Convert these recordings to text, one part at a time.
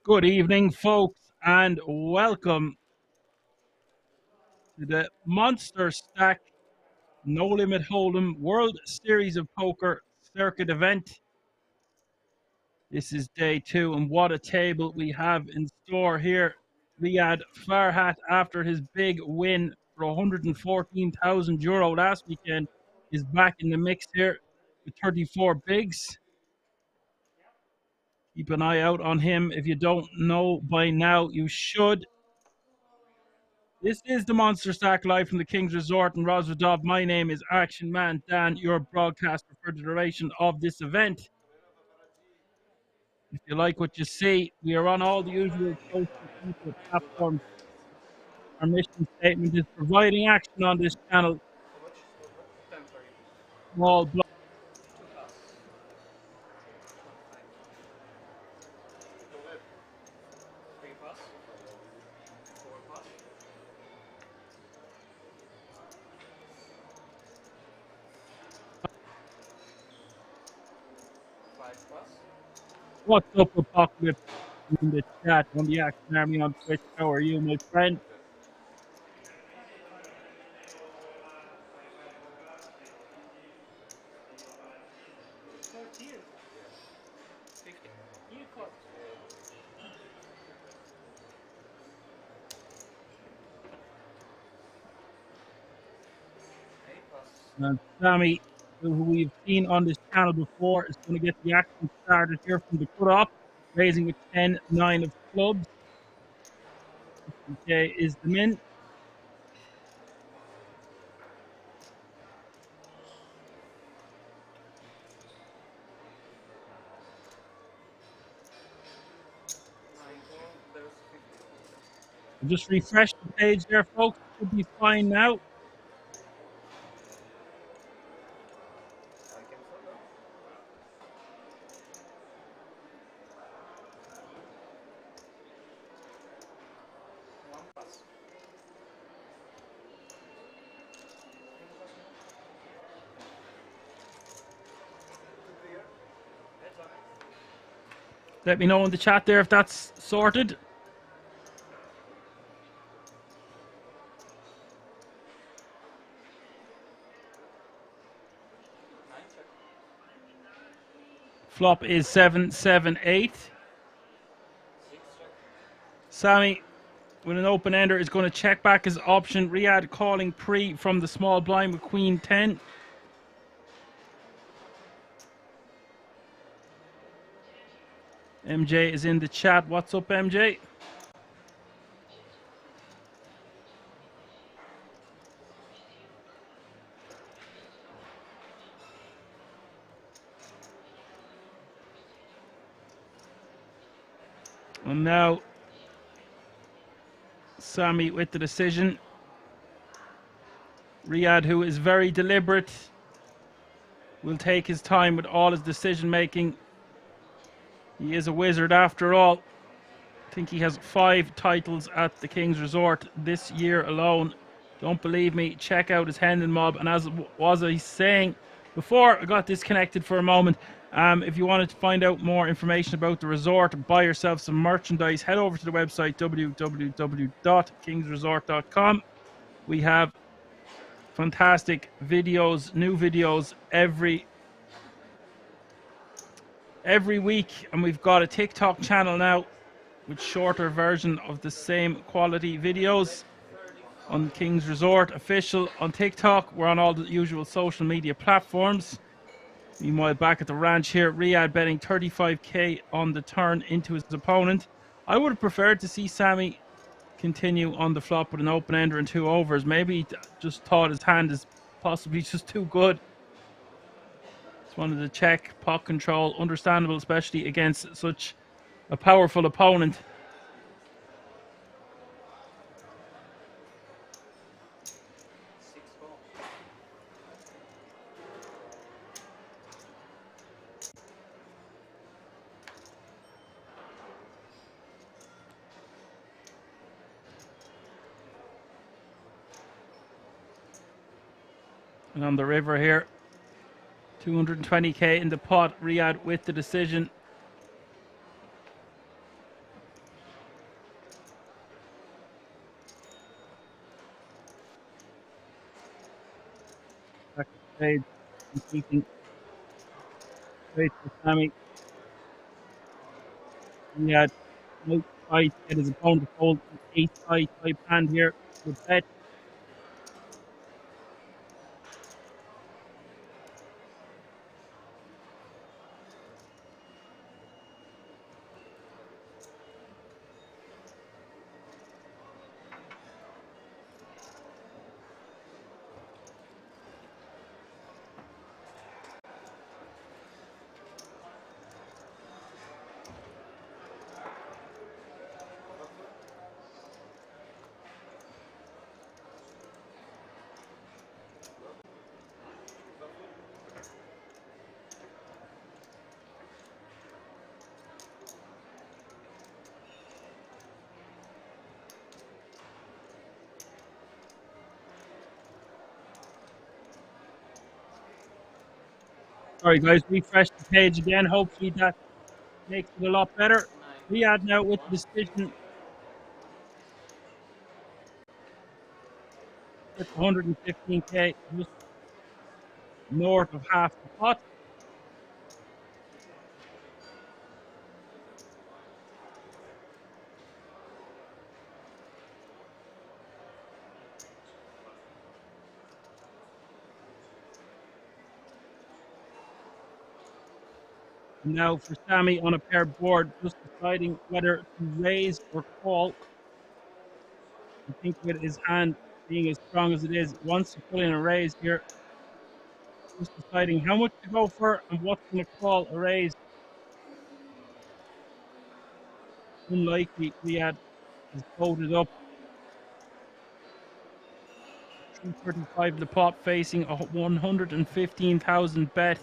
Good evening, folks, and welcome to the Monsterstack No Limit Hold'em World Series of Poker Circuit event. This is day two, and what a table we have in store here. Riyad Farhat, after his big win for €114,000 last weekend, is back in the mix here with 34 bigs. Keep an eye out on him. If you don't know by now, you should. This is the Monsterstack live from the King's Resort in Rosvedov. My name is Action Man Dan, your broadcaster for the duration of this event. If you like what you see, we are on all the usual social media platforms. Our mission statement is providing action on this channel. Small block. What's up, Apocalypse? In the chat on the Action Army on Twitch. How are you, my friend? And Sammy, who we've seen on this channel before, is going to get the action started here from the cutoff, raising a 10-9 of clubs. Okay, is the min. Just refresh the page there, folks. Should be fine now. Let me know in the chat there if that's sorted. Flop is 7-7-8. Sammy, with an open ender, is going to check back his option. Riyad calling pre from the small blind with Queen 10. MJ is in the chat. What's up, MJ? And now, Sammy with the decision. Riyad, who is very deliberate, will take his time with all his decision making. He is a wizard after all. I think he has 5 titles at the King's Resort this year alone. Don't believe me? Check out his Hendon Mob. And as was I saying before I got disconnected for a moment, if you wanted to find out more information about the resort, buy yourself some merchandise, head over to the website www.kingsresort.com. We have fantastic videos, new videos every week, and we've got a TikTok channel now with shorter version of the same quality videos on King's Resort official on TikTok. We're on all the usual social media platforms. Meanwhile, back at the ranch here, Riyad betting 35k on the turn into his opponent. I would have preferred to see Sammy continue on the flop with an open ender and 2 overs. Maybe he just thought his hand is possibly just too good. Just wanted to check pot control. Understandable, especially against such a powerful opponent. And on the river here, 220k in the pot. Riyad with the decision. spades, completing straight for Sammy. He had no try to get his opponent to fold an ace-high type hand here with bet. Sorry guys, refresh the page again. Hopefully that makes it a lot better. Riyadh now with the decision with 115k, just north of half the pot. And now for Sammy on a paired board, just deciding whether to raise or call. I think with his hand being as strong as it is, wants to pull in a raise here. Just deciding how much to go for and what's going to call a raise. Unlikely Riyadh has voted up 335 in the pot, facing a 115,000 bet.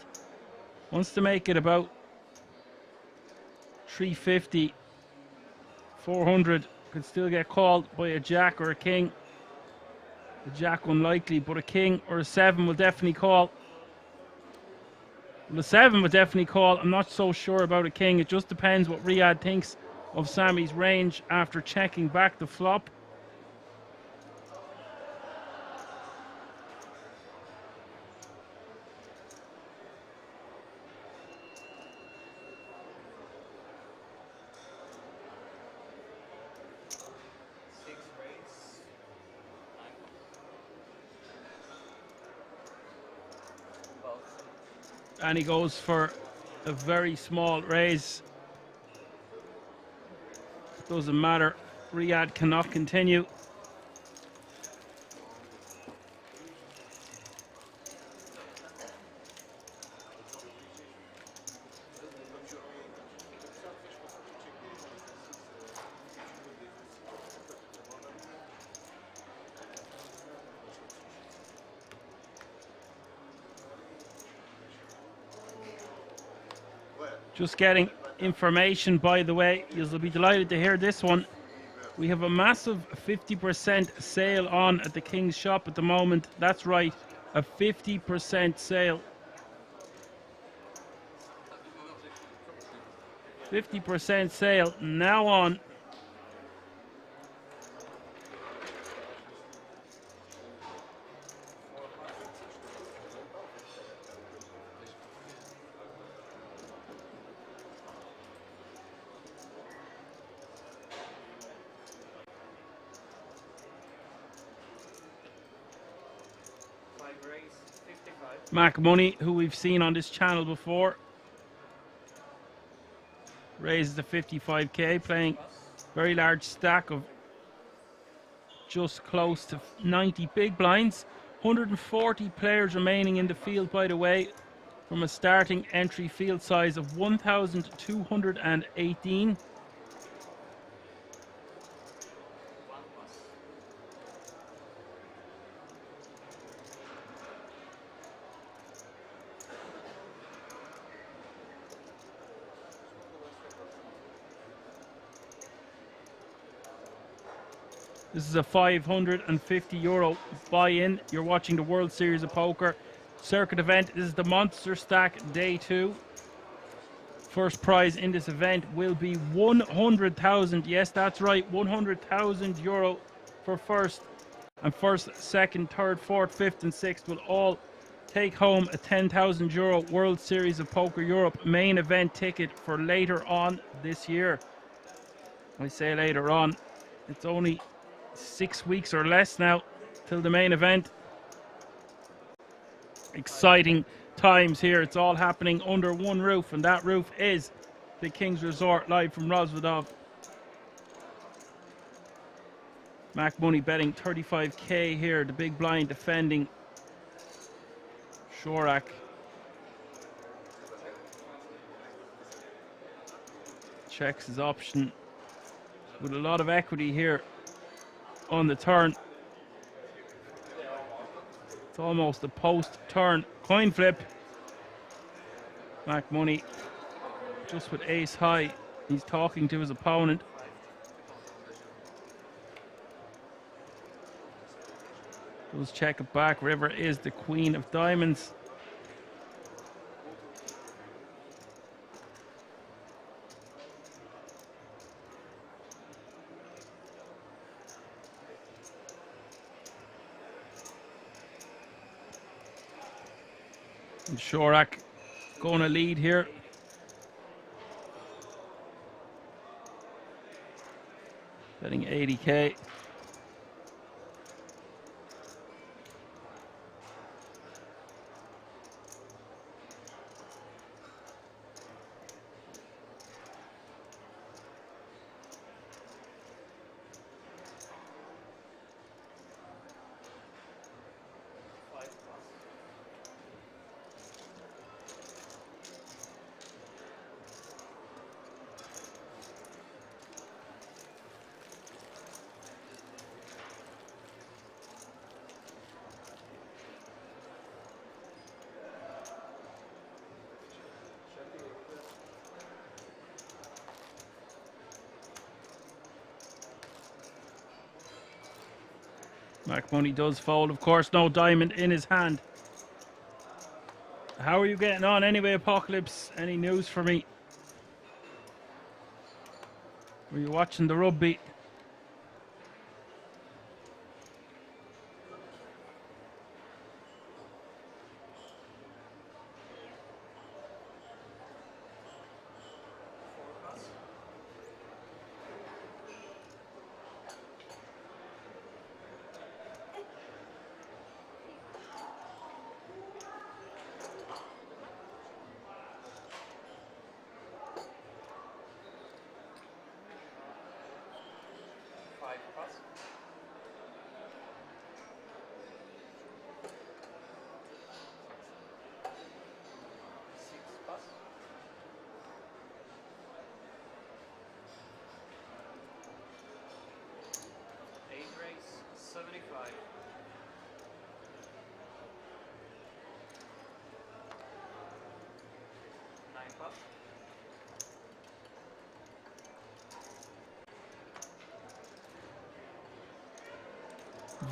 Wants to make it about 350, 400. Could still get called by a jack or a king. The jack unlikely, but a king or a 7 will definitely call. The 7 would definitely call. I'm not so sure about a king. It just depends what Riyadh thinks of Sammy's range after checking back the flop. And he goes for a very small raise. Doesn't matter. Riyadh cannot continue. Just getting information, by the way. You'll be delighted to hear this one. We have a massive 50% sale on at the King's shop at the moment. That's right, a 50% sale. 50% sale now on. Mac Money, who we've seen on this channel before, raises the 55k, playing very large stack of just close to 90 big blinds. 140 players remaining in the field, by the way, from a starting entry field size of 1,218. This is a €550 buy-in. You're watching the World Series of Poker circuit event. This is the Monsterstack Day 2. First prize in this event will be 100,000. Yes, that's right, €100,000 for first. And first, second, third, fourth, fifth, and sixth will all take home a €10,000 World Series of Poker Europe main event ticket for later on this year. I say later on, it's only 6 weeks or less now till the main event. Exciting times here. It's all happening under one roof, and that roof is the King's Resort, live from Rosvedov. Mac Money betting 35k here. The big blind defending Shorak. Checks his option with a lot of equity here on the turn. It's almost a post-turn coin flip. Mac Money just with ace high. He's talking to his opponent. Does check it back. River is the queen of diamonds. And Shorak going to lead here. Betting 80k. Mac Money does fold, of course, no diamond in his hand. How are you getting on anyway, Apocalypse? Any news for me? Were you watching the rugby?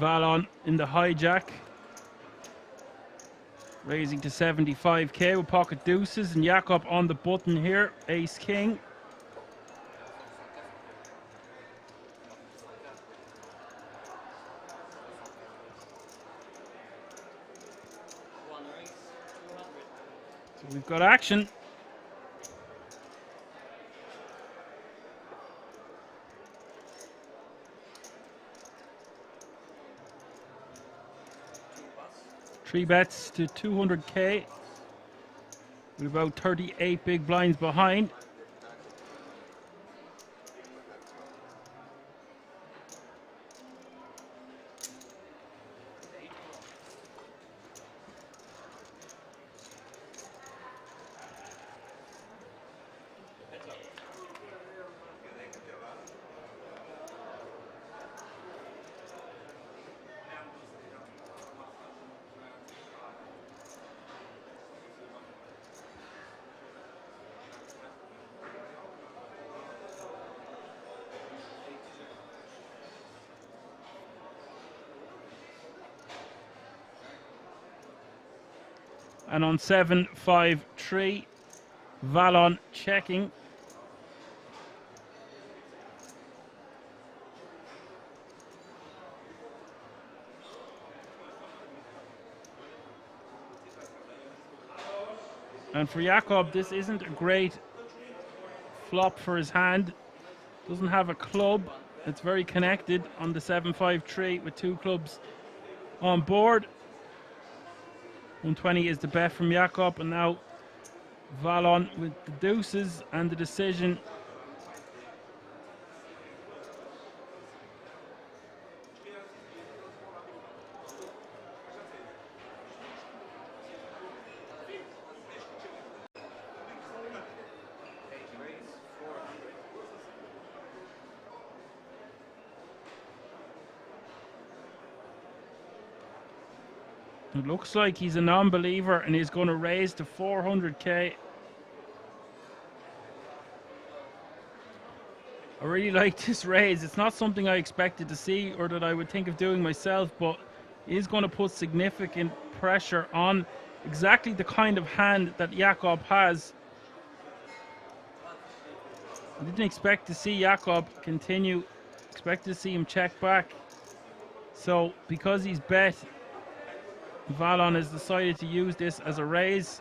Valon in the hijack, raising to 75k with pocket deuces, and Jakob on the button here, ace king. So we've got action. Three bets to 200k, with about 38 big blinds behind. And on 7-5-3, Valon checking. And for Jakob, this isn't a great flop for his hand. Doesn't have a club. It's very connected on the 7-5-3 with 2 clubs on board. 120 is the bet from Jakob, and now Valon with the deuces and the decision. It looks like he's a non-believer and he's going to raise to 400k. I really like this raise. It's not something I expected to see or that I would think of doing myself, but he is going to put significant pressure on exactly the kind of hand that Jakob has. I didn't expect to see Jakob continue. Expected to see him check back. So because he's bet, Valon has decided to use this as a raise.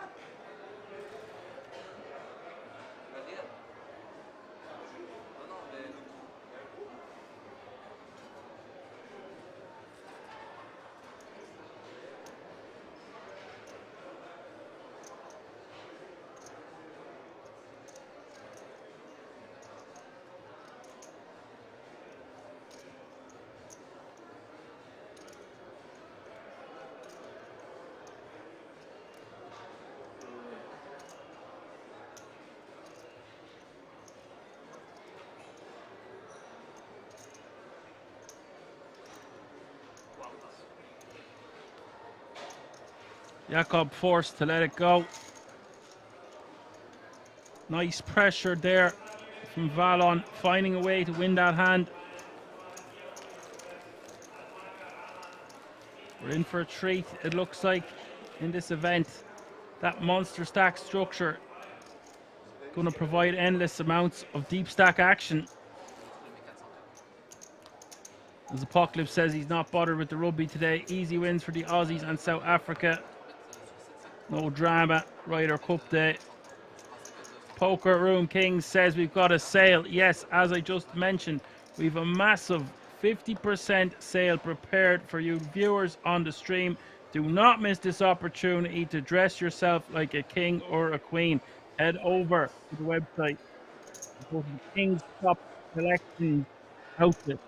Jakob forced to let it go. Nice pressure there from Valon, finding a way to win that hand. We're in for a treat, it looks like, in this event. That monster stack structure going to provide endless amounts of deep stack action. As Apocalypse says, he's not bothered with the rugby today. Easy wins for the Aussies and South Africa. No drama, Ryder Cup day. Poker Room Kings says we've got a sale. Yes, as I just mentioned, we've a massive 50% sale prepared for you viewers on the stream. Do not miss this opportunity to dress yourself like a king or a queen. Head over to the website. Go to the King's Top Collection outlet.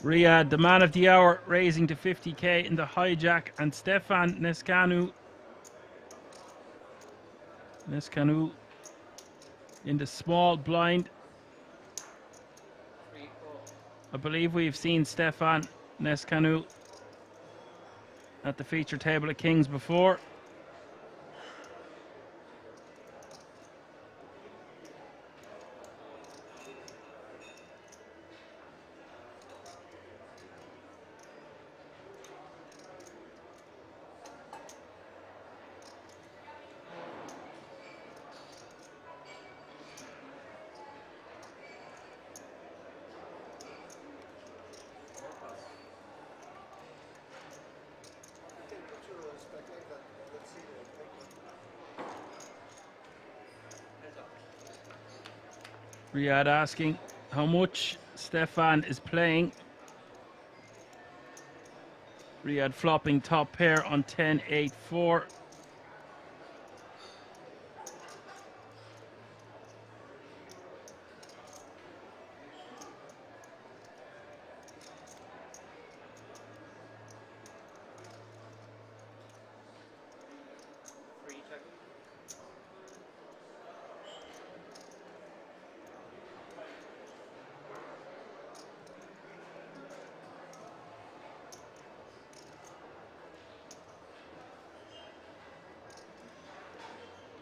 Riyadh, the man of the hour, raising to 50k in the hijack, and Stefan Nescanu in the small blind. I believe we've seen Stefan Nescanu at the feature table at Kings before. Riyadh asking how much Stefan is playing. Riyadh flopping top pair on 10-8-4.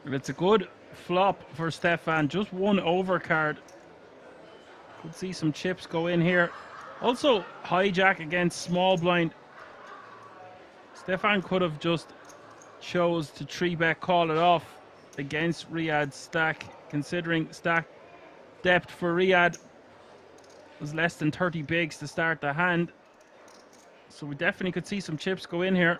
And it's a good flop for Stefan. Just one overcard. Could see some chips go in here. Also, hijack against small blind. Stefan could have just chose to 3-bet call it off against Riyad's stack, considering stack depth for Riyad was less than 30 bigs to start the hand. So we definitely could see some chips go in here.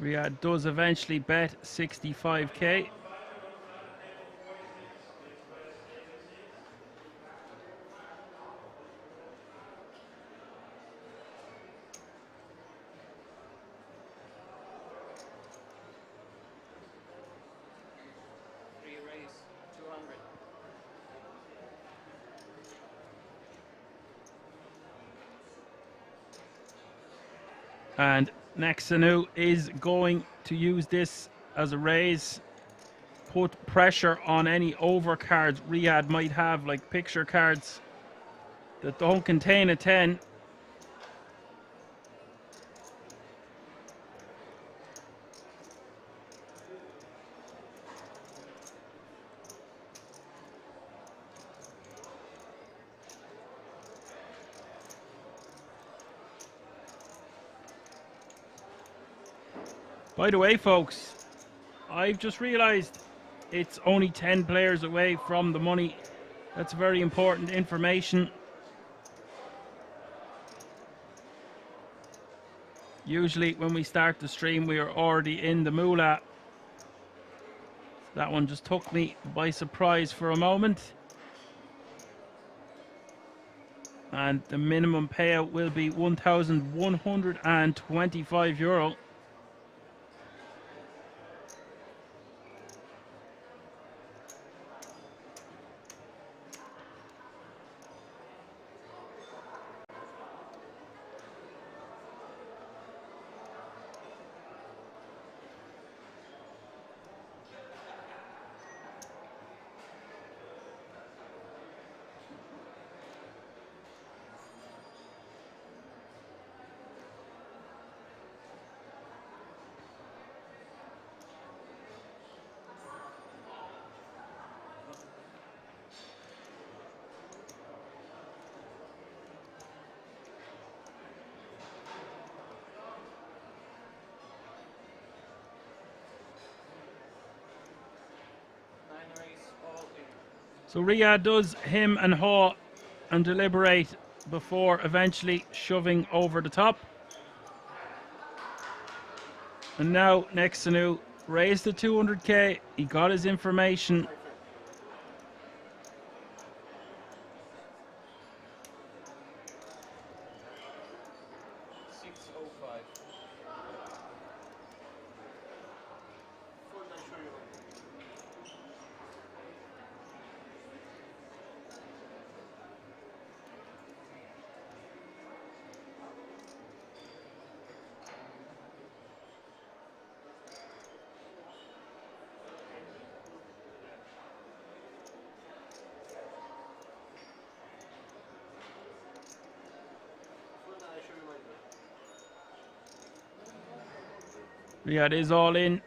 Riyad does eventually bet 65k. And Nexanu is going to use this as a raise, put pressure on any overcards Riyad might have, like picture cards that don't contain a 10. By the way, folks, I've just realized it's only 10 players away from the money. That's very important information. Usually when we start the stream, we are already in the moolah. That one just took me by surprise for a moment. And the minimum payout will be €1,125. So Riyad does him and haw and deliberate before eventually shoving over the top. And now Nexanu raised the 200k. He got his information. Riyad is all in.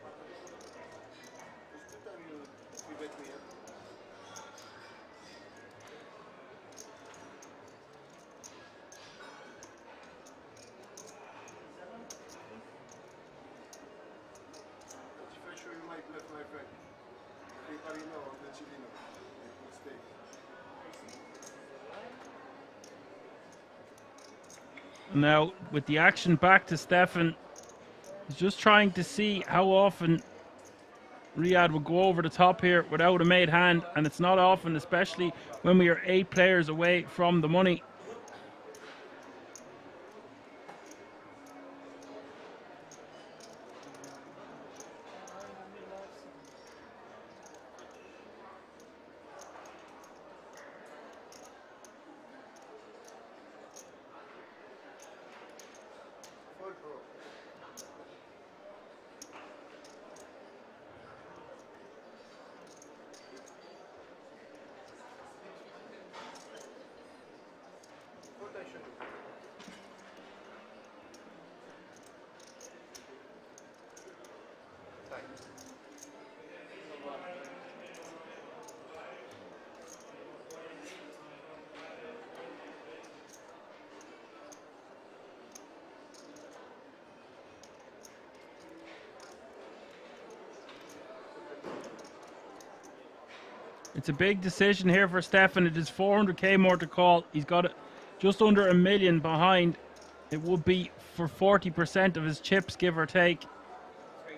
Now, with the action back to Stefan, he's just trying to see how often Riyad will go over the top here without a made hand, and it's not often, especially when we are 8 players away from the money. It's a big decision here for Stefan. It is 400k more to call. He's got just under $1 million behind. It would be for 40% of his chips, give or take.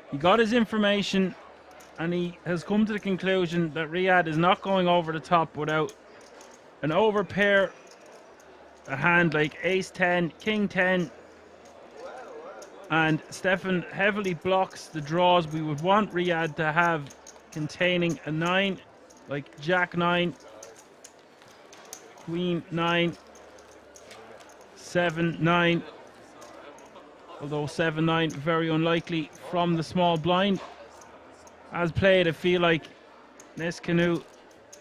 He got his information, and he has come to the conclusion that Riyadh is not going over the top without an overpair, a hand like Ace 10, King 10, and Stefan heavily blocks the draws we would want Riyadh to have, containing a 9, like Jack 9, Queen 9, 7 9, although 7 9 very unlikely from the small blind. As played, I feel like Next Canoe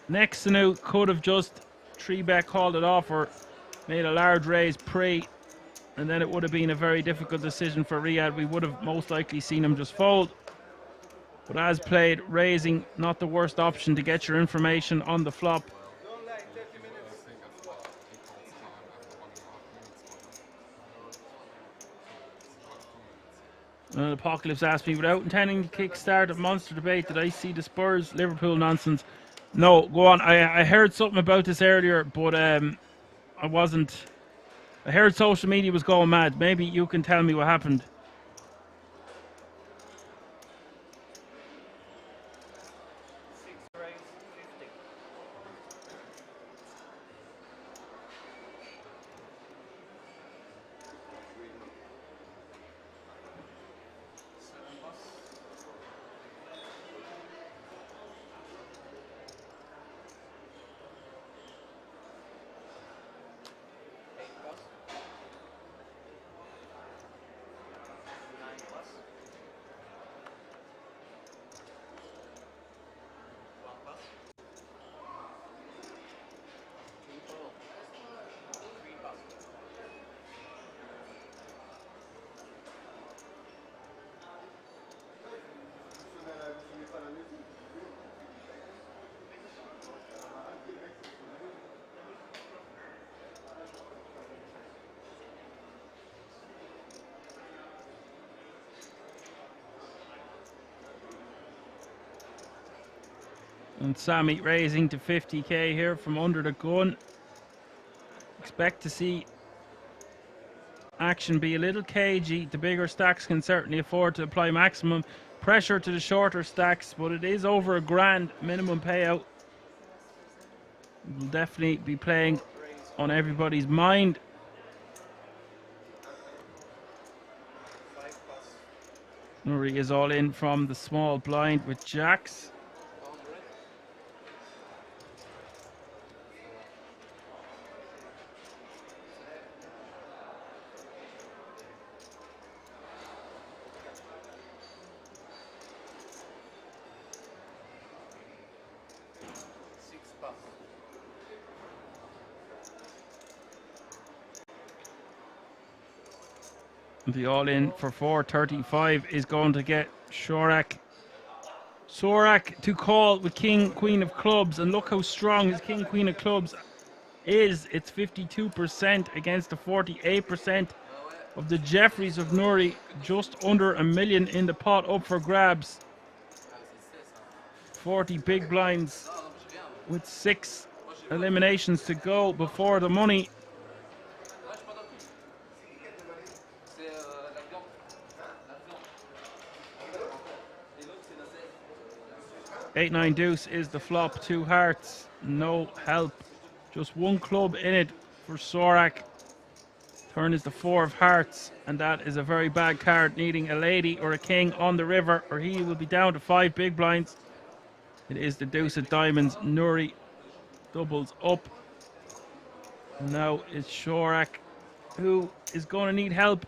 could have just 3-bet called it off or made a large raise pre, and then it would have been a very difficult decision for Riyadh. We would have most likely seen him just fold. But as played, raising not the worst option to get your information on the flop. Apocalypse asked me, without intending to kickstart a monster debate, did I see the Spurs Liverpool nonsense? No, go on. I heard something about this earlier, but I wasn't. I heard social media was going mad. Maybe you can tell me what happened. And Sammy raising to 50k here from under the gun. Expect to see action be a little cagey. The bigger stacks can certainly afford to apply maximum pressure to the shorter stacks, but it is over $1,000 minimum payout. Will definitely be playing on everybody's mind. Nuri is all in from the small blind with jacks. The all-in for 435 is going to get Sorak to call with King, Queen of Clubs, and look how strong his King, Queen of Clubs is. It's 52% against the 48% of the Jeffries of Nuri, just under $1 million in the pot up for grabs. 40 big blinds with 6 eliminations to go before the money. 8-9 deuce is the flop. 2 hearts, no help. Just 1 club in it for Sorak. Turn is the 4 of hearts, and that is a very bad card, needing a lady or a king on the river, or he will be down to 5 big blinds. It is the deuce of diamonds. Nuri doubles up. Now it's Sorak who is going to need help.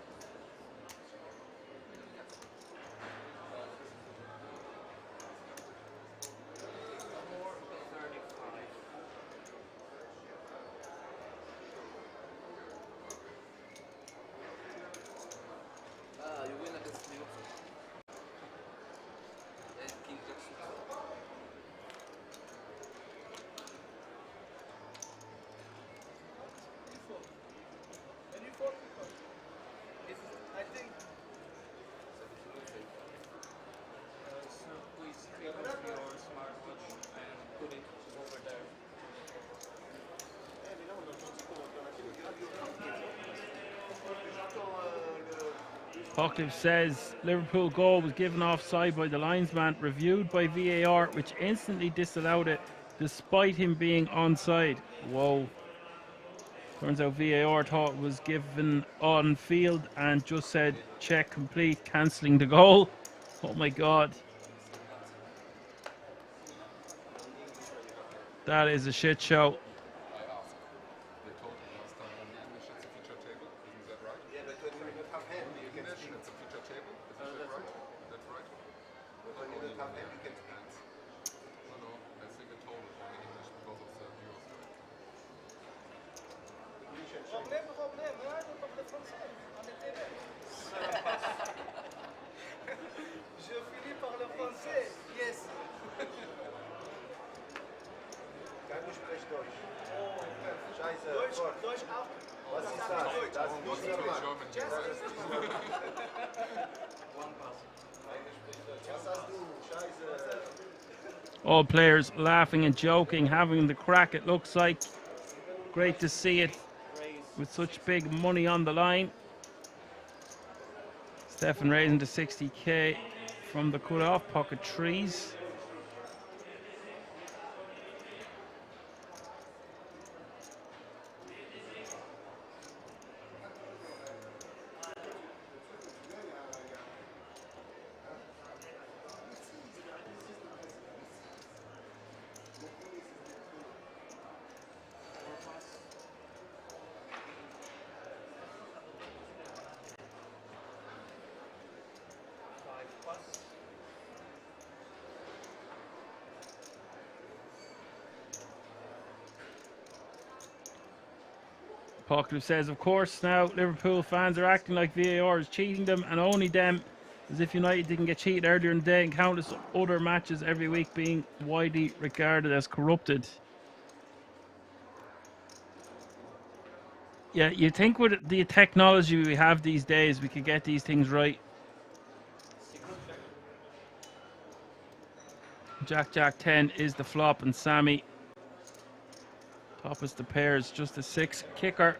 Pockliff says Liverpool goal was given offside by the linesman, reviewed by VAR, which instantly disallowed it despite him being onside. Whoa. Turns out VAR thought it was given on field and just said check complete, cancelling the goal. Oh my god. That is a shit show. All players laughing and joking, having the crack, it looks like. Great to see it with such big money on the line. Stefan raising to 60k from the cut-off, pocket trees. Pockliff says, of course, now Liverpool fans are acting like VAR is cheating them, and only them, as if United didn't get cheated earlier in the day, and countless other matches every week being widely regarded as corrupted. Yeah, you'd think with the technology we have these days, we could get these things right. Jack 10 is the flop, and Sammy top is the pairs, just a 6 kicker.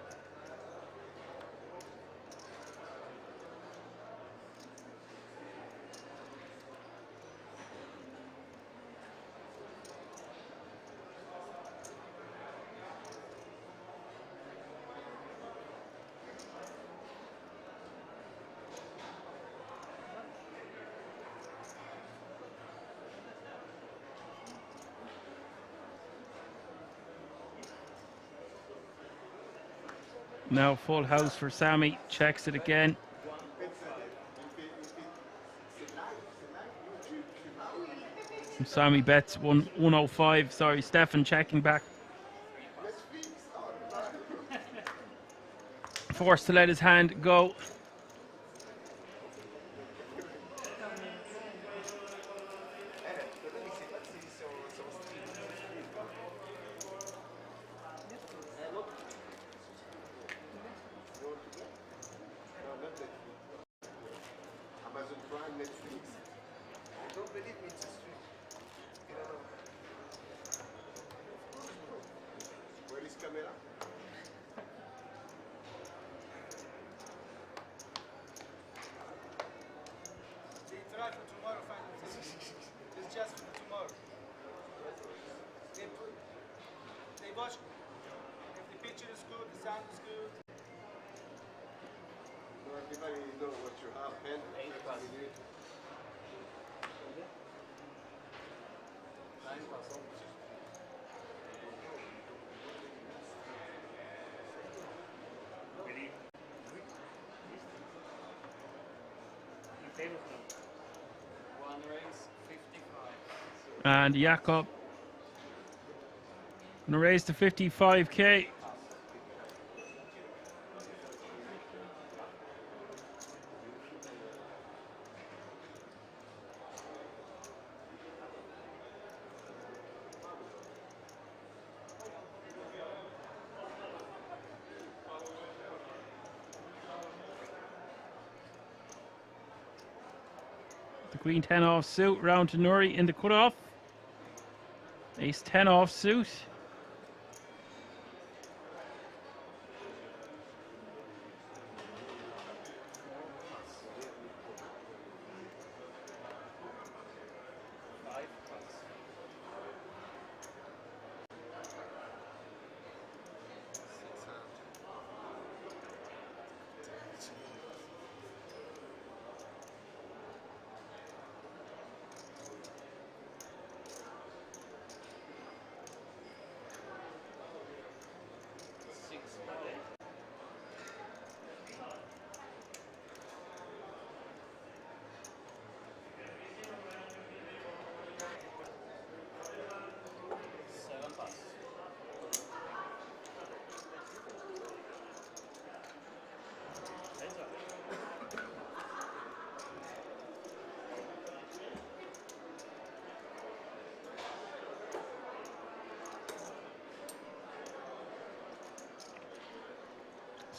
Now full house for Sammy, checks it again. And Sammy bets 105, sorry, Stefan checking back. Forced to let his hand go. And Jakob gonna raise to 55k. The Queen 10 off suit round to Nuri in the cutoff. Ace 10 off suit.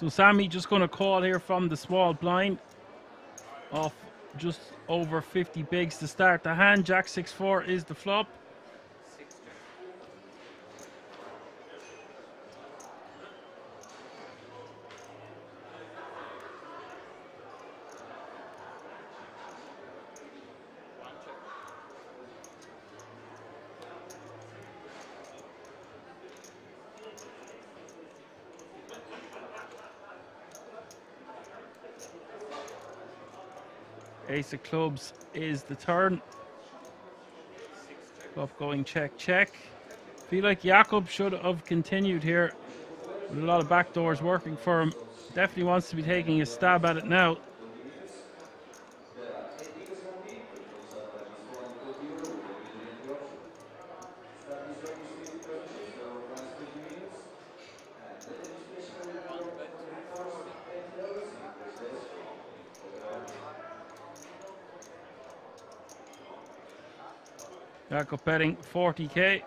So Sammy just going to call here from the small blind off just over 50 bigs to start the hand. Jack 6-4 is the flop. Ace of clubs is the turn. Flop going check, check. Feel like Jakob should have continued here with a lot of backdoors working for him. Definitely wants to be taking a stab at it now. Jakob betting 40k.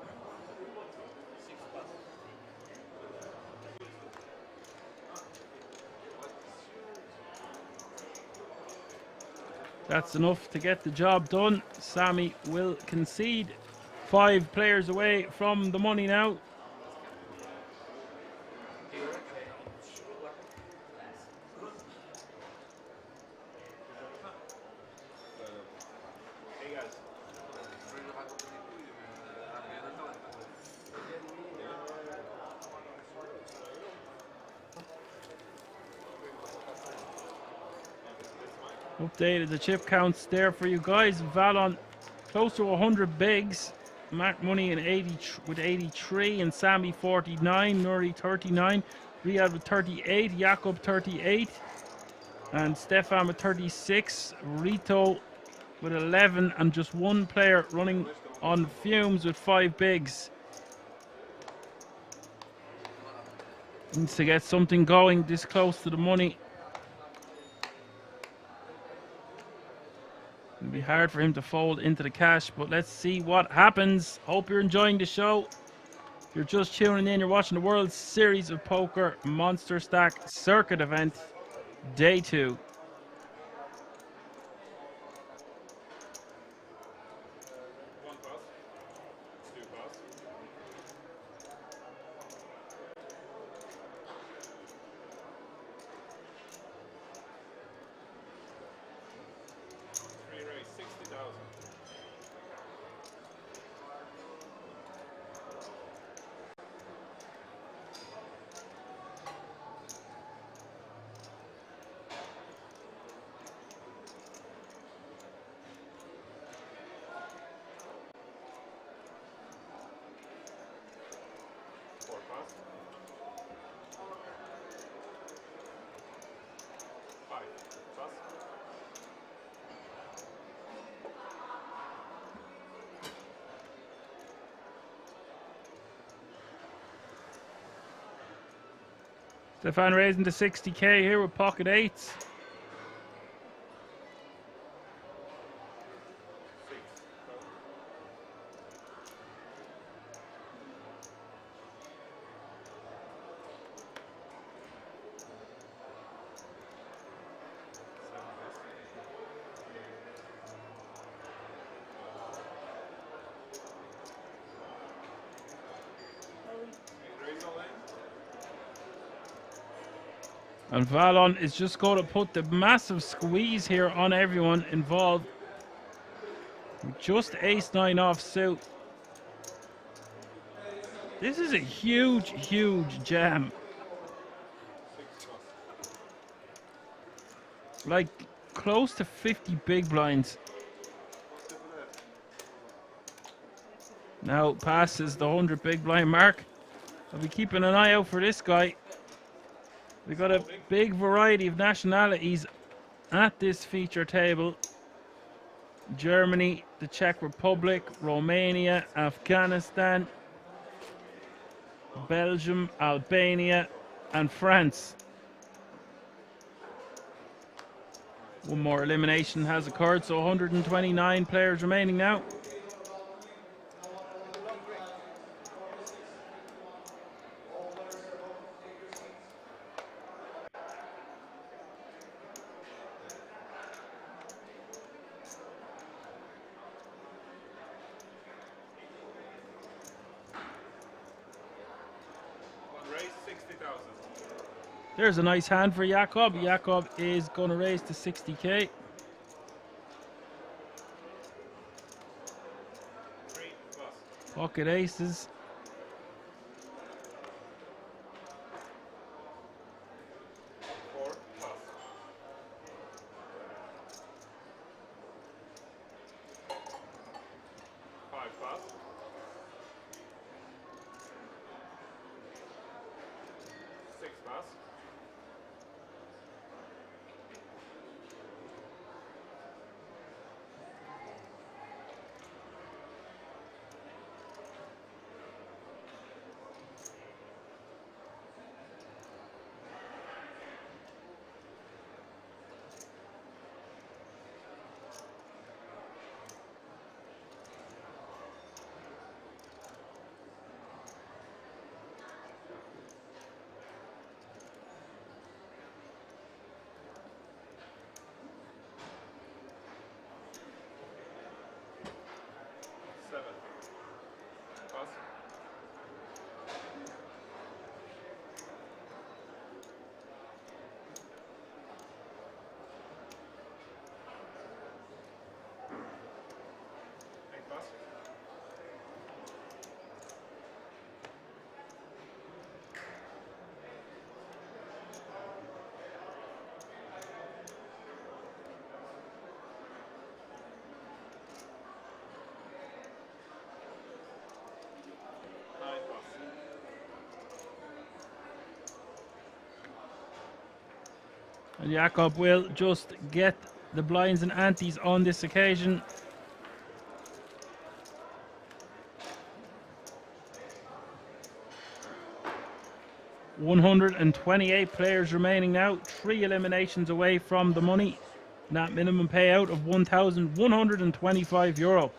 That's enough to get the job done. Sammy will concede. 5 players away from the money now. Updated the chip counts there for you guys. Valon close to 100 bigs. Mark Money in 80 with 83 and Sammy 49, Nuri 39, Riyad with 38, Jakob 38, and Stefan with 36, Rito with 11, and just one player running on fumes with 5 bigs. Needs to get something going this close to the money. It'll be hard for him to fold into the cash, but let's see what happens. Hope you're enjoying the show. If you're just tuning in, you're watching the World Series of Poker Monsterstack Circuit event, Day 2. Stefan raising to 60k here with pocket 8s. And Valon is just going to put the massive squeeze here on everyone involved. Just ace-9 off suit. This is a huge, huge jam. Like close to 50 big blinds. Now passes the 100 big blind mark. I'll be keeping an eye out for this guy. We've got a big variety of nationalities at this feature table. Germany, the Czech Republic, Romania, Afghanistan, Belgium, Albania, and France. One more elimination has occurred, so 129 players remaining now. There's a nice hand for Jakob. Jakob is going to raise to 60k. Pocket aces. And Jakob will just get the blinds and antes on this occasion. $128 players remaining now. 3 eliminations away from the money. That minimum payout of €1,125.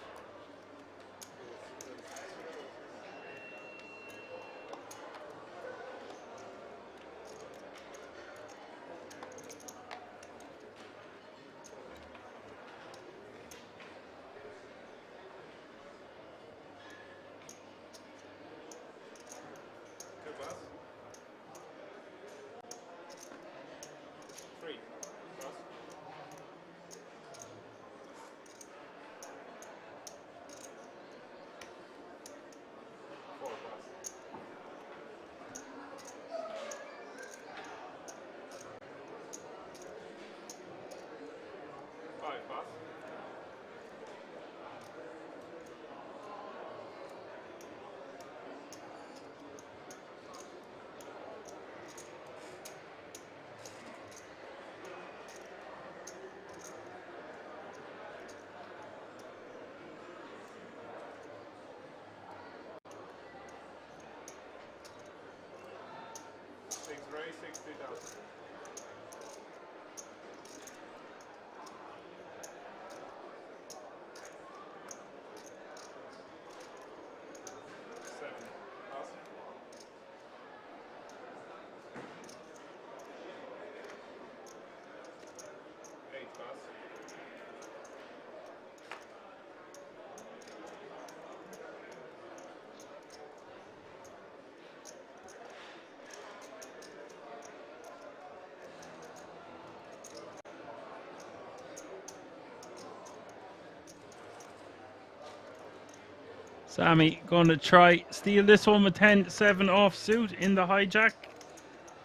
Sammy going to try steal this one with 10-7 offsuit in the hijack.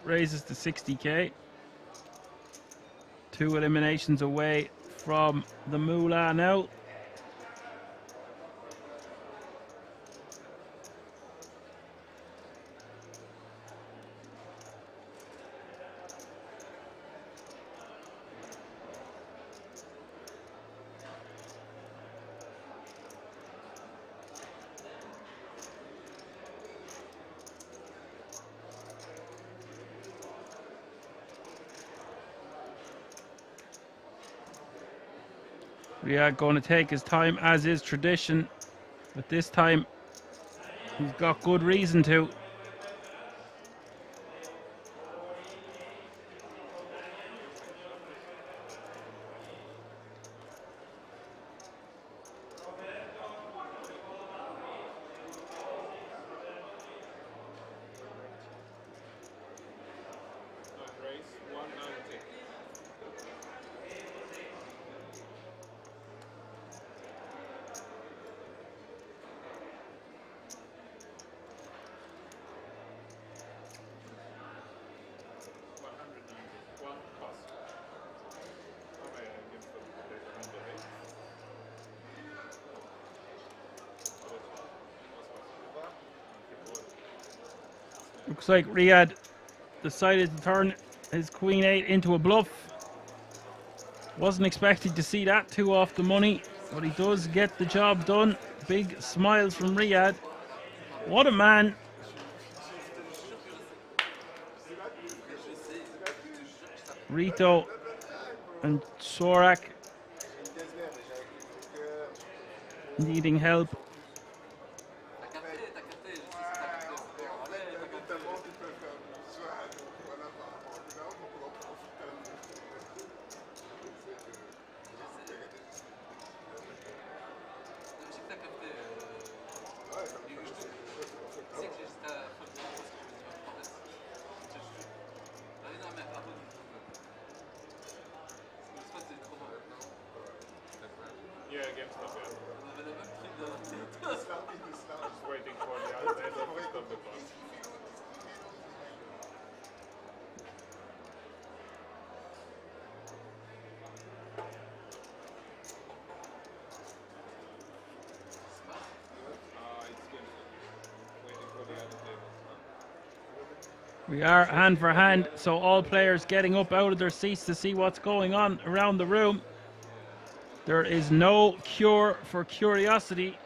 Raises to 60k. 2 eliminations away from the moolah now. Riyad going to take his time as is tradition, but this time he's got good reason to. Looks like Riyadh decided to turn his Queen 8 into a bluff. Wasn't expecting to see that too off the money, but he does get the job done. Big smiles from Riyadh. What a man. Rito and Sorak needing help. We are hand for hand, so all players getting up out of their seats to see what's going on around the room. There is no cure for curiosity.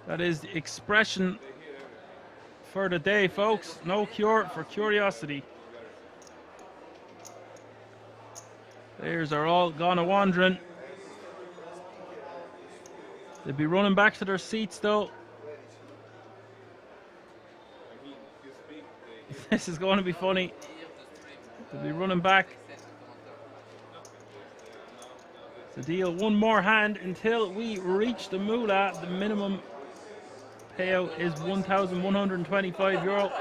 That is the expression for the day, folks. No cure for curiosity. Players are all gone a-wandering. They'll be running back to their seats, though. This is going to be funny. They'll be running back to deal one more hand until we reach the moolah. The minimum payout is €1,125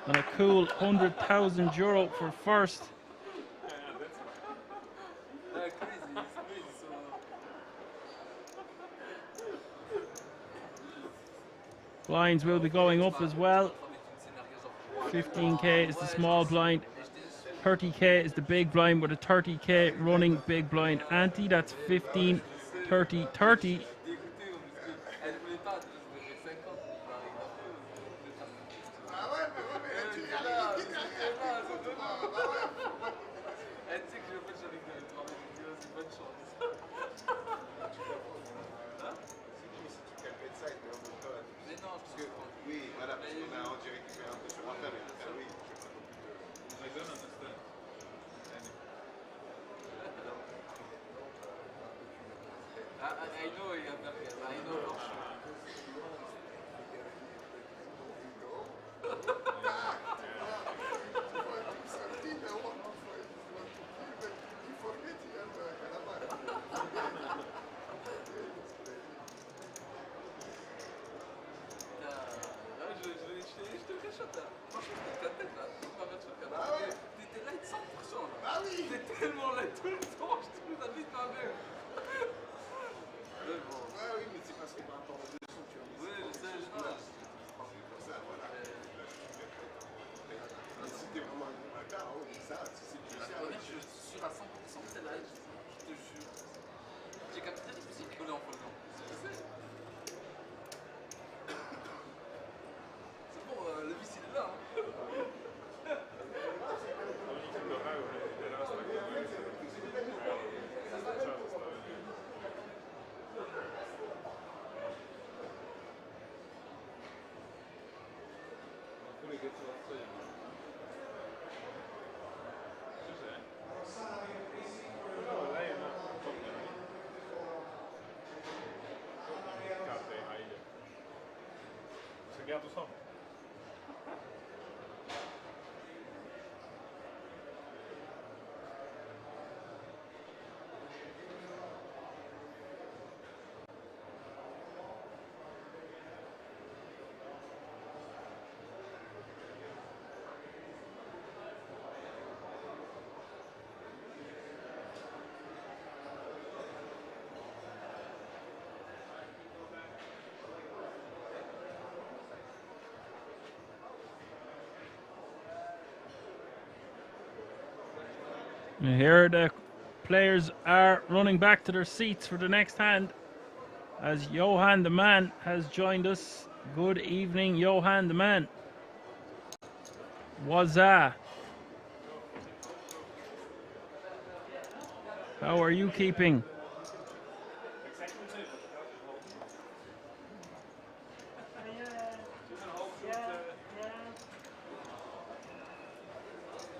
and a cool €100,000 for first. Blinds will be going up as well. 15k is the small blind, 30k is the big blind with a 30k running big blind ante. That's 15, 30, 30. And here the players are running back to their seats for the next hand as Johan the man has joined us. Good evening, Johan the man. Wazza. How are you keeping?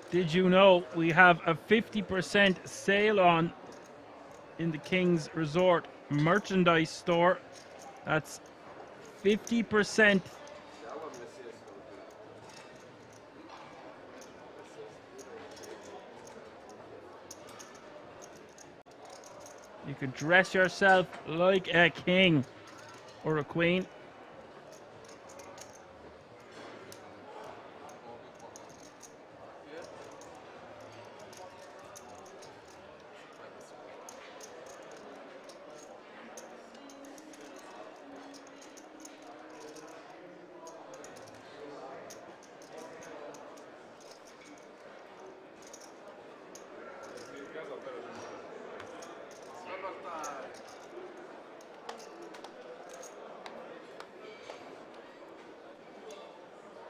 Did you know we have a 50% sale on in the King's Resort merchandise store? That's 50%. You could dress yourself like a king or a queen.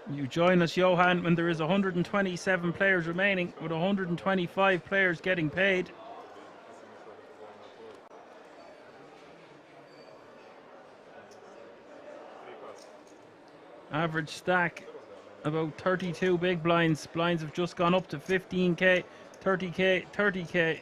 You join us, Johan, when there is 127 players remaining, with 125 players getting paid. Average stack, about 32 big blinds. Blinds have just gone up to 15k, 30k, 30k.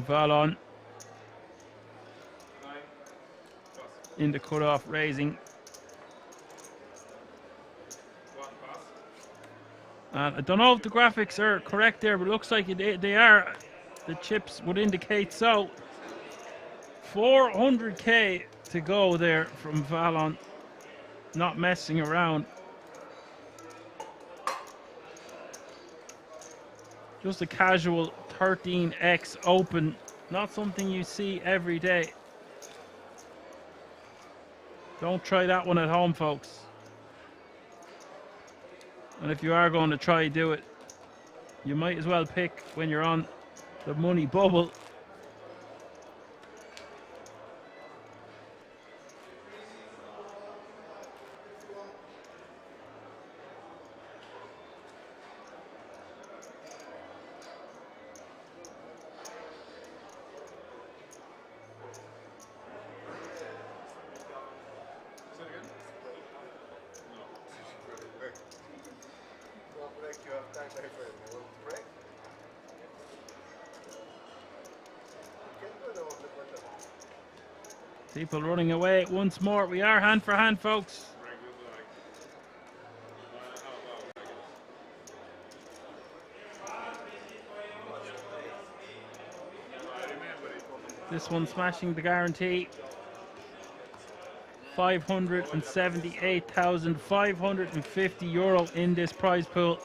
Valon in the cutoff, raising. And I don't know if the graphics are correct there, but it looks like they are. The chips would indicate so. 400k to go there from Valon, not messing around. Just a casual 13x open, not something you see every day. Don't try that one at home, folks. And if you are going to try do it, you might as well pick when you're on the money bubble. People running away once more. We are hand for hand, folks. This one smashing the guarantee. 578,550 euro in this prize pool.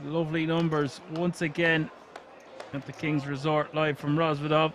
Lovely numbers once again at the King's Resort, live from Rosvedov.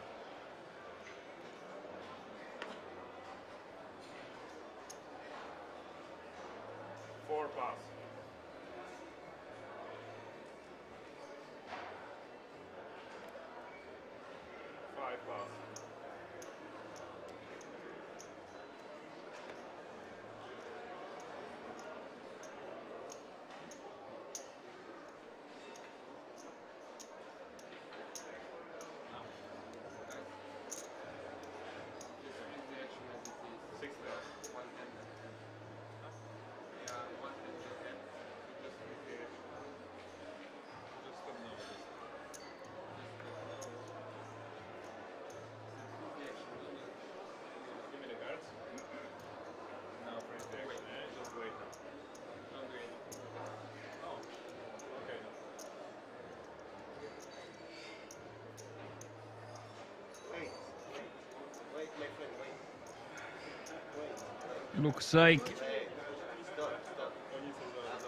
Looks like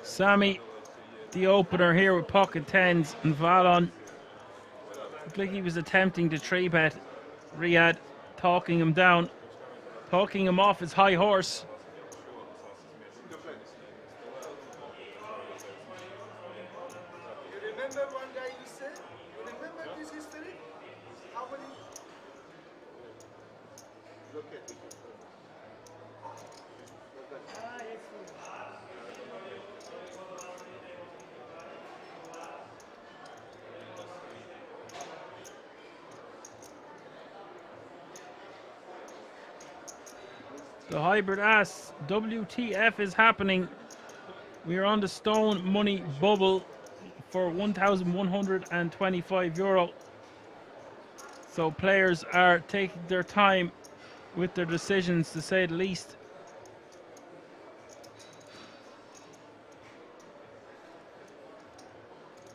Sammy, the opener here with pocket tens, and Valon looked like he was attempting to 3-bet Riyadh, talking him down, talking him off his high horse. The hybrid ass WTF is happening. We are on the stone money bubble for €1,125. So players are taking their time with their decisions, to say the least.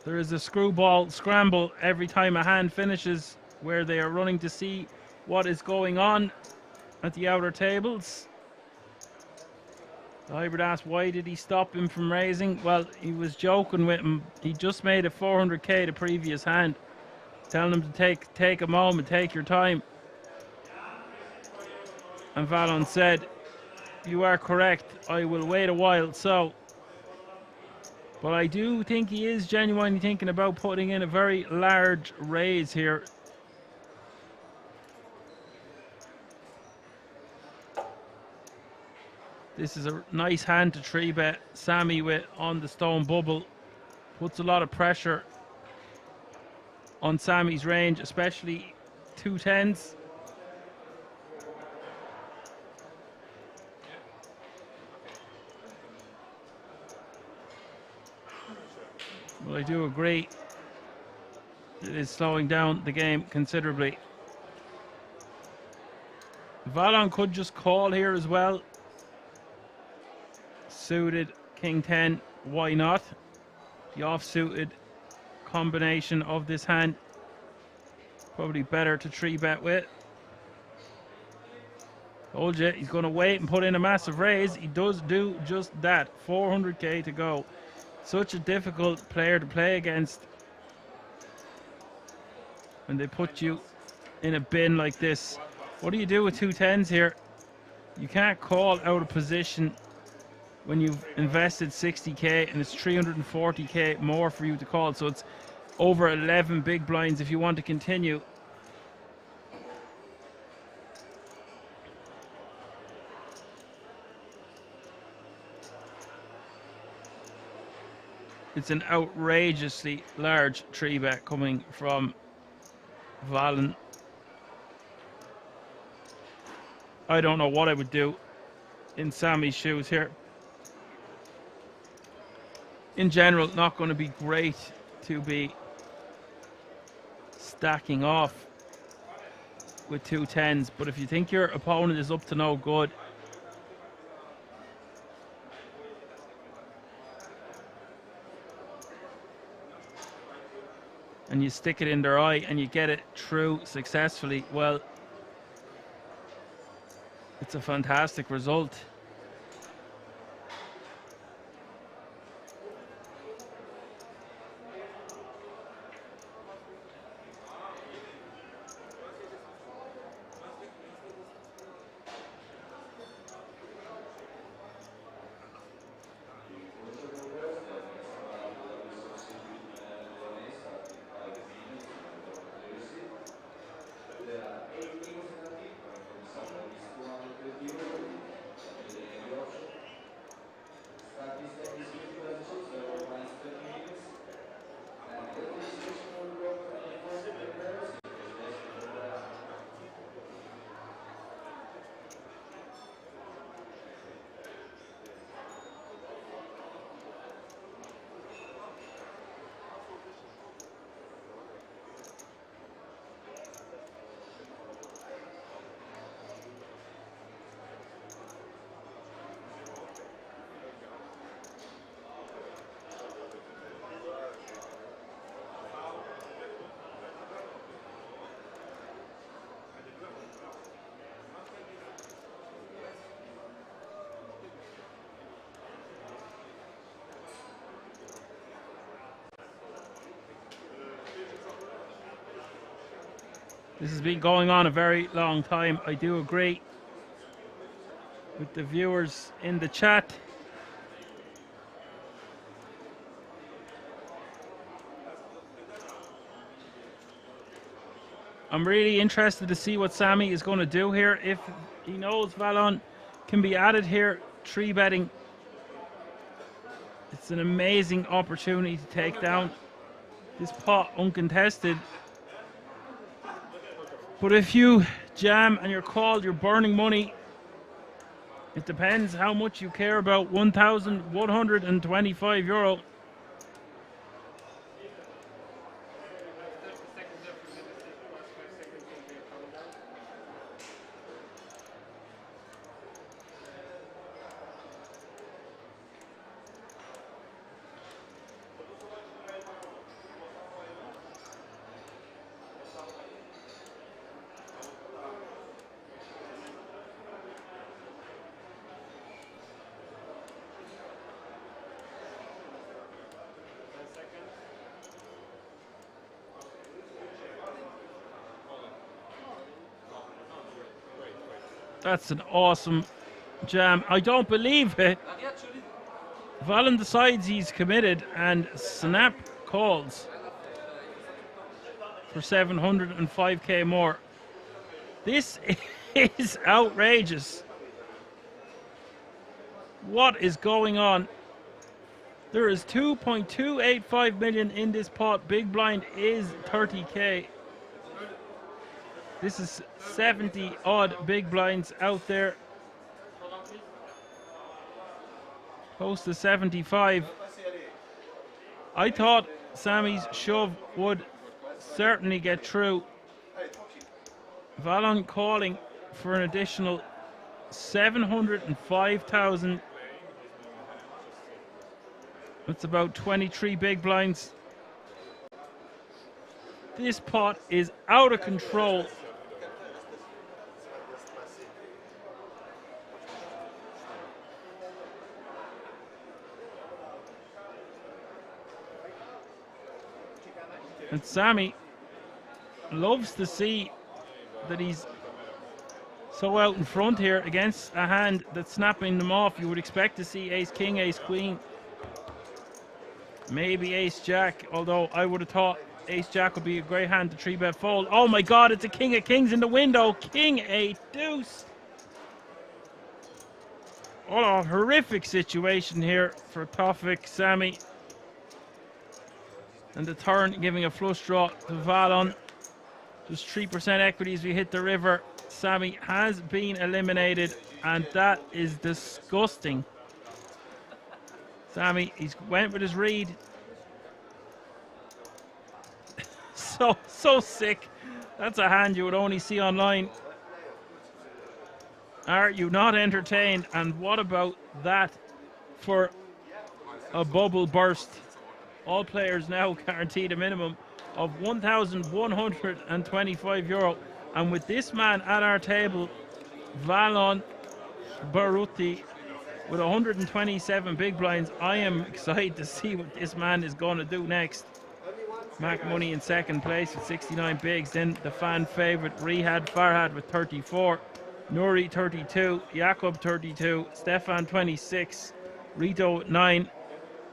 There is a screwball scramble every time a hand finishes, where they are running to see what is going on at the outer tables. The hybrid asked, why did he stop him from raising? Well, he was joking with him. He just made a 400k the previous hand, telling him to take a moment, take your time. And Valon said, you are correct, I will wait a while. So, but I do think he is genuinely thinking about putting in a very large raise here. This is a nice hand to 3-bet Sammy with on the stone bubble. Puts a lot of pressure on Sammy's range, especially 2 10s. Well, I do agree. It is slowing down the game considerably. Valon could just call here as well. Suited King 10, why not? The off-suited combination of this hand, probably better to 3-bet with. Told you, he's going to wait and put in a massive raise. He does do just that. 400k to go. Such a difficult player to play against when they put you in a bin like this. What do you do with 2 10s here? You can't call out of position when you've invested 60k and it's 340k more for you to call. So it's over 11 big blinds if you want to continue. It's an outrageously large 3-bet coming from Valon. I don't know what I would do in Sammy's shoes here. In general, not going to be great to be stacking off with 2 10s, but if you think your opponent is up to no good, and you stick it in their eye and you get it through successfully, well, it's a fantastic result. This has been going on a very long time. I do agree with the viewers in the chat. I'm really interested to see what Sammy is going to do here. If he knows Valon can be added here, 3-betting. It's an amazing opportunity to take down this pot uncontested. But if you jam and you're called, you're burning money. It depends how much you care about 1,125 euro. That's an awesome jam. I don't believe it. Valon decides he's committed and Snap calls for 705k more. This is outrageous. What is going on? There is 2.285 million in this pot. Big blind is 30k. This is 70 odd big blinds out there. Close to 75. I thought Sammy's shove would certainly get through. Valon calling for an additional 705,000. That's about 23 big blinds. This pot is out of control. And Sammy loves to see that he's so out in front here against a hand that's snapping them off. You would expect to see ace king, ace queen, maybe ace jack, although I would have thought ace jack would be a great hand to 3-bet fold. Oh my god, it's a king of kings in the window. King 8 deuce. What a horrific situation here for Tofik Sammy. And the turn giving a flush draw to Valon. Just 3% equity as we hit the river. Sammy has been eliminated, and that is disgusting. Sammy, he's went with his read. So sick. That's a hand you would only see online. Are you not entertained? And what about that for a bubble burst? All players now guaranteed a minimum of 1,125 euro. And with this man at our table, Valon Baruti, with 127 big blinds, I am excited to see what this man is going to do next. Mac Money in second place with 69 bigs. Then the fan favorite Rihad Farhad with 34. Nuri 32. Jakob 32. Stefan 26. Rito 9.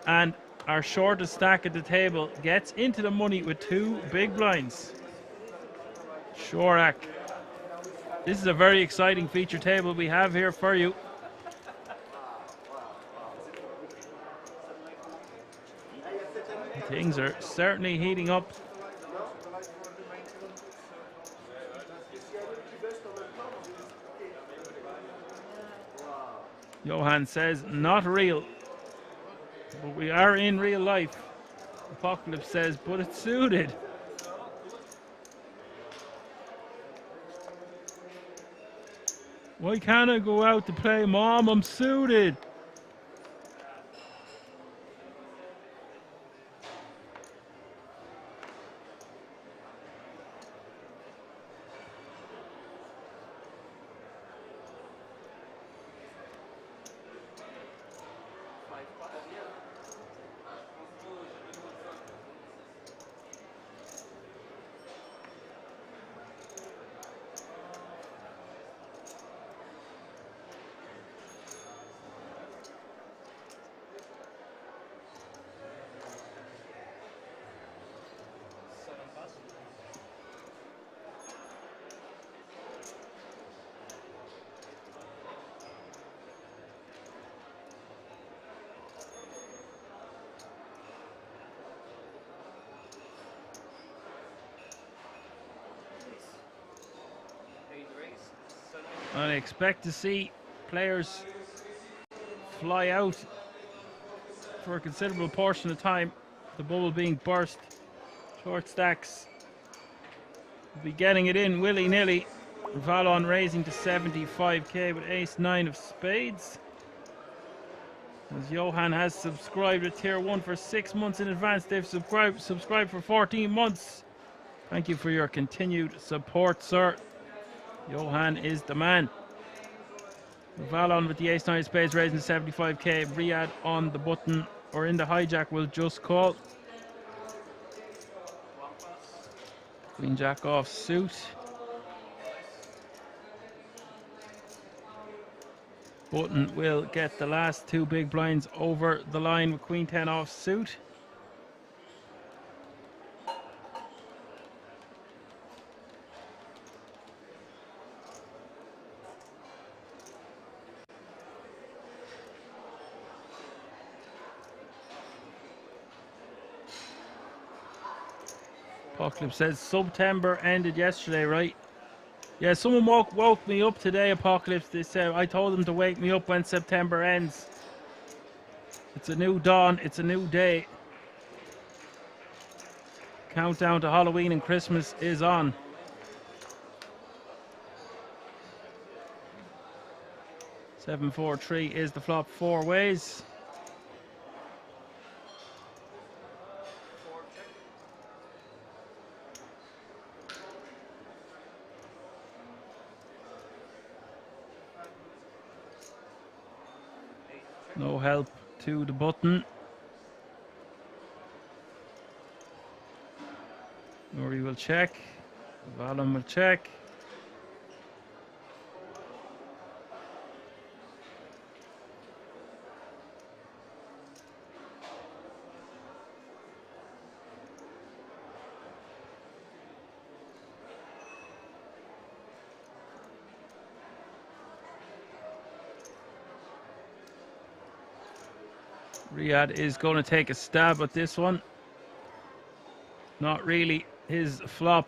And our shortest stack at the table gets into the money with 2 big blinds. Shorak. This is a very exciting feature table we have here for you. Things are certainly heating up. Johan says, not real. But we are in real life. Apocalypse says, but it's suited. Why can't I go out to play? Mom, I'm suited. I expect to see players fly out for a considerable portion of time. The bubble being burst. Short stacks will be getting it in willy-nilly. Valon raising to 75k with ace-9 of spades. As Johan has subscribed at tier 1 for 6 months in advance. They've subscribed for 14 months. Thank you for your continued support, sir. Johan is the man. Valon with the ace-9 of spades raising to 75k. Riyadh on the button or in the hijack will just call. Queen jack off suit. Button will get the last 2 big blinds over the line with queen 10 off suit. Apocalypse says September ended yesterday, right? Yeah, someone woke me up today, Apocalypse. They said I told them to wake me up when September ends. It's a new dawn, it's a new day. Countdown to Halloween and Christmas is on. Seven, 4, 3 is the flop 4 ways. No help to the button. Nori will check. Valon will check. Riyadh is going to take a stab at this one. Not really his flop.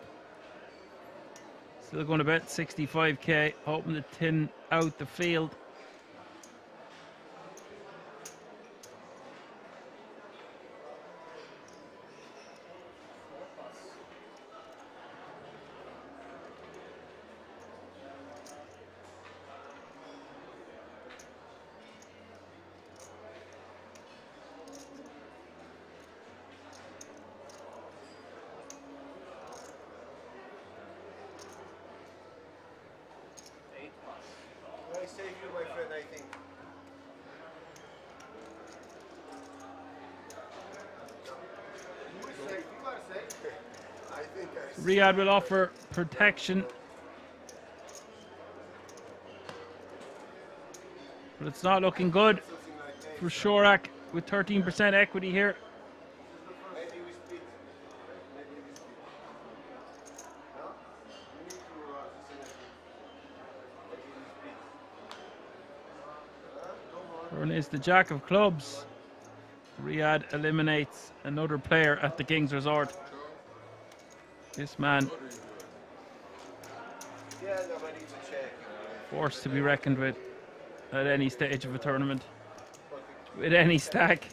Still going to bet 65k, hoping to thin out the field. Riyadh will offer protection, but it's not looking good for Shorak with 13% equity here. Turn is the jack of clubs. Riyadh eliminates another player at the King's Resort. This man forced to be reckoned with at any stage of a tournament, with any stack.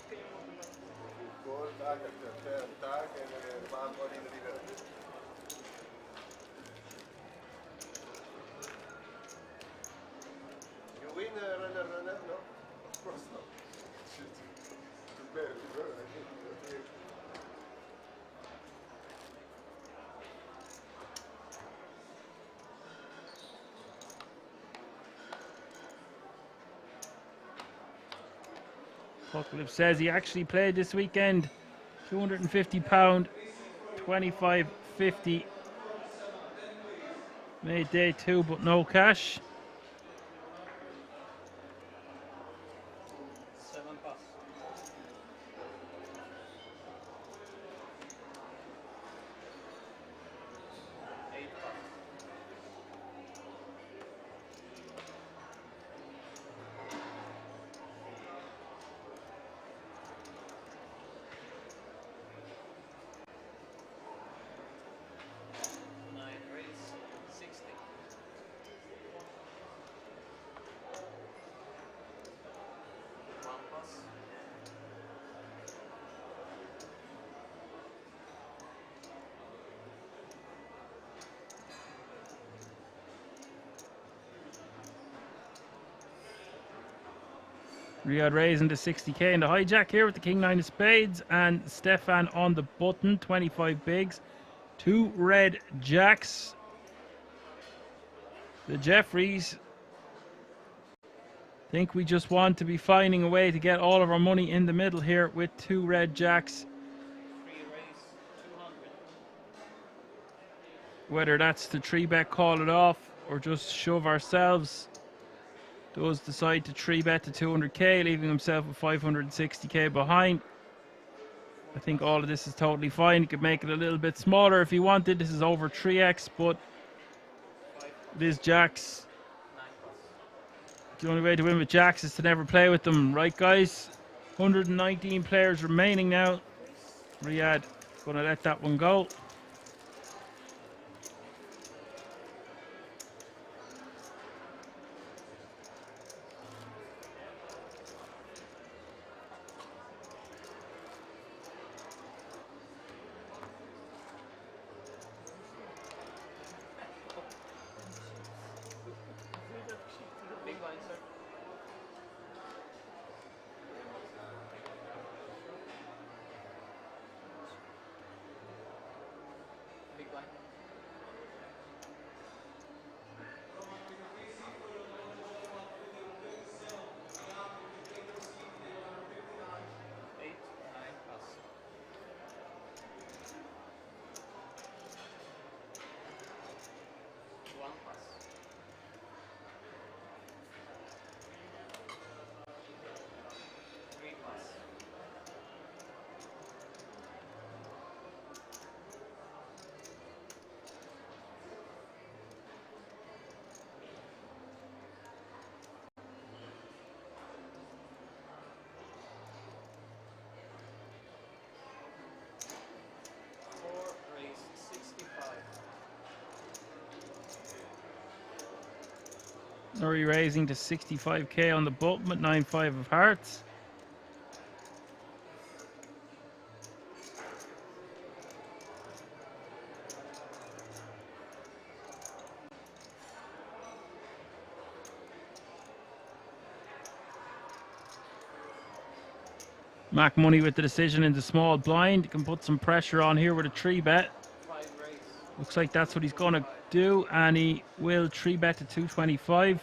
You win runner, no? Of course not. Too bad, bro. Apocalypse says he actually played this weekend. £250, 25.50. Made day 2, but no cash. Riyadh raising to 60k in the hijack here with the king 9 of spades, and Stefan on the button, 25 bigs. 2 red jacks. The Jeffreys think we just want to be finding a way to get all of our money in the middle here with 2 red jacks. Whether that's to 3-bet call it off or just shove ourselves. Does decide to 3-bet to 200k, leaving himself with 560k behind. I think all of this is totally fine. He could make it a little bit smaller if he wanted. This is over 3x, but it is jacks. The only way to win with jacks is to never play with them, right guys? 119 players remaining now. Riyadh gonna let that one go. Nuri raising to 65k on the button with 9-5 of hearts. Mac Money with the decision into small blind. You can put some pressure on here with a 3-bet. Looks like that's what he's going to do, and he will 3-bet to 225.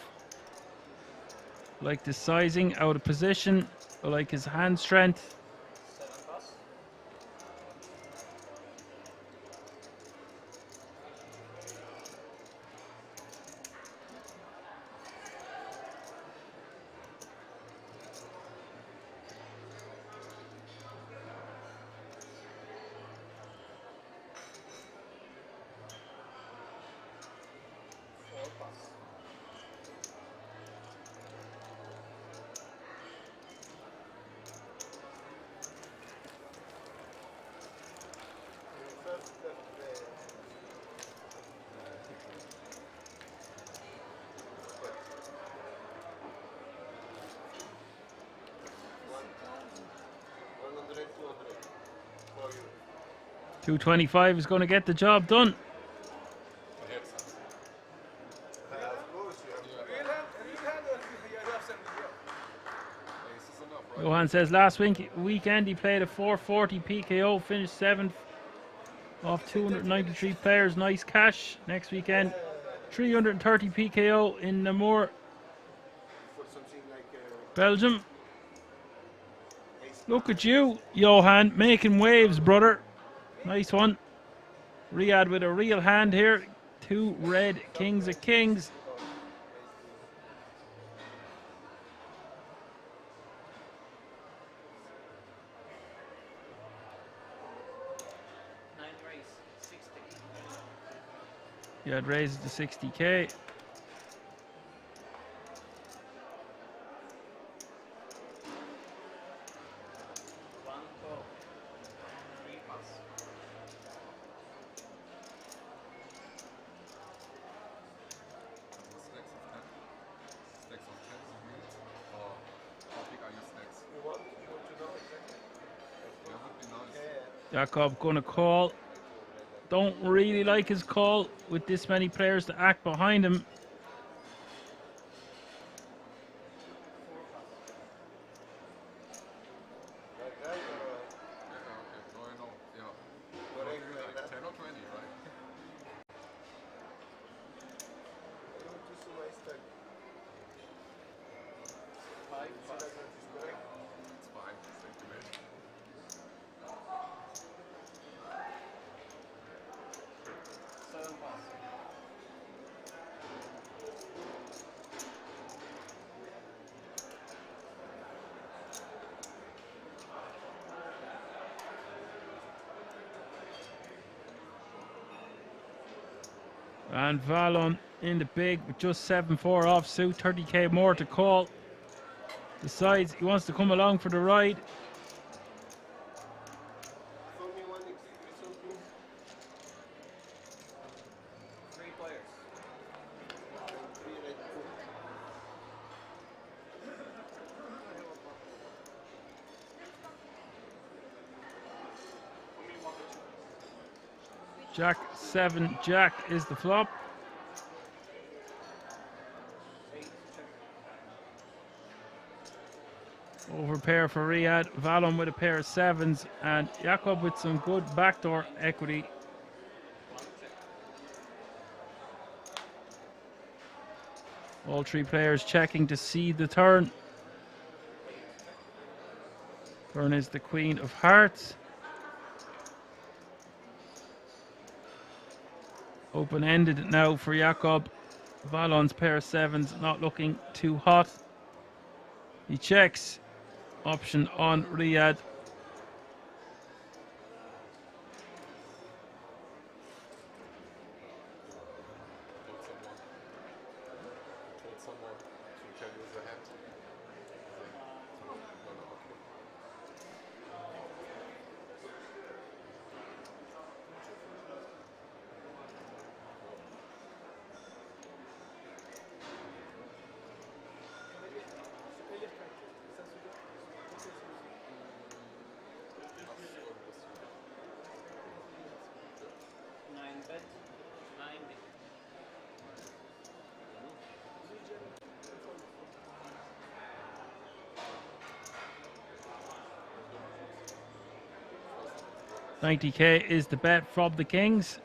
Like the sizing, out of position. I like his hand strength. $225 is going to get the job done. Johan says last weekend he played a 440 PKO, finished 7th off 293 players, nice cash. Next weekend 330 PKO in Namur, Belgium. Look at you, Johan, making waves, brother. Nice one. Riyadh with a real hand here. 2 red kings of kings. Riyadh raises to 60k. Jakob gonna call. Don't really like his call with this many players to act behind him. And Valon in the big with just 7-4 offsuit, 30k more to call. Decides he wants to come along for the ride. Throw me one exhibition, please. 3 players. And 3 red two. Jack 7, Jack is the flop. 8, check. Over pair for Riyadh, Valon with a pair of 7s, and Jakob with some good backdoor equity. 1, check. All 3 players checking to see the turn. Turn is the Queen of Hearts. Open-ended now for Jakob. Valon's pair of 7s not looking too hot. He checks. Option on Riyadh. Told someone to tell you the hand. Bet, 9 big. $90k is the bet from the Kings.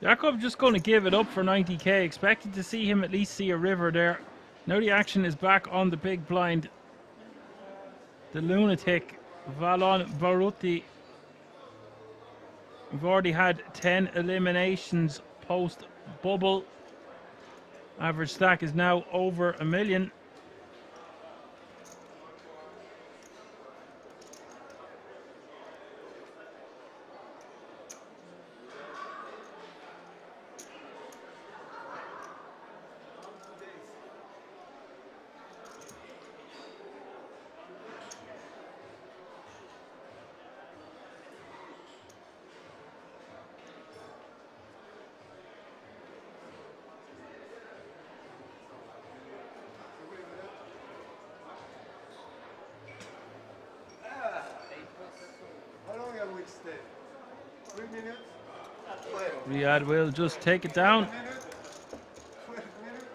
Jakob just going to give it up for 90k. Expected to see him at least see a river there. Now the action is back on the big blind. The lunatic Valon Baruti. We've already had 10 eliminations post bubble. Average stack is now over 1 million. How long have we stayed? 3 minutes? Riyadh will just take it down. 12 minutes?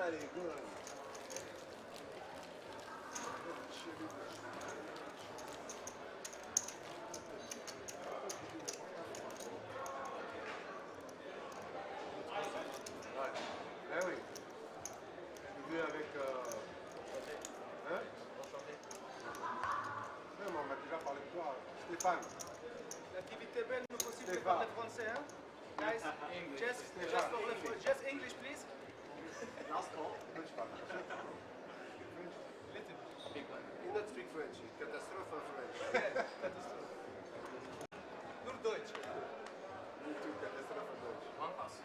Allez, go. Ah oui. Je vais avec... Hein? Non, mais on m'a déjà parlé de toi. Stéphane. L'activité belle nous possible de Stéphane. parler français, hein? Guys, just English, please. Last call. French parle. You don't speak French. Catastrophe en French. Nur Deutsch. You too, catastrophe en Deutsch. One pass.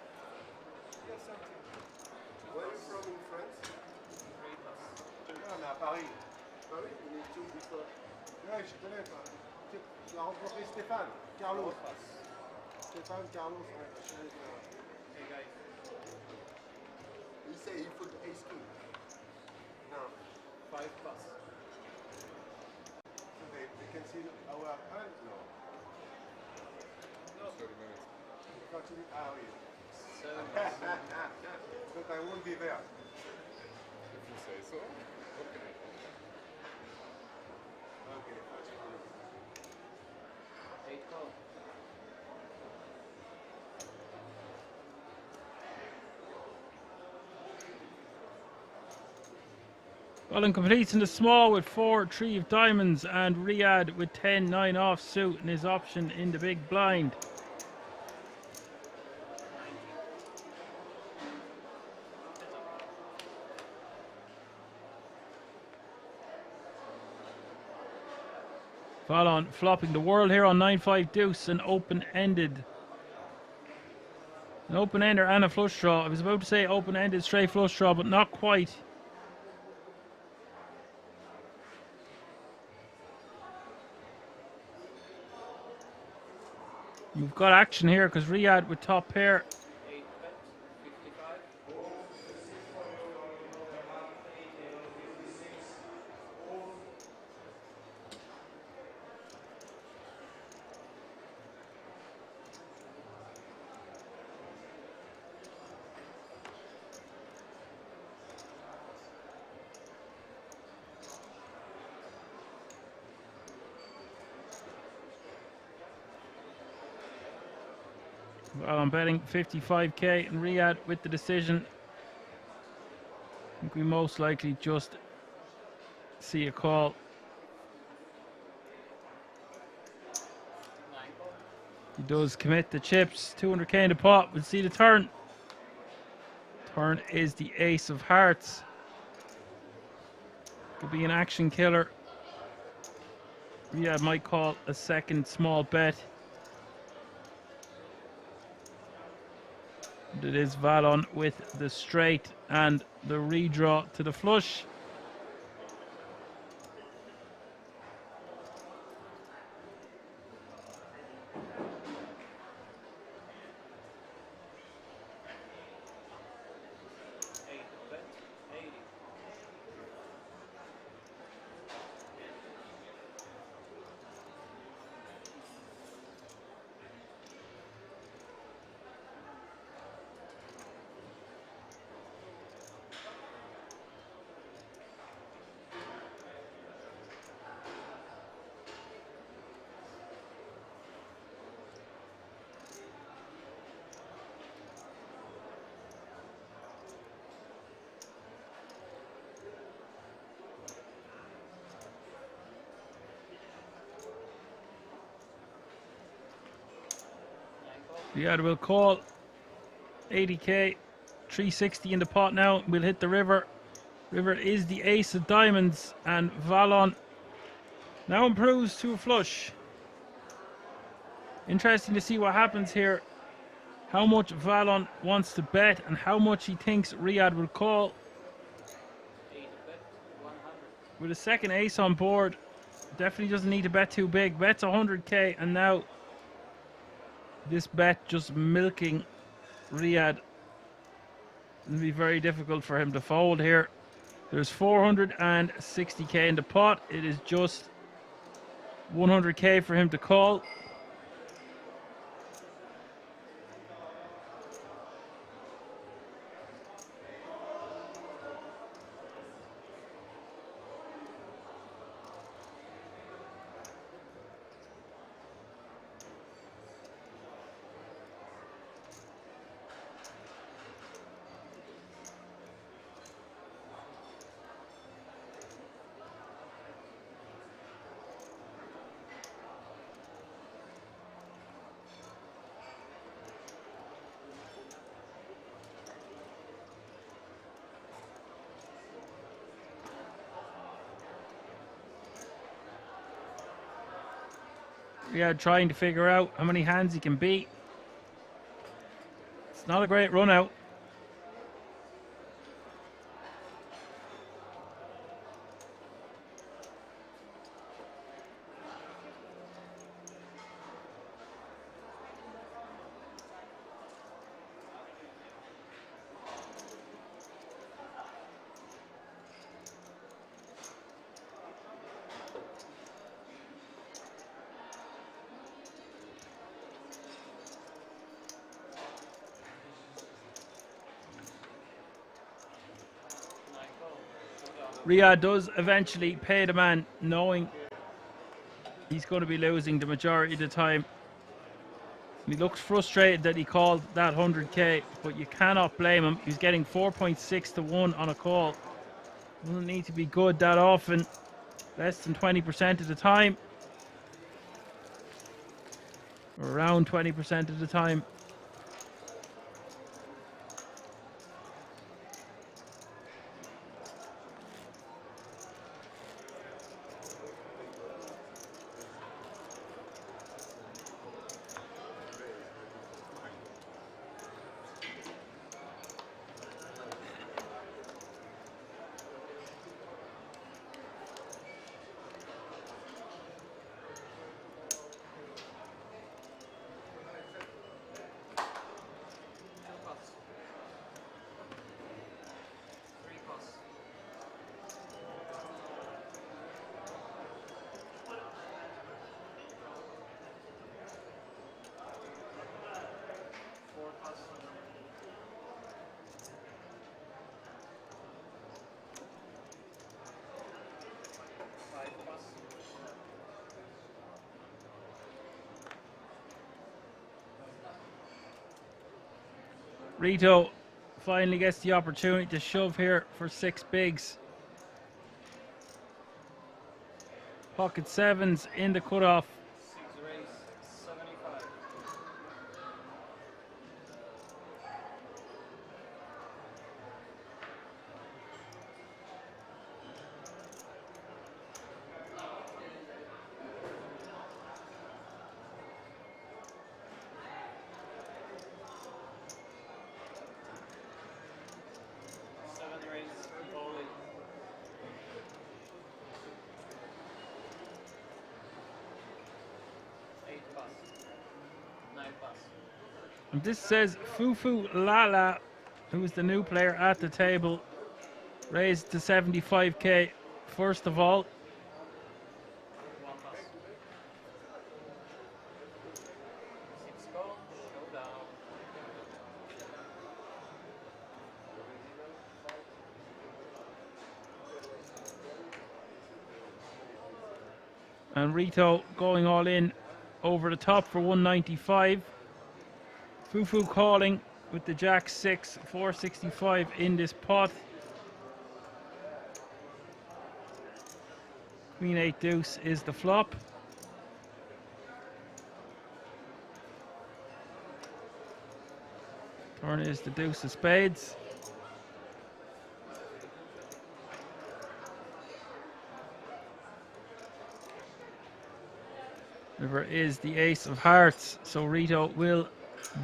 Yes, something. Where are you from in France? 3 pass. Ah, mais à Paris. Paris? You need two before. ماشي 3 راح تروح ستيفان كارلوس ستيفان كارلوس Hey guys. He say he put ace king. No. 5 plus. So they can see our hand? No. No. 30 minutes. Actually, yeah. 7 plus. But I won't be there. If you say so. Okay. Okay, actually. 8 call. Fallon completes in the small with 4-3 of diamonds, and Riyadh with 10-9 offsuit in his option in the big blind. Fallon flopping the world here on 9-5 deuce, an open-ended. An open-ender and a flush draw. I was about to say open-ended straight flush draw, but not quite. You've got action here because Riyadh with top pair. 8 bet. 55. Well, I'm betting 55k and Riyadh with the decision. I think we most likely just see a call. 9 call. He does commit the chips. 200k in the pot. We'll see the turn. Turn is the ace of hearts. Could be an action killer. Riyadh might call a second small bet. It is Valon with the straight and the redraw to the flush. Bet. 80. Riyadh will call 80k, 360 in the pot now. We'll hit the river. River is the ace of diamonds, and Valon now improves to a flush. Interesting to see what happens here. How much Valon wants to bet and how much he thinks Riyadh will call. 8 bet. 100. With a second ace on board, definitely doesn't need to bet too big. Bets 100k, and now this bet just milking Riyadh. It'll be very difficult for him to fold here. There's 460k in the pot. It is just 100k for him to call. Yeah, trying to figure out how many hands he can beat. It's not a great run out. Riyad does eventually pay the man, knowing he's going to be losing the majority of the time. He looks frustrated that he called that 100k, but you cannot blame him. He's getting 4.6 to 1 on a call. Doesn't need to be good that often. Less than 20% of the time. Or around 20% of the time. Rito finally gets the opportunity to shove here for 6 bigs. Pocket 7s in the cutoff. 6 raise, 75. And this says Fufu Lala, who is the new player at the table, raised to 75k first of all. And Rito going all in over the top for 195. Fufu calling with the Jack 6, 465 in this pot. Queen 8 deuce is the flop. Turn is the deuce of spades. River is the ace of hearts, so Rito will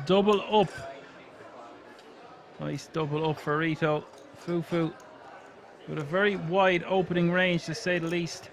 double up. Nice double up for Rito. Fufu with a very wide opening range, to say the least.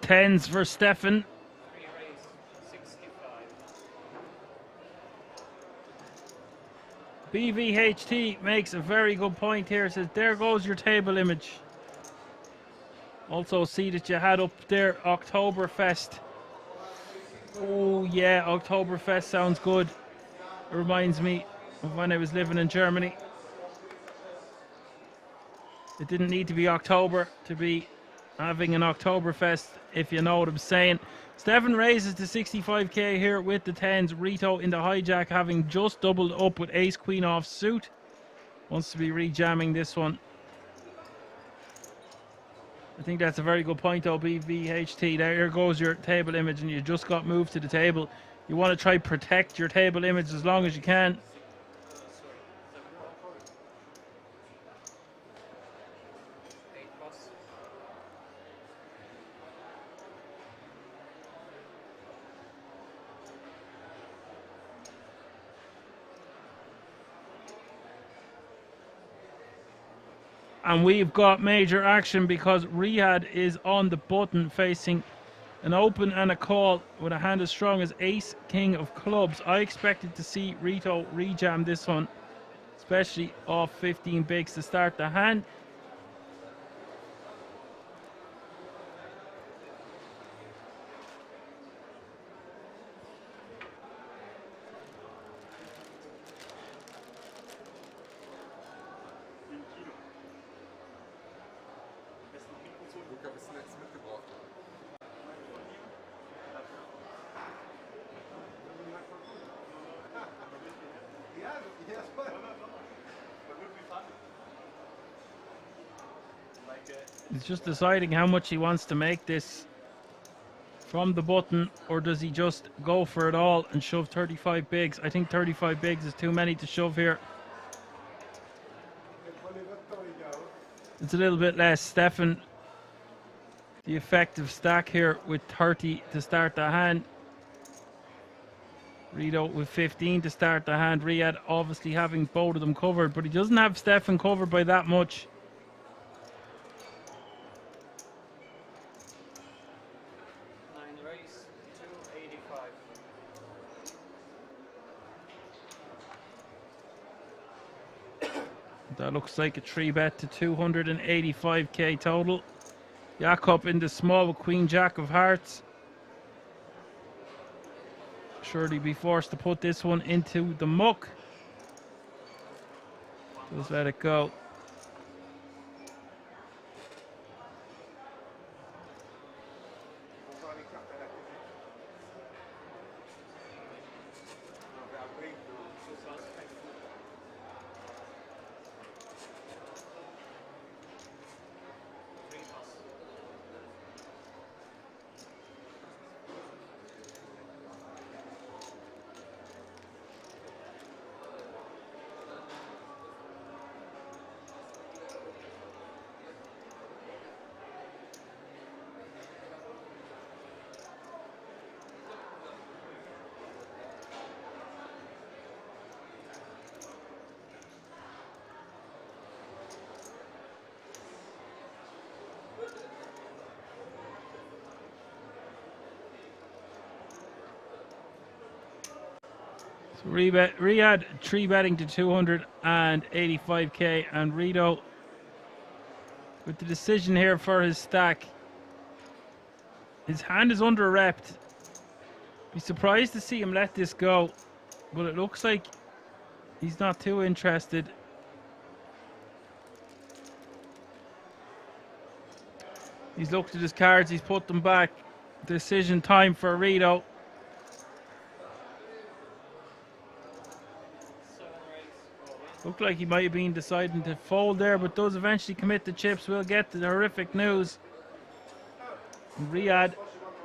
Tens for Stefan. BVHT makes a very good point here. Says, there goes your table image. Also see that you had up there Oktoberfest. Oh yeah, Oktoberfest sounds good. It reminds me of when I was living in Germany. It didn't need to be October to be having an Oktoberfest, if you know what I'm saying. Stefan raises to 65k here with the 10s. Rito in the hijack, having just doubled up with ace queen off suit. Wants to be rejamming this one. I think that's a very good point though, BVHT. There goes your table image and you just got moved to the table. You want to try protect your table image as long as you can. And we've got major action because Riyadh is on the button facing an open and a call with a hand as strong as ace, king of clubs. I expected to see Rito rejam this one, especially off 15 bigs to start the hand. Luca, bist du nichts mitgebracht? He's just deciding how much he wants to make this from the button, or does he just go for it all and shove 35 bigs? I think 35 bigs is too many to shove here. It's a little bit less. Stefan, the effective stack here with 30 to start the hand. Rito with 15 to start the hand. Riyadh obviously having both of them covered, but he doesn't have Stefan covered by that much. Race 285. That looks like a 3-bet to 285k total. Jakob in the small with Queen Jack of Hearts. Surely be forced to put this one into the muck. Just let it go. So Riyadh 3-betting to 285k, and Rito with the decision here for his stack. His hand is under repped. Be surprised to see him let this go, but it looks like he's not too interested. He's looked at his cards, he's put them back. Decision time for Rito. Looked like he might have been deciding to fold there, but does eventually commit the chips. We'll get to the horrific news. Riyadh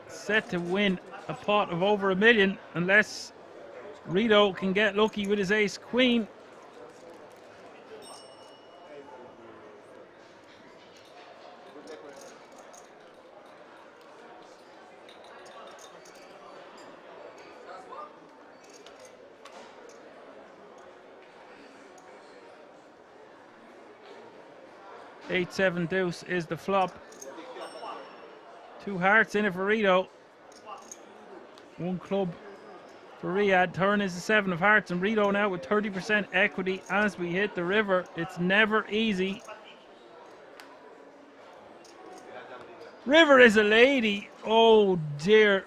set to win a pot of over $1 million unless Rito can get lucky with his ace queen. Eight, 7 deuce is the flop. 2 hearts in it for Rito. 1 club for Riyadh. Turn is the 7 of hearts, and Rito now with 30% equity as we hit the river. It's never easy. River is a lady. Oh dear.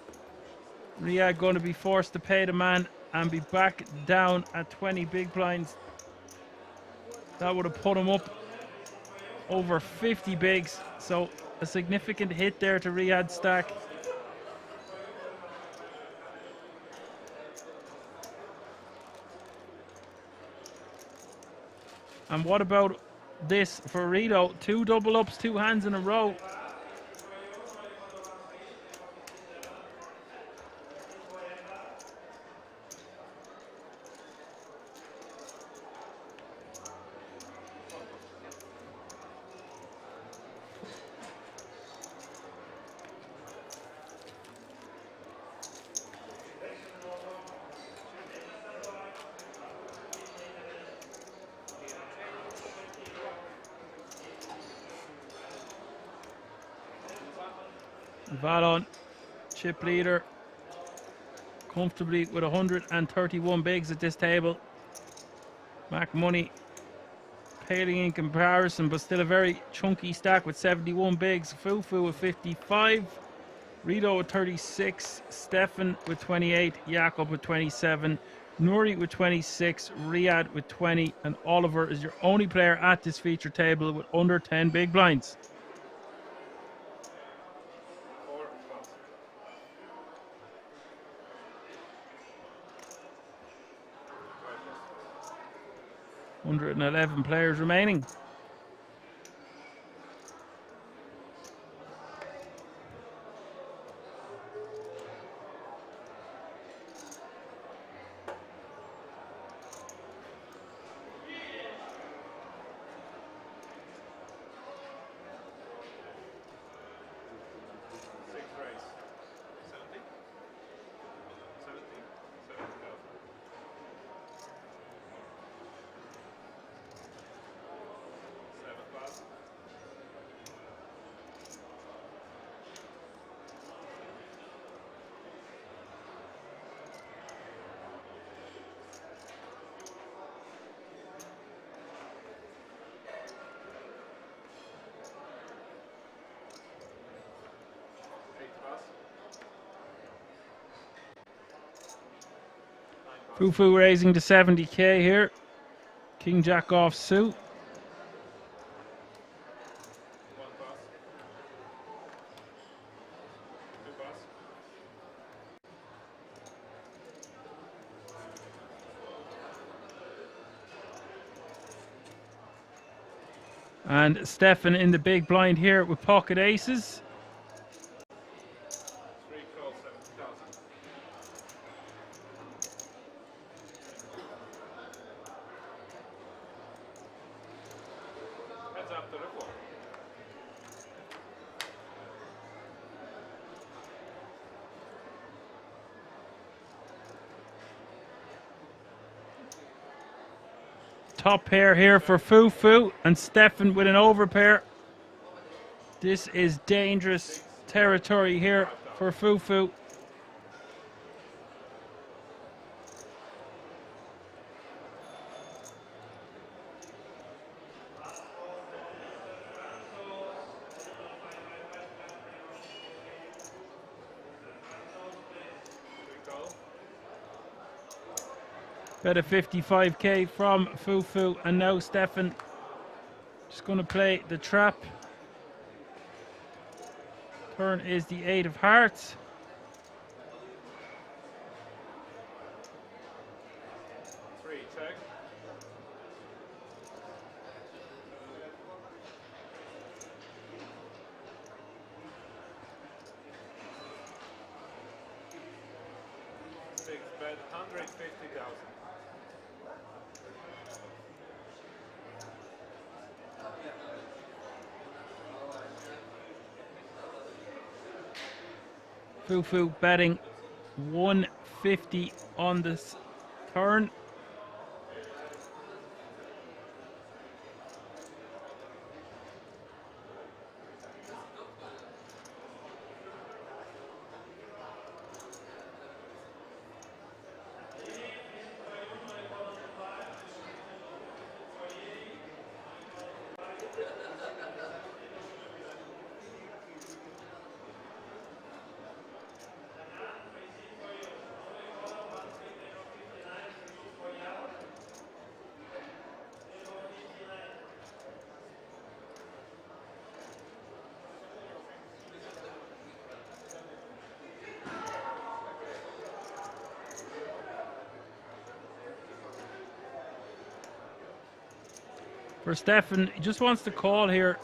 Riyadh going to be forced to pay the man and be back down at 20 big blinds. That would have put him up over 50 bigs, so a significant hit there to Riyadh's stack. And what about this for Rito? 2 double ups, 2 hands in a row. Valon, chip leader, comfortably with 131 bigs at this table. Mac Money paling in comparison, but still a very chunky stack with 71 bigs. Fufu with 55, Rito with 36, Stefan with 28, Jakob with 27, Nuri with 26, Riyad with 20, and Oliver is your only player at this feature table with under 10 big blinds. $111 players remaining. Fufu raising to 70k here. King Jack off suit. And Stefan in the big blind here with pocket aces. Top pair here for Fufu and Stefan with an overpair. This is dangerous territory here for Fufu. Bet a 55k from Fufu, and now Stefan just going to play the trap. Turn is the 8 of hearts. Bet 150,000. Fufu betting 150 on this turn. For Stefan, he just wants to call here.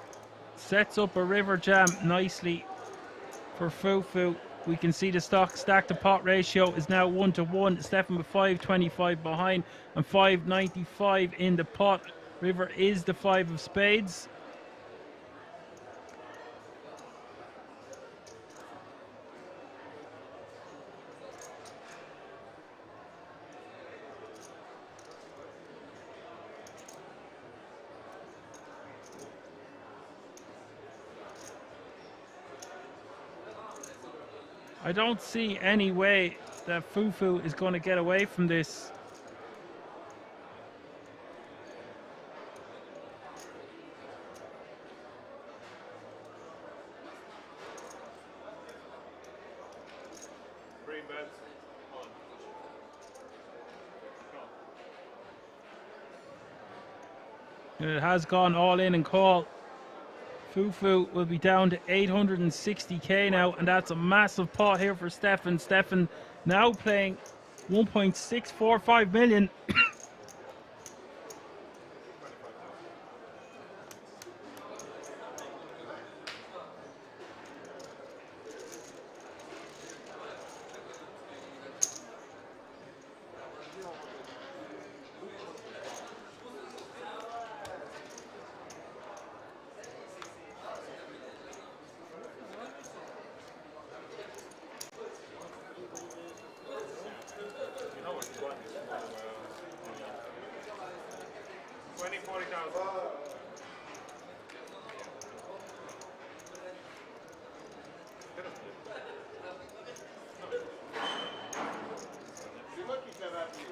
Sets up a river jam nicely for Fufu. We can see the stack to pot ratio is now 1-to-1. Stefan with 525 behind and 595 in the pot. River is the 5 of spades. I don't see any way that Fufu is going to get away from this. Three bets on. It has gone all in and call. Fufu will be down to 860k now, and that's a massive pot here for Stefan. Stefan now playing 1.645 million. You know what you want is 20, 40,000. C'est moi qui t'avais appelé.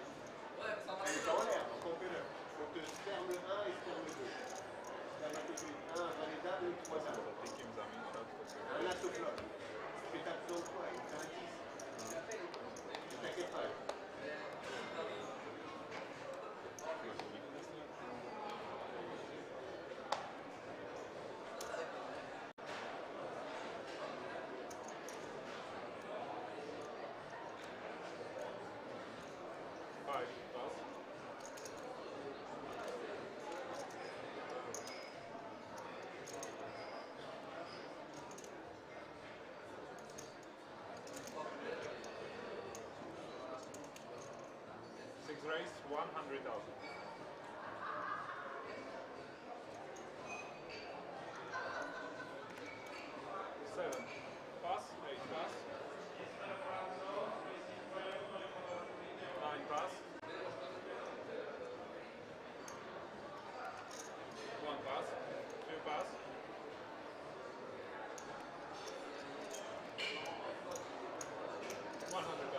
C'est ton l'air, ton computer. Faut que tu fermes le 1 et tu fermes le 2. Tu as marqué 1 dans les dames, le 3 dames. Un lasso flop. Tu fais ta zone 3, il fait un 10. Ne t'inquiète pas. Race 100,000. 7 pass, 8 pass, 9 pass, 1 pass, 2 pass, 100,000.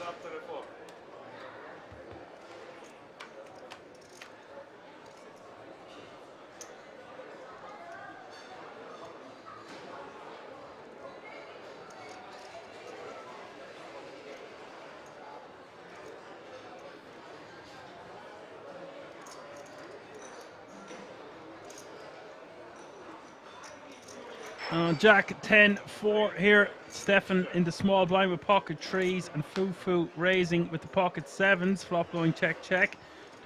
Up to the floor. Jack 10-4 here. Stefan in the small blind with pocket threes, and Fufu raising with the pocket sevens. Flop going check, check.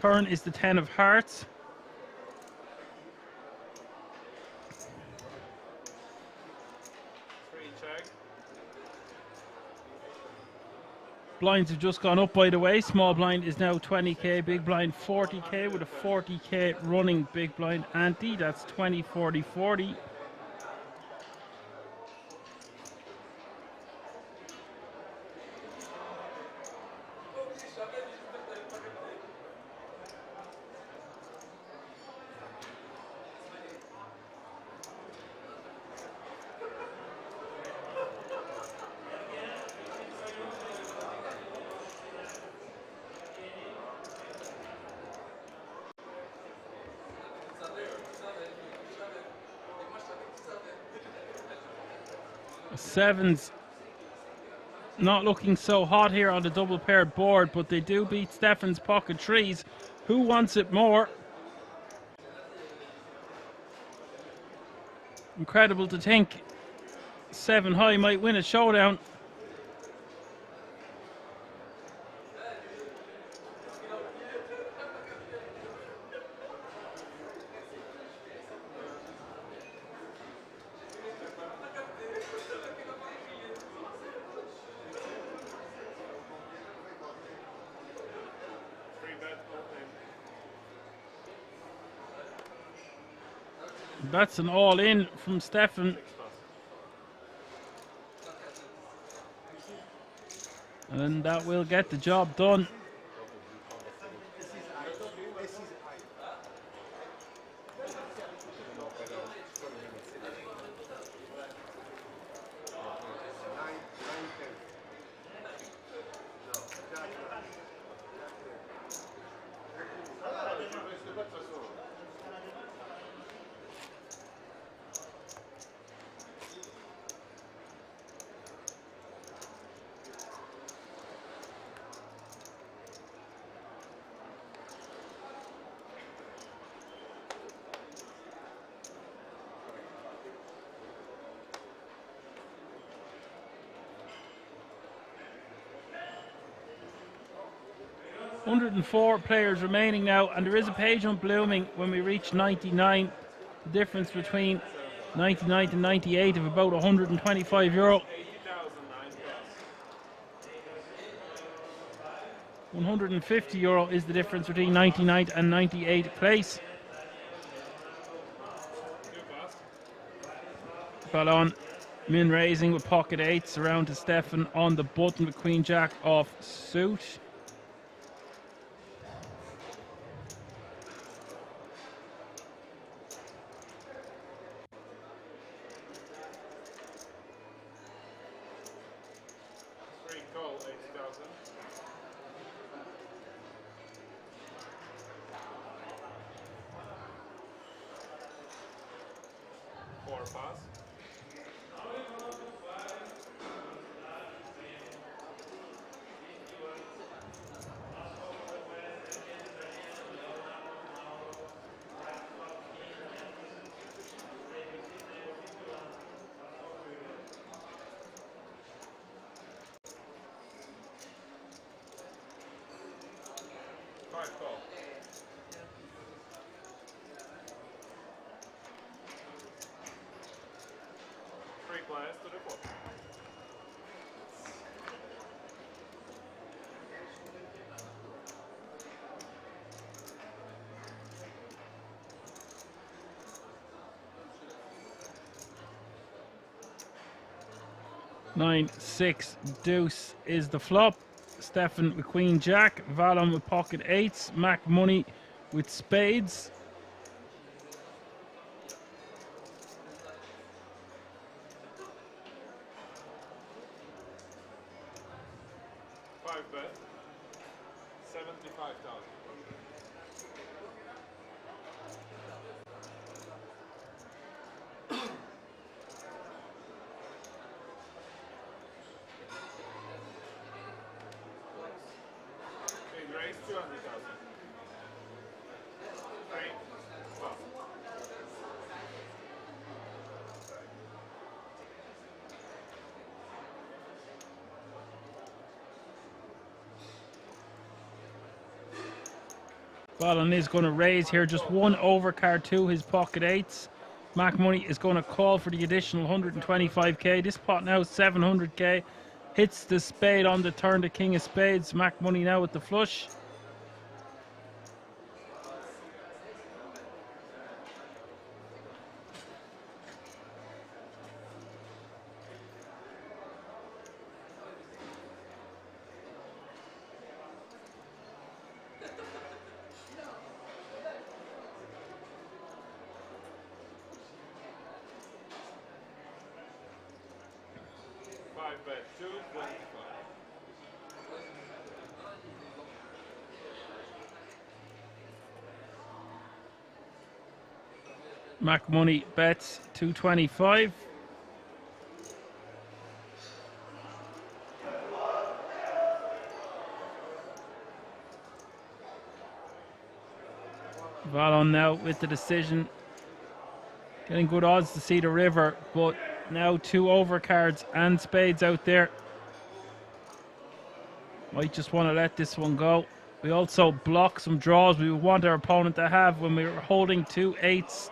Turn is the 10 of hearts. Blinds have just gone up, by the way. Small blind is now 20k, big blind 40k with a 40k running big blind ante. That's 20, 40, 40. Sevens not looking so hot here on the double paired board, but they do beat Stefan's pocket threes. Who wants it more? Incredible to think 7 high might win a showdown. That's an all-in from Stefan. And that will get the job done. $104 players remaining now, and there is a page on blooming when we reach 99. The difference between 99 to 98 of about €125. 150 euro is the difference between 99th and 98th place. Ballon min raising with pocket eights around to Stefan on the button with Queen Jack off suit. Nine, six, deuce is the flop. Stefan with Queen Jack, Valon with pocket eights, Mac Money with spades. Bet 75,000. Big raise 200,000. Great. Wow. Ballon is going to raise here, just one overcard to his pocket eights. Mac Money is going to call for the additional 125k. This pot now is 700k. Hits the spade on the turn, the king of spades. Mac Money now with the flush. Bet 225. Mac Money bets 225. Valon now with the decision. Getting good odds to see the river, but now 2 overcards and spades out there. Might just want to let this one go. We also block some draws we would want our opponent to have when we were holding 2 8s.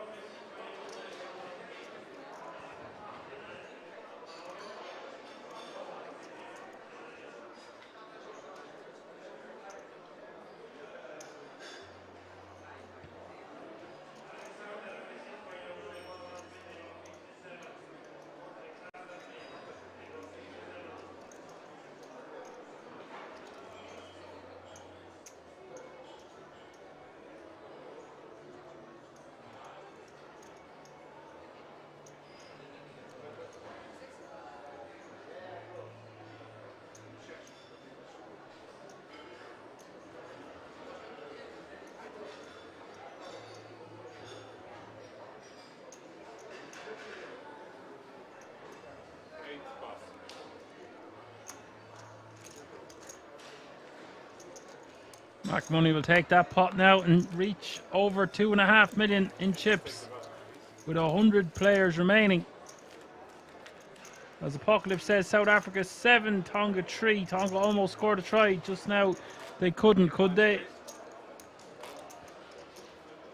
Mark Money will take that pot now and reach over 2.5 million in chips with 100 players remaining. As Apocalypse says, South Africa 7, Tonga 3. Tonga almost scored a try just now. They couldn't, could they?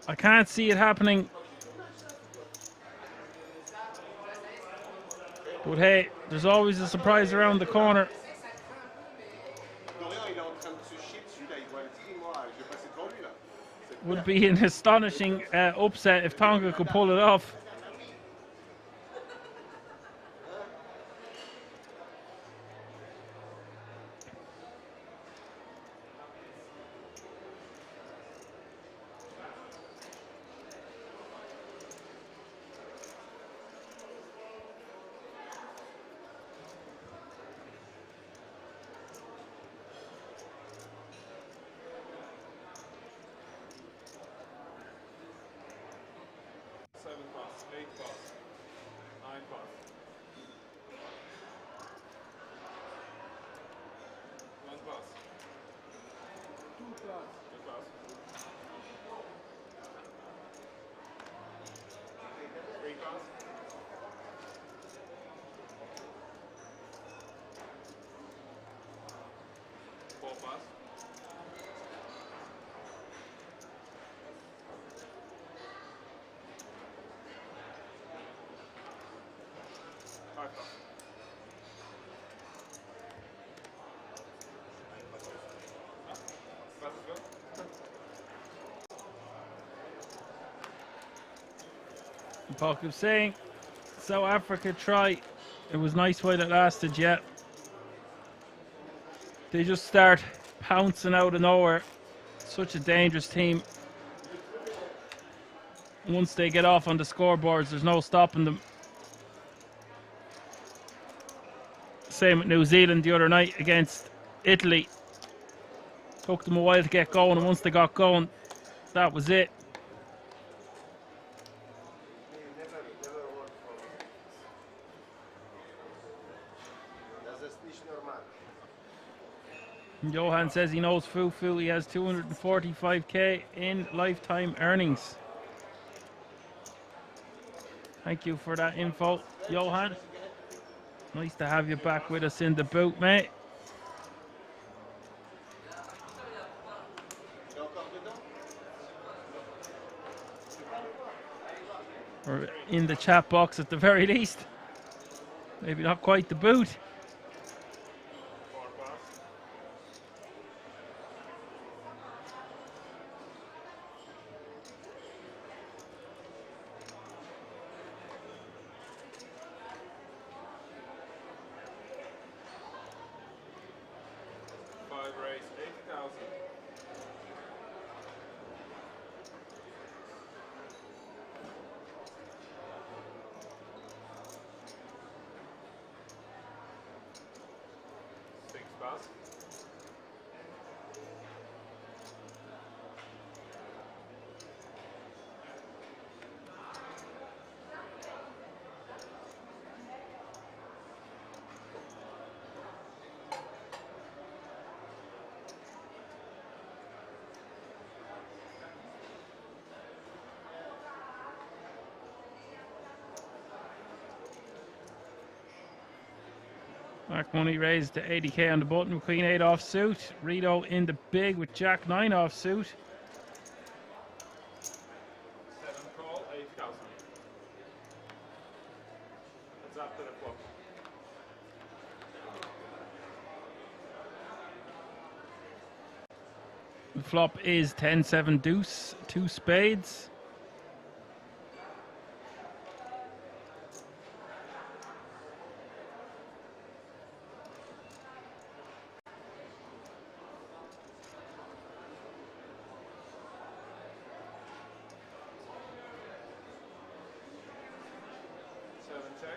I can't see it happening. But hey, there's always a surprise around the corner. Dorian, il est en train de se chier dessus, là, il voit le stream, moi, je vais passer devant lui, là. Would be an astonishing upset if Tonga could pull it off. Apocalypse saying South Africa try. It was nice while it lasted, yeah. They just start pouncing out of nowhere. Such a dangerous team. Once they get off on the scoreboards, there's no stopping them. Same with New Zealand the other night against Italy. Took them a while to get going, and once they got going, that was it. Johan says he knows Fufu. He has 245k in lifetime earnings. Thank you for that info, Johan. Nice to have you back with us in the boot, mate. Or in the chat box at the very least. Maybe not quite the boot. Black money raised to 80k on the button with Queen 8 off suit. Rito in the big with Jack 9 off suit. 7 call, 8,000. It's up to the flop. The flop is 10-7 deuce, 2 spades. Check.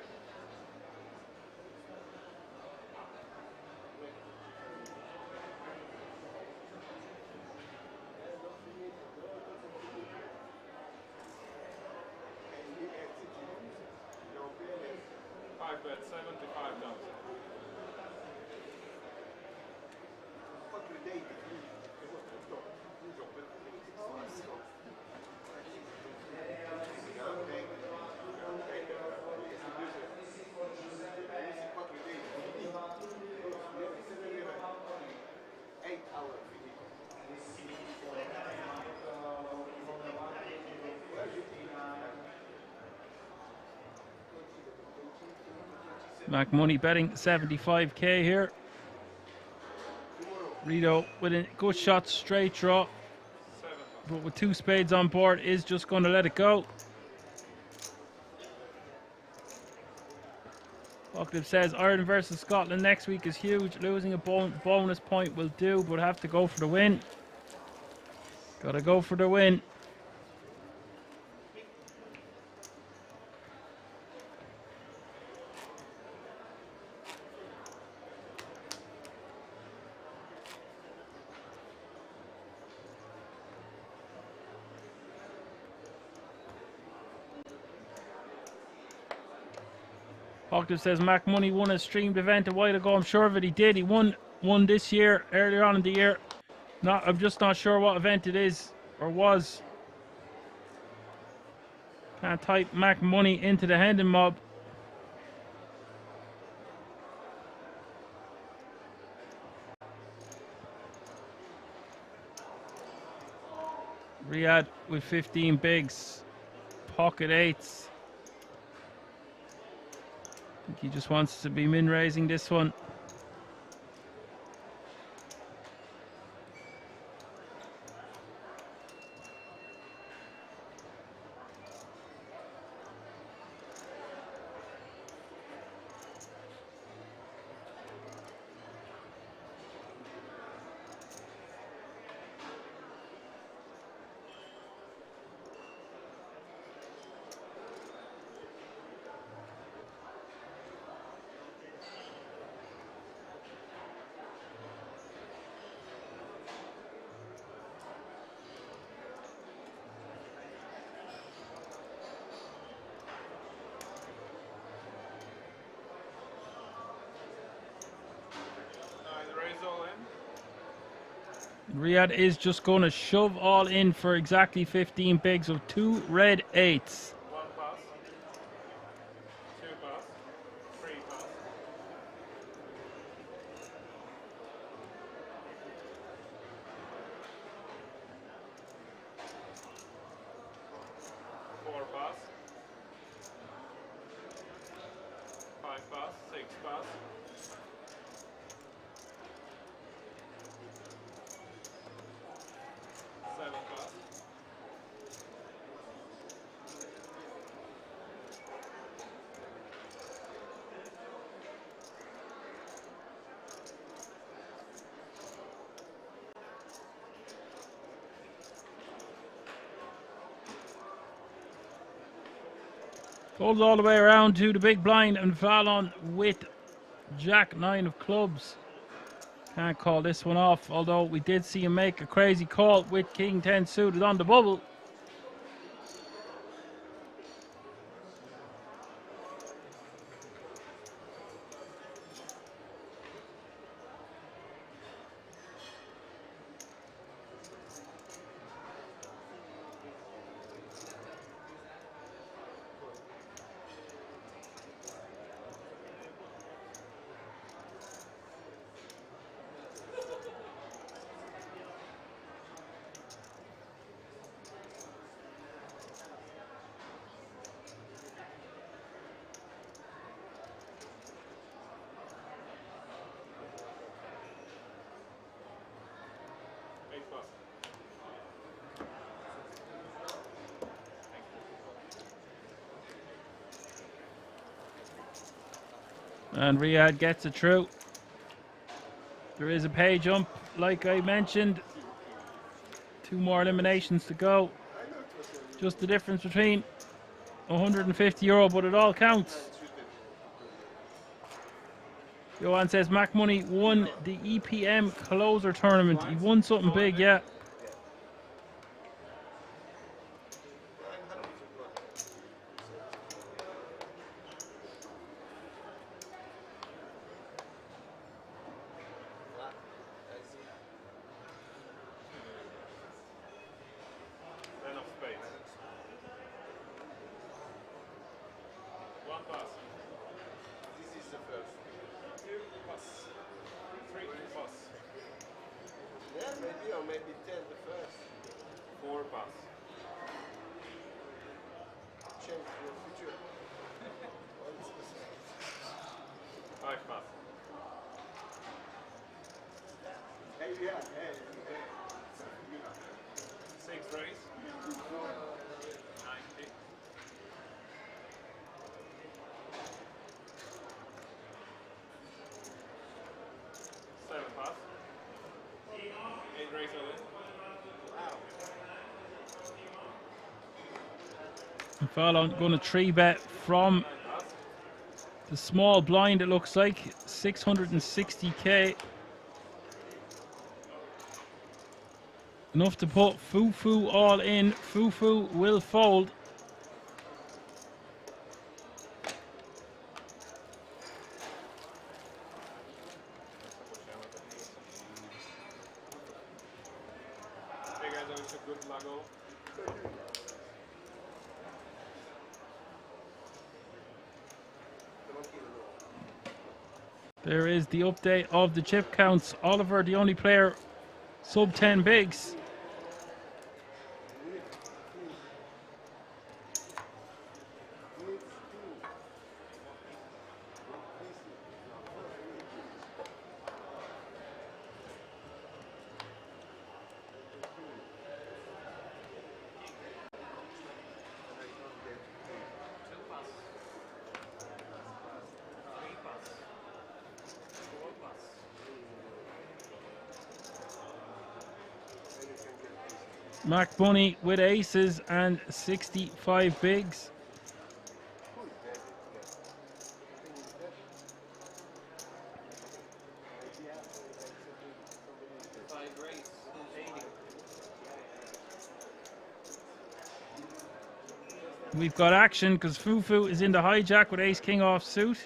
Five bet 75,000. Black money betting 75k here. Rito with a good shot, straight draw. But with 2 spades on board, is just going to let it go. Octave says Ireland versus Scotland next week is huge. Losing a bonus point will do, but have to go for the win. Gotta go for the win. Octave says Mac Money won a streamed event a while ago. I'm sure of it, he did. He won one this year, earlier on in the year. I'm just not sure what event it is or was. Can't type Mac Money into the Hendon mob. Riyadh with 15 bigs, pocket 8s. I think he just wants to be min raising this one. Riyadh is just going to shove all in for exactly 15 bigs of 2 red 8s. 1 pass, 2 pass, 3 pass. 4 pass, 5 pass, 6 pass. 7 pass. Goes all the way around to the big blind and Fallon with Jack 9 of clubs. Can't call this one off, although we did see him make a crazy call with King 10 suited on the bubble. And Riyadh gets it through. There is a pay jump, like I mentioned. 2 more eliminations to go. Just the difference between €150, but it all counts. Johan says Mac Money won the EPM closer tournament. He won something big, yeah. Then of spades. 1 pass. This is the first. 2 pass. 3 pass. Yeah, maybe, or maybe 10 the first. 4 pass. Change your future. 5 pass. Hey, yeah, hey, hey. 6 raise. 90. 7 pass. 8 raise all in. Fallon going to 3-bet from the small blind, it looks like. 660k. Enough to put Fufu all in. Fufu will fold. Hey guys, I wish you good luck. There is the update of the chip counts. Oliver, the only player sub 10 bigs. Mac Bunny with aces and 65 bigs. We've got action because Fufu is in the hijack with ace king off suit.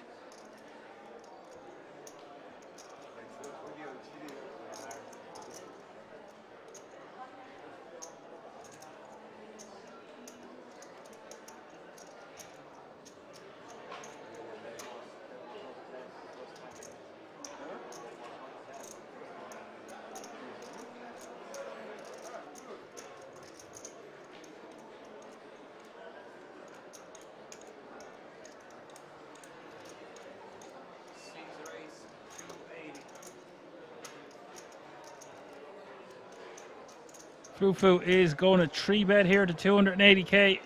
Fufu is going to 3-bet here to 280k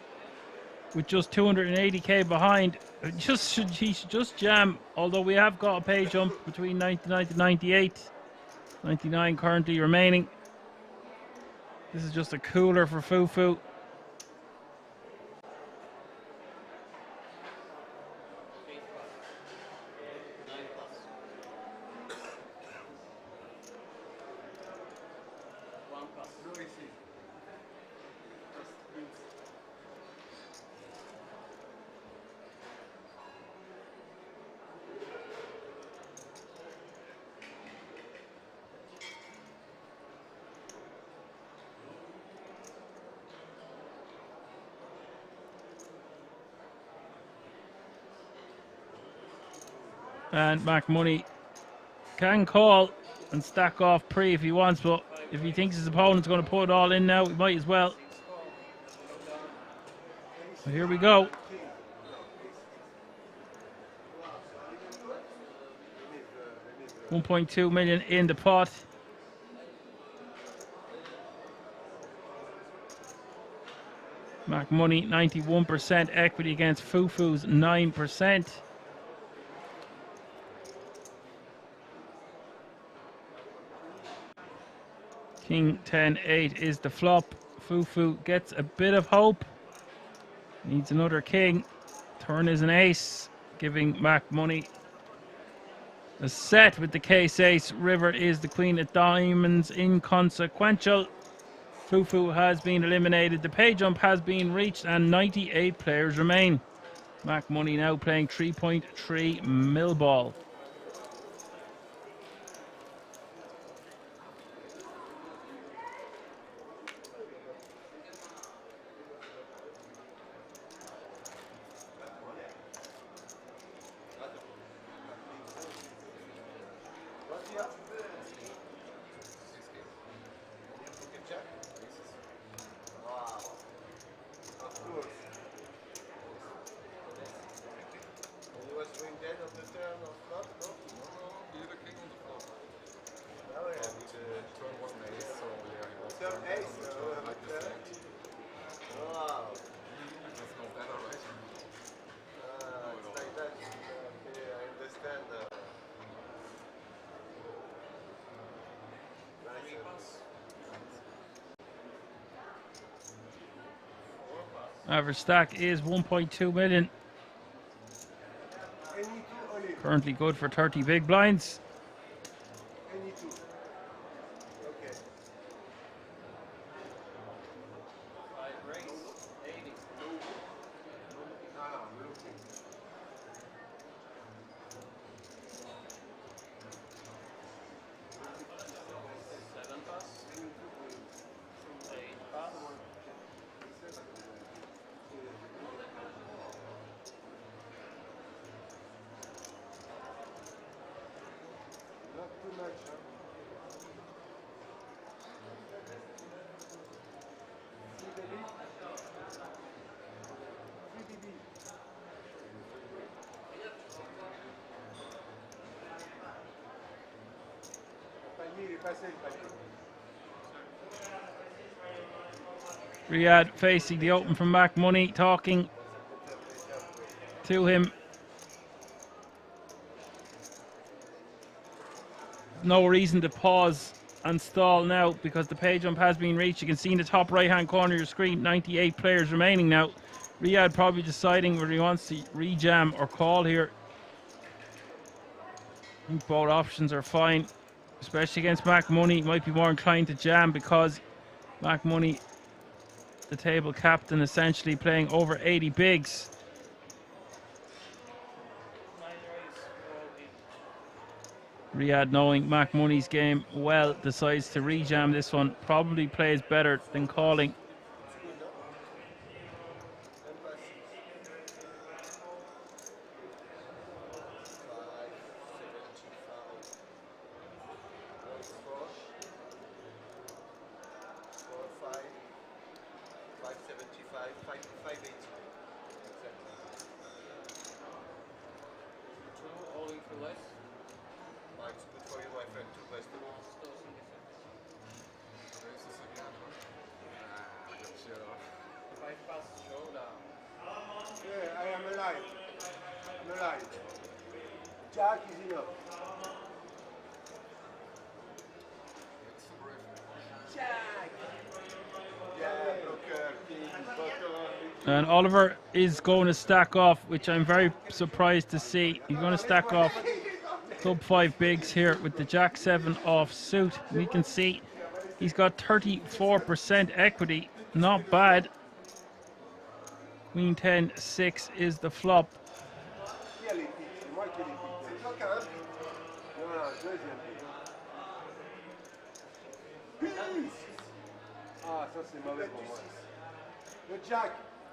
with just 280k behind. He should just jam, although we have got a pay jump between 99 to 98. 99 currently remaining. This is just a cooler for Fufu. And Mac Money can call and stack off pre if he wants, but if he thinks his opponent's going to put it all in now, he might as well. So here we go. $1.2 million in the pot. Mac Money 91% equity against Fufu's 9%. King 10-8 is the flop. Fufu gets a bit of hope. Needs another king. Turn is an ace, giving Mac money. A set with the case ace. River is the queen of diamonds. Inconsequential. Fufu has been eliminated. The pay jump has been reached and 98 players remain. Mac Money now playing 3.3 mil ball. Average stack is 1.2 million. Currently good for 30 big blinds. Riyadh facing the open from Mac Money, talking to him. No reason to pause and stall now because the pay jump has been reached. You can see in the top right hand corner of your screen 98 players remaining now. Riyadh probably deciding whether he wants to rejam or call here. I think both options are fine, especially against Mac Money. He might be more inclined to jam because Mac Money, the table captain, essentially playing over 80 bigs. Riyadh, knowing Mac Money's game well, decides to rejam this one. Probably plays better than calling. Jack is enough. And Oliver is going to stack off, which I'm very surprised to see. He's going to stack off club 5 bigs here with the Jack 7 off suit. We can see he's got 34% equity. Not bad. Queen 10-6 is the flop.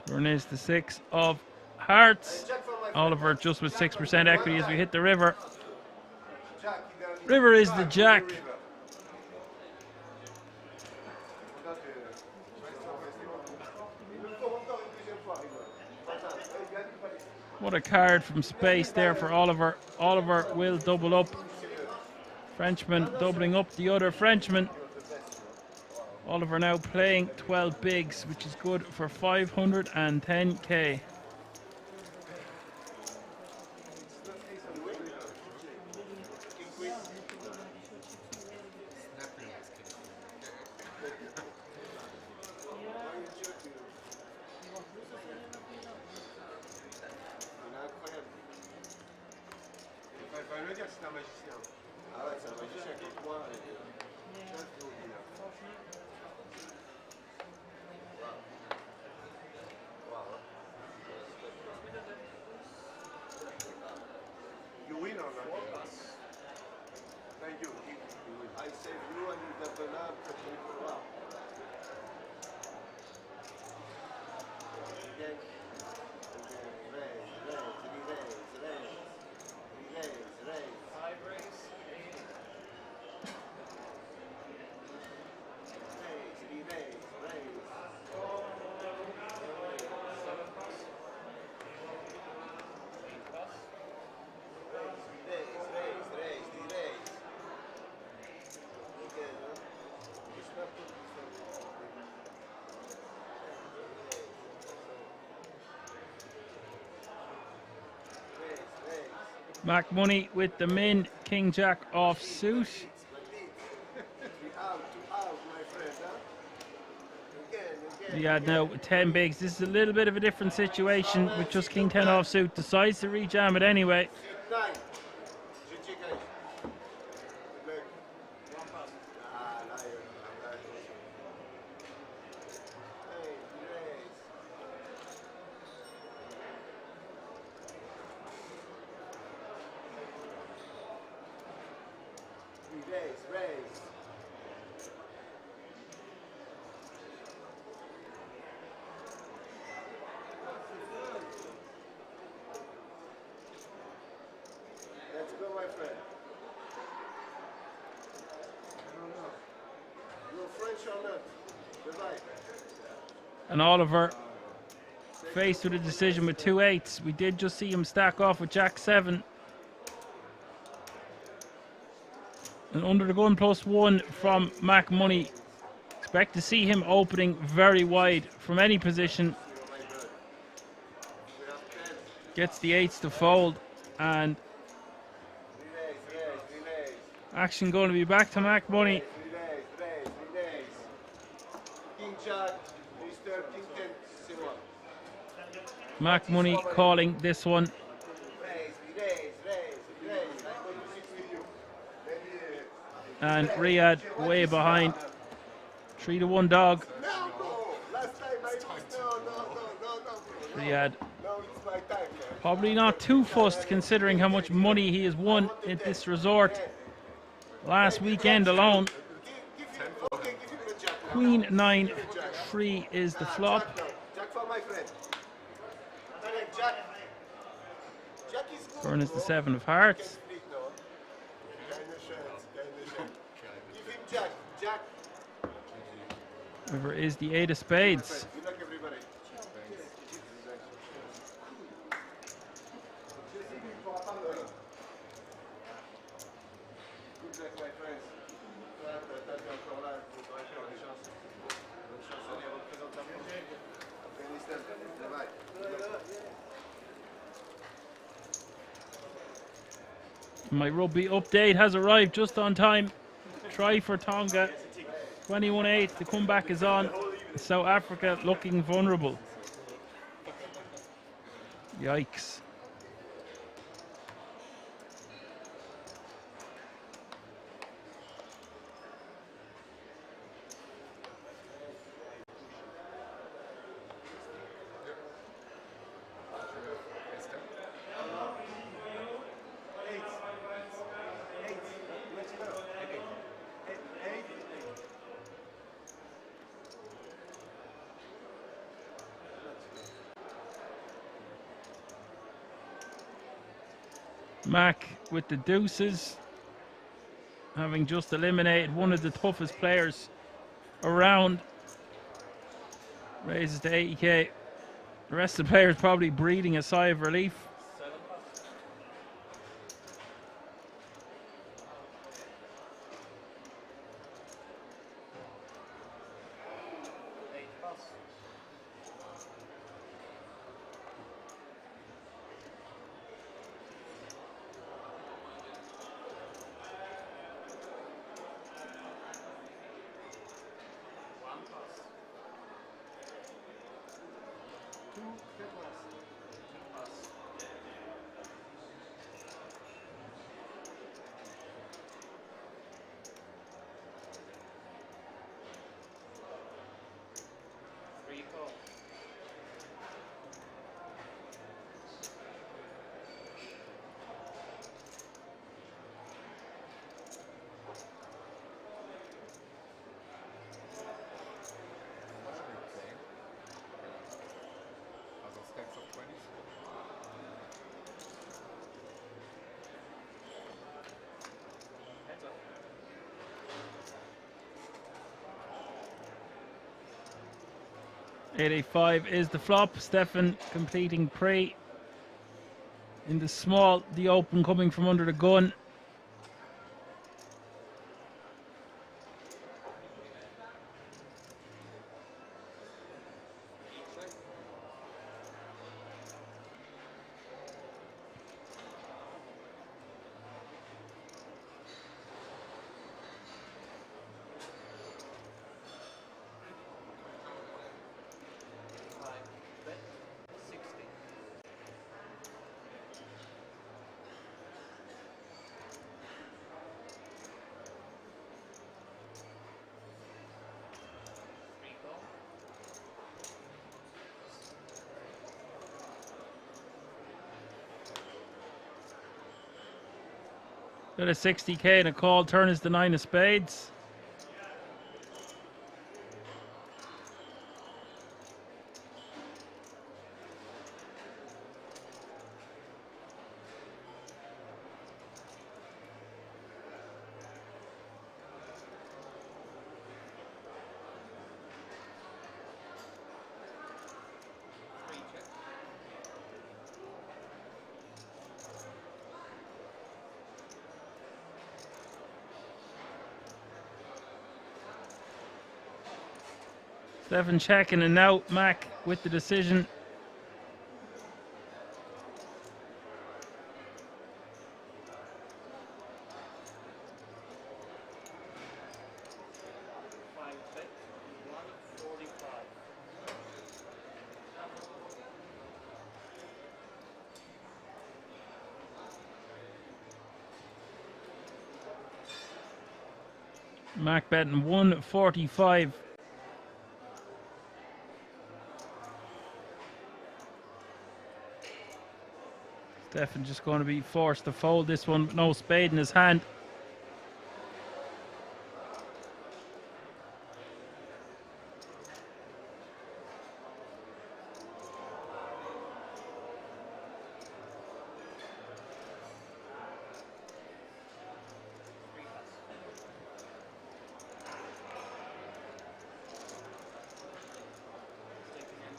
Turn is the 6 of hearts. Oliver just with 6% equity as we hit the river. River is the jack. What a card from space there for Oliver. Oliver will double up. Frenchman doubling up the other Frenchman. Oliver now playing 12 bigs, which is good for 510k. veut dire que c'est un magicien. Ah ouais, c'est un magicien contre moi. You win or not? Thank you. I save you and you double up. Again. Raise. 5 raise. Raise. 7 pass. 8 pass. Mac Money with the min, King Jack off suit. Yeah, now 10 bigs. This is a little bit of a different situation with just King 10 off suit. Decides to rejam it anyway. Raise. Let's go, my friend. You're French or not? Goodbye. And Oliver faced with a decision with 2 8s. We did just see him stack off with Jack 7. And under the gun +1 from Mac Money. Expect to see him opening very wide from any position. Gets the 8s to fold, and action going to be back to Mac Money. King Jack, Mr. King 10, c'est moi. Mac Money calling this one. Raise. I'm going to 6 with you. And Riyadh way behind. 3-1 dog. No! Last time I lost. No. Riyadh No, it's my time, man. probably not too fussed considering how much money he has won at this resort last weekend alone. Give him the jack. Queen 9-3 is the flop. Jack for my friend. Jack. Jack is good. Turn is the 7 of hearts. Give him Jack. Jack. River is the 8 of spades. Good luck, everybody. Good luck, my friends. T'as encore là, vous aurez encore des chances. Bonne chance, allez, représente la France. Afghanistan, travail. My rugby update has arrived just on time. Try for Tonga. 21-8. The comeback is on. South Africa looking vulnerable. Yikes. Mac with the deuces, having just eliminated one of the toughest players around. Raises to 80k. The rest of the players probably breathing a sigh of relief. 7 pass. 8 pass. call. How much do you play? Are those stacks of 20s? Heads up. $885 is the flop. Stefan completing prey in the small, the open coming from under the gun. Bet 60. Free call. Got a 60k and a call. Turn is the 9 of spades. Free check. Stefan checking, and now Mac with the decision. Five bet 145. Mac betting 145. Stefan just going to be forced to fold this one with no spade in his hand. Free pass. Take again.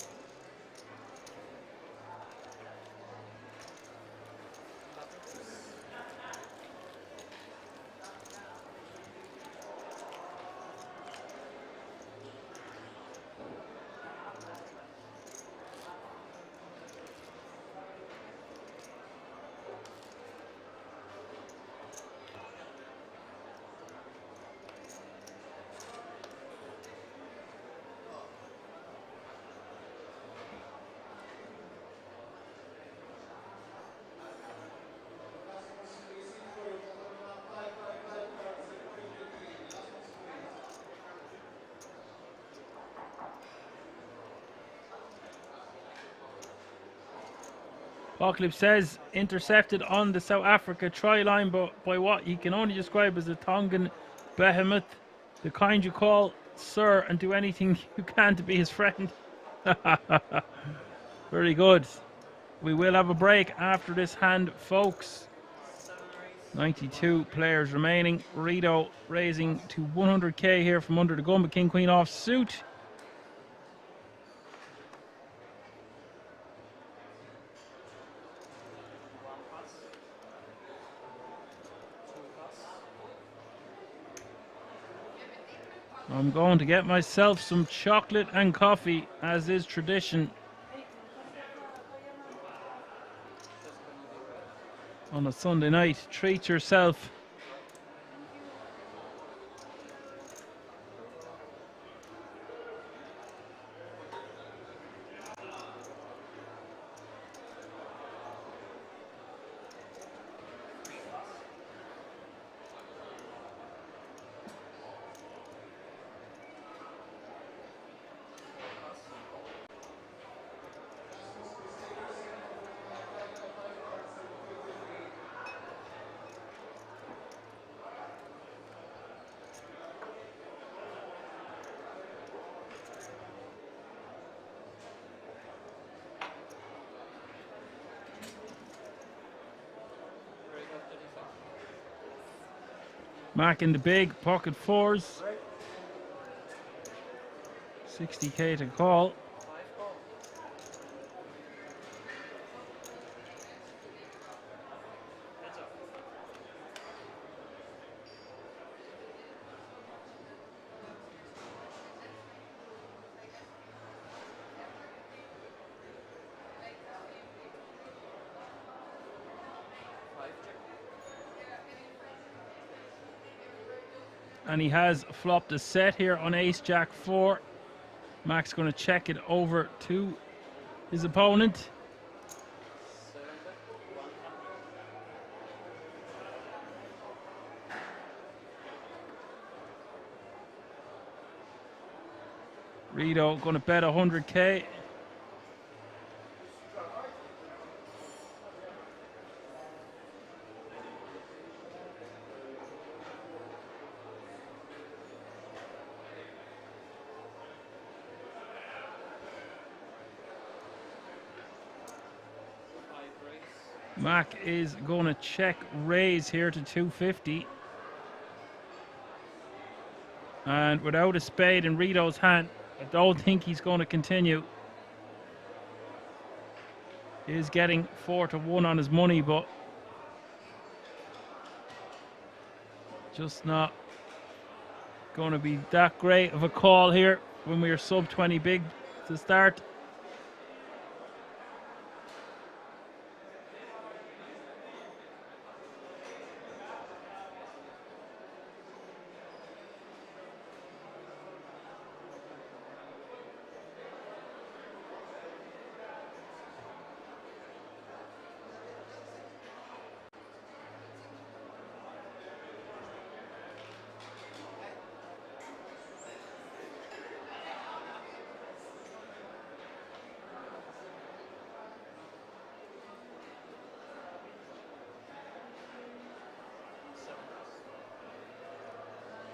Apocalypse says intercepted on the South Africa try line by what he can only describe as a Tongan behemoth, the kind you call sir and do anything you can to be his friend. Very good. We will have a break after this hand, folks. 92 players remaining. Rito raising to 100k here from under the gun, but King Queen off suit. One pass. Two pass. I'm going to get myself some chocolate and coffee, as is tradition on a Sunday night. Treat yourself. Mac in the big pocket fours. 60k to call. 5 call. Heads up. Five check. And he has flopped a set here on ace jack 4. Mac's going to check it over to his opponent. 7 bet. 100. Rito going to bet 100k. Mac is going to check raise here to 250. And without a spade in Rito's hand, I don't think he's going to continue. He is getting 4-1 on his money, but just not going to be that great of a call here when we are sub 20 big to start.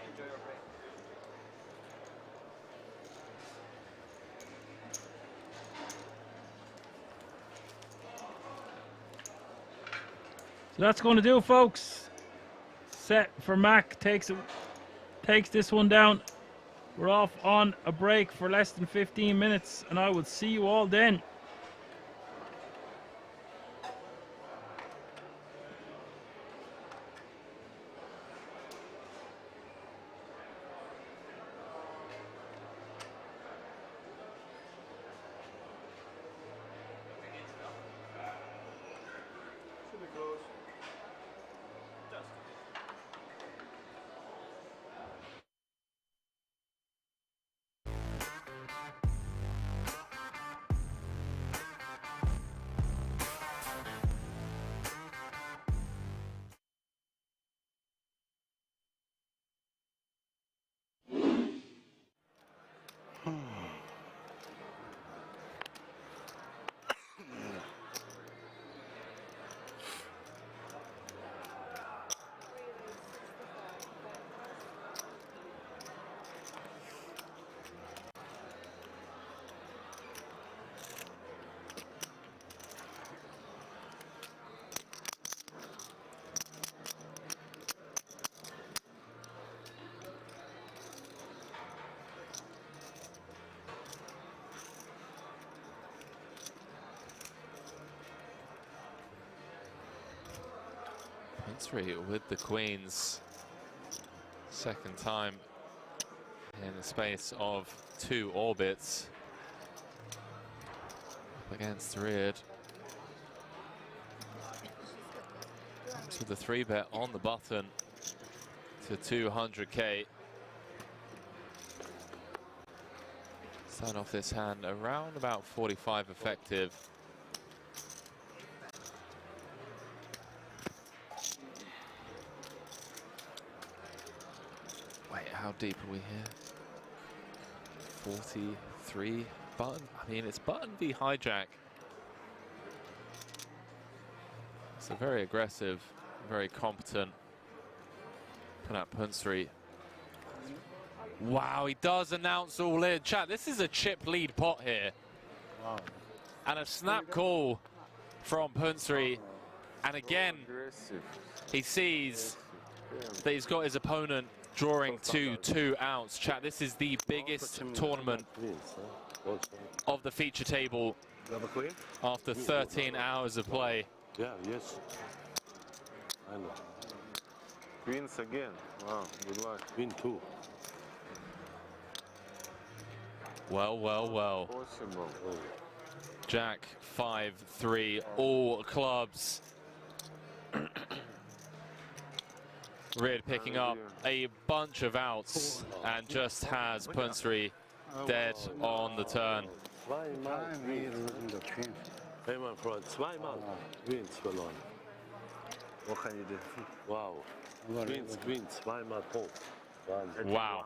Enjoy your break. So that's going to do it, folks. Set for Mac takes this one down. We're off on a break for less than 15 minutes, and I will see you all then. Should be close. Just. Three with the queens, second time in the space of 2 orbits. Up against Reard. Comes with the 3-bet on the button to 200k. Start off this hand around about 45 effective. How deep are we here? 43 button. I mean, it's button v hijack. It's a very aggressive, very competent Panat Punsri. Wow, he does announce all in. Chat, this is a chip lead pot here. Wow. And a snap call from Punsri. And again, he sees that he's got his opponent drawing to 2 outs. Chat, this is the biggest tournament of the feature table after 13 hours of play. Yeah, yes. I know. Queens again. Wow, good luck. Queen 2. Well, well, well. Possible. Jack 5-3, all clubs. Reard picking up a bunch of outs and just has Punsry dead on the turn. Zweimal Hey, my friend, zweimal Queens verloren. What can you do? Wow. Queens, zweimal tot. Wow.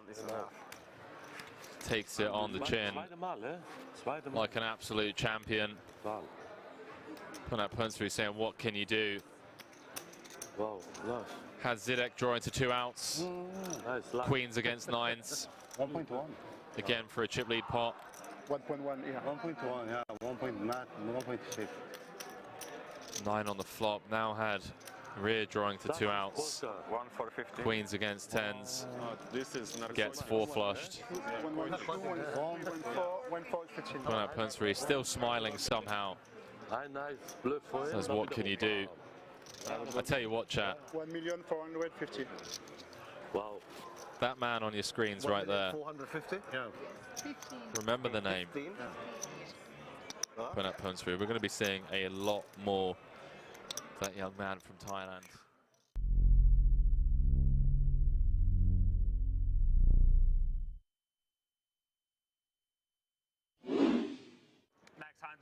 Takes it on the chin like an absolute champion. Punsry saying, what can you do? Wow, nice. Has Zidek drawing to 2 outs. Nice luck. Queens against 9s. 1.1. Again for a chip lead pot. 1.1, yeah. 1.1, yeah. 1.6. 9 on the flop. Now had Rear drawing to 2 outs. 1 for 50. Queens against 10s. This is not Gets 4 flushed. Punsry still smiling somehow. Says, what can you do? I tell you what, chat. 1,450,000. Wow. That man on your screens right there. 450? Yeah. Remember the name. Punsry. We're going to be seeing a lot more of that young man from Thailand.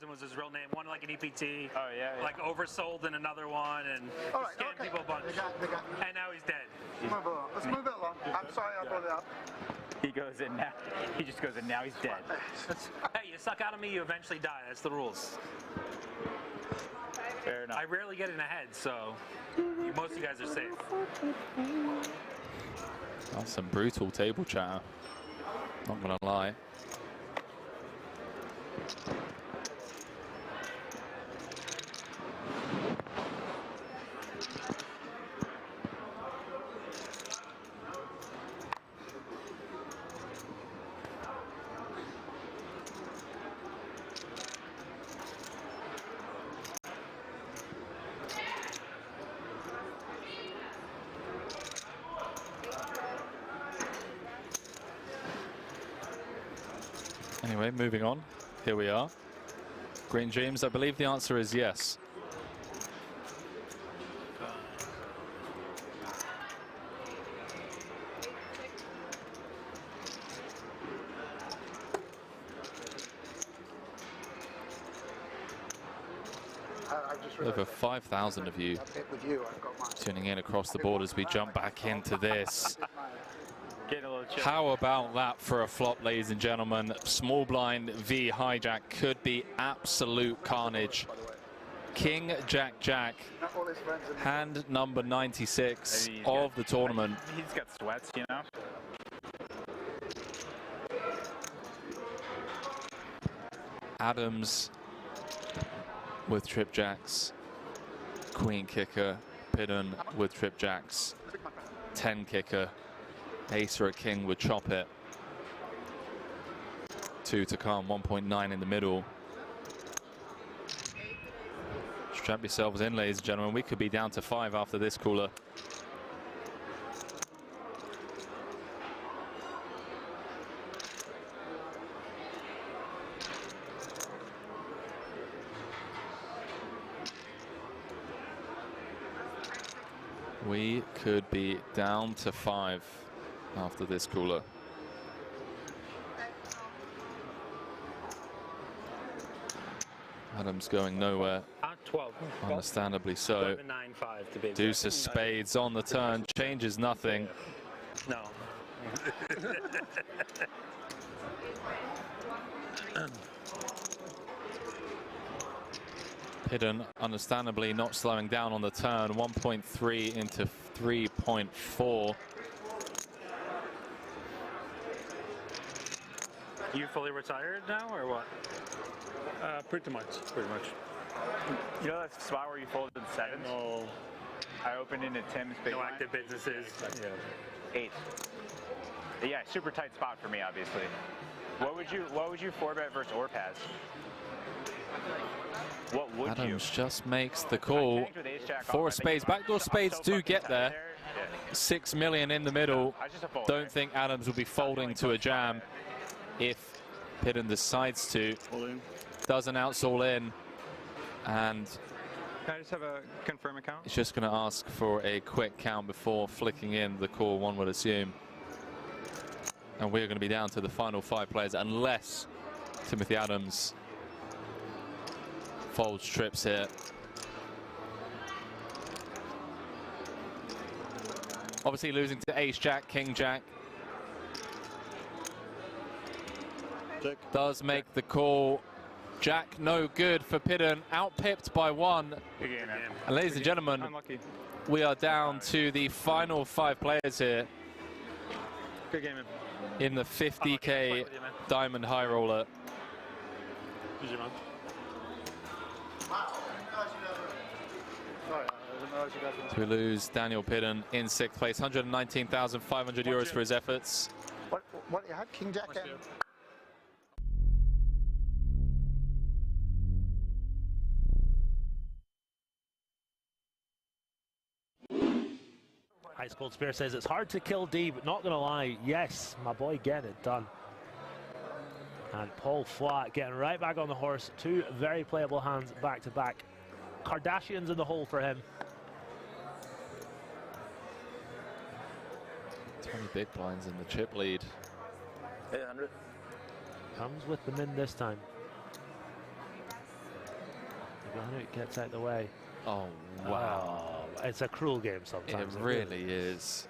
Was his real name, one like an EPT. Oh, yeah, yeah. Like oversold in another one and scammed people a bunch. And now he's dead. Let's move it along. I'm sorry I brought it up. He goes in now. He just goes in now. He's dead. Hey, you suck out of me, you eventually die. That's the rules. Fair enough. I rarely get in ahead, so most of you guys are safe. That's some brutal table chatter. Not gonna lie. Anyway, moving on. Here we are. Green James, I believe the answer is yes. Over 5,000 of you tuning in across the board as we jump back into this. How about that for a flop, ladies and gentlemen? Small blind v hijack could be absolute carnage. King Jack Jack, hand number 96 of the tournament. He's got sweats, you know. Adams with trip jacks, queen kicker, Pidden with trip jacks, 10 kicker, ace or a king would chop it. 2 to come, 1.9 in the middle. Strap yourselves in, ladies and gentlemen. We could be down to 5 after this cooler. We could be down to 5 after this cooler. Adams going nowhere. 12. Understandably so. 11.95 to be Deuce of spades on the turn, changes nothing. No. Hidden, understandably not slowing down on the turn, 1.3 into 3.4. You fully retired now, or what? Pretty much. You know that spot where you folded sevens? No. I opened into Tim's big No line. active businesses. Yeah. 8. Yeah, super tight spot for me, obviously. What would you 4-bet versus or pass? What would Adams you? just makes the call. 4 spades. Backdoor spades do get there. 6 million in the middle. Don't think Adams will be folding to a jam if Pidden decides to. Doesn't outs all in. And Can I just have a confirm account? it's just going to ask for a quick count before flicking in the call, one would assume. And we're going to be down to the final 5 players unless Timothy Adams folds trips here. Obviously losing to ace jack, king jack. Check. Does make the call. Jack no good for Pidden, out-pipped by 1. Good game, man. And ladies and gentlemen, Unlucky. we are down to the final 5 players here Good game, man. in the 50K Diamond High Roller. GG, man. So we lose Daniel Pidden in 6th place, 119,500 euros for his efforts. What you had? King Jack and... Ice Cold Spear says it's hard to kill D, but not gonna lie, yes, my boy getting it done. And Paul Flat getting right back on the horse. 2 very playable hands back to back. Kardashians in the hole for him. 20 big blinds in the chip lead. 800. Comes with the min this time. It gets out the way. Oh, wow. Oh, it's a cruel game sometimes. It really is.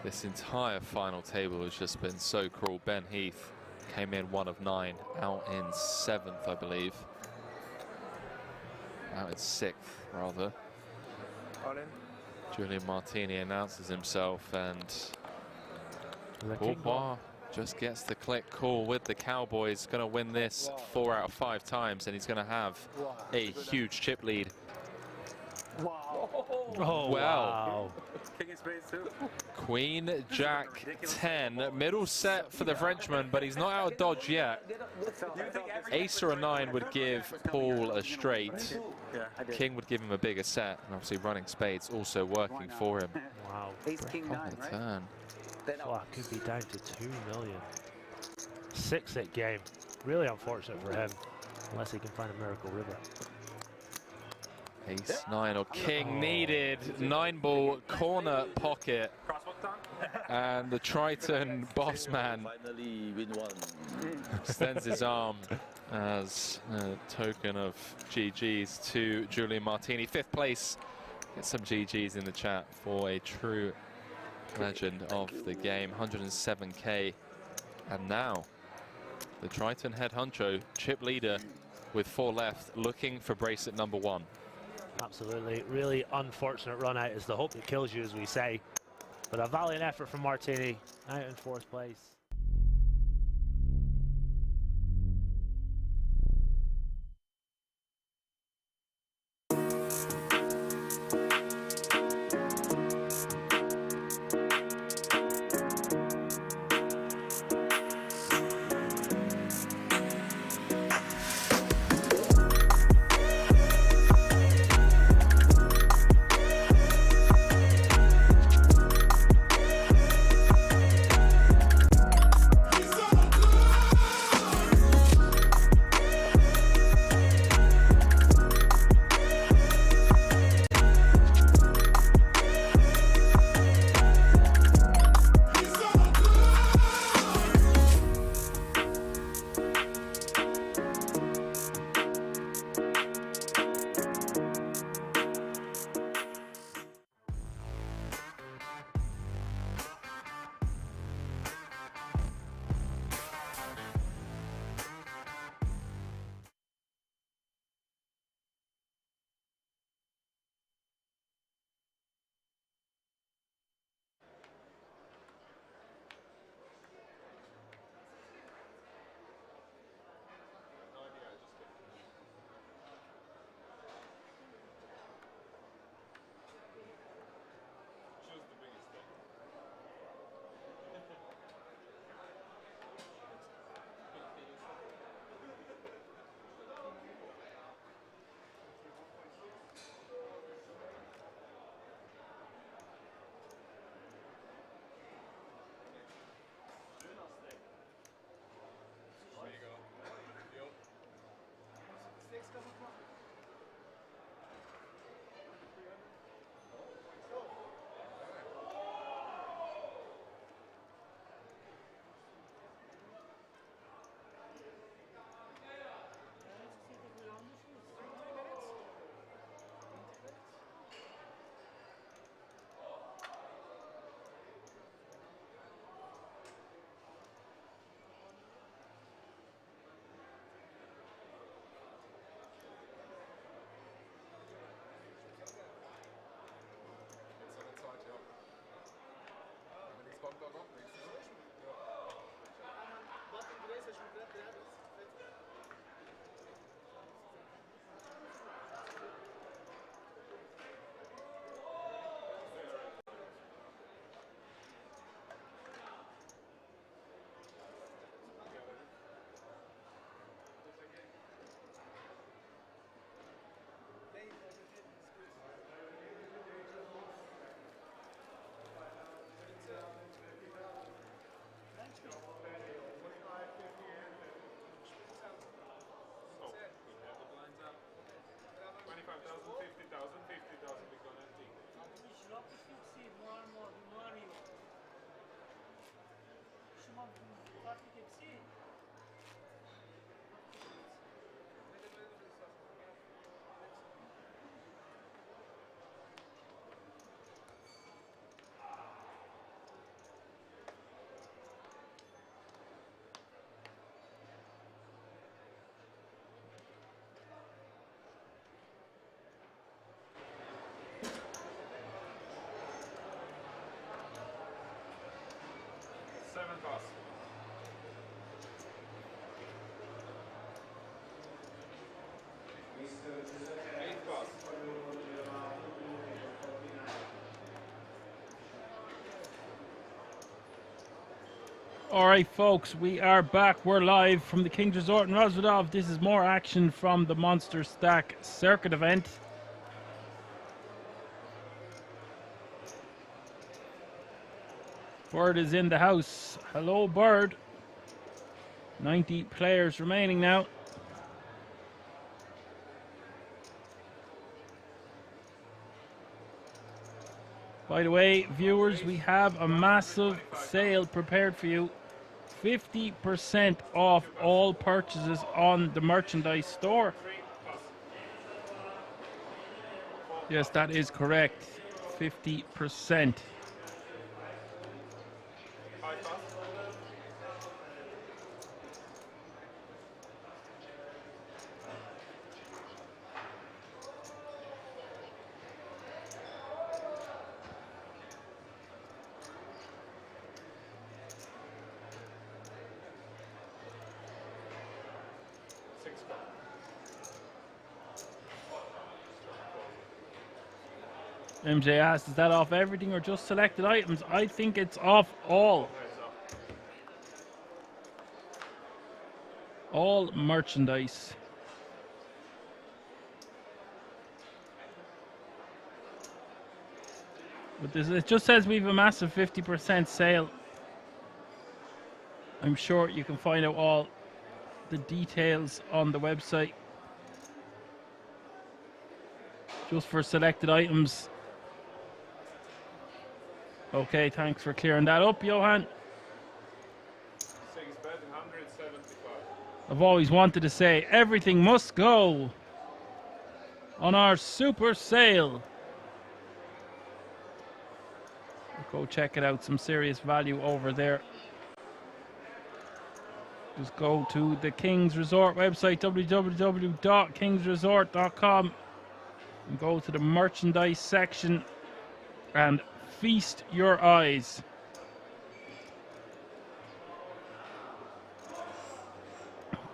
This entire final table has just been so cruel. Ben Heath came in 1 of 9, out in 7th, I believe. Out in 6th, rather. All in. Julian Martini announces himself, and The king Bourbois just gets the click call with the Cowboys. Going to win this 4 out of 5 times, and he's going to have a huge chip lead. Oh, Well, wow. King of spades too. Queen Jack 10, middle set for the Frenchman, but he's not out of dodge yet. Ace or a 9 would give Paul a straight. King would give him a bigger set, and obviously running spades also working for him. Wow. On the turn. Flat could be down to 2 million. 6-hit game. Really unfortunate for him, unless he can find a miracle river. Ace 9 or king needed. 9-ball corner pocket. And the Triton boss man extends his arm as a token of GG's to Julian Martini. 5th place. Get some GG's in the chat for a true legend of the game. 107K. And now the Triton head honcho, chip leader with 4 left, looking for bracelet number 1. Absolutely, really unfortunate run out is the hope that kills you, as we say. But a valiant effort from Martini, out in 4th place. All right, folks, we are back. We're live from the King's Resort in Rosvedov. This is more action from the Monsterstack circuit event. Bird is in the house. Hello, Bird. 90 players remaining now. By the way, viewers, we have a massive sale prepared for you. 50% off all purchases on the merchandise store. Yes, that is correct. 50%. MJ asked, is that off everything or just selected items? I think it's off all. All merchandise. But this, it just says we have a massive 50% sale. I'm sure you can find out all the details on the website. Just for selected items. Okay, thanks for clearing that up, Johan. I've always wanted to say everything must go on our super sale. Go check it out, some serious value over there. Just go to the King's Resort website, www.kingsresort.com, and go to the merchandise section and feast your eyes.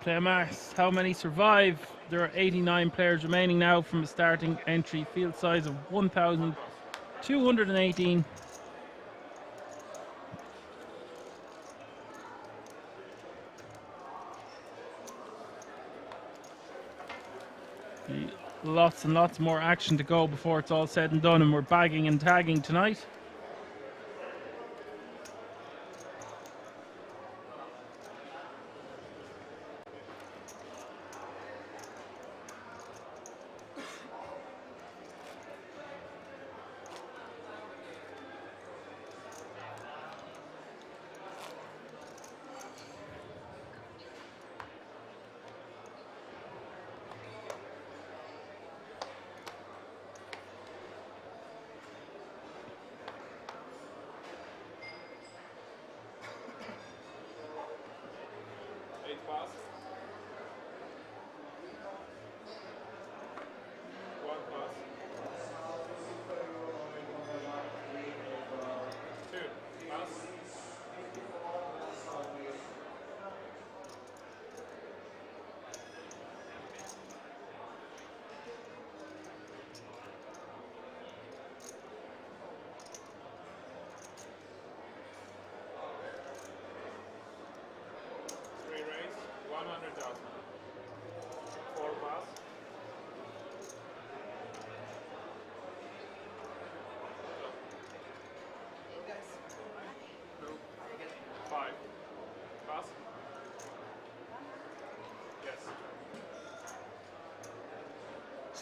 Player max, how many survive? There are 89 players remaining now from a starting entry field size of 1,218. Lots and lots more action to go before it's all said and done, and we're bagging and tagging tonight.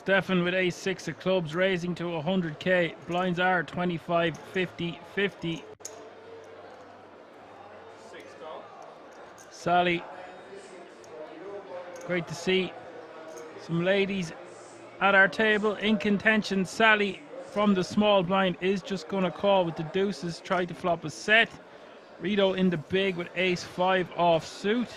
Stefan with ace-6 of clubs, raising to 100k. Blinds are 25, 50, 50. Sally, great to see some ladies at our table in contention. Sally from the small blind is just going to call with the deuces, try to flop a set. Rito in the big with ace-5 off suit.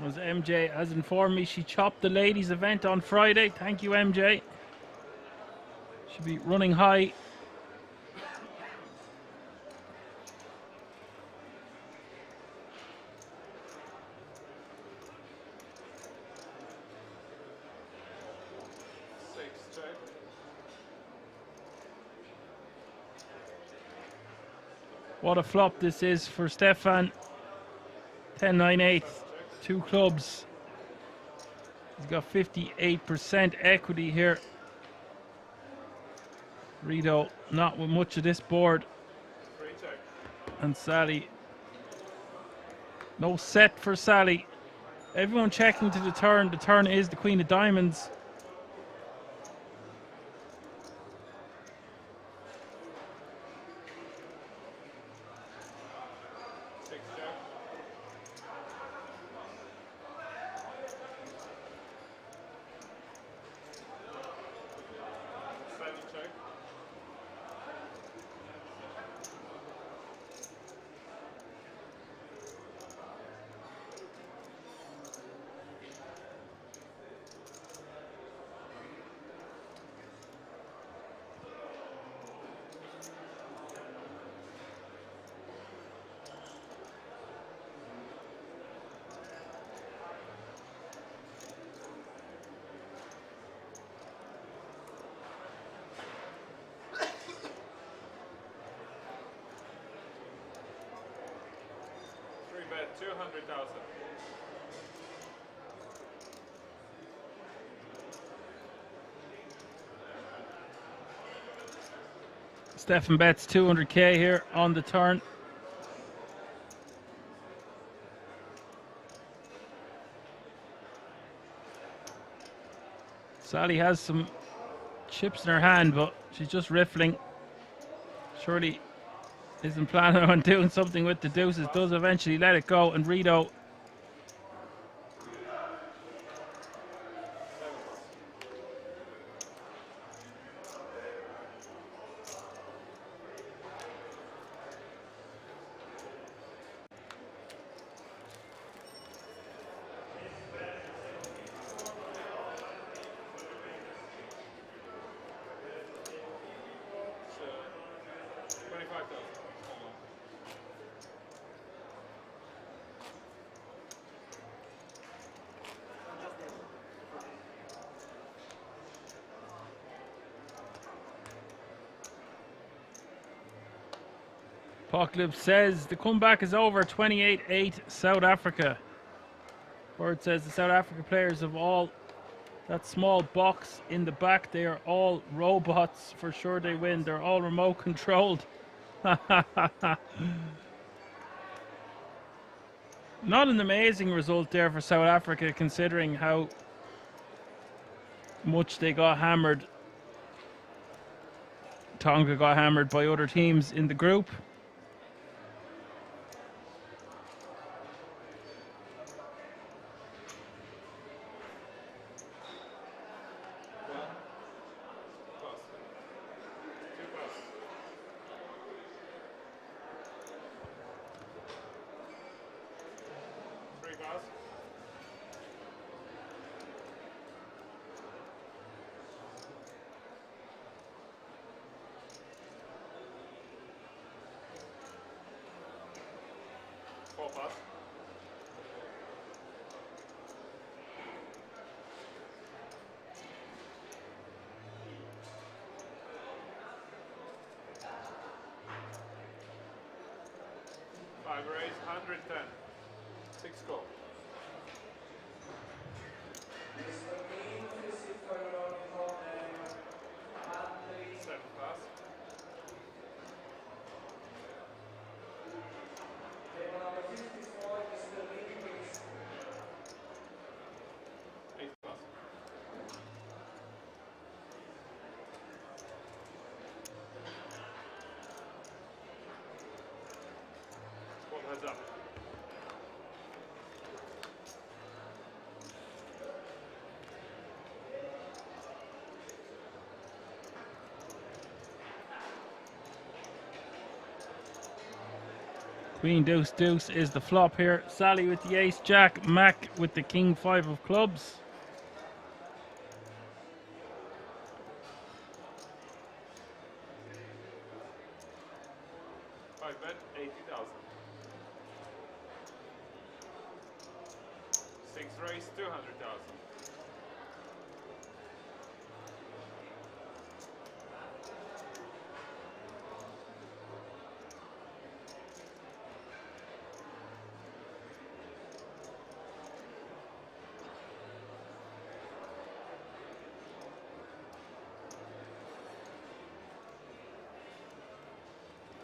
As MJ has informed me, she chopped the ladies event on Friday. Thank you, MJ. Should be running high. What a flop this is for Stefan. 10-9-8, 2 clubs. He's got 58% equity here. Rito not with much of this board. And Sally. No set for Sally. Everyone checking to the turn. The turn is the Queen of Diamonds. Bet 200,000. Stefan bets 200k here on the turn. Sally has some chips in her hand, but she's just riffling. Surely isn't planning on doing something with the deuces. Does eventually let it go, and Rito Apocalypse says the comeback is over. 28-8 South Africa. Bird says the South Africa players have all that small box in the back. They are all robots. For sure they win. They're all remote controlled. Not an amazing result there for South Africa, considering how much they got hammered. Tonga got hammered by other teams in the group. raise, 110. 6 call. 7 pass. 8 pass. 1 heads up. Queen deuce deuce is the flop here. Sally with the ace jack, Mac with the king 5 of clubs. Five bet, 80,000. 6 raise, 200,000.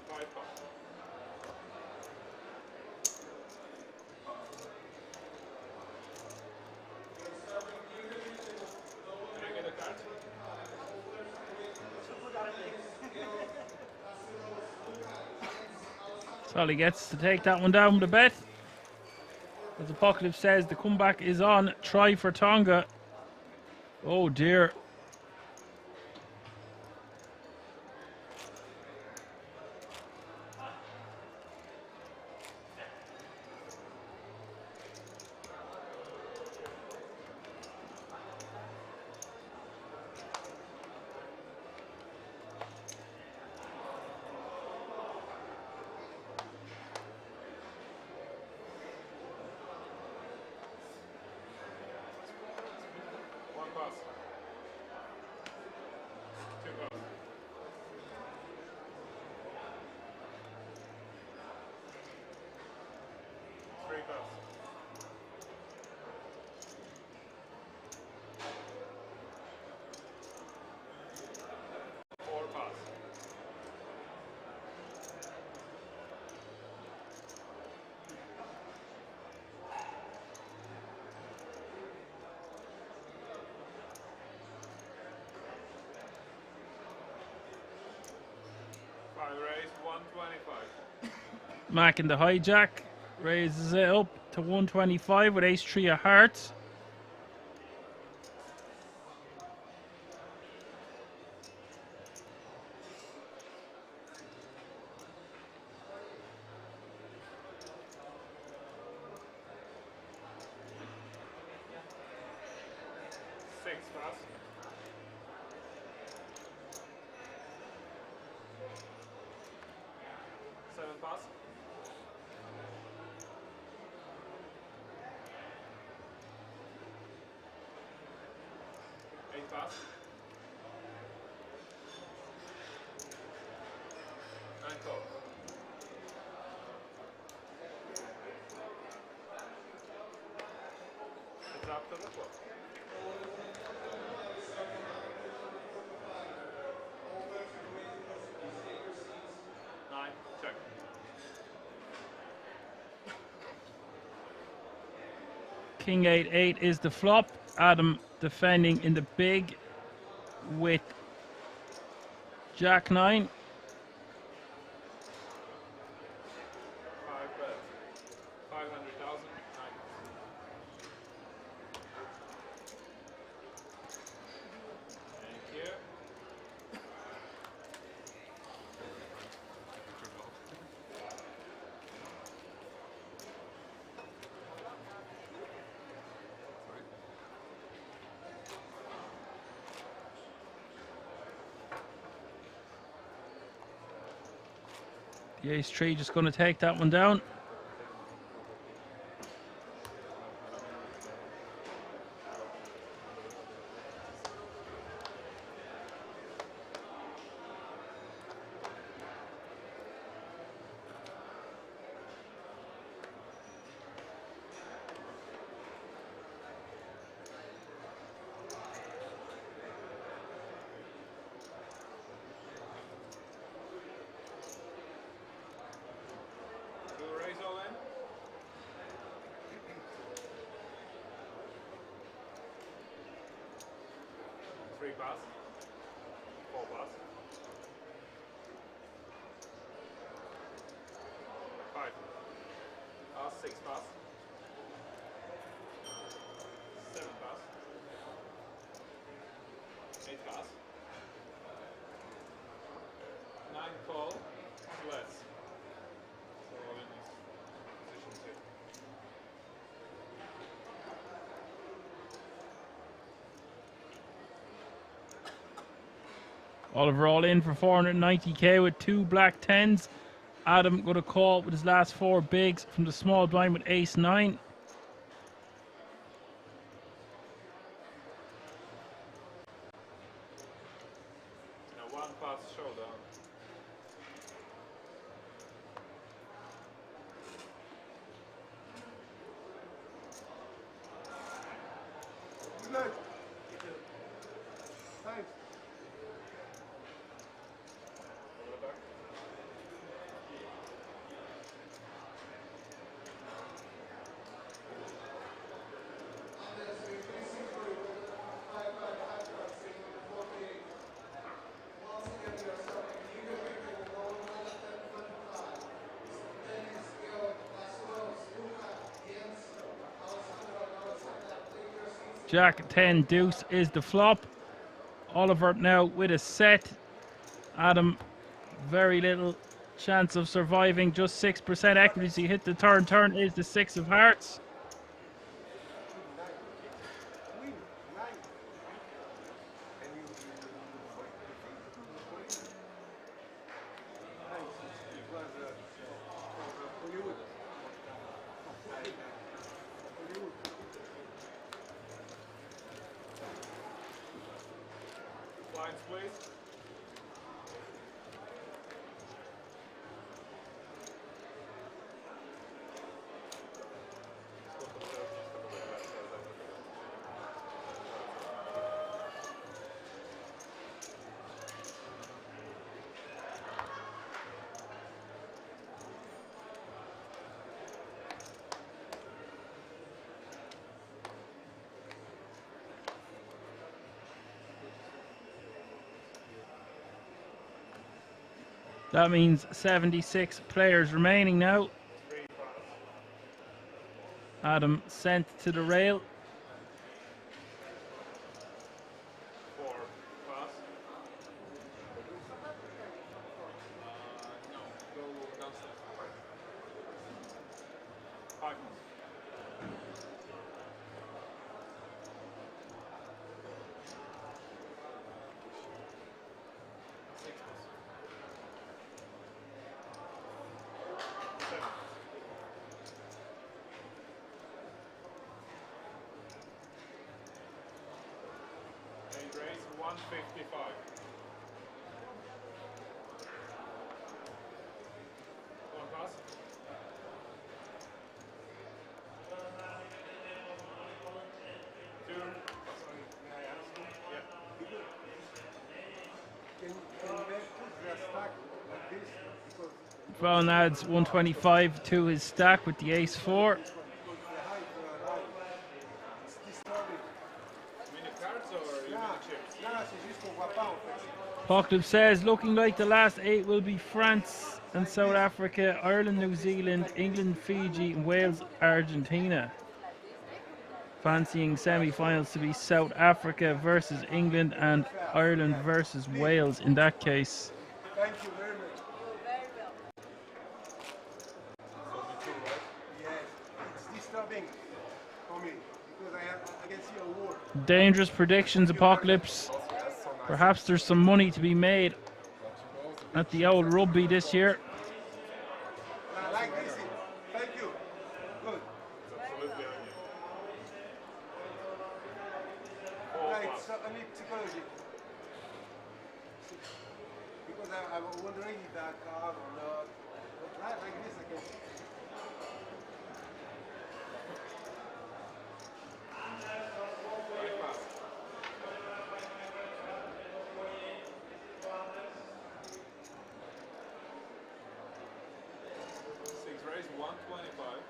5 pass. Can I get a card? Sally gets to take that one down with a bet. As Apocalypse says, the comeback is on. Try for Tonga. Oh dear. One pass. 2 pass. 3 pass. 4 pass. 5 raise, 125. Mac in the hijack. Raises it up to 125 with ace 3 of hearts. Six pass. 7 pass. 8 pass. 9 call. It's up to the flop. 9, check. King 8-8 is the flop. Adam defending in the big with Jack 9. 5 bet. 500,000. 9. Thank you. The ace 3 just going to take that one down. pass. 4 pass. 5 pass. 6 pass. 7 pass. 8 pass. 9 call. Less. So all in this position here. Oliver all in for 490k with 2 black 10s. Adam got a call with his last 4 bigs from the small blind with ace 9. Now 1 pass showdown. Good night. Thanks. Jack 10 deuce is the flop. Oliver now with a set. Adam, very little chance of surviving, just 6% equity. He hit the turn. Turn is the 6 of hearts. Blinds, please. That means 76 players remaining now. Adam sent to the rail. 4 pass. No, go downstairs. 5 pass. 6 pass. 7. And raise 155. 1 pass. 2. Sorry, may I ask? Yeah. Can you put the stack like this? Because Brown adds 125 to his stack with the ace 4. the height, it's disturbing. Mini cards or mini chips? Là, c'est juste qu'on voit pas en fait. Pocklup says, looking like the last 8 will be France and South Africa, Ireland, New Zealand, England, Fiji, and Wales, Argentina. Fancying semi-finals to be South Africa versus England and Ireland versus Wales in that case. Thank you very much. Yes, it's disturbing for me because I can see a wall. Dangerous predictions, Apocalypse. Perhaps there's some money to be made at the old rugby this year. I like this. Thank you. Good. Absolutely on you. Like certainly psychology. Because I'm wondering if that card or not. But like this I can. 5 pass. 6 raise 125. 5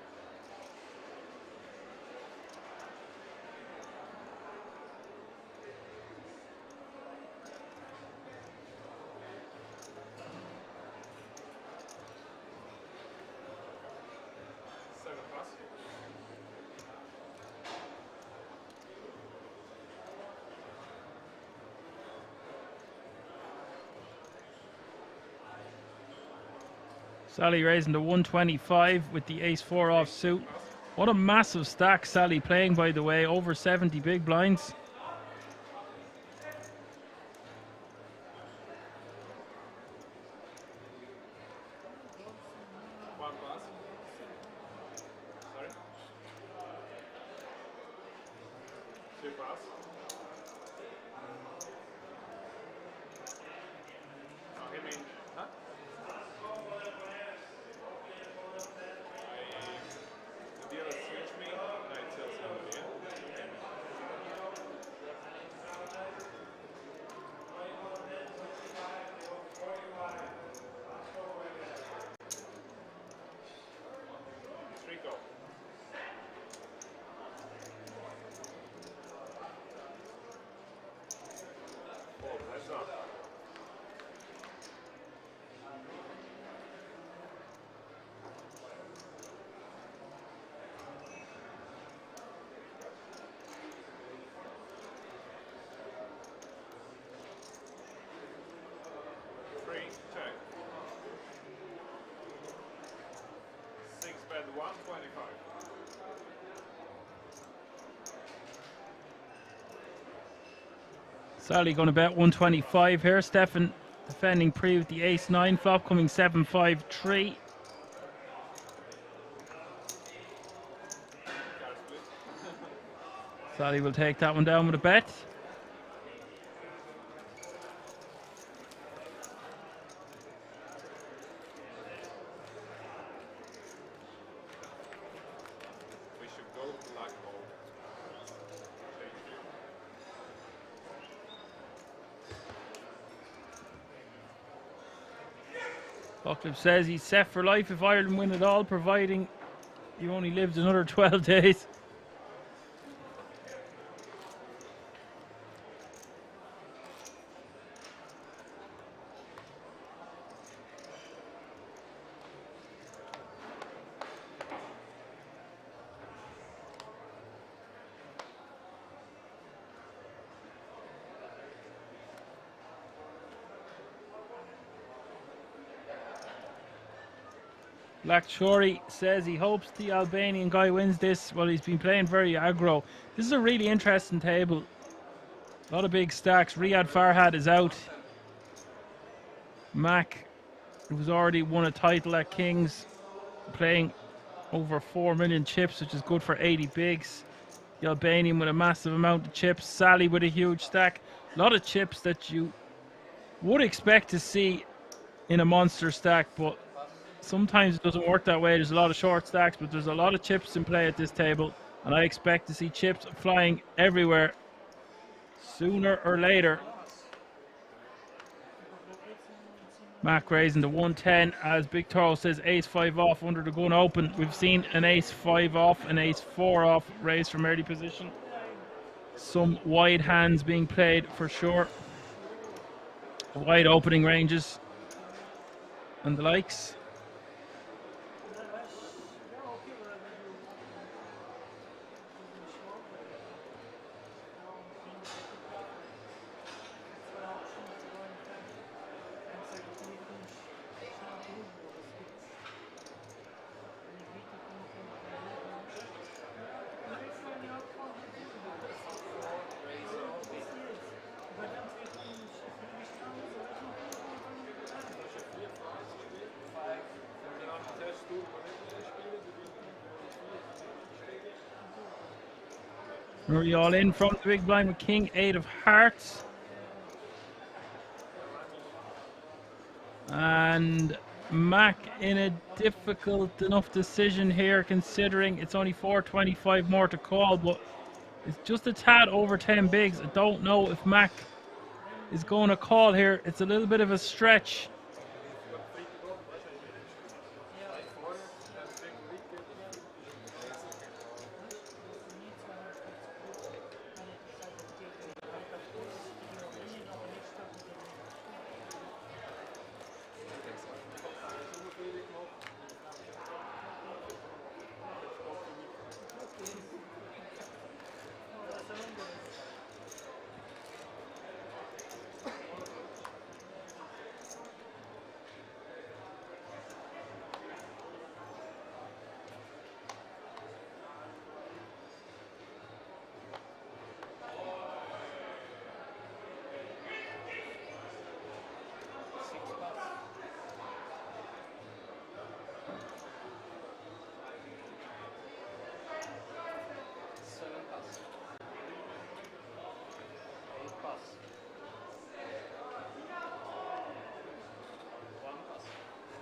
Sally raising to 125 with the ace-4 offsuit. What a massive stack Sally playing, by the way. Over 70 big blinds. One pass. Sorry. Two pass. Oh, him in. Huh? The dealer switched me. Now it tells somebody, yeah? Three go. Oh, that's not. Three, check. 6 bet 125. Sally going to bet 125 here. Stefan defending pre with the ace-9 flop, coming 7-5-3. Sally will take that one down with a bet. We should go black hole. Buckliff says he's set for life if Ireland win it all, providing he only lived another 12 days. Black Shorey says he hopes the Albanian guy wins this. Well, he's been playing very aggro. This is a really interesting table. A lot of big stacks. Riyad Farhad is out. Mac, who's already won a title at Kings, playing over 4 million chips, which is good for 80 bigs. The Albanian with a massive amount of chips. Sally with a huge stack. A lot of chips that you would expect to see in a monster stack, but sometimes it doesn't work that way. There's a lot of short stacks, but there's a lot of chips in play at this table, and I expect to see chips flying everywhere sooner or later. Mac raising to 110 as Big Toro says ace-5 off under the gun open. We've seen an ace-5 off, an ace-4 off raise from early position. Some wide hands being played for sure. Wide opening ranges and the likes. Murray all in from the big blind with King 8 of hearts. And Mac in a difficult enough decision here, considering it's only 425 more to call, but it's just a tad over 10 bigs. I don't know if Mac is going to call here. It's a little bit of a stretch.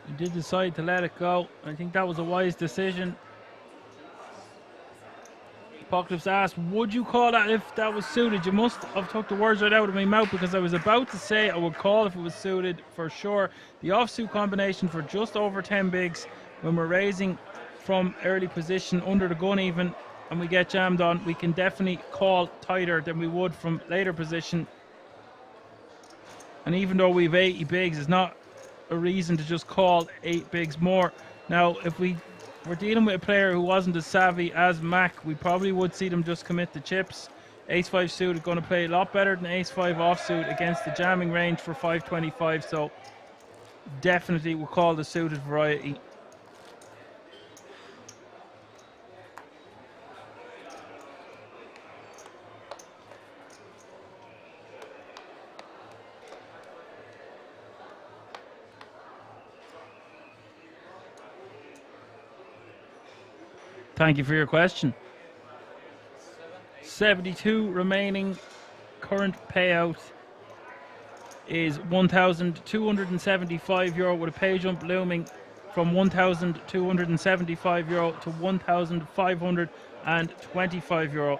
He did decide to let it go. I think that was a wise decision. Apocalypse asked, would you call that if that was suited? You must have took the words right out of my mouth, because I was about to say I would call if it was suited for sure. The offsuit combination for just over 10 bigs when we're raising from early position under the gun even, and we get jammed on, we can definitely call tighter than we would from later position. And even though we've 80 bigs, it's not a reason to just call 8 bigs more. Now, if we're dealing with a player who wasn't as savvy as Mac, we probably would see them just commit the chips. Ace-5 suit is going to play a lot better than Ace-5 offsuit against the jamming range for 525, so definitely we'll call the suited variety. Thank you for your question. 72 remaining. Current payout is €1,275 with a pay jump looming from €1,275 to €1,525.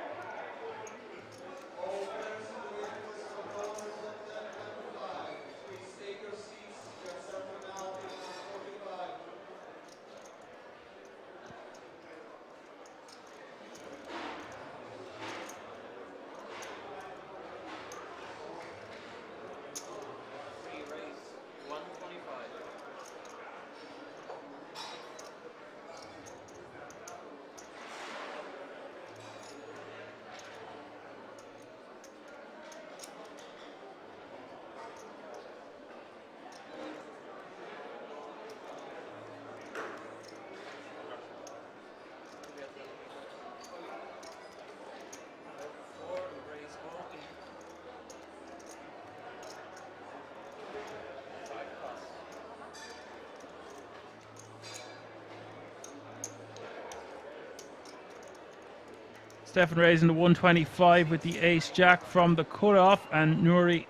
Stefan raising the 125 with the ace jack from the cutoff, and Nuri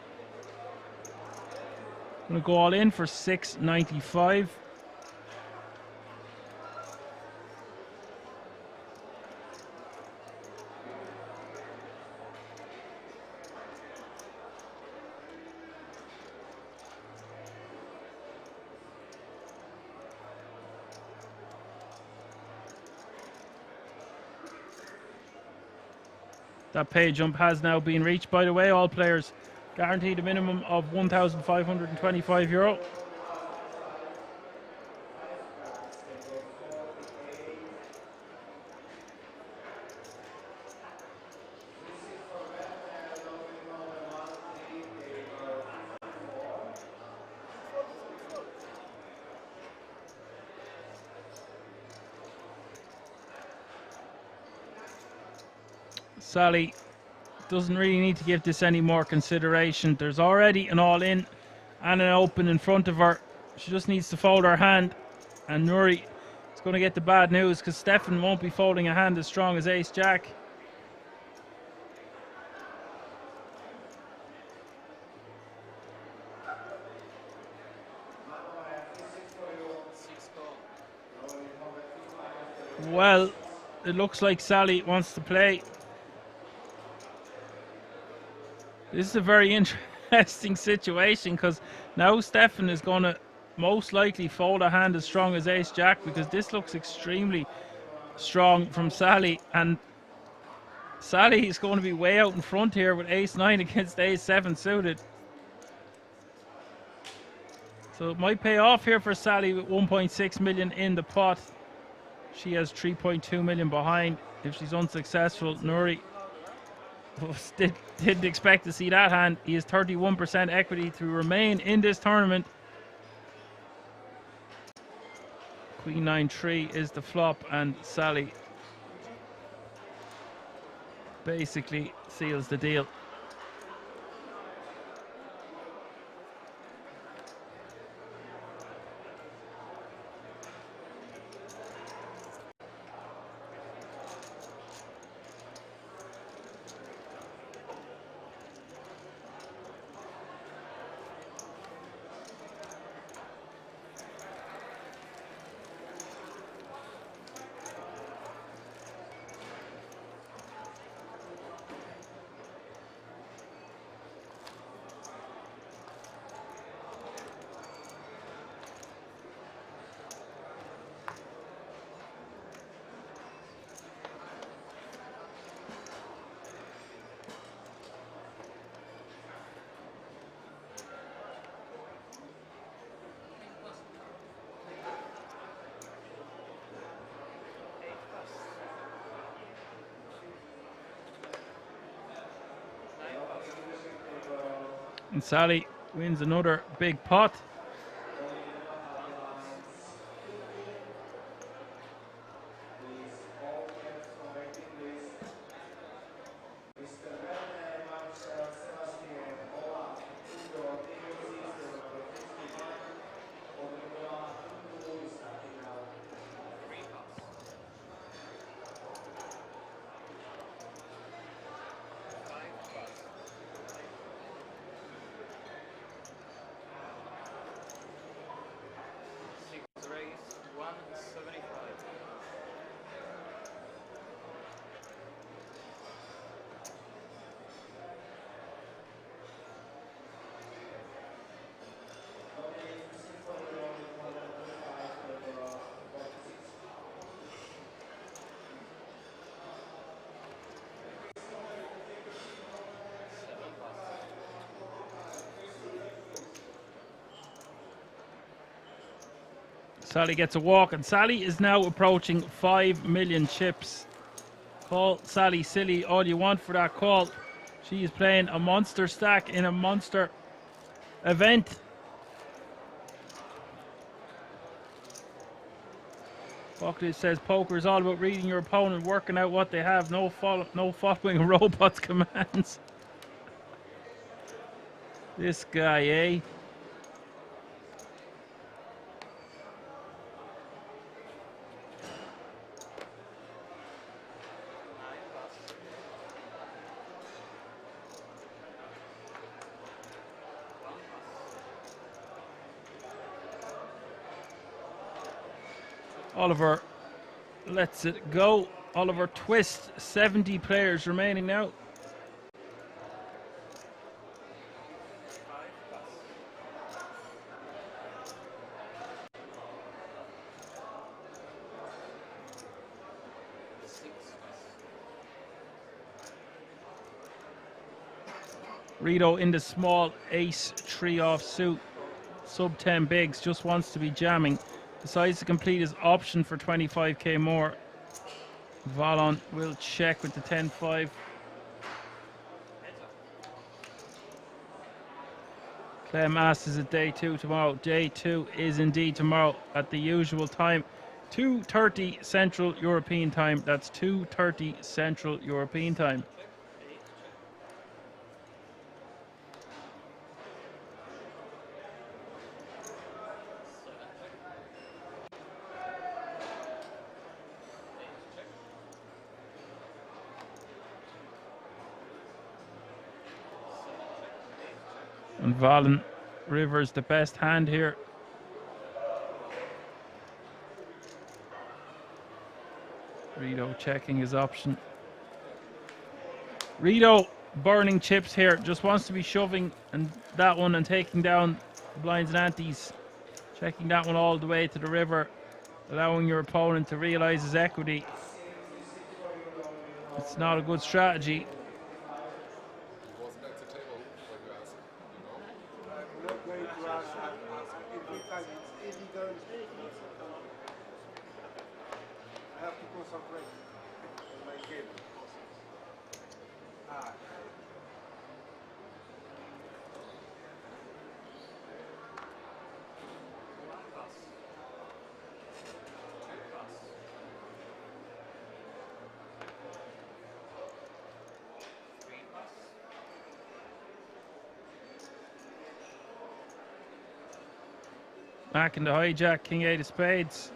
going to go all in for 695. That pay jump has now been reached, by the way. All players guaranteed a minimum of €1,525. Sally doesn't really need to give this any more consideration. There's already an all-in and an open in front of her. She just needs to fold her hand, and Nuri is going to get the bad news, because Stefan won't be folding a hand as strong as ace-jack. Well, it looks like Sally wants to play. This is a very interesting situation, because now Stefan is going to most likely fold a hand as strong as ace-jack, because this looks extremely strong from Sally, and Sally is going to be way out in front here with ace-9 against ace-7 suited. So it might pay off here for Sally with 1.6 million in the pot. She has 3.2 million behind. If she's unsuccessful, Nuri didn't expect to see that hand. He has 31% equity to remain in this tournament. Queen 9-3 is the flop, and Sally basically seals the deal. And Sally wins another big pot. Raise 175. Sally gets a walk, and Sally is now approaching 5 million chips. Call Sally silly all you want for that call. She is playing a monster stack in a monster event. Buckley says poker is all about reading your opponent, working out what they have, no following a robot's commands. This guy, eh? Oliver lets it go. Oliver twist. 70 players remaining now. Rito in the small ace tree off suit. Sub 10 bigs, just wants to be jamming. Decides to complete his option for 25k more. Valon will check with the 10-5. Clem asks, is it day 2 tomorrow? Day 2 is indeed tomorrow at the usual time. 2:30 Central European time. That's 2:30 Central European time. And Valen Rivers the best hand here. Rito checking his option. Rito burning chips here, just wants to be shoving and that one and taking down the blinds and antes. Checking that one all the way to the river, allowing your opponent to realize his equity. It's not a good strategy. I have to concentrate on my game. Back in the hijack, King 8 of spades.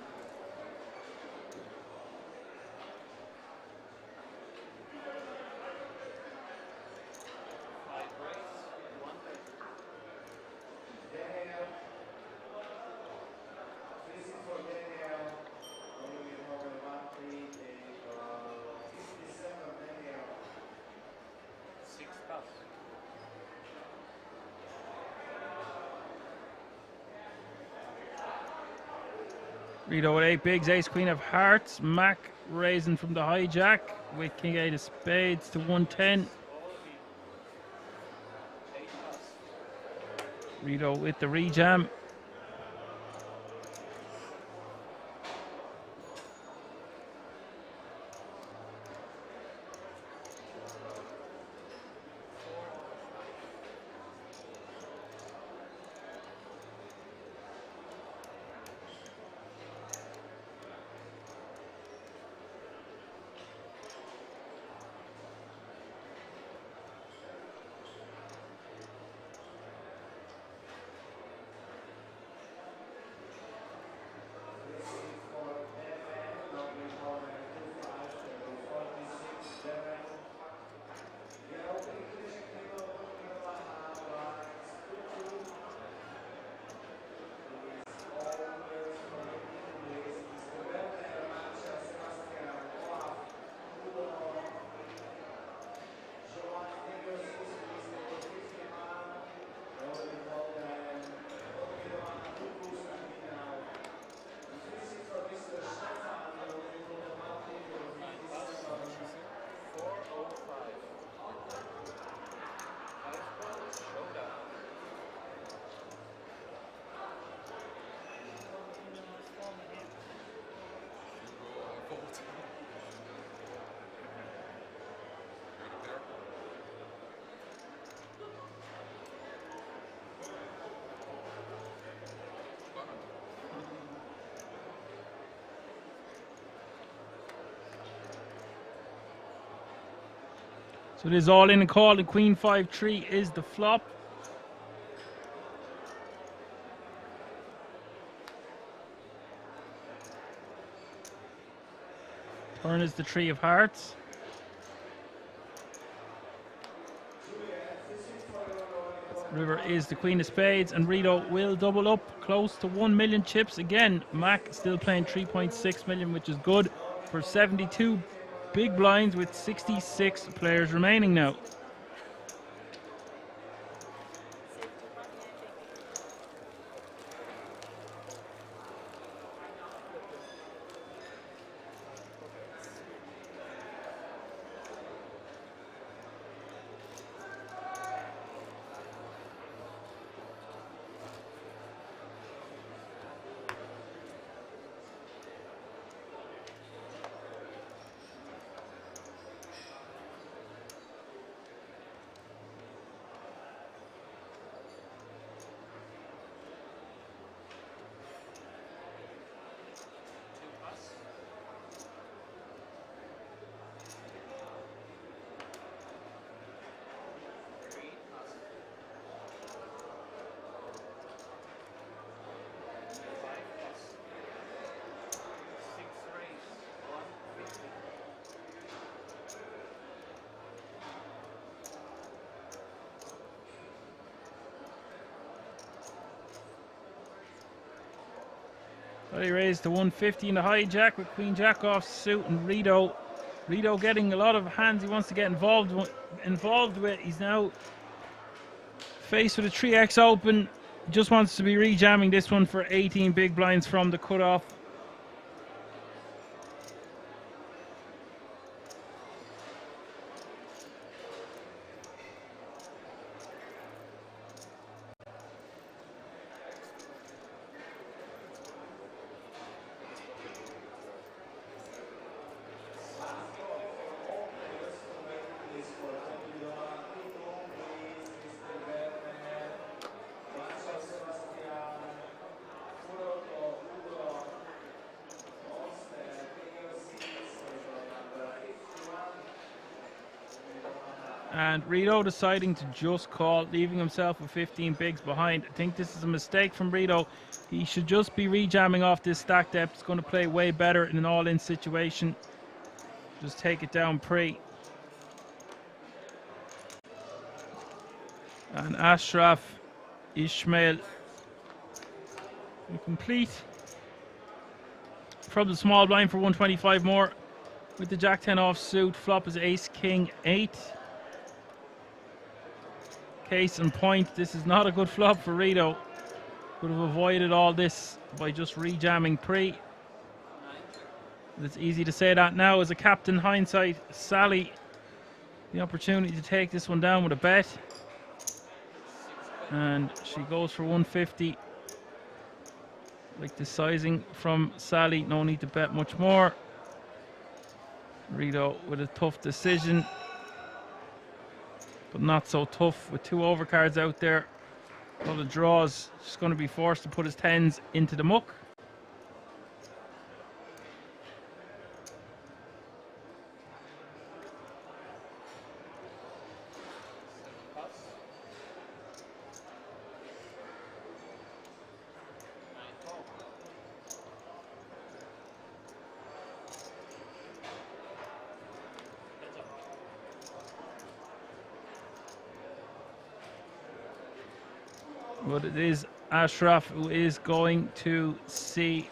Rito with 8 bigs, ace queen of hearts. Mac raising from the hijack with King 8 of spades to 110. Rito with the rejam. So it is all in and called, and Queen 5-3 is the flop. Turn is the 3 of hearts. River is the Queen of Spades, and Rito will double up close to 1 million chips again. Mac still playing 3.6 million, which is good for 72 big blinds with 66 players remaining now. He raised to 150 in the hijack with Queen Jack off suit, and Rito getting a lot of hands he wants to get involved with. He's now faced with a 3x open. Just wants to be rejamming this one for 18 big blinds from the cutoff. And Rito deciding to just call, leaving himself with 15 bigs behind. I think this is a mistake from Rito. He should just be rejamming off this stack depth. It's going to play way better in an all-in situation. Just take it down pre. And Ashraf Ishmael complete from the small blind for 125 more with the Jack 10 off suit. Flop is Ace King 8. Case in point, this is not a good flop for Rito. Could have avoided all this by just rejamming pre. It's easy to say that now as a captain hindsight. Sally, the opportunity to take this one down with a bet. And she goes for 150. Like the sizing from Sally, no need to bet much more. Rito with a tough decision, but not so tough with 2 overcards out there. All the draws, just going to be forced to put his 10s into the muck. But it is Ashraf who is going to see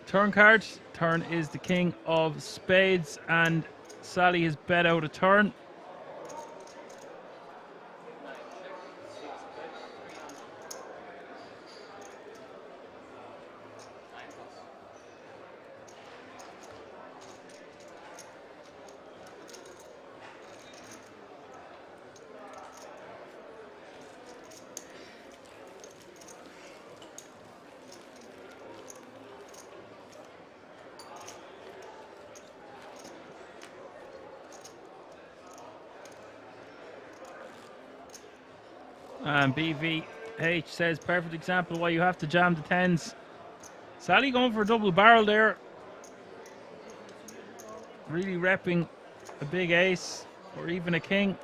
turn cards. Turn is the King of Spades, and Sally has bet out a turn. And BVH says, perfect example why you have to jam the 10s. Sally going for a double barrel there. Really repping a big ace, or even a king.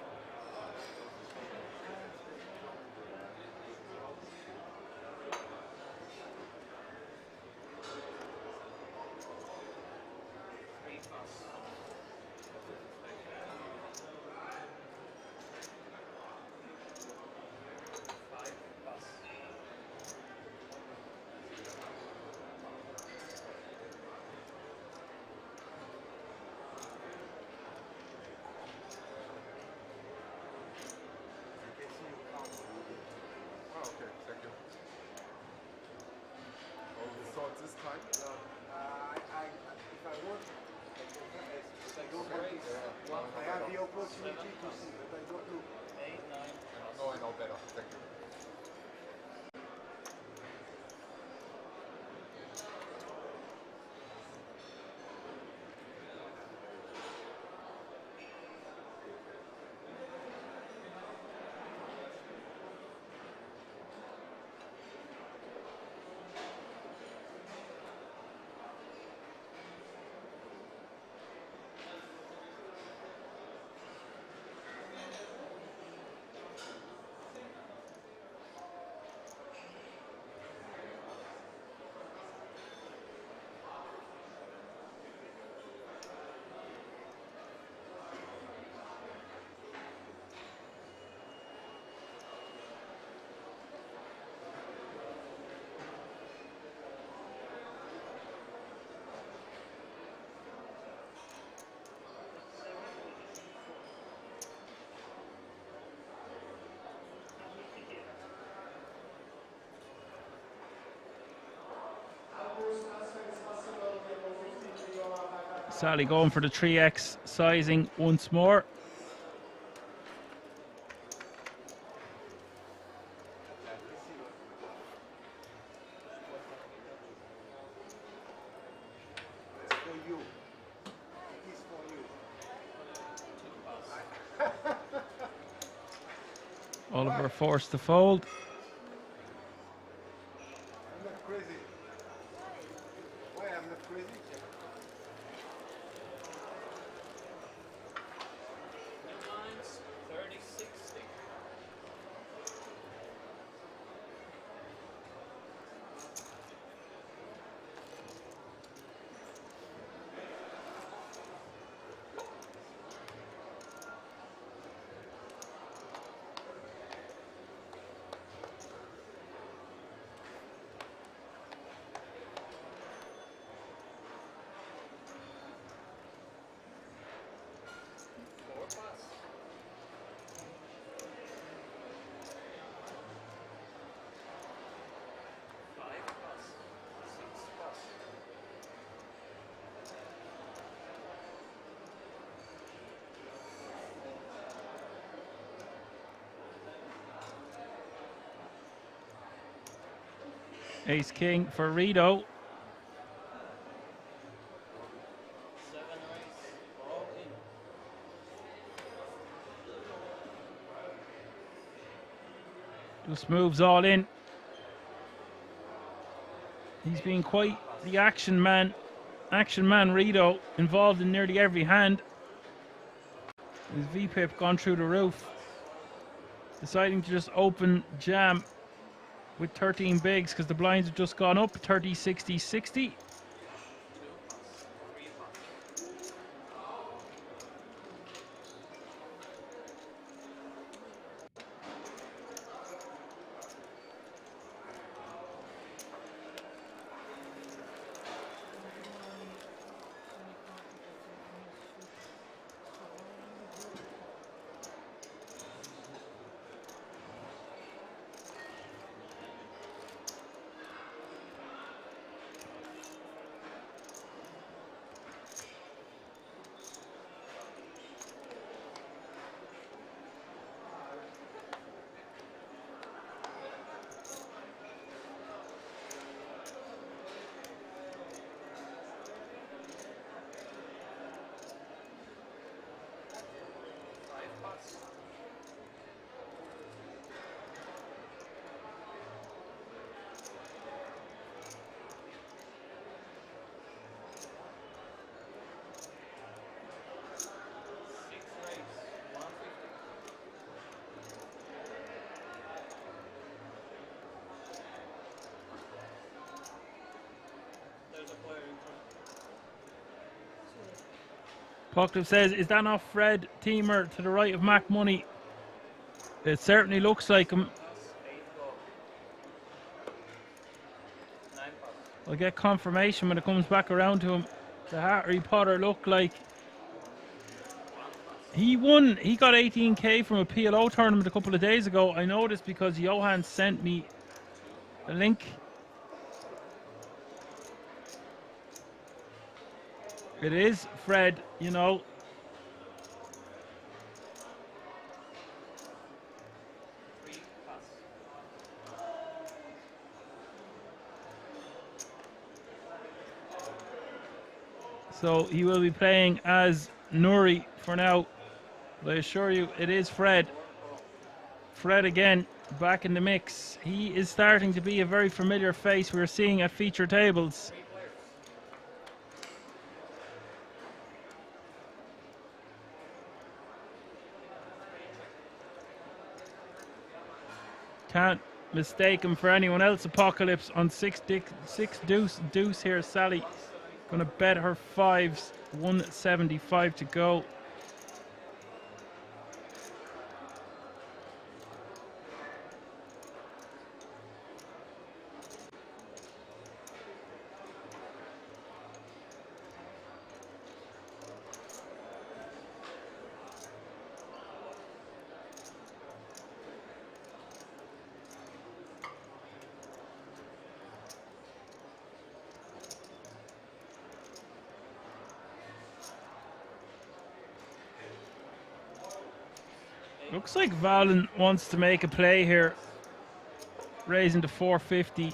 Sally going for the 3x sizing once more. Oliver forced to fold. I'm not crazy. Why I'm not crazy? Lines 30-60. Ace king for Rito. Just moves all in. He's been quite the action man Rito, involved in nearly every hand. His VPIP gone through the roof. Deciding to just open jam with 13 bigs because the blinds have just gone up 30, 60, 60. Puckliff says, is that not Fred Teamer to the right of Mac Money? It certainly looks like him. I'll get confirmation when it comes back around to him. The Harry Potter look like he won. He got 18k from a PLO tournament a couple of days ago. I know this because Johan sent me a link. It is Fred, you know. So he will be playing as Nuri for now. But I assure you, it is Fred. Fred again, back in the mix. He is starting to be a very familiar face we're seeing at feature tables. Can't mistake him for anyone else. Apocalypse on six deuce here. Sally gonna bet her fives. 175 to go. Looks like Valen wants to make a play here, raising to 450.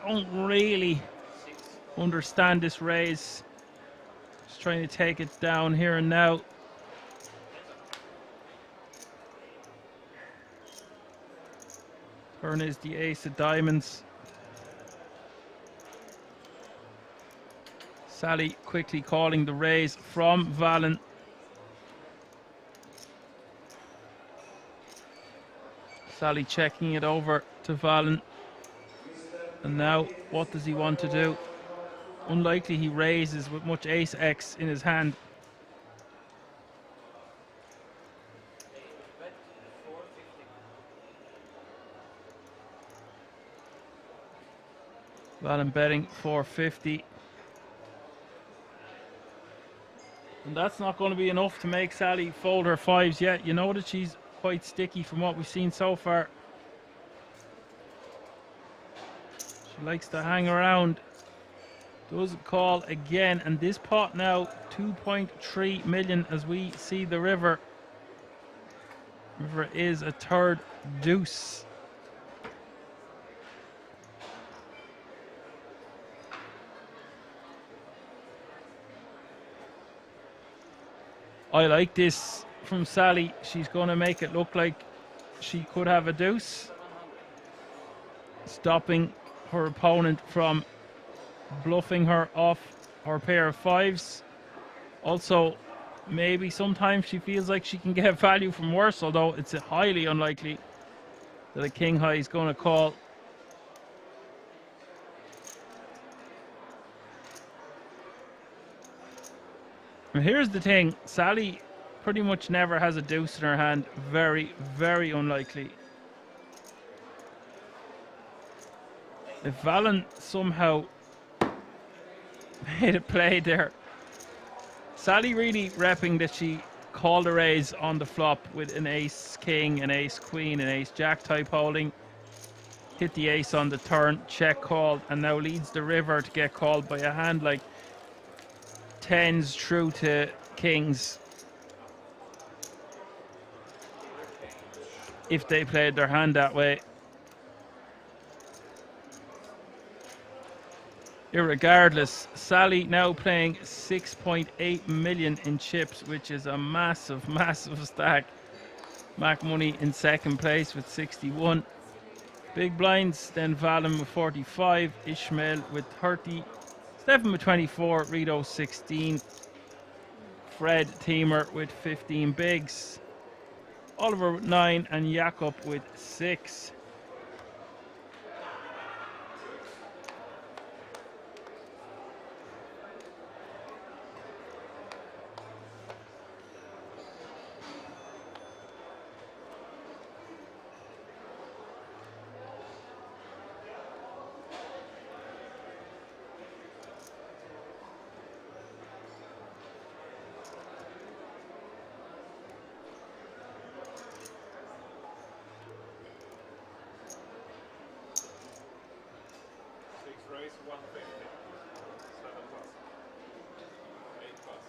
Don't really understand this raise. Just trying to take it down here and now. Turn is the ace of diamonds. Sally quickly calling the raise from Valen. Sally checking it over to Valen. And now, what does he want to do? Unlikely he raises with much ace-X in his hand. Valen betting 450. And that's not going to be enough to make Sally fold her fives yet. You know that she's quite sticky from what we've seen so far. She likes to hang around. Doesn't call again. And this pot now, 2.3 million as we see the river. River is a third deuce. I like this from Sally. She's going to make it look like she could have a deuce, stopping her opponent from bluffing her off her pair of fives. Also, maybe sometimes she feels like she can get value from worse, although it's highly unlikely that a king high is going to call. And here's the thing, Sally pretty much never has a deuce in her hand. Very, very unlikely. If Valen somehow made a play there, Sally really repping that she called a raise on the flop with an ace king, an ace queen, an ace jack type holding. Hit the ace on the turn, check called, and now leads the river to get called by a hand like tens through to kings if they played their hand that way. Irregardless, Sally now playing 6.8 million in chips, which is a massive, massive stack. Mac Money in second place with 61. Big blinds, then Valen with 45, Ishmael with 30, Stefan with 24, Rito 16, Fred Teamer with 15 bigs, Oliver with 9, and Jakob with 6. 150. 7 plus. 8 plus.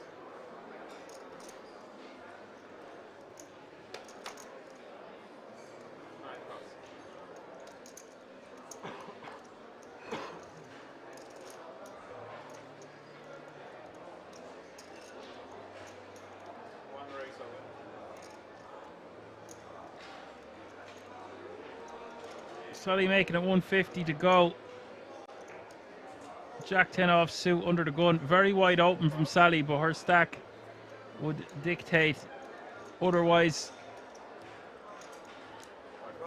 9 plus. 1 raise over. Sully making it 150 to go. Jack 10 off suit under the gun. Very wide open from Sally, but her stack would dictate otherwise.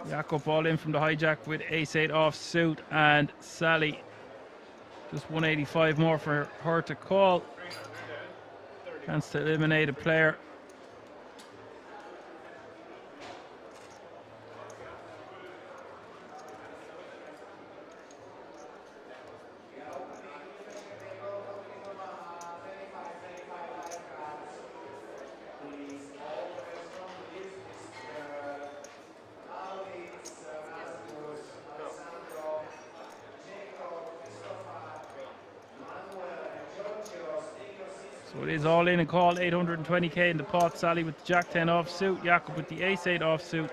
Jakob all in from the hijack with ace-8 off suit, and Sally just 185 more for her to call. Chance to eliminate a player. So it is all in and call. 820k in the pot. Sally with the Jack 10 offsuit. Jakob with the Ace 8 offsuit.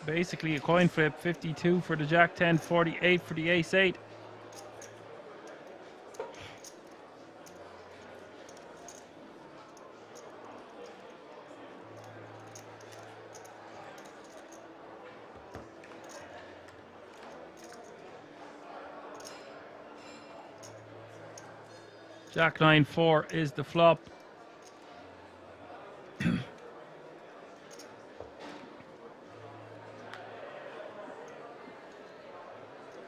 Basically a coin flip. 52 for the Jack 10, 48 for the Ace 8. Jack 9-4 is the flop.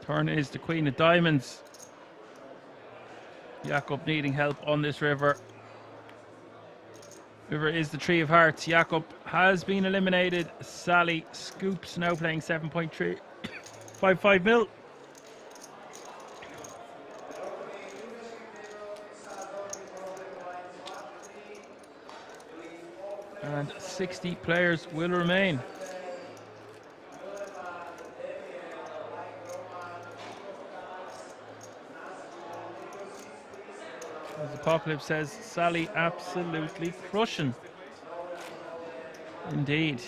Turn is the Queen of Diamonds. Jakob needing help on this river. River is the Three of Hearts. Jakob has been eliminated. Sally scoops, now playing 7.3. 55 mil. And 60 players will remain. As Apocalypse says, Sally absolutely crushing. Indeed.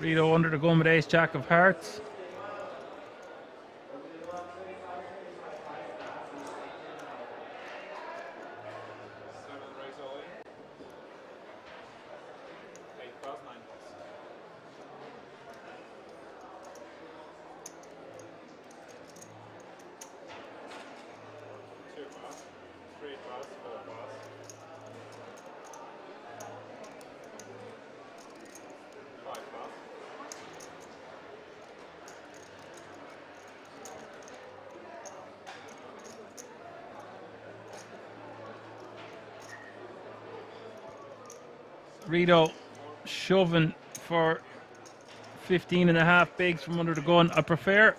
Rito under the gun with Ace Jack of Hearts. Rito shoving for 15.5 bigs from under the gun. I prefer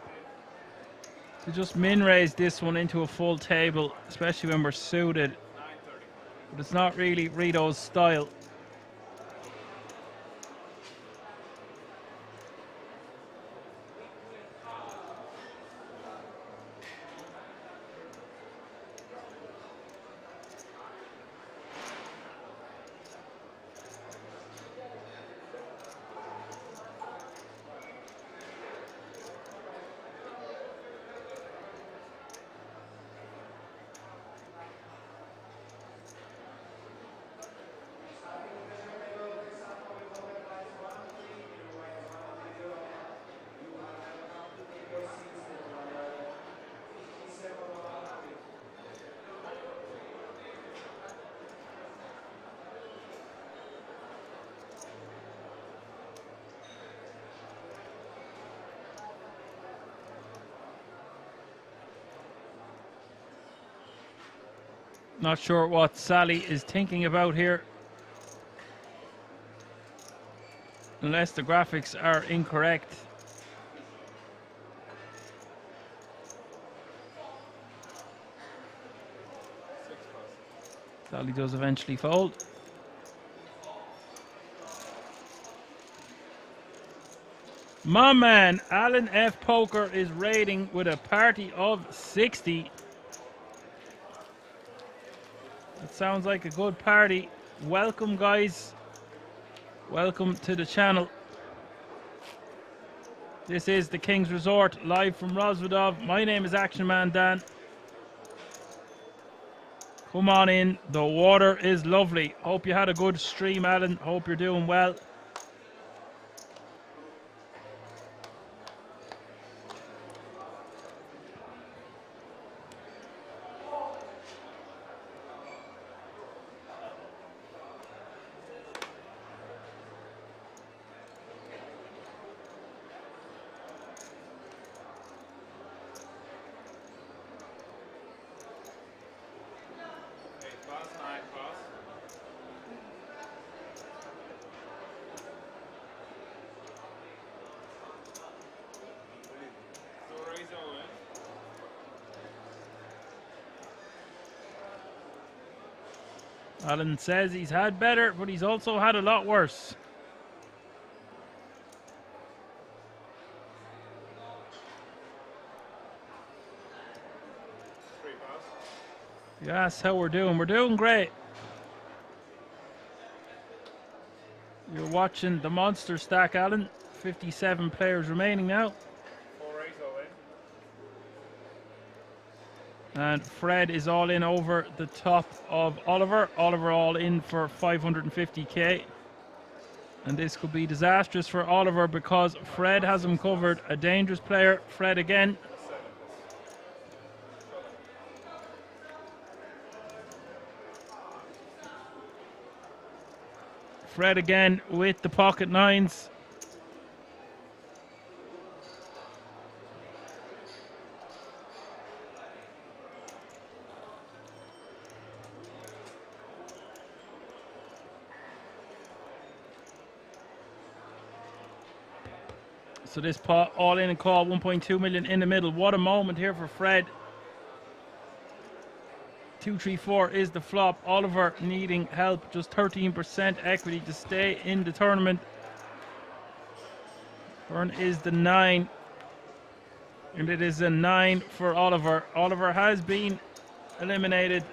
to just min raise this one into a full table, especially when we're suited. But it's not really Rito's style. Not sure what Sally is thinking about here. Unless the graphics are incorrect. Sally does eventually fold. My man, Alan F. Poker is raiding with a party of 60. That sounds like a good party. Welcome, guys. Welcome to the channel. This is the King's Resort, live from Rosvedov. My name is Action Man Dan. Come on in. The water is lovely. Hope you had a good stream, Alan. Hope you're doing well. Alan says he's had better, but he's also had a lot worse. Yes, how we're doing. We're doing great. You're watching the Monsterstack, Alan. 57 players remaining now. And Fred is all in over the top of Oliver. Oliver all in for 550k. And this could be disastrous for Oliver because Fred has him covered. A dangerous player. Fred again. Fred again with the pocket nines. So this pot all in and call 1.2 million in the middle. What a moment here for Fred. 2-3-4 is the flop. Oliver needing help. Just 13% equity to stay in the tournament. Turn is the 9. And it is a 9 for Oliver. Oliver has been eliminated.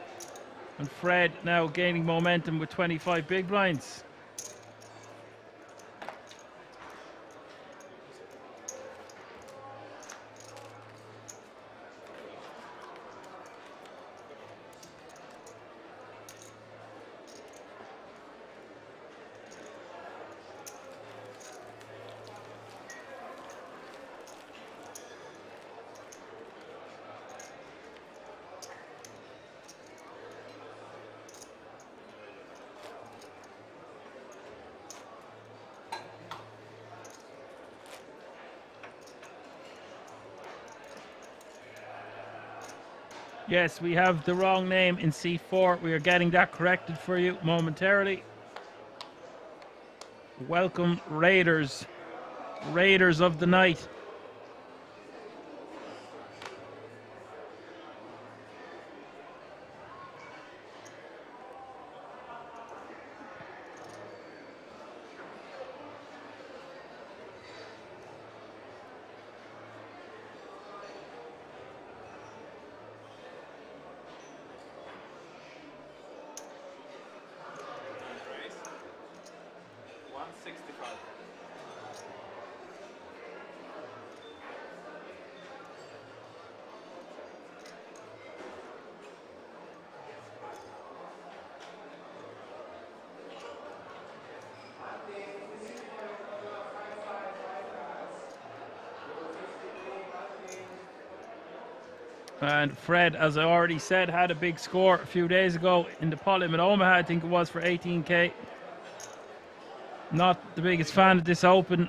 And Fred now gaining momentum with 25 big blinds. Yes, we have the wrong name in C4. We are getting that corrected for you momentarily. Welcome, Raiders. Raiders of the night. And Fred, as I already said, had a big score a few days ago in the pot limit Omaha. I think it was for 18k. Not the biggest fan of this open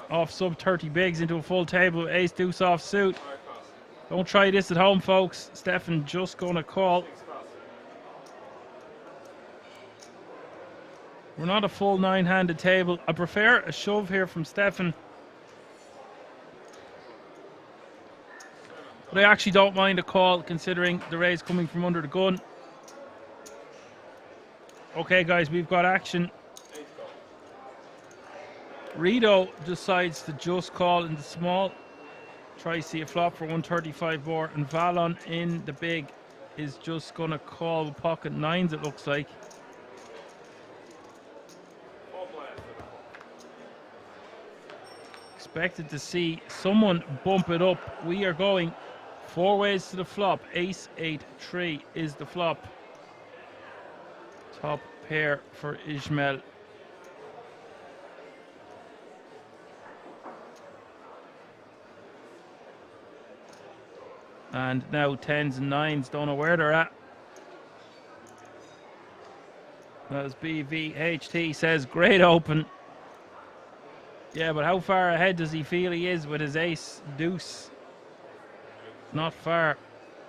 off sub 30 bigs into a full table with ace deuce off suit. Don't try this at home, folks. Stefan just gonna call. We're not a full 9-handed table. I prefer a shove here from Stefan. But I actually don't mind a call considering the raise coming from under the gun. Okay, guys, we've got action. Rito decides to just call in the small. Try see a flop for 135 more. And Valon in the big is just going to call with pocket nines, it looks like. Expected to see someone bump it up. We are going 4 ways to the flop. Ace 8-3 is the flop. Top pair for Ismail. And now 10s and 9s, don't know where they're at. As BVHT says, great open. Yeah, but how far ahead does he feel he is with his ace deuce? Not far,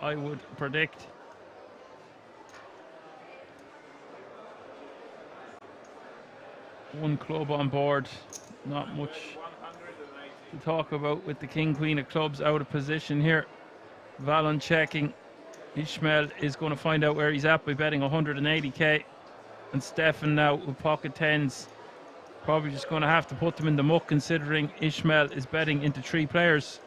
I would predict. One club on board, not much to talk about with the king queen of clubs out of position here. Valon checking. Ishmael is going to find out where he's at by betting 180k. And Stefan now with pocket tens. Probably just going to have to put them in the muck considering Ishmael is betting into 3 players.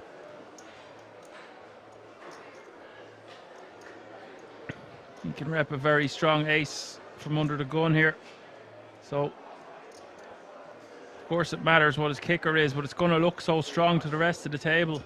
He can rep a very strong ace from under the gun here. So, of course it matters what his kicker is, but it's going to look so strong to the rest of the table.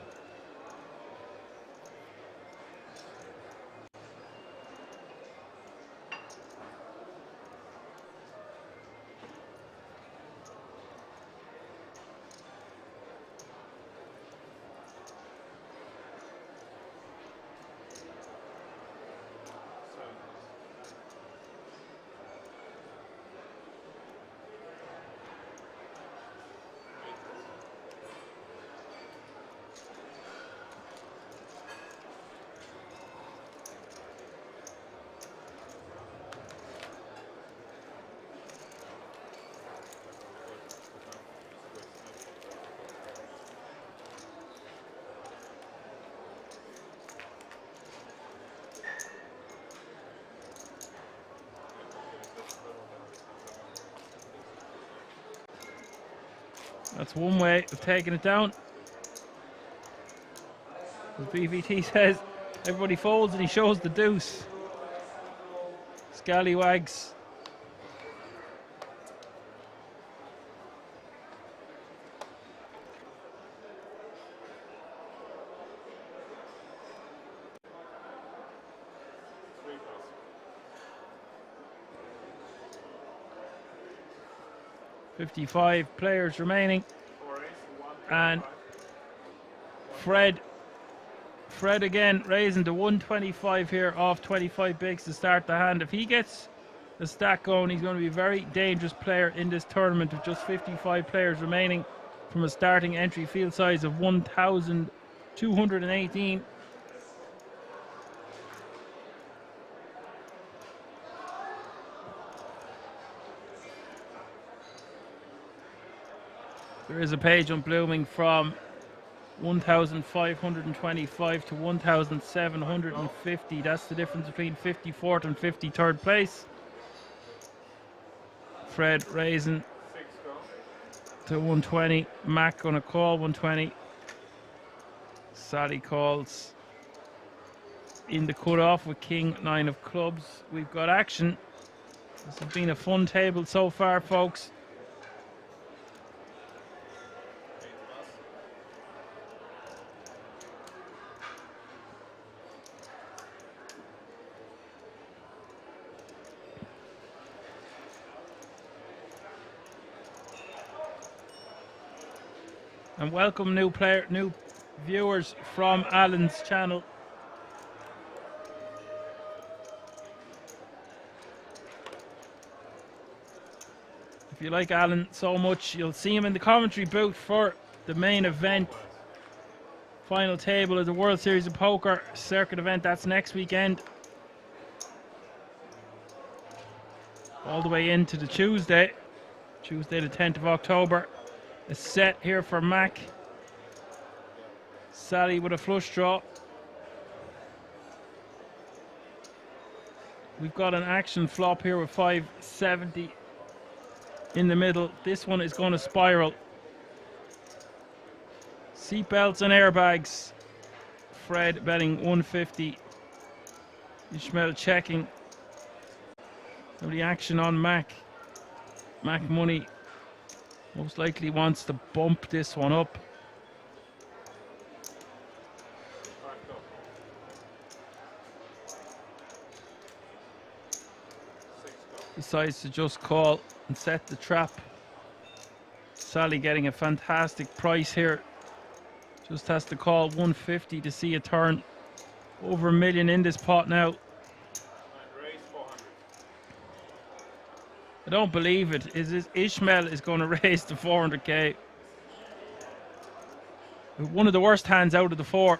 That's one way of taking it down. As BVT says, everybody folds and he shows the deuce. Scallywags. .55 players remaining, and Fred again raising to 125 here off 25 bigs to start the hand. If he gets the stack going, he's going to be a very dangerous player in this tournament with just 55 players remaining from a starting entry field size of 1,218. There is a page on blooming from 1,525 to 1,750. That's the difference between 54th and 53rd place. Fred raising to 120. Mac gonna call 120. Sally calls in the cutoff with King 9 of clubs. We've got action. This has been a fun table so far, folks. And welcome new viewers from Alan's channel. If you like Alan so much, you'll see him in the commentary booth for the main event. Final table of the World Series of Poker circuit event. That's next weekend. All the way into the Tuesday. Tuesday the 10th of October. A set here for Mac. Sally with a flush draw. We've got an action flop here with 570 in the middle. This one is going to spiral. Seatbelts and airbags. Fred betting 150. Ishmael checking. Now the action on Mac. Mac money most likely wants to bump this one up. Decides to just call and set the trap. Sally getting a fantastic price here. Just has to call 150 to see a turn. Over $1 million in this pot now. I don't believe it. Ishmael is going to raise to 400k. One of the worst hands out of the four.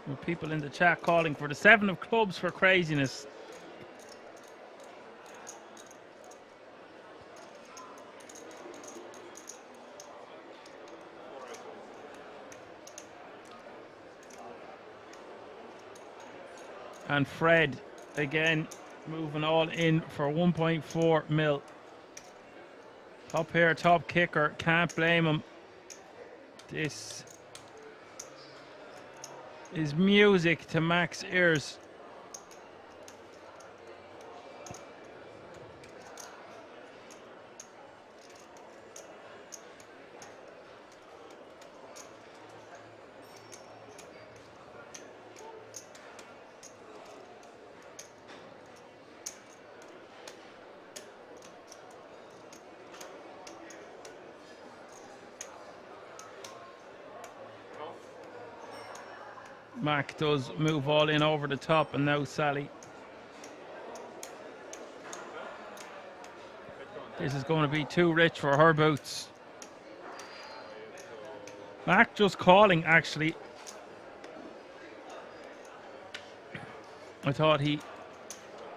With people in the chat calling for the 7 of clubs for craziness. And Fred again moving all in for 1.4 mil. Top pair, top kicker, can't blame him. This is music to Mac's ears. Mac does move all in over the top, and now Sally. This is going to be too rich for her boots. Mac just calling, actually. I thought he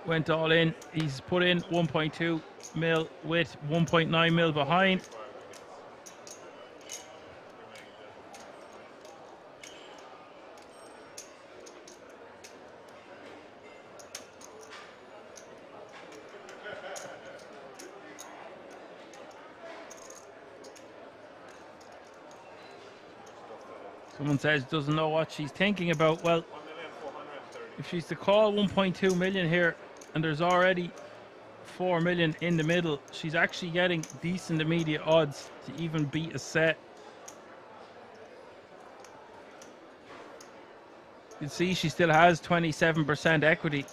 went all in. He's put in 1.2 mil with 1.9 mil behind. Someone says doesn't know what she's thinking about. Well, if she's to call 1.2 million here and there's already 4 million in the middle, she's actually getting decent immediate odds to even beat a set. You can see she still has 27% equity.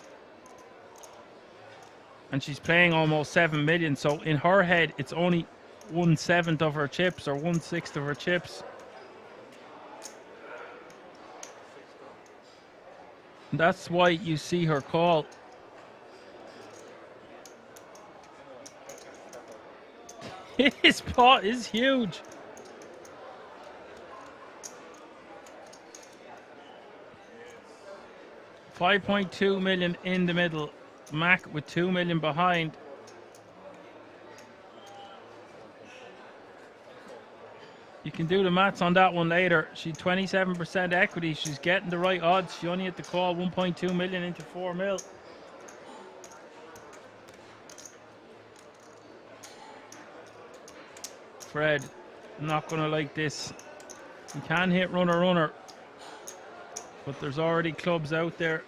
And she's playing almost 7 million. So in her head, it's only 1/7 of her chips or 1/6 of her chips. And that's why you see her call. His pot is huge. $5.2 million in the middle. Mac with 2 million behind. You can do the maths on that one later. She's 27% equity. She's getting the right odds. She only had to call 1.2 million into 4 mil. Fred, not going to like this. He can hit runner, but there's already clubs out there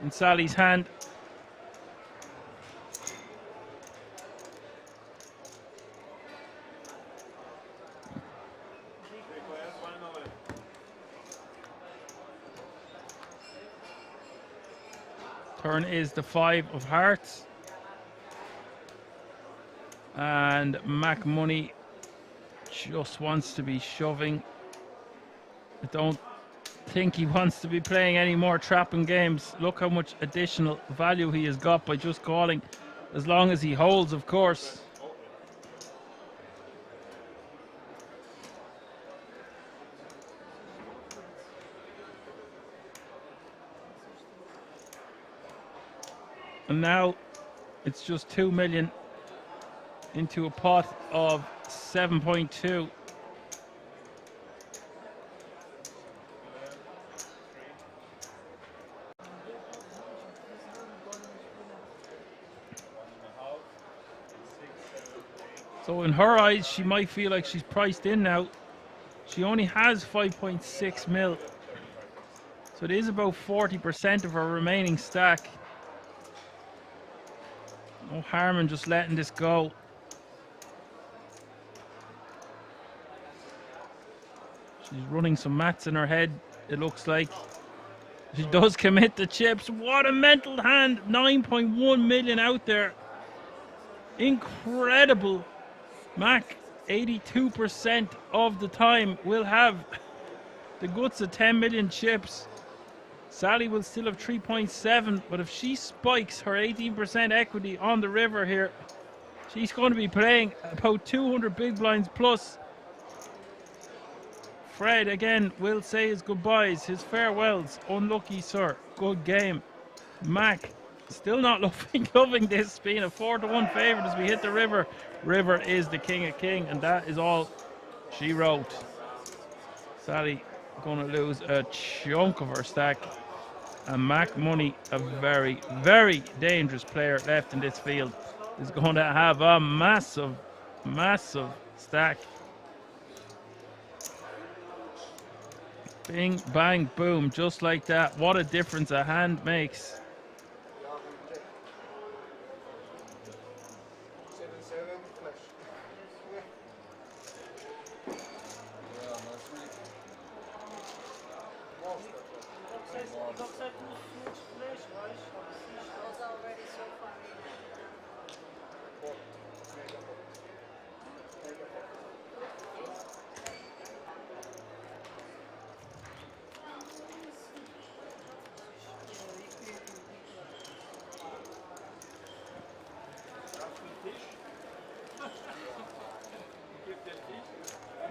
in Sally's hand. Turn is the 5 of hearts. And Mac Money just wants to be shoving. I don't think he wants to be playing any more trapping games. Look how much additional value he has got by just calling. As long as he holds, of course. And now it's just 2 million into a pot of 7.2. So in her eyes, she might feel like she's priced in now. She only has 5.6 mil. So it is about 40% of her remaining stack. No harm in just letting this go. She's running some maths in her head, it looks like. She does commit the chips. What a mental hand. 9.1 million out there. Incredible. Mac, 82% of the time, will have the guts of 10 million chips. Sally will still have 3.7, but if she spikes her 18% equity on the river here, she's going to be playing about 200 big blinds plus. Fred again will say his goodbyes, his farewells. Unlucky, sir. Good game. Mac still not loving this, being a 4-1 favorite as we hit the river. River is the king of king, and that is all she wrote. Sally going to lose a chunk of her stack. And Mac Money, a very, very dangerous player left in this field, is going to have a massive, massive stack. Bing, bang, boom, just like that. What a difference a hand makes.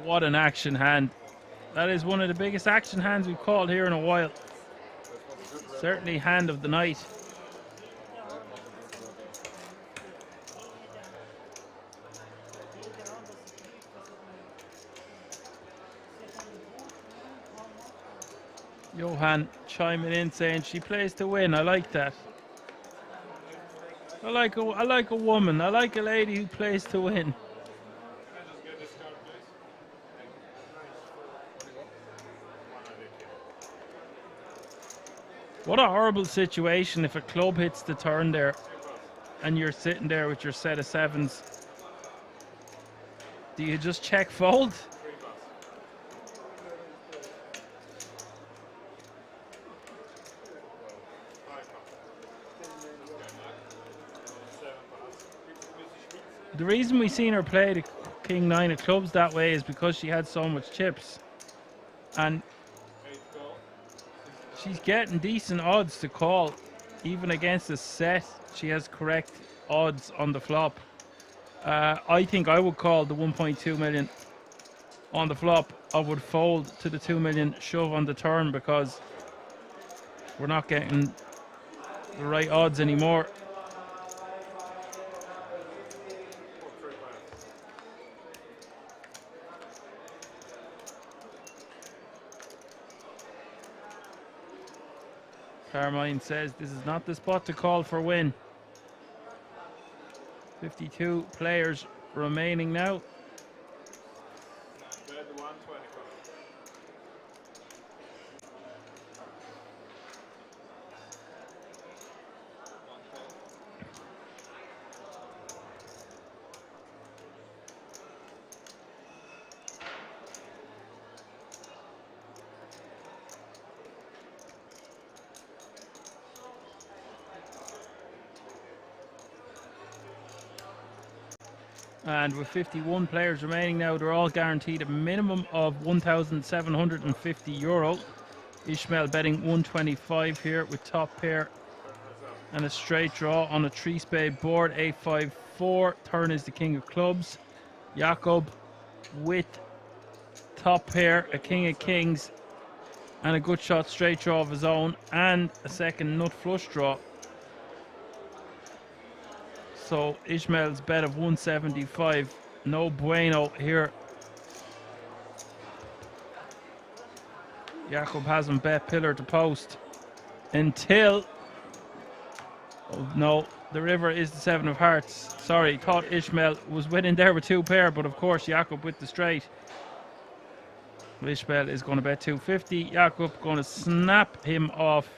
What an action hand. That is one of the biggest action hands we've called here in a while. Certainly hand of the night. Johan chiming in saying she plays to win. I like that. I like a woman. I like a lady who plays to win. What a horrible situation if a club hits the turn there and you're sitting there with your set of sevens. Do you just check fold? The reason we seen her play the King 9 of clubs that way is because she had so much chips. And she's getting decent odds to call. Even against a set, she has correct odds on the flop. I think I would call the 1.2 million on the flop. I would fold to the 2 million shove on the turn because we're not getting the right odds anymore. Carmine says this is not the spot to call for win. 52 players remaining now. And with 51 players remaining now, they're all guaranteed a minimum of 1,750 euro. Ishmael betting 125 here with top pair and a straight draw on a 3-spade board. 8-5-4. Turn is the king of clubs. Jakob with top pair, a king of kings, and a good shot straight draw of his own, and a second nut flush draw. So Ishmael's bet of 175. No bueno here. Jakob hasn't bet pillar to post until... Oh no, the river is the 7 of hearts. Sorry, thought Ishmael was winning there with 2 pair, but of course Jakob with the straight. Ishmael is going to bet 250. Jakob going to snap him off.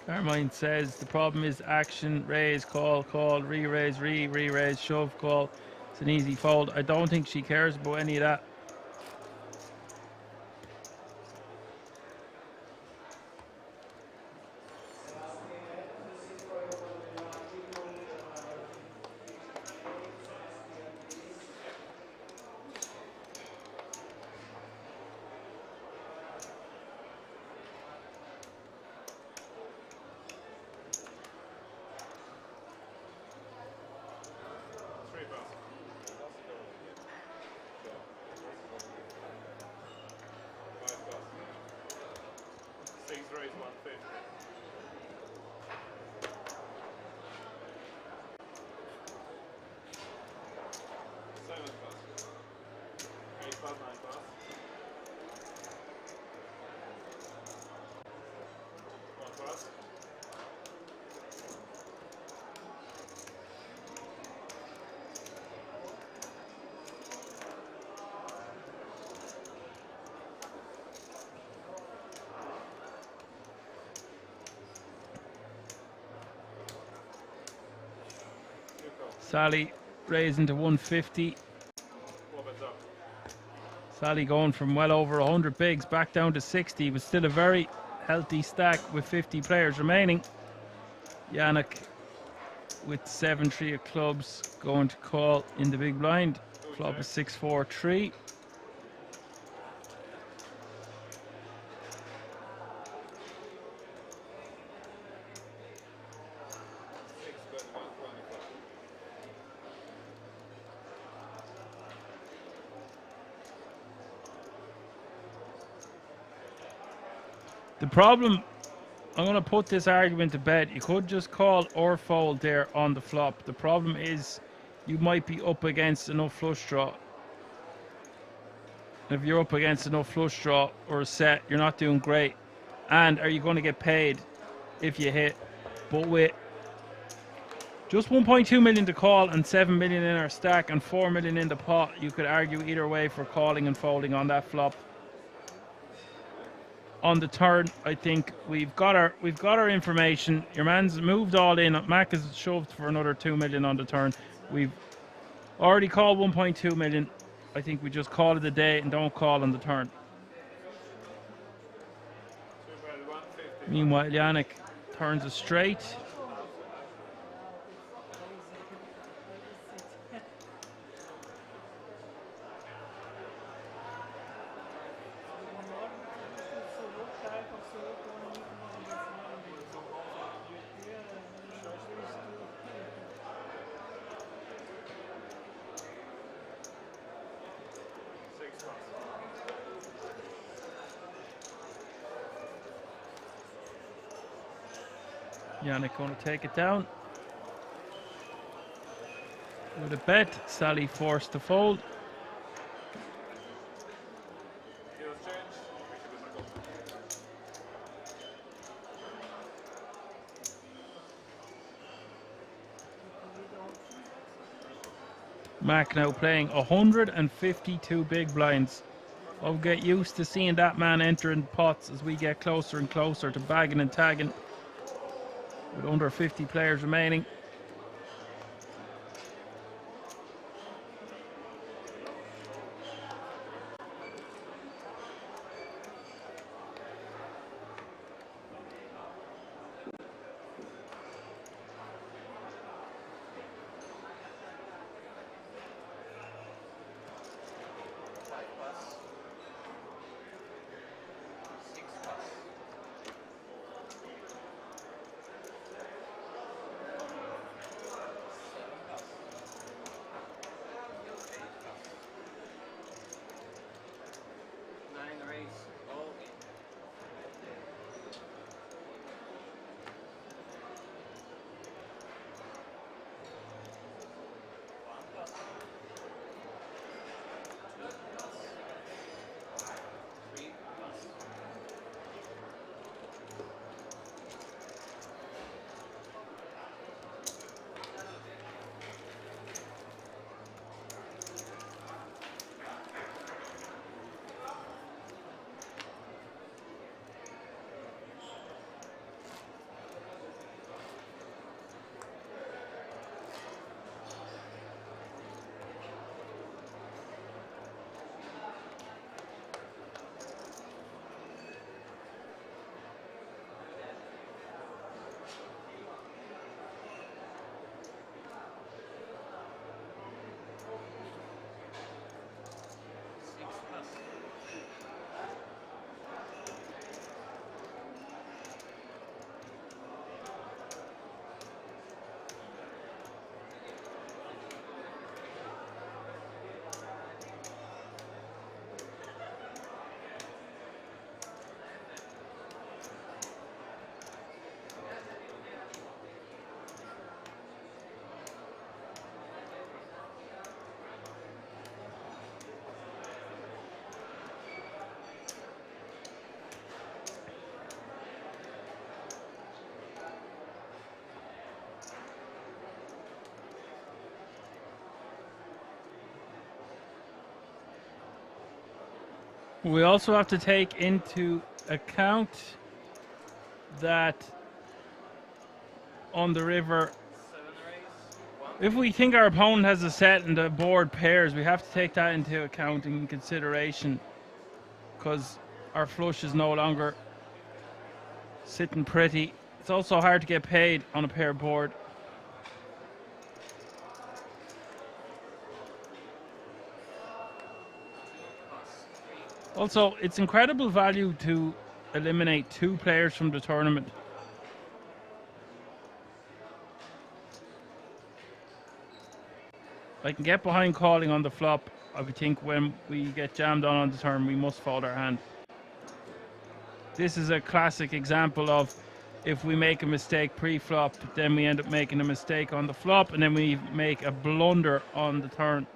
Carmine says the problem is action, raise, call, call, re-raise, re-raise, shove, call. It's an easy fold. I don't think she cares about any of that. Sally raising to 150. Sally going from well over 100 bigs back down to 60, but still a very healthy stack with 50 players remaining. Yannick with 7-3 of clubs going to call in the big blind. Flop is 6-4-3. The problem, I'm going to put this argument to bed. You could just call or fold there on the flop. The problem is you might be up against enough flush draw. If you're up against enough flush draw or a set, you're not doing great. And are you going to get paid if you hit? But with just 1.2 million to call and 7 million in our stack and 4 million in the pot, you could argue either way for calling and folding on that flop. On the turn, I think we've got our information. Your man's moved all in. Mac has shoved for another 2 million on the turn. We've already called 1.2 million. I think we just call it a day and don't call on the turn. Meanwhile, Yannick turns a straight. Yannick going to take it down. With a bet, Sally forced to fold. Mac now playing 152 big blinds. I'll get used to seeing that man entering pots as we get closer and closer to bagging and tagging. With under 50 players remaining. We also have to take into account that on the river, if we think our opponent has a set and the board pairs, we have to take that into account in consideration, because our flush is no longer sitting pretty. It's also hard to get paid on a pair board. Also, it's incredible value to eliminate 2 players from the tournament. I can get behind calling on the flop. I would think when we get jammed on the turn, we must fold our hand. This is a classic example of if we make a mistake pre-flop, then we end up making a mistake on the flop, and then we make a blunder on the turn.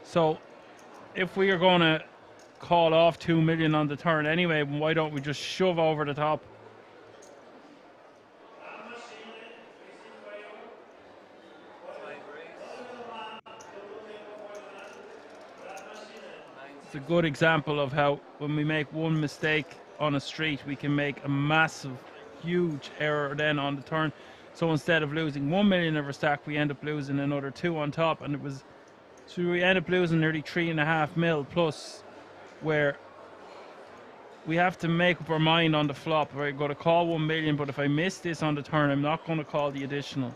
So if we are going to call off 2 million on the turn anyway, why don't we just shove over the top? It's a good example of how when we make one mistake on a street, we can make a massive, huge error then on the turn. So instead of losing 1 million of our stack, we end up losing another 2 on top, and so we end up losing nearly 3.5 mil plus, where we have to make up our mind on the flop. We're going to call 1 million, but if I miss this on the turn, I'm not going to call the additional.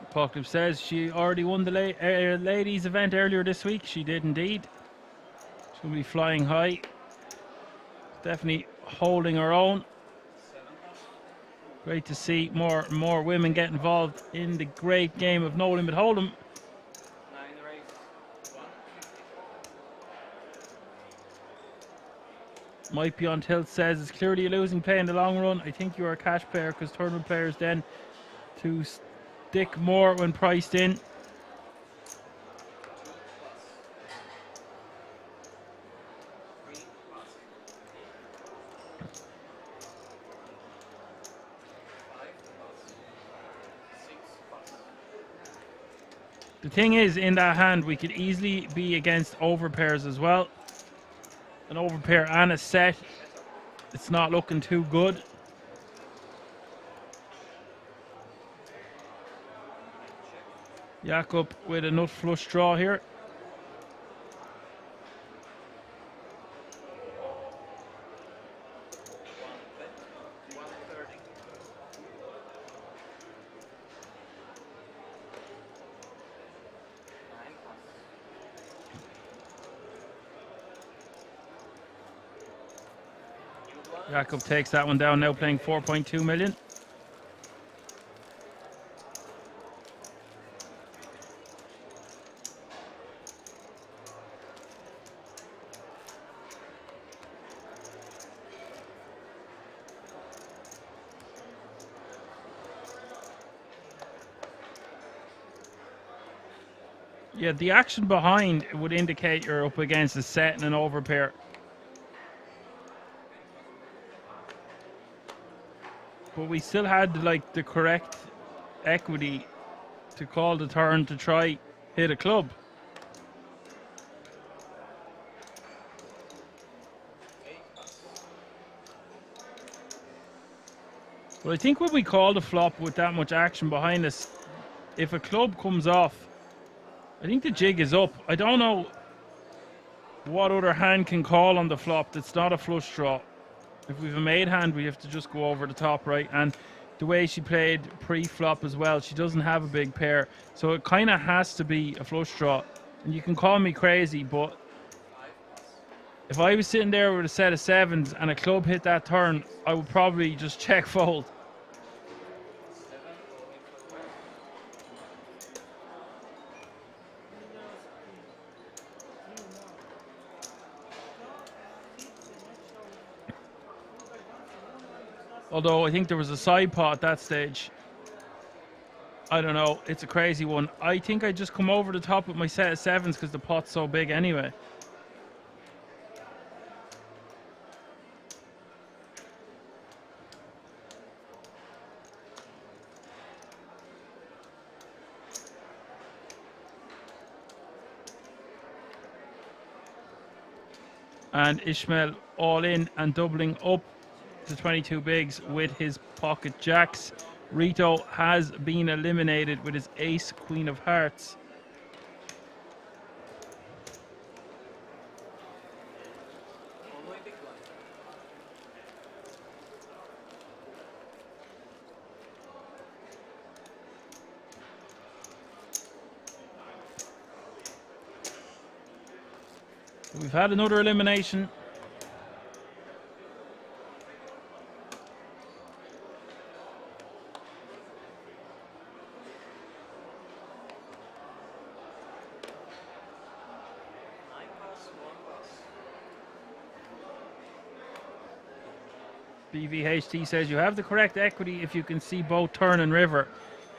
Apocalypse says she already won the ladies event earlier this week. She did indeed. She'll be flying high. Definitely holding her own. Great to see more and more women get involved in the great game of No Limit Hold'em. Might be on tilt says it's clearly a losing play in the long run. I think you are a cash player because tournament players then to stick more when priced in. The thing is, in that hand, we could easily be against overpairs as well. An overpair and a set. It's not looking too good. Jakob with a nut flush draw here. Jakob takes that one down, now playing 4.2 million. Yeah, the action behind would indicate you're up against a set and an overpair. but we still had like the correct equity to call the turn to try hit a club. But I think when we call the flop with that much action behind us, if a club comes off, I think the jig is up. I don't know what other hand can call on the flop that's not a flush draw. If we've a made hand, we have to just go over the top, right? And the way she played pre-flop as well, she doesn't have a big pair. So it kind of has to be a flush draw. And you can call me crazy, but if I was sitting there with a set of sevens and a club hit that turn, I would probably just check fold. Although I think there was a side pot at that stage. I don't know. It's a crazy one. I think I just come over the top with my set of sevens because the pot's so big anyway. And Ishmael all in and doubling up to 22 bigs with his pocket jacks. Rito has been eliminated with his ace queen of hearts. We've had another elimination. BVHT says you have the correct equity if you can see both turn and river.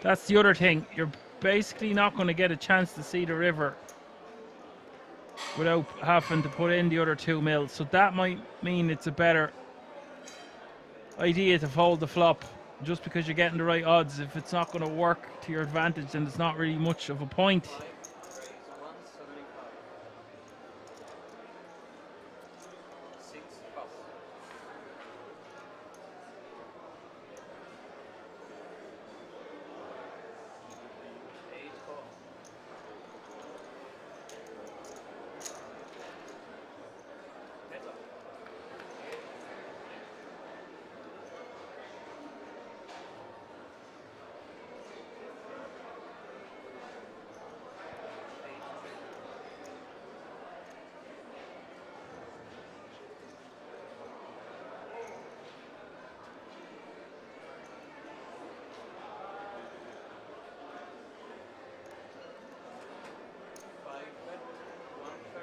That's the other thing. You're basically not going to get a chance to see the river without having to put in the other 2 mils. So that might mean it's a better idea to fold the flop just because you're getting the right odds. If it's not going to work to your advantage, then it's not really much of a point.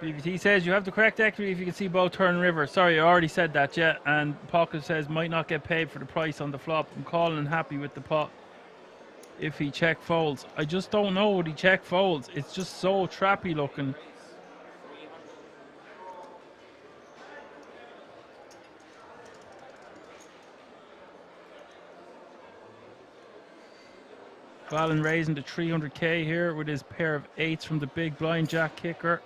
BVT says you have the correct equity if you can see both turn and river. Sorry, I already said that, yeah. And Pocket says might not get paid for the price on the flop. I'm calling and happy with the pot if he check folds. I just don't know what he check folds. It's just so trappy looking. Valen raising to 300k here with his pair of 8s from the big blind jack kicker.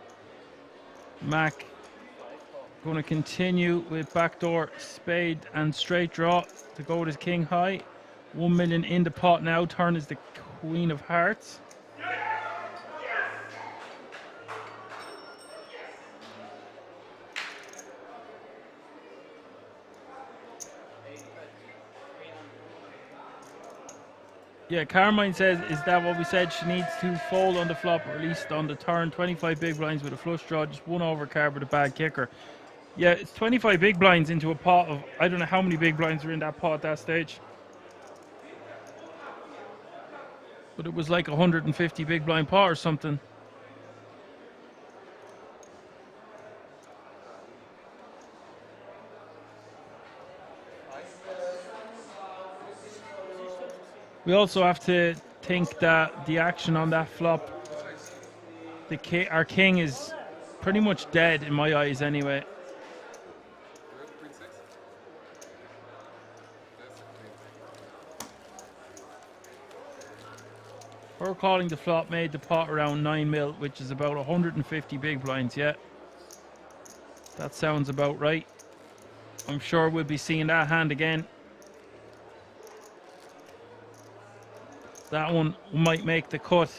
Mac going to continue with backdoor spade and straight draw to go with his king high. 1 million in the pot now. Turn is the queen of hearts. Yeah, Carmine says, is that what we said? She needs to fold on the flop or at least on the turn. 25 big blinds with a flush draw, just one over card with a bad kicker. Yeah, it's 25 big blinds into a pot of, I don't know how many big blinds are in that pot at that stage. But it was like 150 big blind pot or something. We also have to think that the action on that flop, our king is pretty much dead in my eyes anyway. Her calling the flop made the pot around 9 mil, which is about 150 big blinds, yeah. That sounds about right. I'm sure we'll be seeing that hand again. That one might make the cut.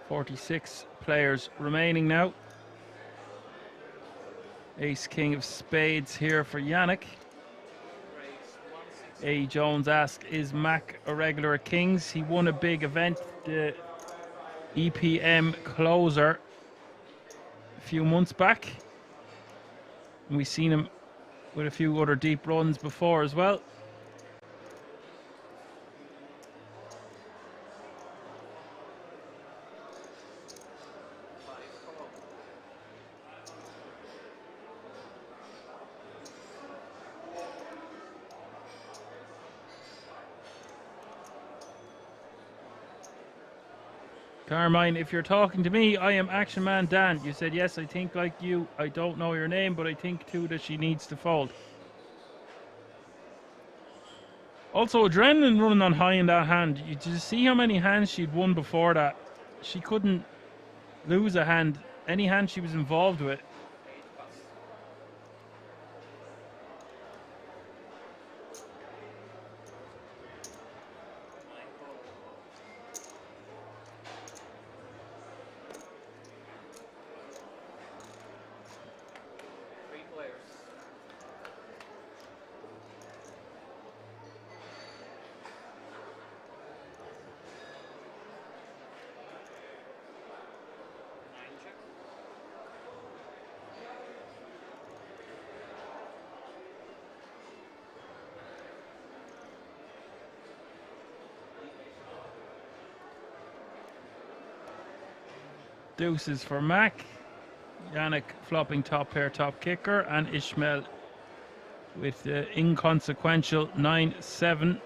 .46 players remaining now. Ace King of Spades here for Yannick. A. Jones asks, is Mac a regular at Kings? He won a big event, the EPM Closer, a few months back. And we've seen him with a few other deep runs before as well. Carmine, if you're talking to me, I am Action Man Dan. You said, yes, I think like you. I don't know your name, but I think too that she needs to fold. Also, adrenaline running on high in that hand. You just see how many hands she'd won before that. She couldn't lose a hand, any hand she was involved with. Deuces for Mac. Yannick flopping top pair, top kicker, and Ishmael with the inconsequential 9-7.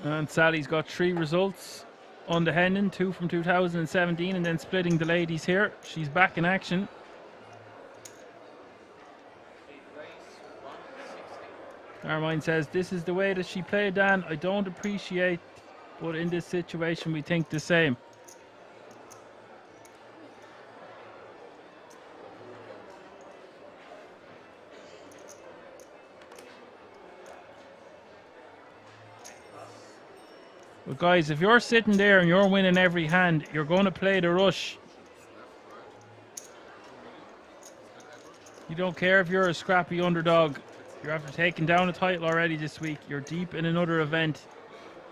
And Sally's got 3 results on the Hendon, 2 from 2017, and then splitting the ladies here. She's back in action. Carmine says, this is the way that she played, Dan. I don't appreciate, but in this situation we think the same. But guys, if you're sitting there and you're winning every hand, you're going to play the rush. You don't care if you're a scrappy underdog. You're after taking down a title already this week. You're deep in another event.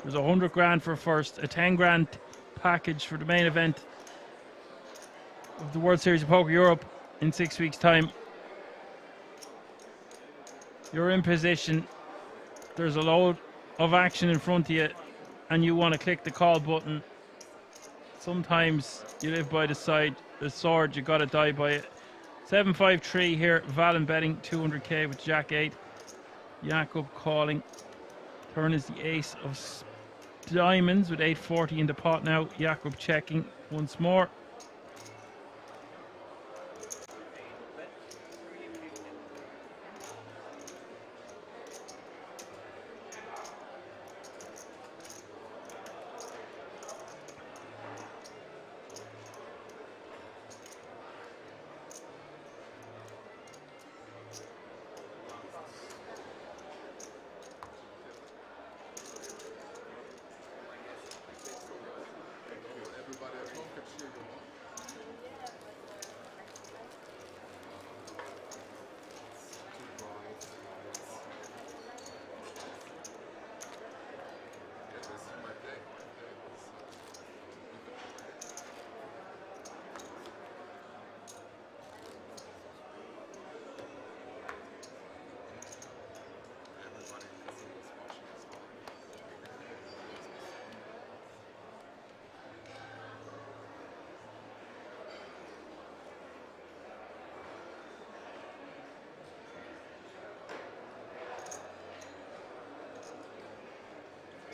There's 100 grand for first, a 10 grand package for the main event of the World Series of Poker Europe in 6 weeks' time. You're in position. There's a load of action in front of you, and you want to click the call button. Sometimes you live by the sword, you got to die by it. 753 here, Valen betting 200k with Jack 8. Jakob calling. Turn is the ace of diamonds with 840 in the pot now. Jakob checking once more.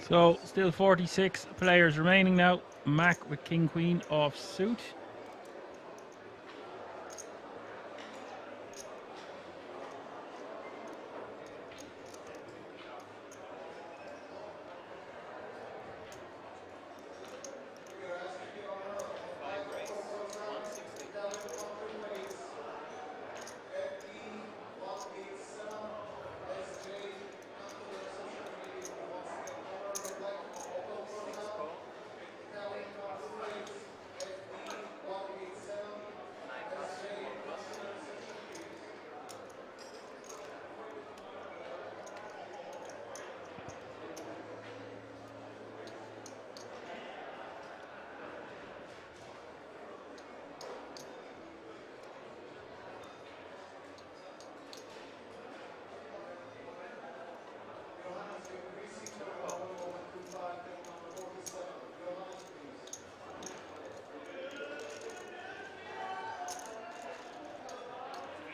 So still 46 players remaining now. Mac with King Queen off suit.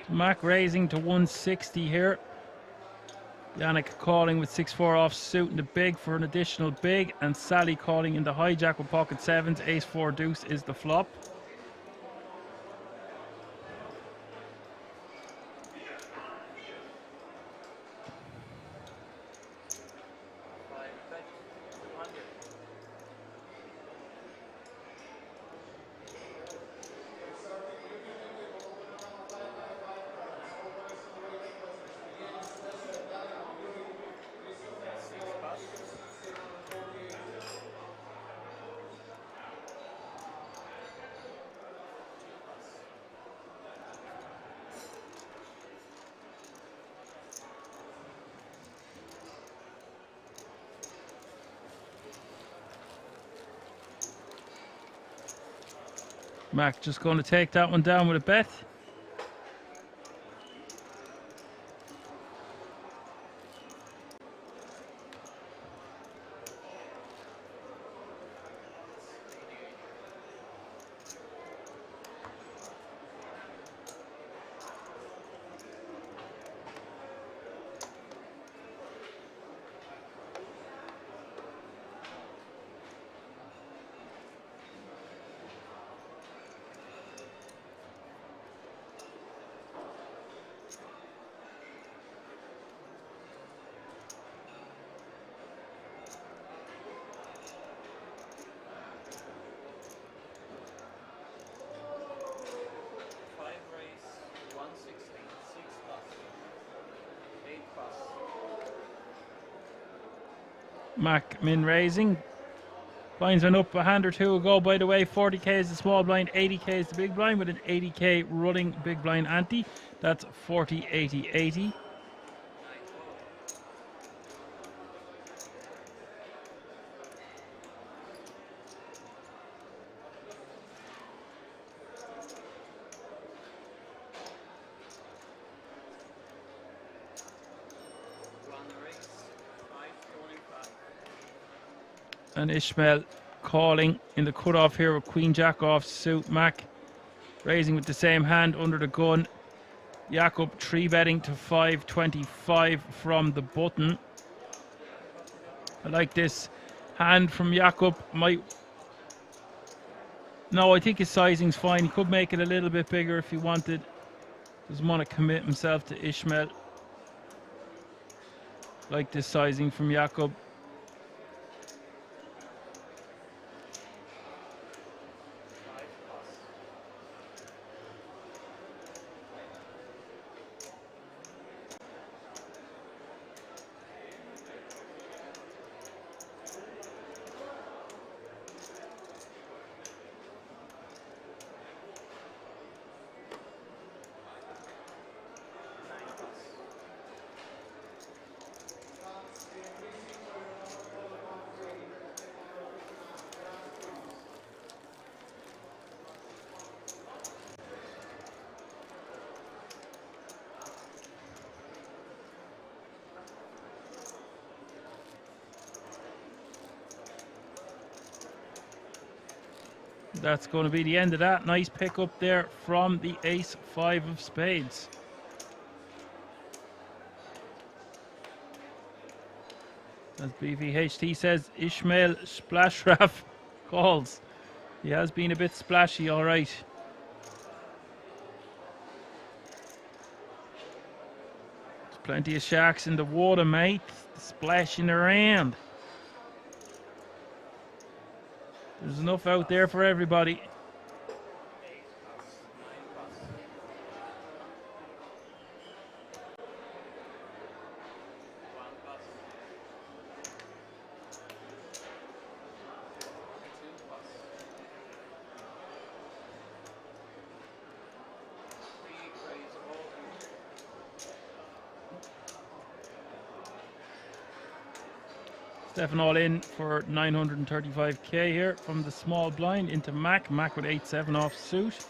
Mac raising to 160 here. Yannick calling with 6-4 off suit in the big for an additional big, and Sally calling in the hijack with pocket sevens. Ace-4 deuce is the flop. Mac just going to take that one down with a bet. Mac min raising. Blinds went up a hand or two ago, by the way. 40k is the small blind, 80k is the big blind with an 80k running big blind ante. That's 40, 80, 80. And Ishmael calling in the cutoff here with Queen Jack off suit. Mac raising with the same hand under the gun. Jakub 3-betting to 5.25 from the button. I like this hand from Jakub. No, I think his sizing's fine. He could make it a little bit bigger if he wanted. Doesn't want to commit himself to Ishmael. Like this sizing from Jakub. That's going to be the end of that. Nice pick up there from the ace-5 of spades. As BVHT says, Ishmael Splashraff calls. He has been a bit splashy, all right. There's plenty of sharks in the water, mate. Splashing around. There's enough out there for everybody. Stefan all in for 935k here from the small blind into Mac. Mac with 8-7 offsuit.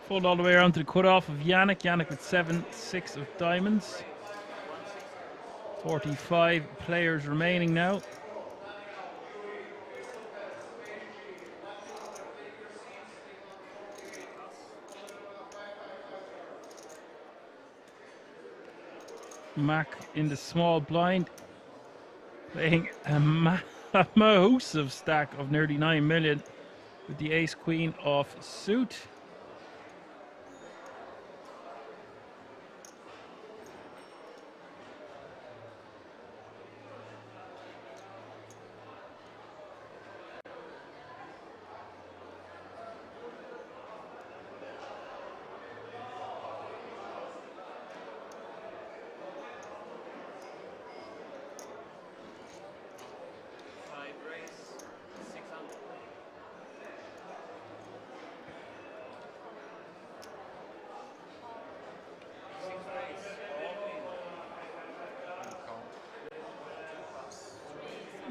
Pulled all the way around to the cutoff of Yannick. Yannick with 7-6 of diamonds. 45 players remaining now. Mac in the small blind, playing a massive stack of nearly 9 million with the ace-queen off suit.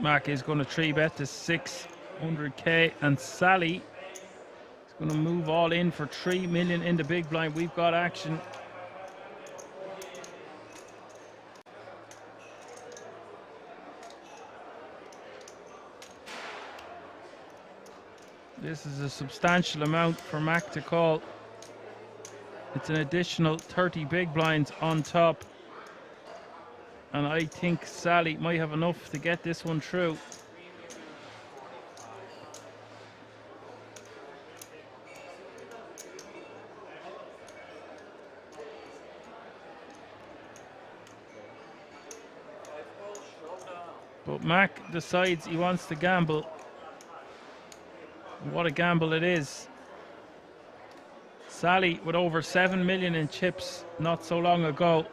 Mac is going to 3-bet to 600k, and Sally is going to move all in for 3 million in the big blind. We've got action. This is a substantial amount for Mac to call. It's an additional 30 big blinds on top. And I think Sally might have enough to get this one through. But Mac decides he wants to gamble. What a gamble it is. Sally, with over 7 million in chips not so long ago,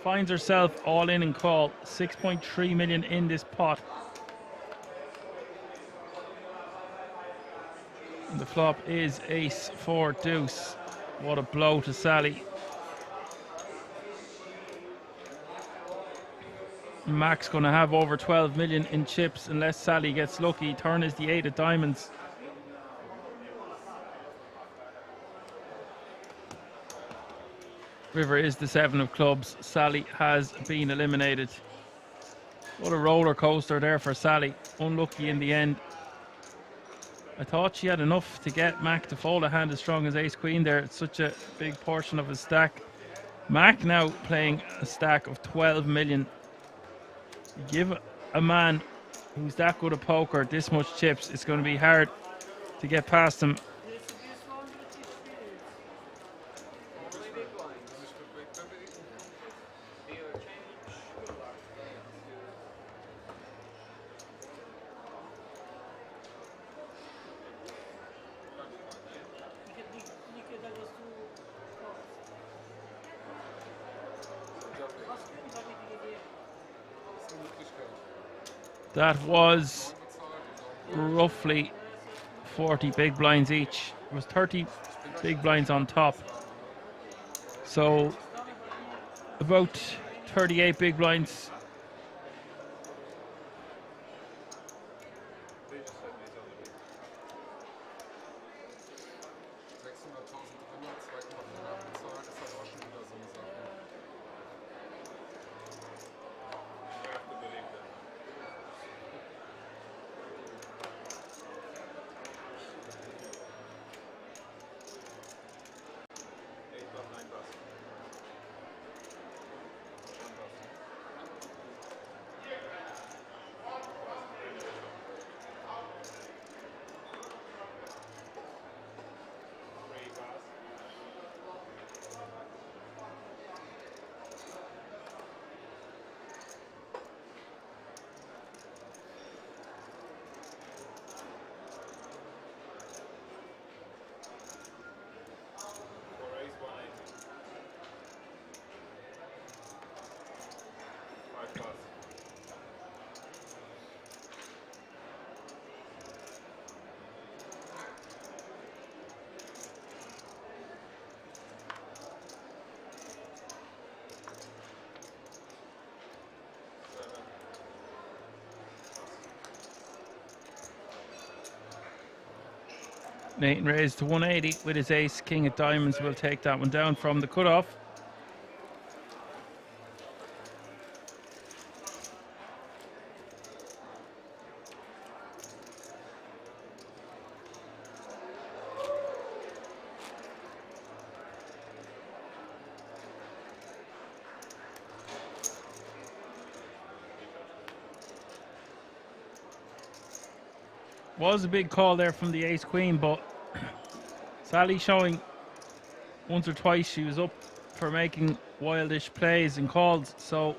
finds herself all in call. 6.3 million in this pot. And the flop is ace 4 deuce. What a blow to Sally. Mac's going to have over 12 million in chips unless Sally gets lucky. Turn is the 8 of diamonds. River is the 7 of clubs. Sally has been eliminated. What a roller coaster there for Sally. Unlucky in the end. I thought she had enough to get Mac to fold a hand as strong as ace queen there. It's such a big portion of his stack. Mac now playing a stack of 12 million. You give a man who's that good at poker this much chips, it's going to be hard to get past him. That was roughly 40 big blinds each. It was 30 big blinds on top. So about 38 big blinds. Nathan raised to 180 with his ace. King of diamonds will take that one down from the cutoff. Was a big call there from the ace queen, but Sally showing once or twice she was up for making wildish plays and calls, so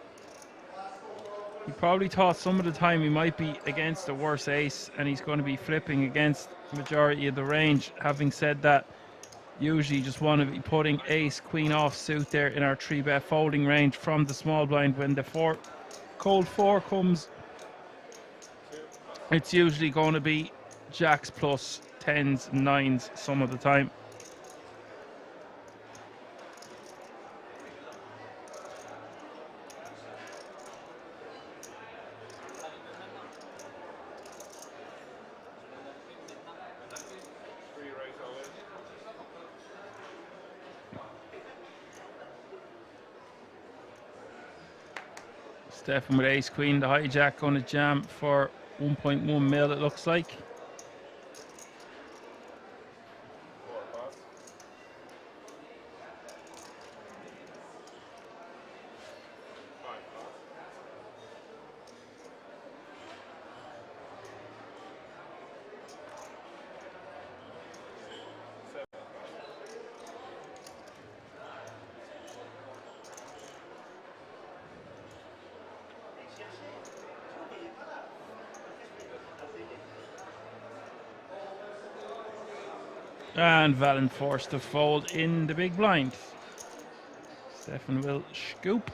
he probably thought some of the time he might be against a worse ace and he's going to be flipping against the majority of the range. Having said that, usually just want to be putting ace queen off suit there in our 3-bet folding range from the small blind. When the cold four comes, it's usually going to be jacks plus 10s and 9s some of the time. Stefan with ace queen, the hijack going to jam for 1.1 mil it looks like. And Valen forced to fold in the big blind. Stefan will scoop.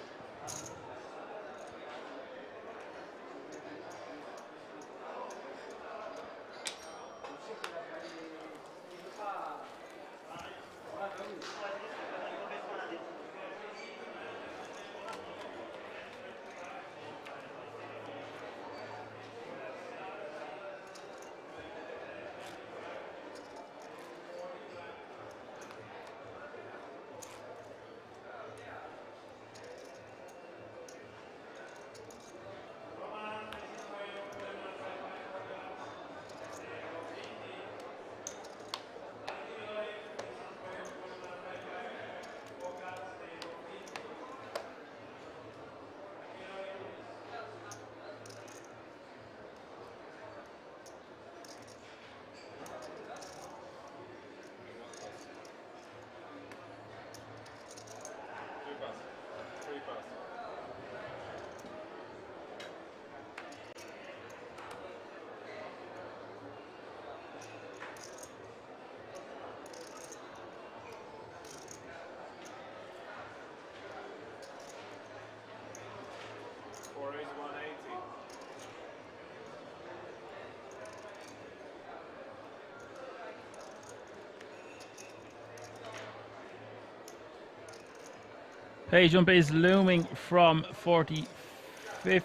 Pay jump is looming from 45th.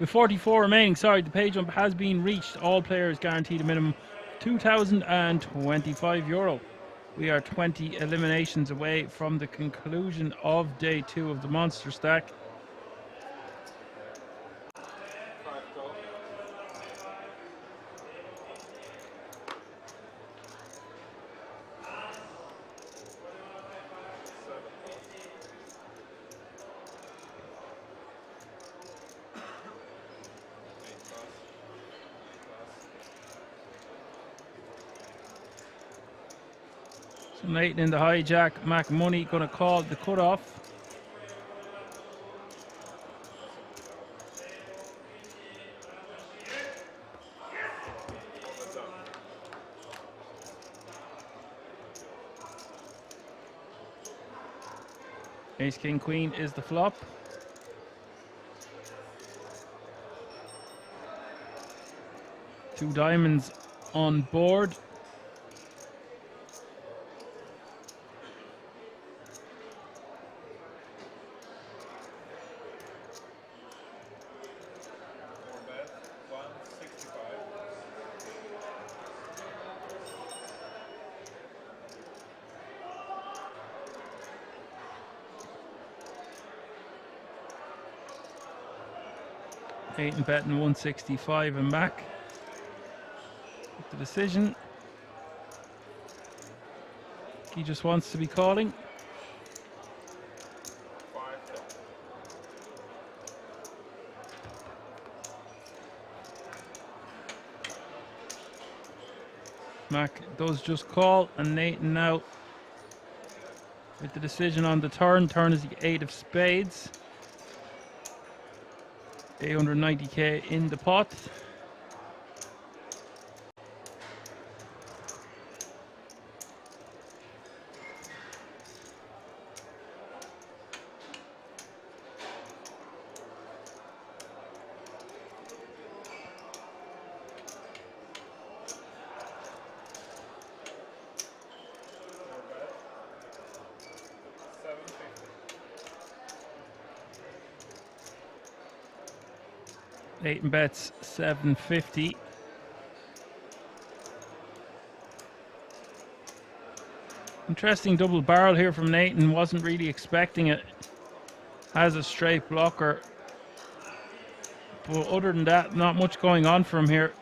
With 44 remaining, sorry, the pay jump has been reached. All players guaranteed a minimum €2,025. We are 20 eliminations away from the conclusion of day 2 of the Monster Stack. So Nathan in the hijack, Mac Money going to call the cutoff. Ace, King, Queen is the flop. Two diamonds on board. Eight and betting 165 and back. With the decision. He just wants to be calling. Mac does just call, and Nathan now with the decision on the turn. Turn is the 8 of spades. 890k in the pot. Nathan bets 750. Interesting double barrel here from Nathan. Wasn't really expecting it. Has a straight blocker. But other than that, not much going on for him here.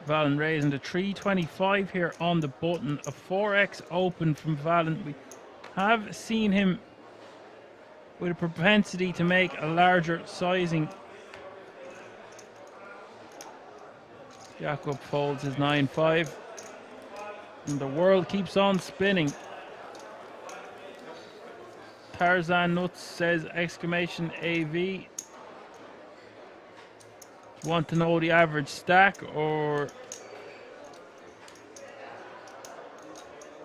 Valen raising to 325 here on the button. A 4x open from Valen. We have seen him with a propensity to make a larger sizing. Jakob folds his 9-5. And the world keeps on spinning. Tarzan Nuts says exclamation AV. Want to know the average stack, or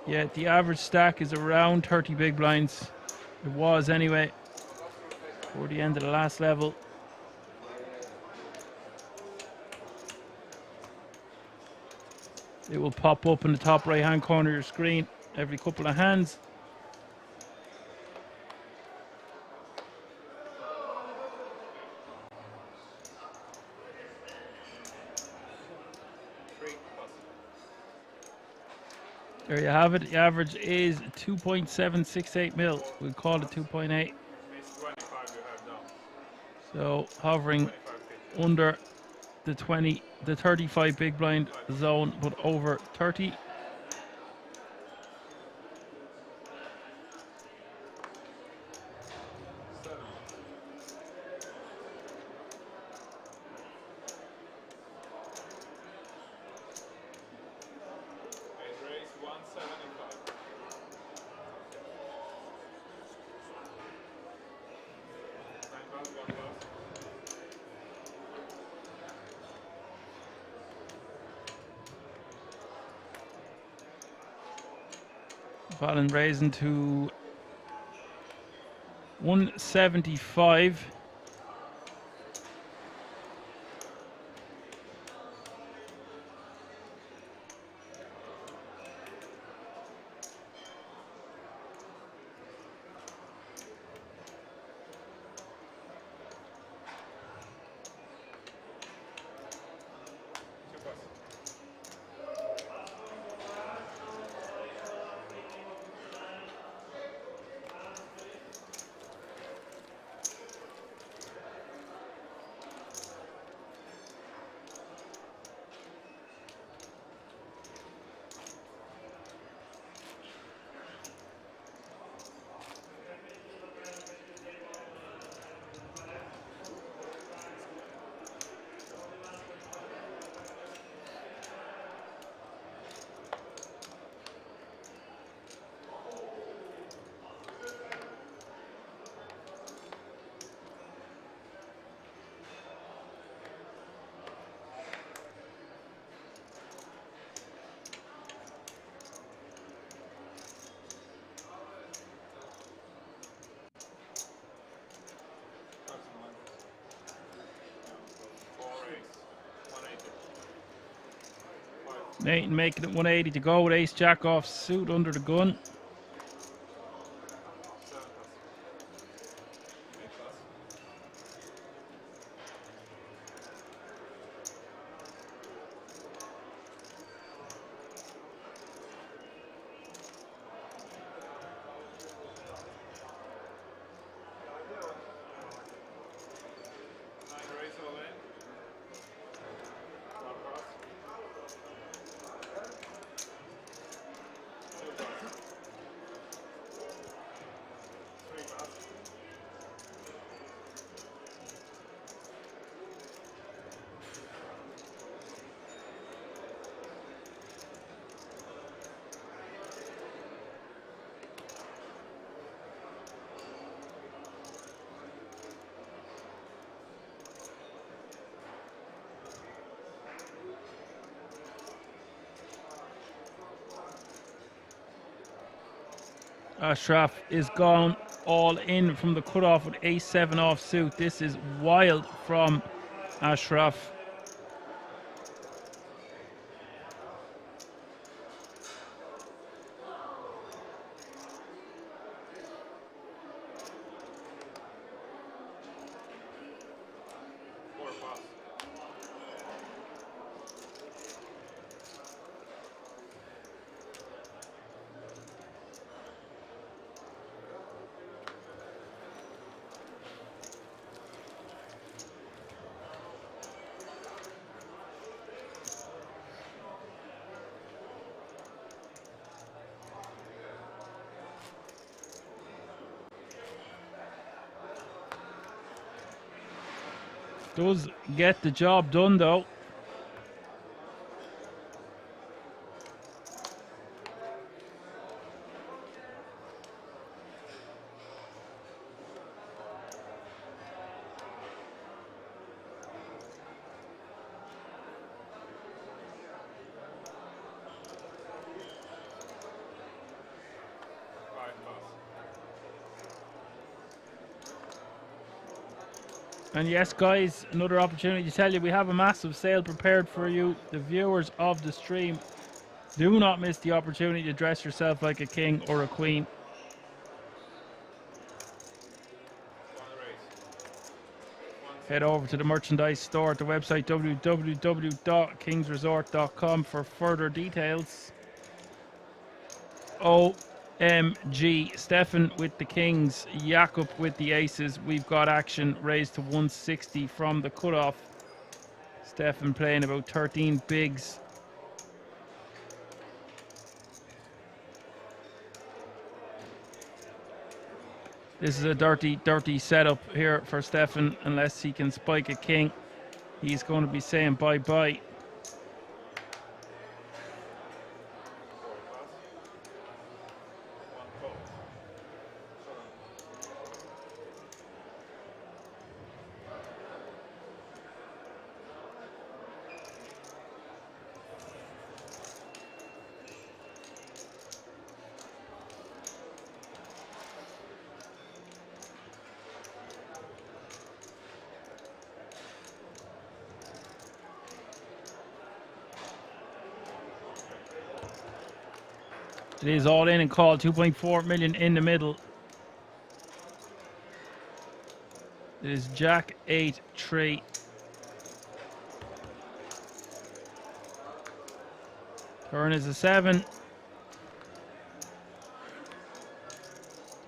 yeah, the average stack is around 30 big blinds. It was anyway for the end of the last level. It will pop up in the top right hand corner of your screen every couple of hands. There you have it. The average is 2.768 mil. We'll call it 2.8. So hovering under the 35 big blind zone, but over 30. Valen raising to 175. Nathan making it 180 to go with ace jack off suit under the gun. Ashraf is gone all in from the cutoff with ace-7 offsuit. This is wild from Ashraf. Does get the job done though. And yes, guys, another opportunity to tell you we have a massive sale prepared for you, the viewers of the stream. Do not miss the opportunity to dress yourself like a king or a queen. Head over to the merchandise store at the website www.kingsresort.com for further details. OMG, Stefan with the kings, Jakob with the aces. We've got action raised to 160 from the cutoff. Stefan playing about 13 bigs. This is a dirty, dirty setup here for Stefan. Unless he can spike a king, he's going to be saying bye-bye. It is all in and called. 2.4 million in the middle. It is Jack 8-3. Turn is a 7.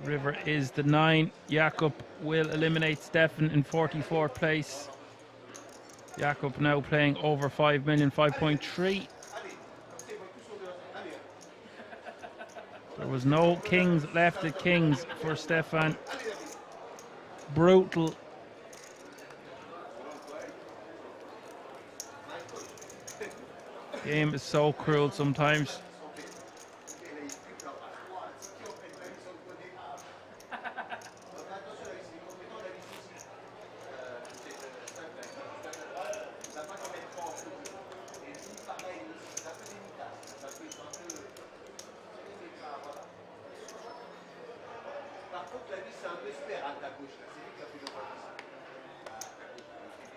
River is the 9. Jakob will eliminate Stefan in 44th place. Jakob now playing over 5 million, 5.3. There was no kings left at kings for Stefan. Brutal. Game is so cruel sometimes.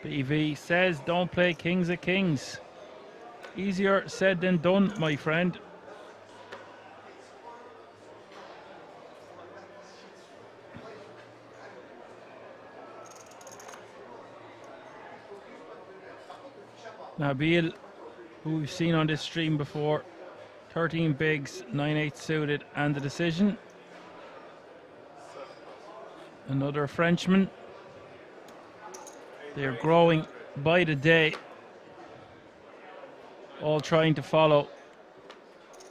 BV says don't play kings at kings. Easier said than done, my friend. Nabil, who we've seen on this stream before, 13 bigs, 9-8 suited, and the decision. Another Frenchman. They're growing by the day, all trying to follow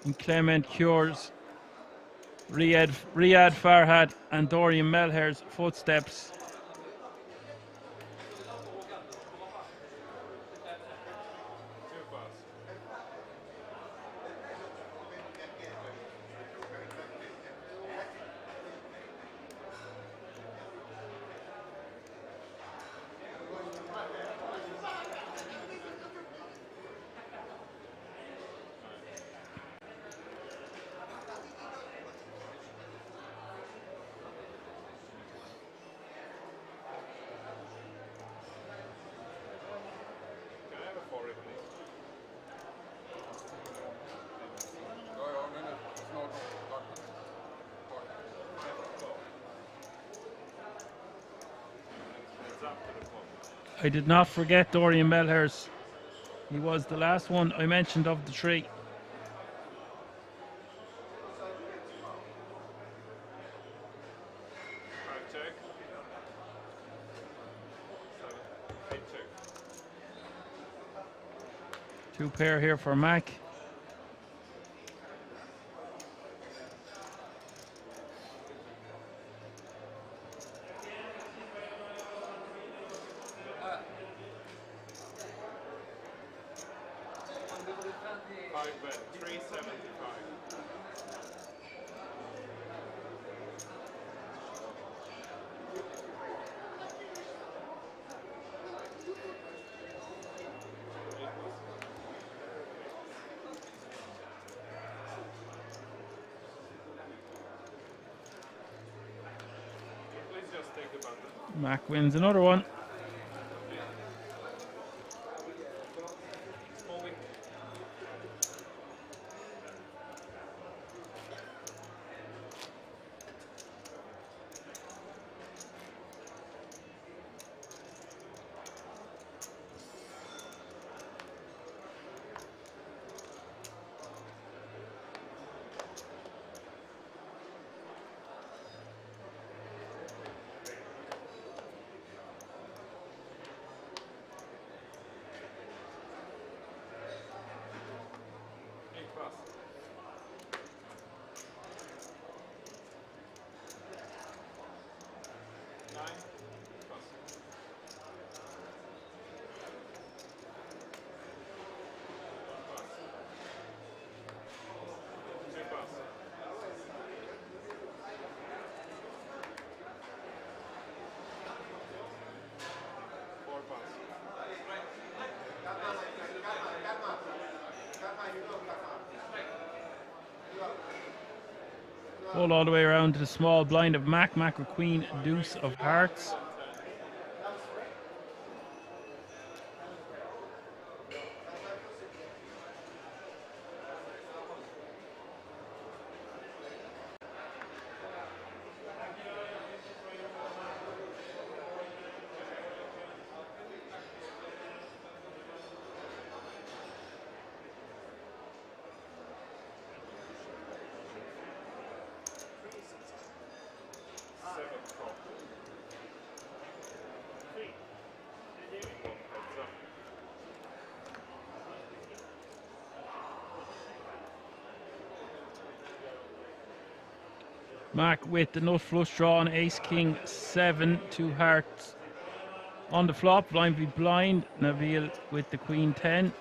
in Clement Cure's, Riyad Farhad and Dorian Melher's footsteps. I did not forget Dorian Melhers. He was the last one I mentioned of the three. Check. 7, 8 check. 2 pair here for Mac. Bet 375. Please just take the button. Mac wins another one. Pull all the way around to the small blind of Mac. Mac with Queen, Deuce of Hearts. Mac with the nut flush draw on Ace King 7, 2 hearts on the flop. Blind v blind. Nabil with the Queen 10.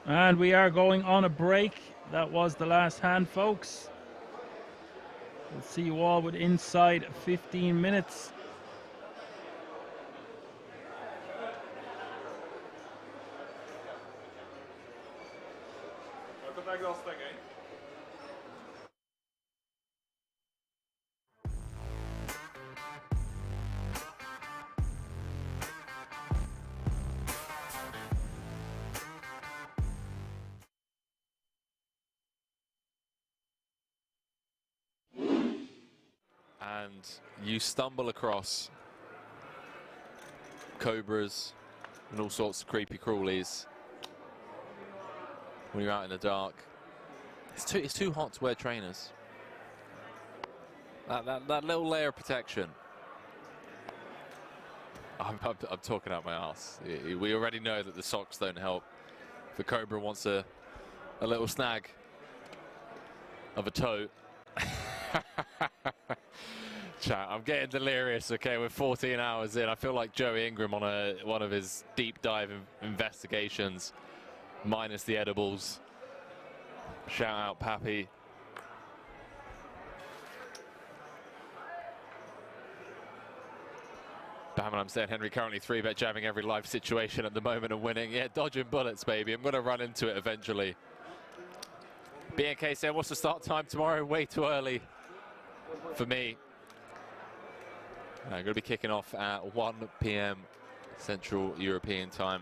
And we are going on a break. That was the last hand, folks. We'll see you all with inside 15 minutes. Welcome back, last thing, eh? And you stumble across cobras and all sorts of creepy crawlies when you're out in the dark. It's too hot to wear trainers. That little layer of protection. I'm talking out my ass. We already know that the socks don't help. If a cobra wants a little snag of a toe, Chat, I'm getting delirious, okay, we're 14 hours in. I feel like Joey Ingram on one of his deep dive investigations, minus the edibles. Shout out, Pappy. Damn it, I'm saying Henry currently 3-bet jamming every live situation at the moment and winning. Yeah, dodging bullets, baby. I'm going to run into it eventually. BNK said, what's the start time tomorrow? Way too early for me. I'm going to be kicking off at 1 p.m. Central European time.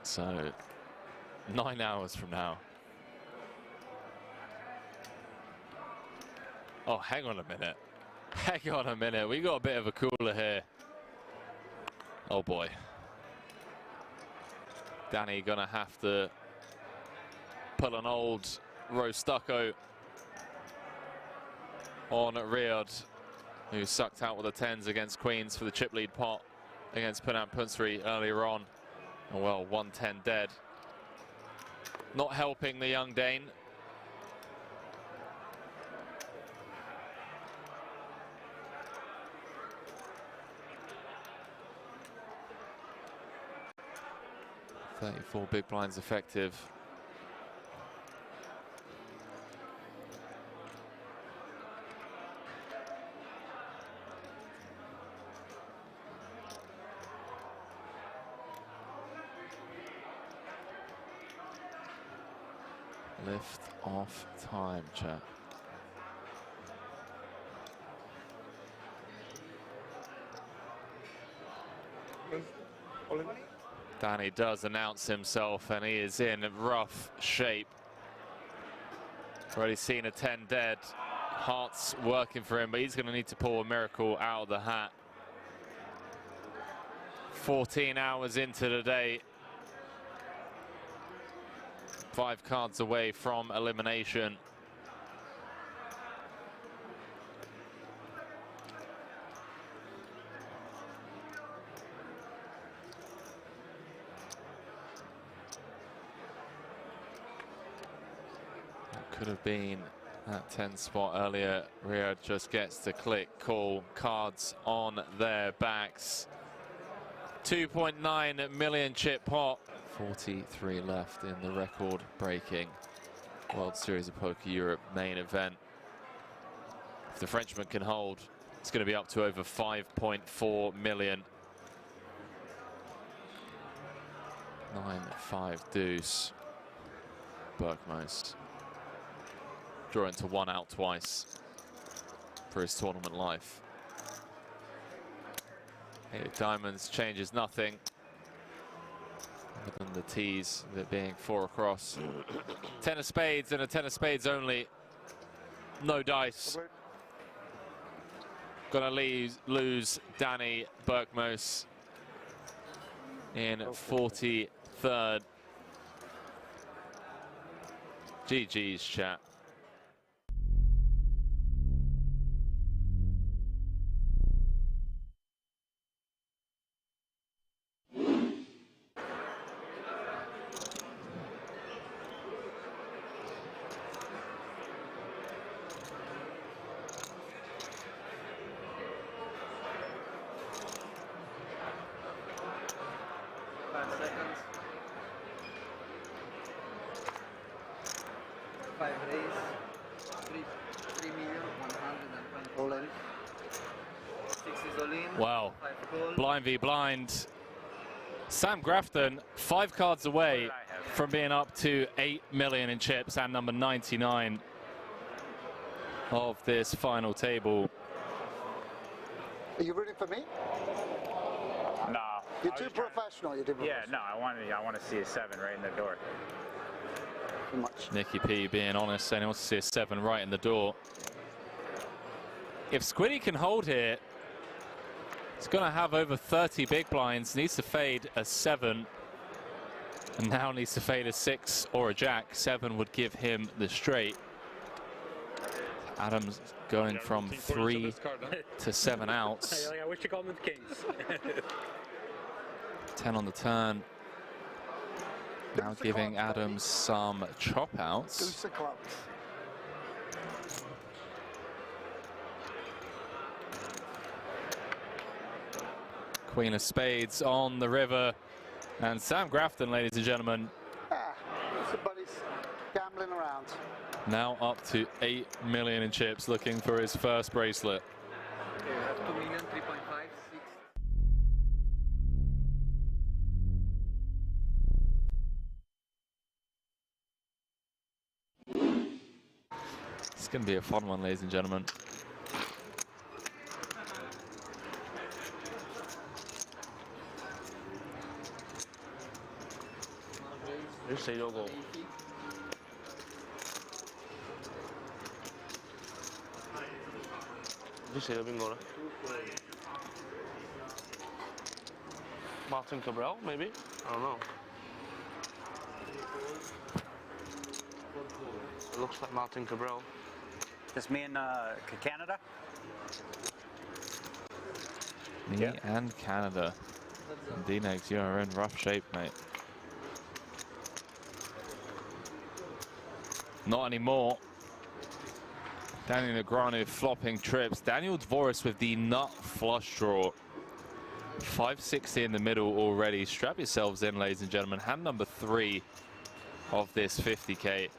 So, 9 hours from now. Oh, hang on a minute. Hang on a minute. We got a bit of a cooler here. Oh boy. Danny gonna have to pull an old Rose Stucco on Riyadh, who sucked out with the 10s against Queens for the chip lead pot against Punam Punsri earlier on. Oh, well, 110 dead. Not helping the young Dane. .34 big blinds effective. Lift off time, chat. Danny does announce himself and he is in rough shape. Already seen a 10 dead. Heart's working for him, but he's going to need to pull a miracle out of the hat. 14 hours into the day. 5 cards away from elimination. Could have been that 10 spot earlier. Riyadh just gets to click, call, cards on their backs. 2.9 million chip pot. 43 left in the record-breaking World Series of Poker Europe main event. If the Frenchman can hold, it's going to be up to over 5.4 million. 9-5 deuce. Berkmos drawing to 1 out twice for his tournament life. 8 of diamonds changes nothing other than the tease of it being 4 across. 10 of spades and a 10 of spades only. No dice. Gonna lose Danny Berkmos in 43rd. GG's, chat. Wow, blind v blind. Sam Grafton, 5 cards away from being up to 8 million in chips and number 99 of this final table. Are you rooting for me? No. You're too professional. You're too professional. Yeah, no, I want to see a 7 right in the door. Too much. Nicky P being honest, saying he wants to see a 7 right in the door. If Squiddy can hold here, he's going to have over 30 big blinds. Needs to fade a 7. And now needs to fade a 6 or a jack. 7 would give him the straight. Adams going from 3 to 7 outs. I wish you called them the Kings. 10 on the turn. Now giving Adams some chop outs. Queen of spades on the river. And Sam Grafton, ladies and gentlemen. Somebody's gambling around. Now up to 8 million in chips, looking for his first bracelet. Okay, we have 2 million, 3.5, 6. It's going to be a fun one, ladies and gentlemen. Martin Cabral, maybe? I don't know. It looks like Martin Cabral. This me in Canada? Me and Canada. D-Negs, you are in rough shape, mate. Not anymore. Daniel Negreanu flopping trips. Daniel Dvoris with the nut flush draw. 560 in the middle already. Strap yourselves in, ladies and gentlemen. Hand number 3 of this 50k.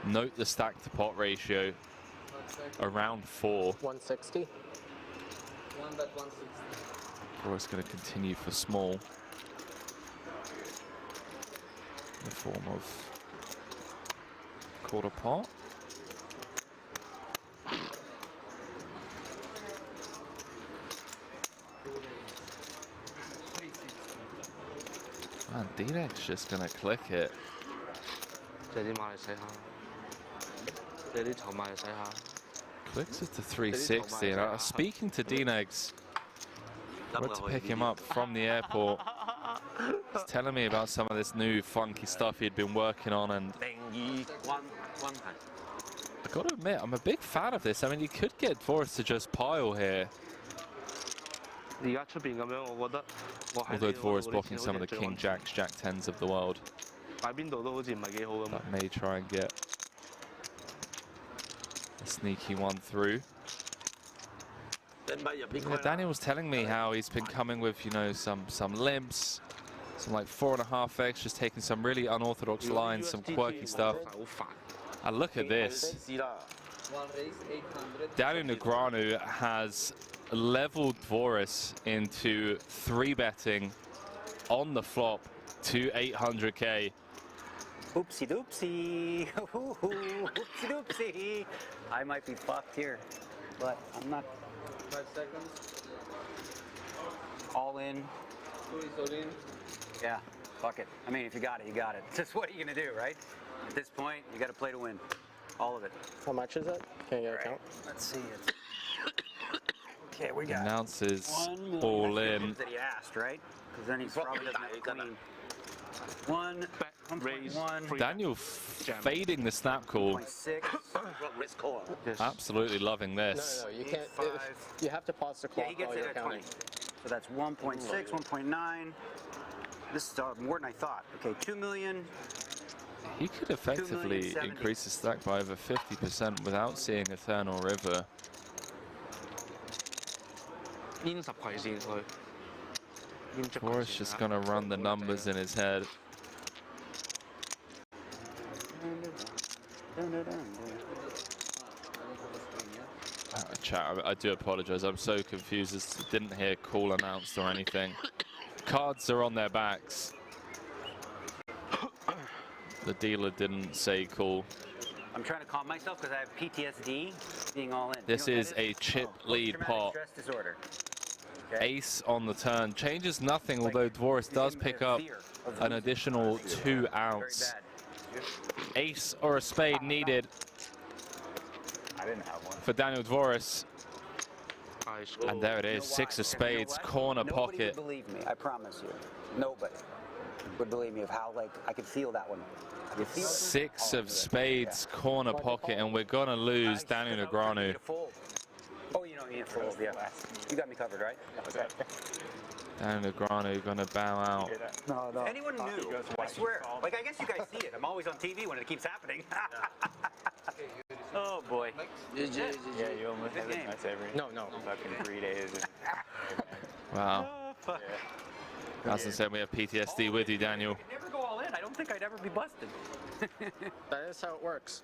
Note the stack to pot ratio. Around 4. 160. 1 bet 160. Dvoris going to continue for small. In the form of quarter pot. Man, D-Neck's just gonna click it. Clicks it to 360. And I was speaking to D-Negs. Went to pick him up from the airport. He's telling me about some of this new funky stuff he'd been working on, and I gotta admit, I'm a big fan of this. I mean, you could get Dvoris to just pile here. Although Dvoris blocking some of the King Jacks, Jack 10s of the world. That may try and get a sneaky one through. Yeah, Daniel was telling me how he's been coming with, you know, some limps, some like 4.5x, just taking some really unorthodox lines, some quirky stuff. And look at this. Daniel Negreanu has leveled Dvoris into 3-betting on the flop to 800k. Oopsie doopsie. Oopsie doopsie. I might be fucked here, but I'm not. 5 seconds. All in. All in. Yeah, fuck it. I mean, if you got it, you got it. Just what are you gonna do, right? At this point, you got to play to win. All of it. How much is it? Can you get a count? Let's see it. Okay, we got Announces all in. That he asked, right? Because then he's probably doesn't have a queen. 1.1. Daniel fading the snap call. 1.6. Absolutely loving this. No, you can't. You have to pause the clock. Yeah, he gets it at 20. So that's 1.6, 1.9. This is more than I thought. Okay, 2 million. He could effectively increase his stack by over 50% without seeing a turn or river. Dvoris just gonna run the numbers in his head. Chat, I do apologize. I'm so confused. I didn't hear call announced or anything. Cards are on their backs. The dealer didn't say call. I'm trying to calm myself because I have PTSD being all in. This is a chip lead pot. Stress disorder. Ace on the turn. Changes nothing, although Dvoris does pick up an additional 2 outs. Ace or a spade needed for Daniel Dvoris. And there it is, 6 of spades, corner pocket. Nobody would believe me, I promise you. Nobody would believe me of how, like, I could feel that one. 6 of spades, corner pocket, and we're gonna lose Daniel Negreanu. Oh, you don't need a fold, yeah. You got me covered, right? Okay. Daniel Negreanu going to bow out. No, no. If anyone knew, I swear. Like, I guess you guys see it. I'm always on TV when it keeps happening. Oh, boy. Yeah, you almost have it. That's every fucking 3 days. Wow. Oh, fuck. As I said, we have PTSD with you, Daniel. I could never go all in. I don't think I'd ever be busted. That is how it works.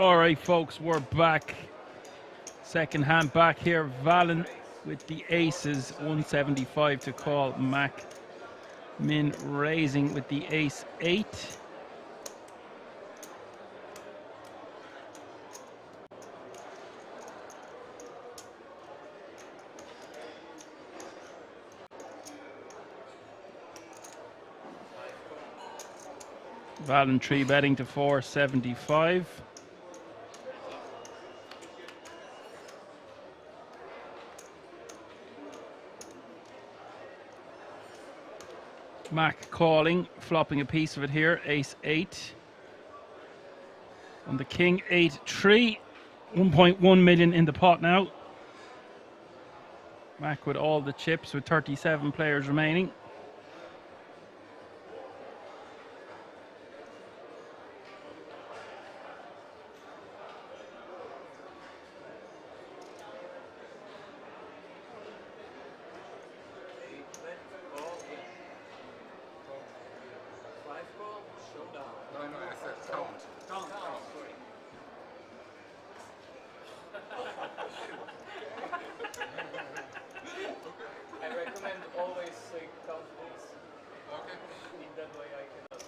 All right, folks, we're back. Second hand back here. Valen with the aces, 175 to call. Mac Min raising with the ace 8. Valen 3 betting to 475. Mac calling, flopping a piece of it here, ace 8. On the king 8-3, 1.1 million in the pot now. Mac with all the chips with 37 players remaining. No, I said count. Count, sorry. I recommend always count please. Okay. In that way I cannot.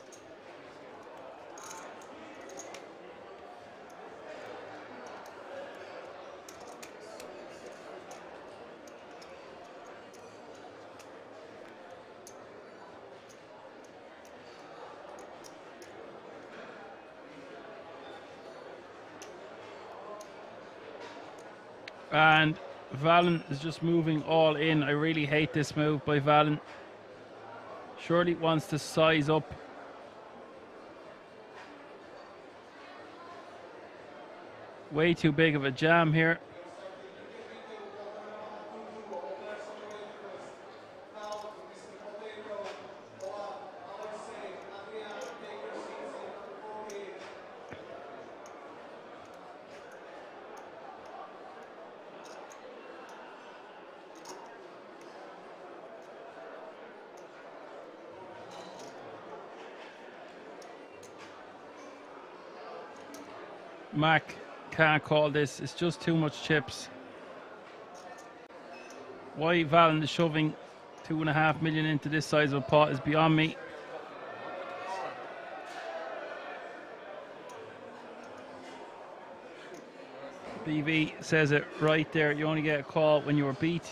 And Valen is just moving all in. I really hate this move by Valen. Surely wants to size up. Way too big of a jam here. Mac can't call this. It's just too much chips. Why Valen is shoving 2.5 million into this size of a pot is beyond me. BV says it right there. You only get a call when you are beat.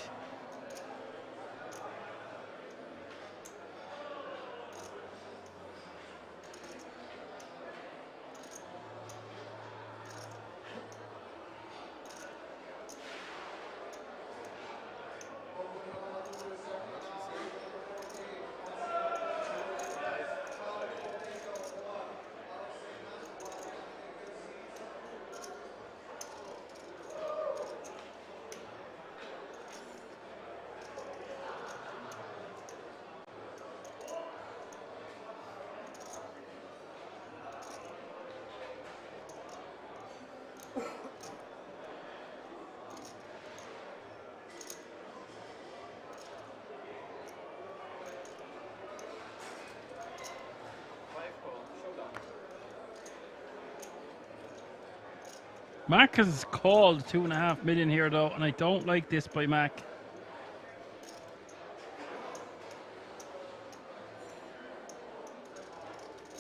Mac has called 2.5 million here though, and I don't like this by Mac.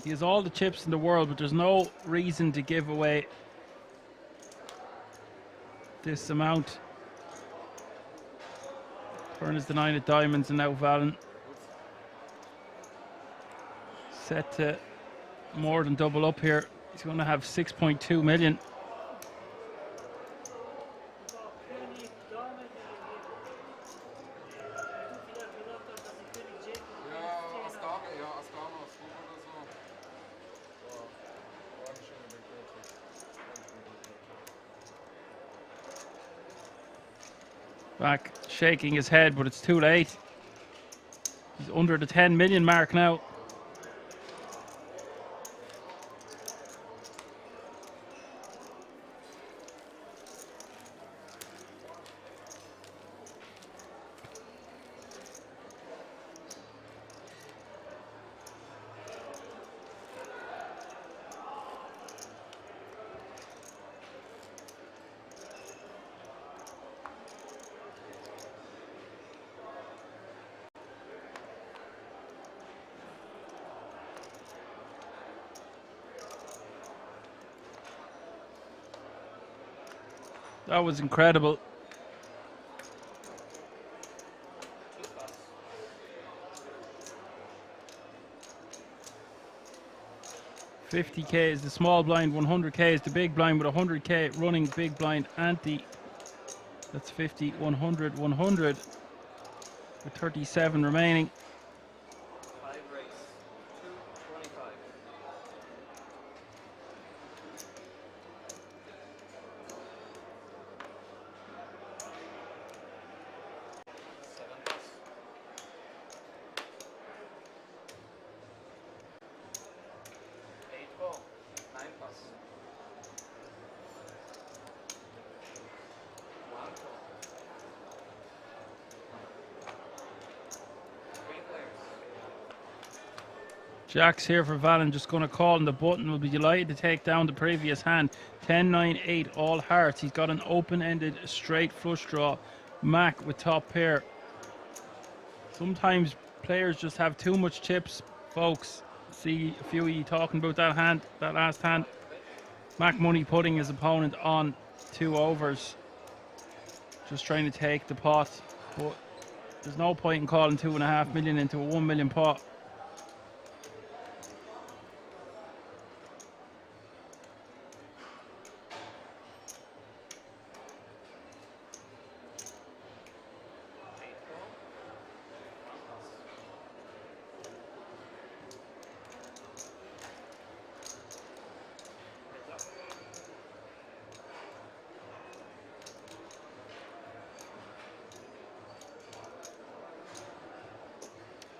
He has all the chips in the world, but there's no reason to give away this amount. Turn is the 9 of diamonds and now Valen set to more than double up here. He's going to have 6.2 million. Back shaking his head, but it's too late. He's under the 10 million mark now. That was incredible. $50K is the small blind, 100K is the big blind with 100K running big blind ante. That's 50, 100, 100 with 37 remaining. 5 race, 225. Jack's here for Valen, just going to call on the button. Will be delighted to take down the previous hand. 10, 9, 8, all hearts. He's got an open-ended straight flush draw. Mac with top pair. Sometimes players just have too much chips, folks. See a few of you talking about that hand, that last hand. Mac Money putting his opponent on 2 overs. Just trying to take the pot. But there's no point in calling 2.5 million into a 1 million pot.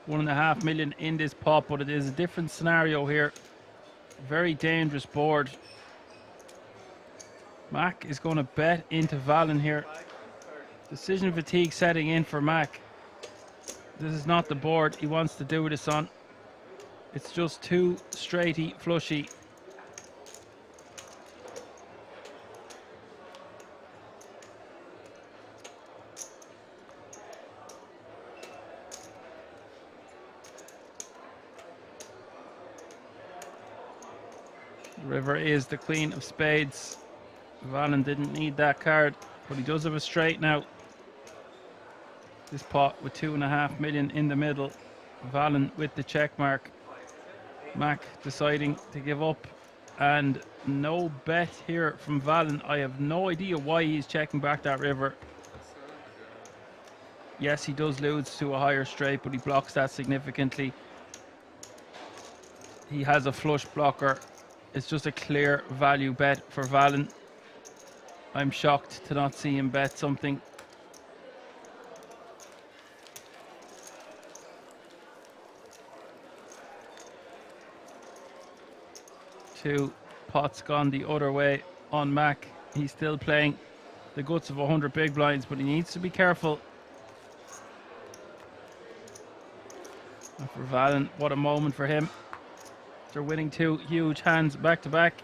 $1.5 million in this pot, but it is a different scenario here. Very dangerous board. Mac is going to bet into Valen here. Decision fatigue setting in for Mac. This is not the board he wants to do this on. It's just too straighty, flushy. River is the queen of spades. Valen didn't need that card, but he does have a straight now. This pot with 2.5 million in the middle. Valen with the check mark. Mac deciding to give up, and no bet here from Valen. I have no idea why he's checking back that river. Yes, he does lose to a higher straight, but he blocks that significantly. He has a flush blocker. It's just a clear value bet for Valen. I'm shocked to not see him bet something. Two pots gone the other way on Mac. He's still playing the guts of 100 big blinds, but he needs to be careful. And for Valen, what a moment for him. They're winning 2 huge hands back to back.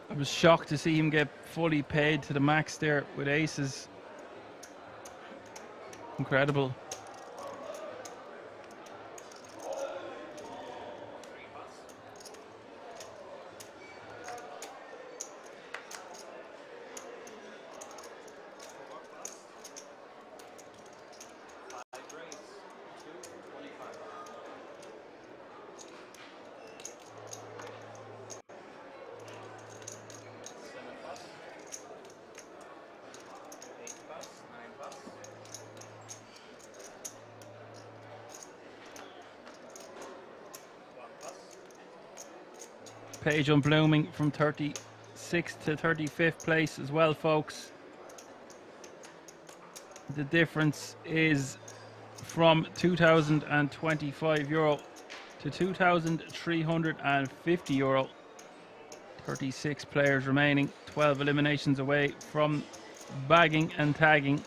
I was shocked to see him get fully paid to the max there with aces. Incredible. Page on blooming from 36th to 35th place as well, folks. The difference is from €2,025 to €2,350. 36 players remaining, 12 eliminations away from bagging and tagging.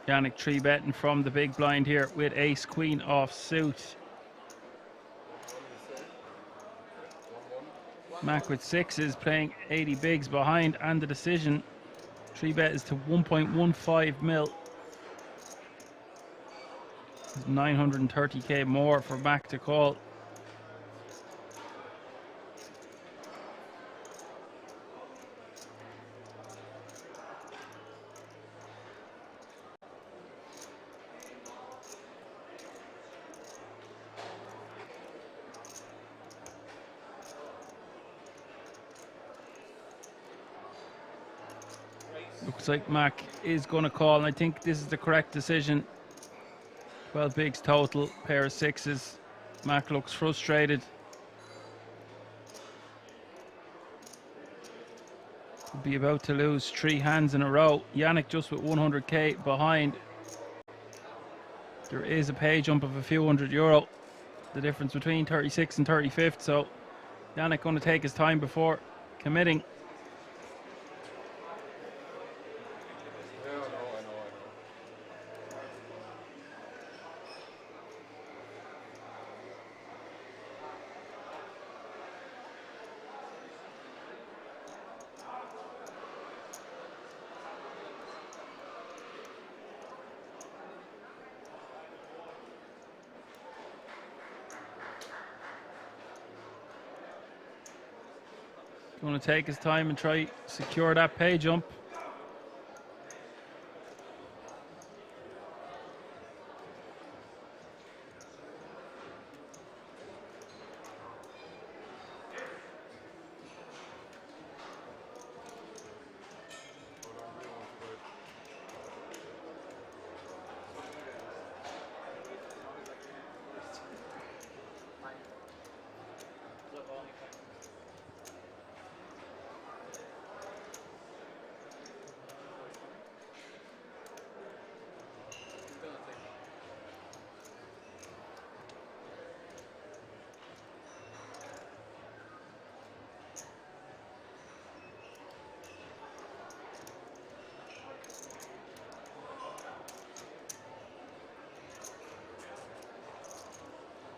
Yannick 3-betting from the big blind here with ace queen off suit. Mac with sixes playing 80 bigs behind, and the decision 3-bet is to 1.15 mil. 930k more for Mac to call. Looks like Mac is going to call, and I think this is the correct decision. 12 bigs total, pair of sixes. Mac looks frustrated. Could be about to lose 3 hands in a row. Yannick just with 100k behind. There is a pay jump of a few €100. The difference between 36th and 35th, so Yannick going to take his time before committing. Going to take his time and try secure that pay jump.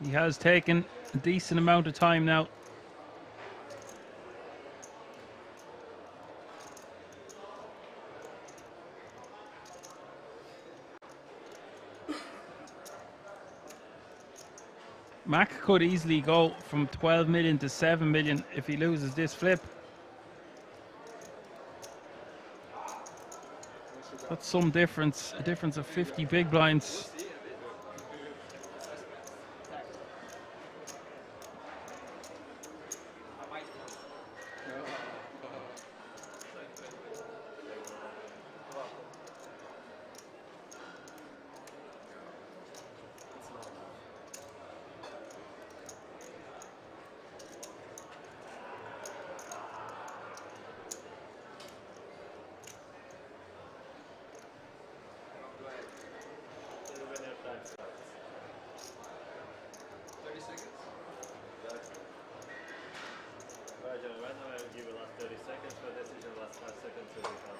He has taken a decent amount of time now. Mac could easily go from 12 million to 7 million if he loses this flip. That's some difference, a difference of 50 big blinds.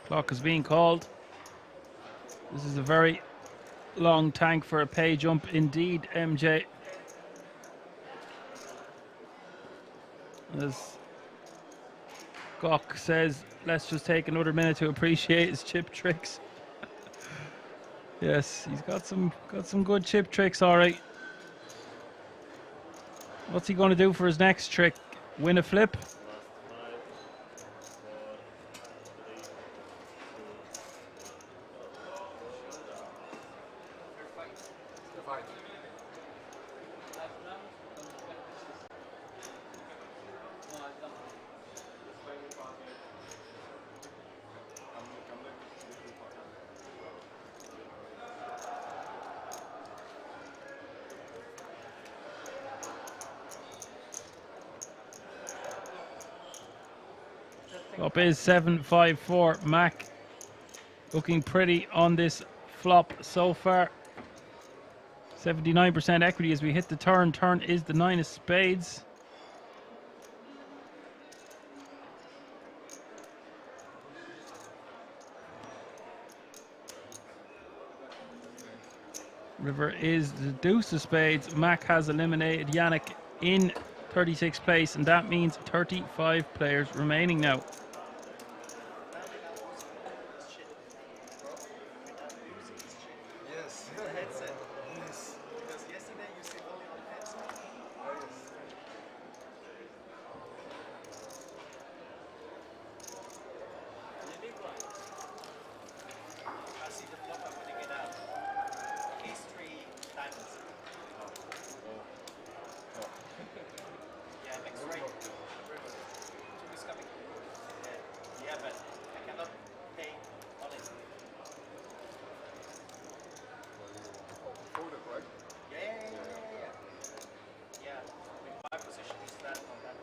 Clock is being called. This is a very long tank for a pay jump indeed, MJ. As Gok says, let's just take another minute to appreciate his chip tricks. Yes, he's got some good chip tricks, all right. What's he going to do for his next trick? Win a flip? Up is 754. Mac looking pretty on this flop so far. 79% equity as we hit the turn. Turn is the 9 of spades. River is the deuce of spades. Mac has eliminated Yannick in 36th place, and that means 35 players remaining now. Yes. The headset. Yes. Because yesterday you said only on headset. Oh, yes. I see the flop I'm going to get out. Ace 3 diamonds. Yeah, next right. Two is coming. Yeah, but I cannot pay on it. Folded, right? Yeah. Yeah, my position is that on that.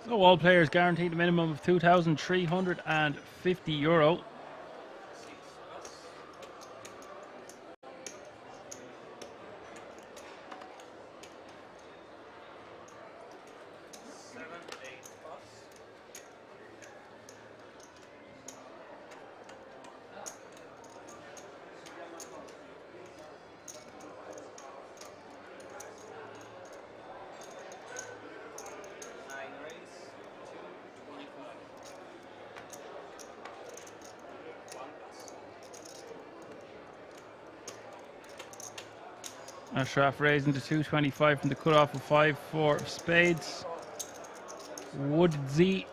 So all players guaranteed a minimum of €2,350. Ashraf raising to 225 from the cutoff of 5-4 of spades. Woody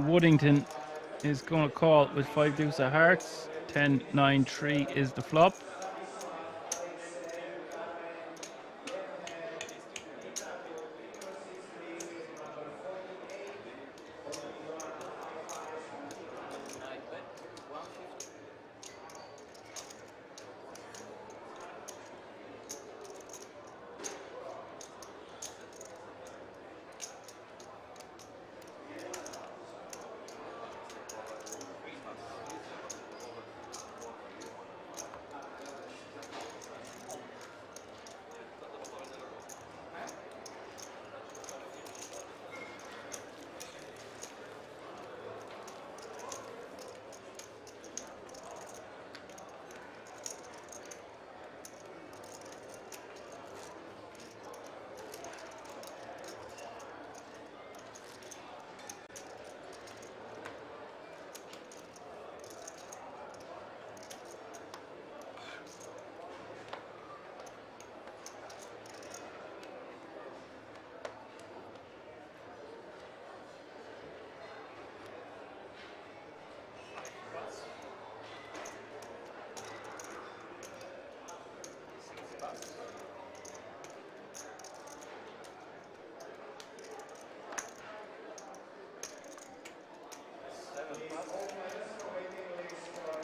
Woodington is going to call with 5 deuce of hearts. 10-9-3 is the flop.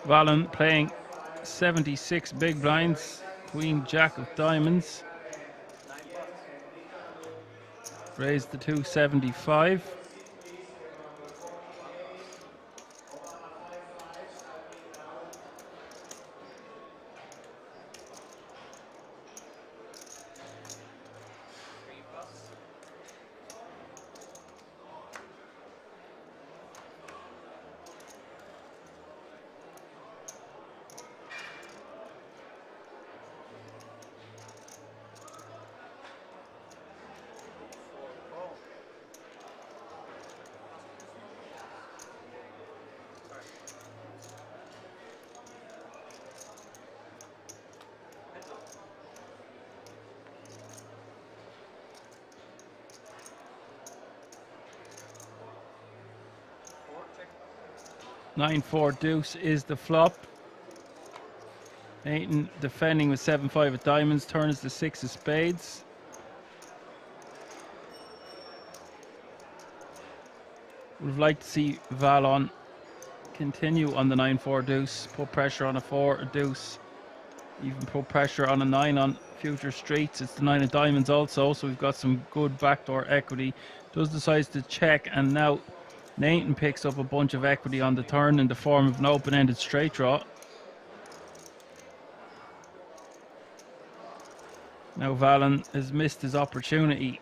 Valen playing 76 big blinds, Queen Jack of Diamonds. Raised to 275. Nine 4 deuce is the flop. Ayton defending with 7-5 of diamonds. Turn is the 6 of spades. Would have liked to see Valon continue on the 9-4 deuce, put pressure on a 4, a deuce, even put pressure on a 9 on future streets. It's the 9 of diamonds also, so we've got some good backdoor equity. Does decide to check, and now Nathan picks up a bunch of equity on the turn in the form of an open-ended straight draw. Now Valen has missed his opportunity.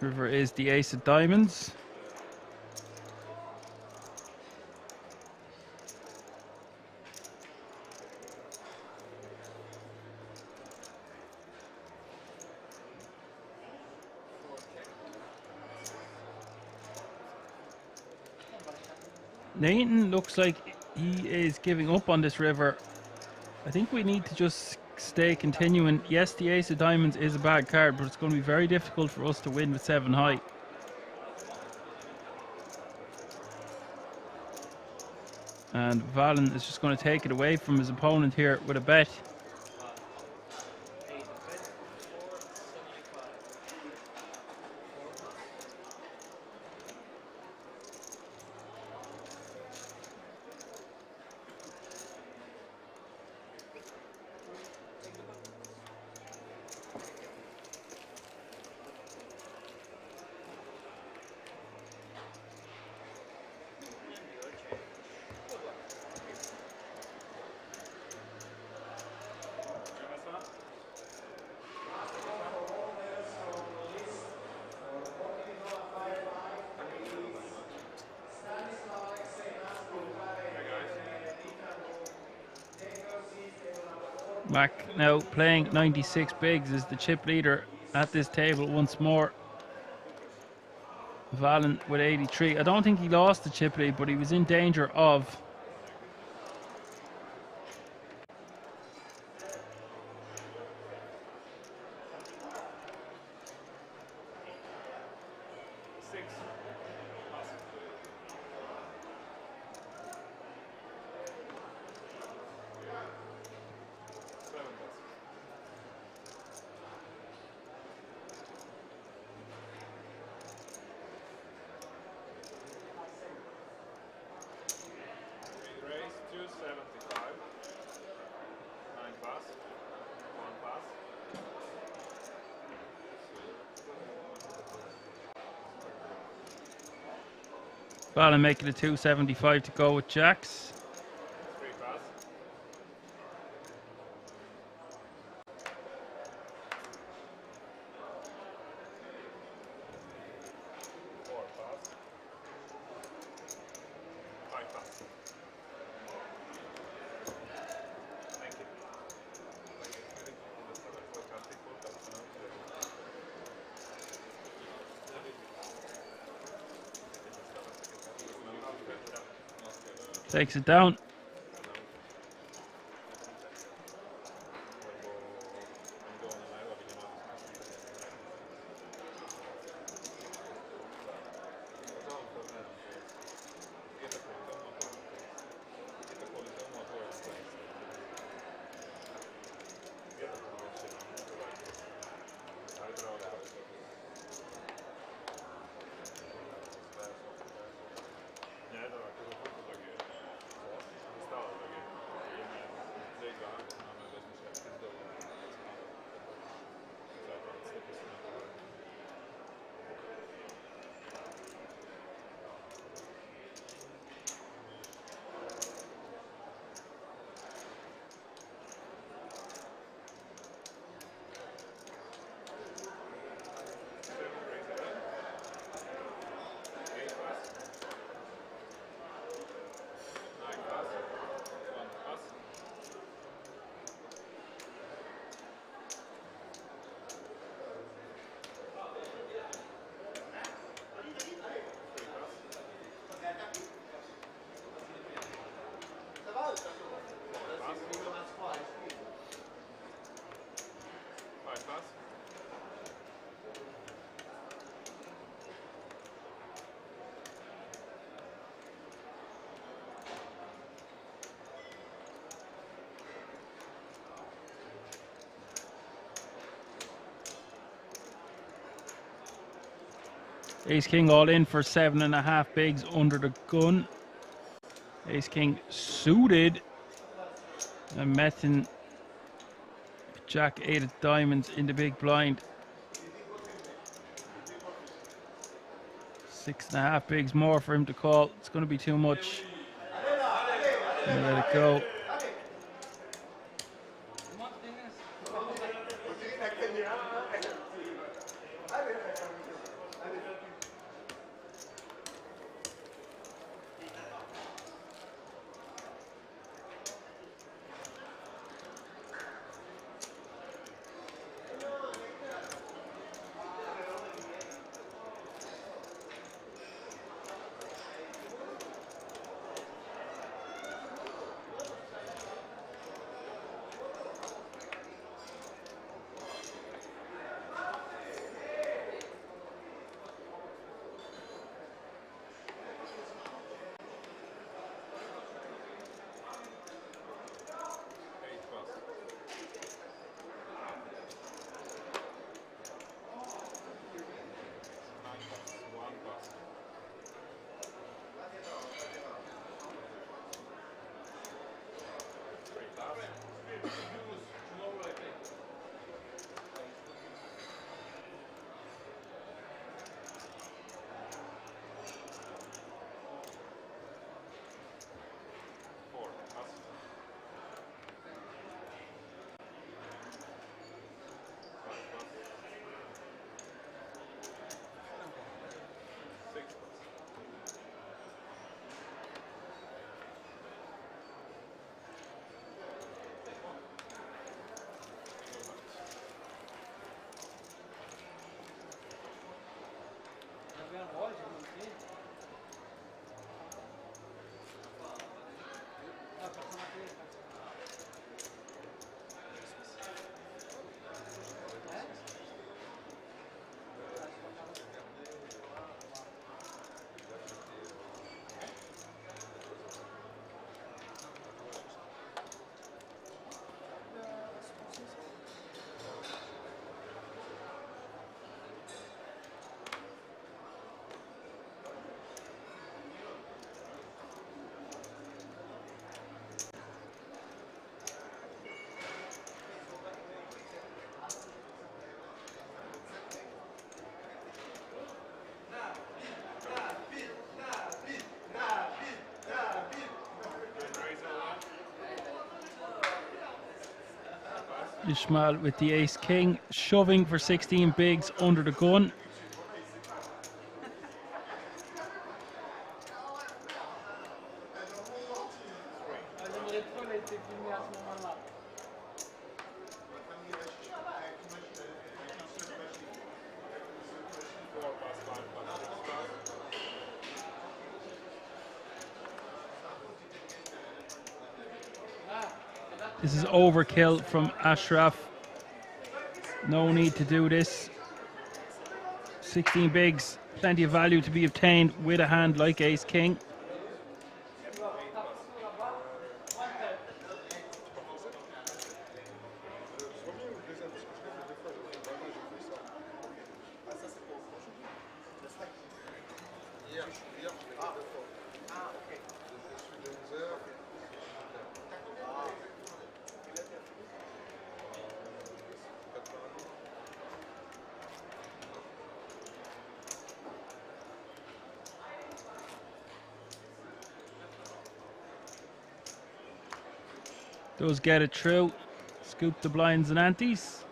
River is the ace of diamonds. Nathan looks like he is giving up on this river. I think we need to just stay continuing. Yes, the ace of diamonds is a bad card, but it's going to be very difficult for us to win with 7 high. And Valen is just going to take it away from his opponent here with a bet. Mac now playing 96 bigs is the chip leader at this table once more. Valen with 83. I don't think he lost the chip lead, but he was in danger of. Valen making it 275 to go with jacks. Takes it down. Ace King all in for 7.5 bigs under the gun. Ace King suited. And Metin Jack 8 of diamonds in the big blind. 6.5 bigs more for him to call. It's going to be too much. Let it go. Ishmael with the Ace King, shoving for 16 bigs under the gun. This is overkill from Ashraf. No need to do this. 16 bigs, plenty of value to be obtained with a hand like Ace King. Those get it through. Scoop the blinds and antes.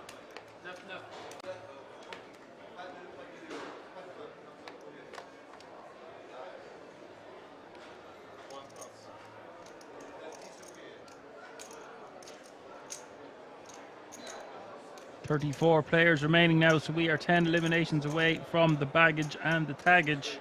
.34 players remaining now, so we are 10 eliminations away from the baggage and the taggage.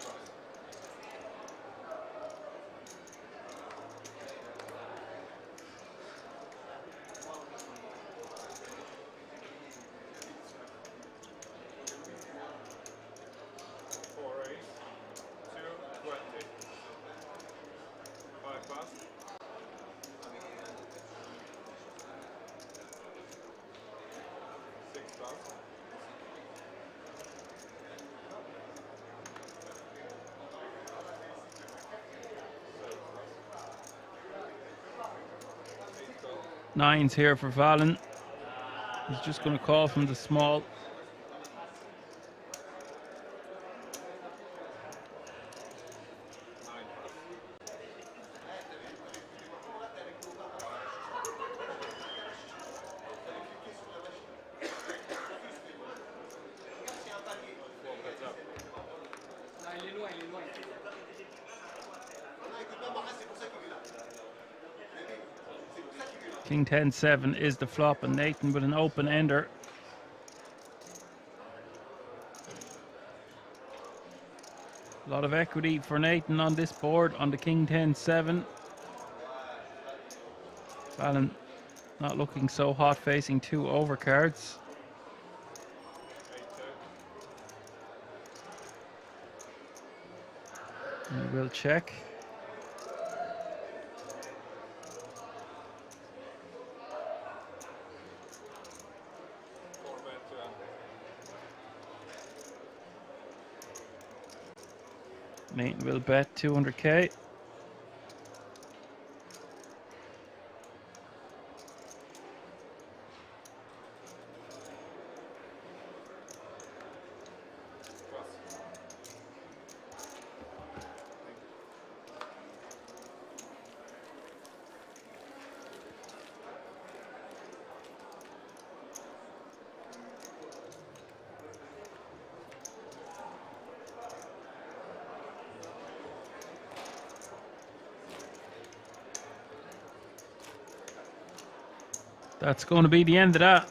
Nines here for Valen. He's just going to call from the small. King 10-7 is the flop, and Nathan with an open ender. A lot of equity for Nathan on this board on the King 10-7. Valen not looking so hot, facing 2 overcards. And we'll check. Nathan will bet 200k. That's going to be the end of that.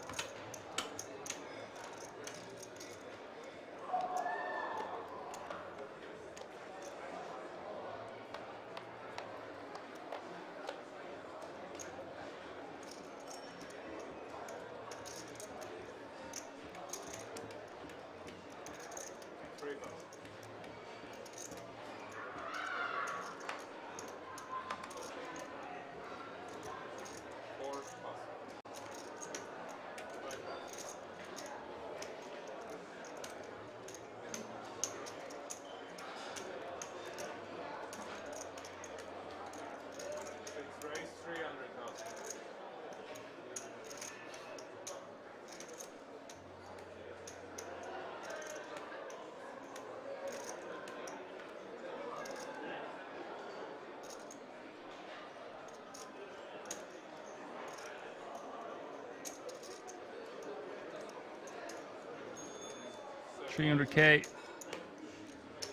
$300k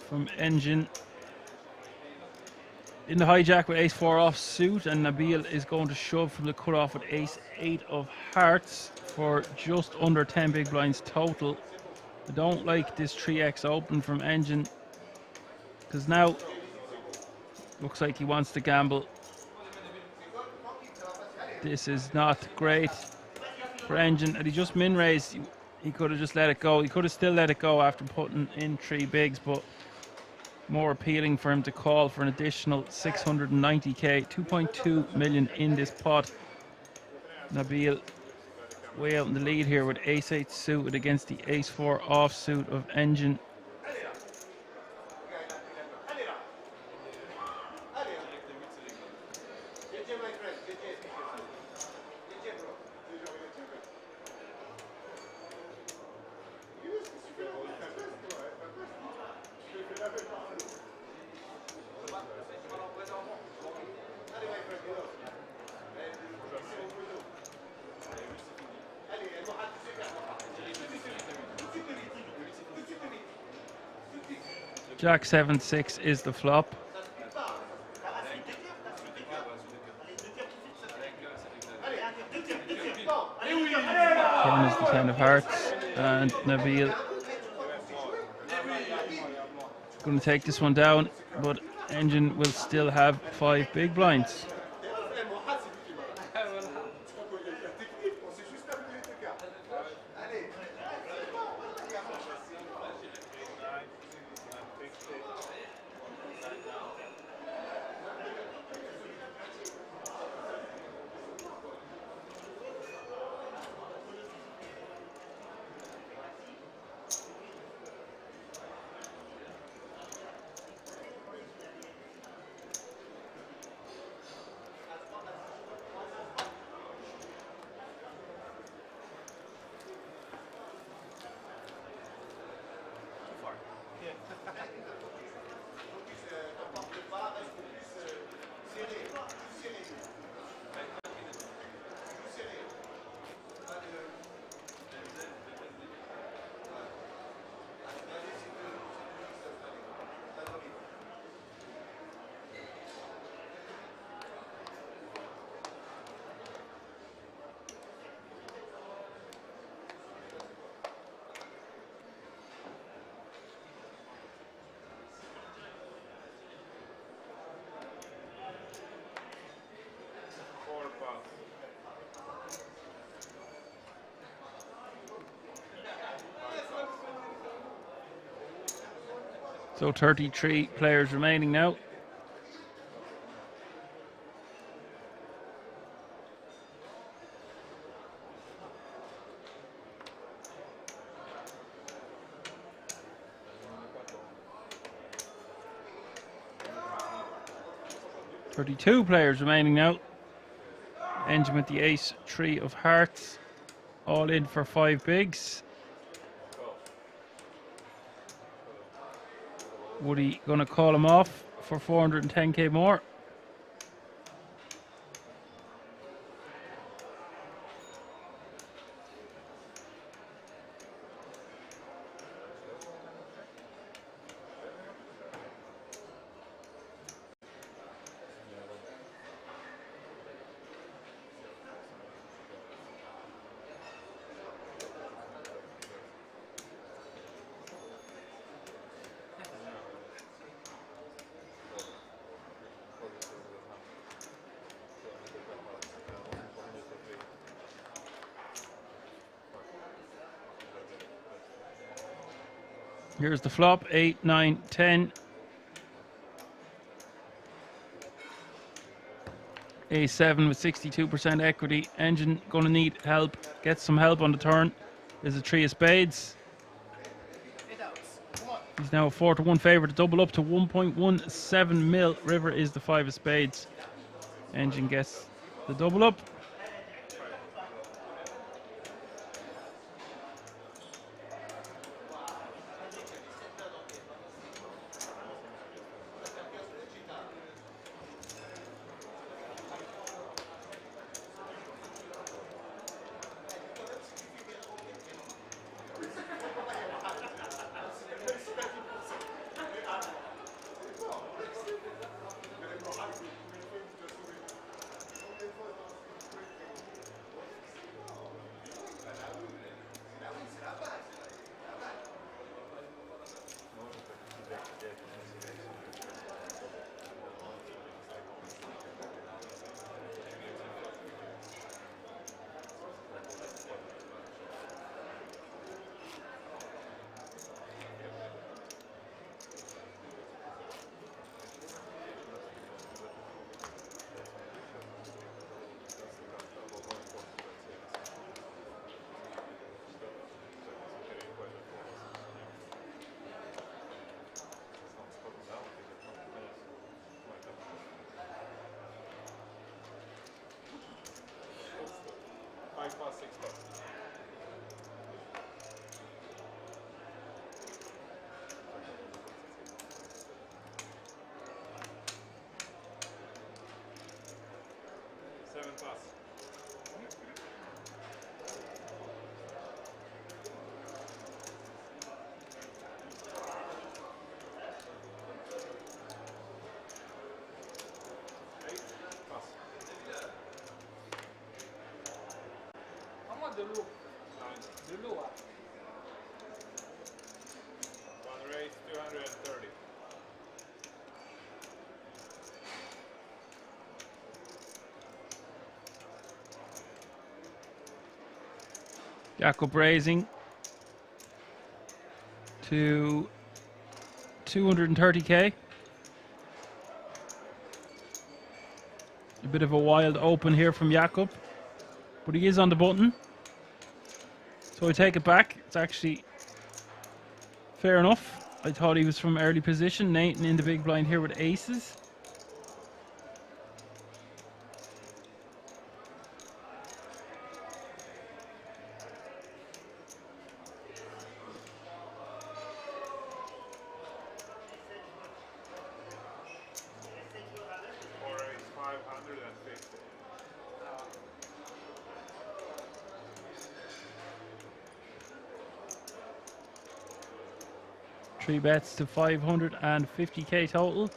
from Engine. In the hijack with ace-4 offsuit, and Nabil is going to shove from the cutoff with ace-8 of hearts for just under 10 big blinds total. I don't like this 3x open from Engine, because now looks like he wants to gamble. This is not great for Engine, and he just min-raised. He could have just let it go. He could have still let it go after putting in 3 bigs, but more appealing for him to call for an additional 690k. 2.2 million in this pot. Nabil way out in the lead here with ace-8 suited against the ace-4 offsuit of Engine. Jack 7-6 is the flop. Turn is the 10 of hearts, and Nabil going to take this one down, but Engine will still have 5 big blinds. So 33 players remaining now. Thirty-two players remaining now. Engine with the ace, 3 of hearts. All in for 5 bigs. Woody gonna call him off for 410k more. Here's the flop, 8, 9, 10. A7 with 62% equity. Engine gonna need help. Get some help on the turn. There's a 3 of spades. He's now a 4-1 favourite to double up to 1.17 mil. River is the 5 of spades. Engine gets the double up. One race, 230. Jakob raising to 230k. A bit of a wild open here from Jakob, but he is on the button. So I take it back. It's actually fair enough. I thought he was from early position. Nathan in the big blind here with aces. Three bets to 550k total.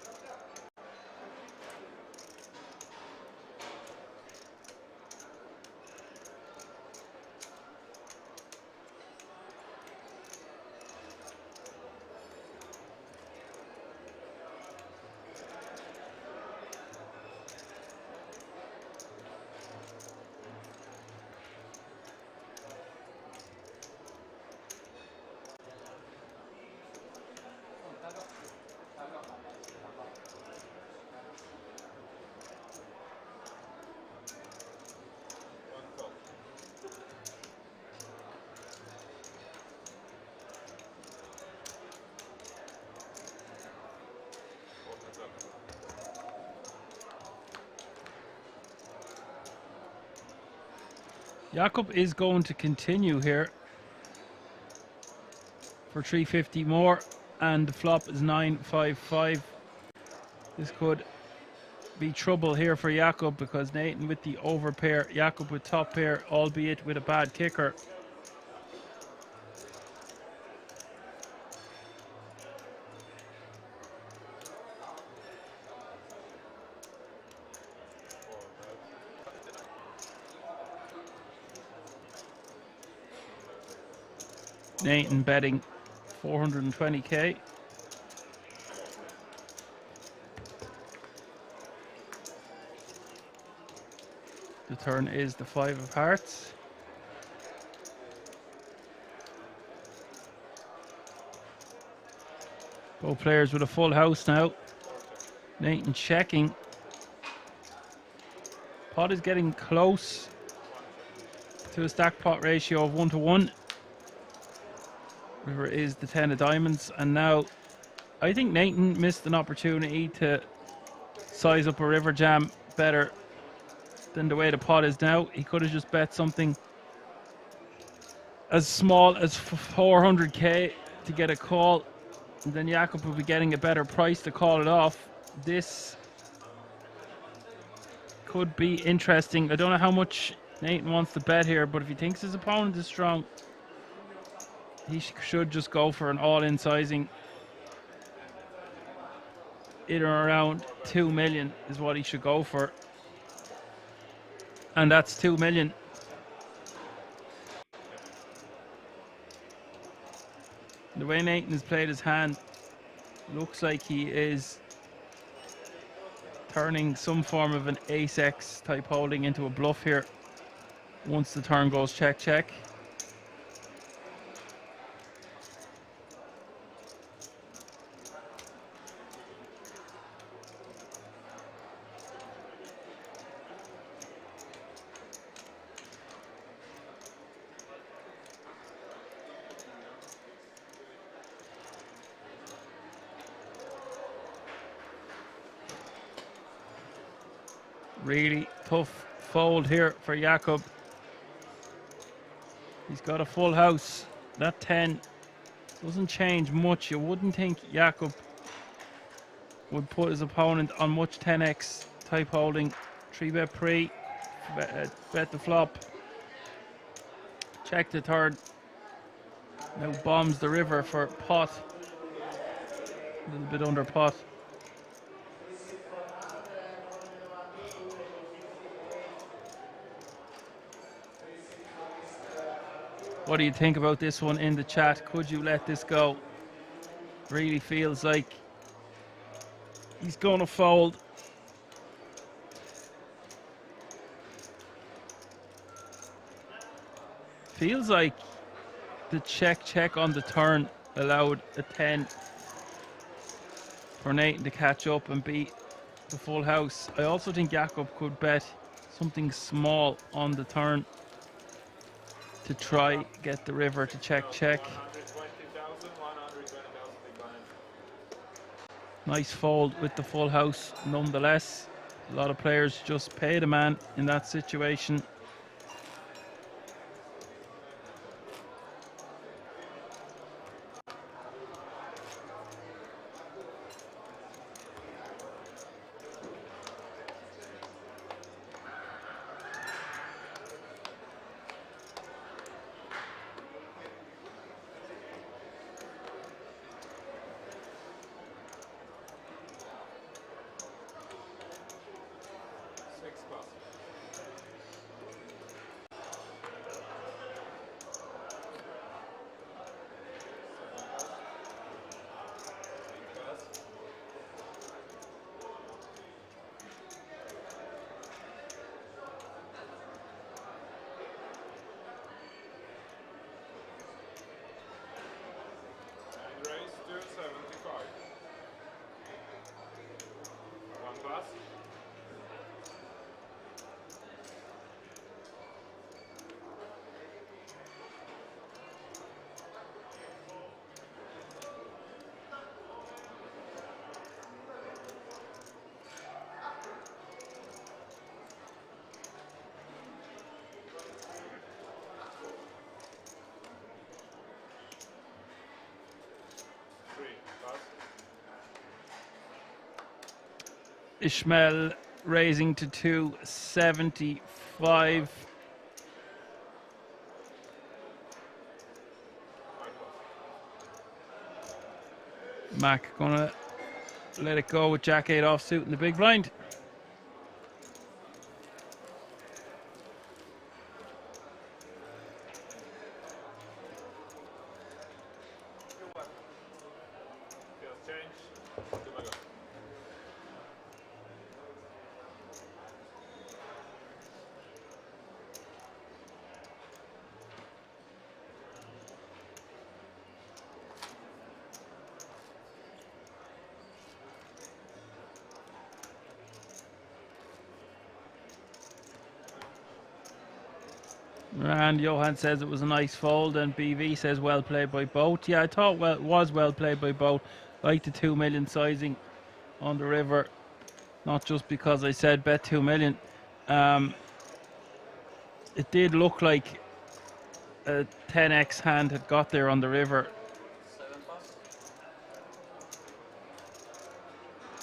Jakob is going to continue here for 350 more, and the flop is 955. This could be trouble here for Jakob because Nathan with the over pair, Jakob with top pair, albeit with a bad kicker. Nathan betting 420k. The turn is the 5 of hearts. Both players with a full house now. Nathan checking. Pot is getting close to a stack pot ratio of 1-to-1. River is the 10 of diamonds, and now I think Nathan missed an opportunity to size up a river jam better than the way the pot is now. He could have just bet something as small as 400k to get a call, and then Jakob will be getting a better price to call it off. This could be interesting. I don't know how much Nathan wants to bet here, but if he thinks his opponent is strong, he should just go for an all-in sizing. In or around 2 million is what he should go for. And that's 2 million. The way Nathan has played his hand, looks like he is turning some form of an ace-X type holding into a bluff here once the turn goes check, check. Really tough fold here for Jakob. He's got a full house. That 10 doesn't change much. You wouldn't think Jakob would put his opponent on much 10x type holding. 3-bet pre, bet the flop, check the third. Now bombs the river for pot. A little bit under pot. What do you think about this one in the chat? Could you let this go? Really feels like he's going to fold. Feels like the check on the turn allowed a 10 for Nathan to catch up and beat the full house. I also think Jakob could bet something small on the turn to try get the river to check. Nice fold with the full house nonetheless. A lot of players just pay the man in that situation. Ishmael raising to 275. Mac gonna let it go with Jack 8 offsuit in the big blind. And Johan says it was a nice fold, and BV says well played by both. Yeah, I thought it was well played by both. Like the 2 million sizing on the river, not just because I said bet 2 million. It did look like a 10x hand had got there on the river.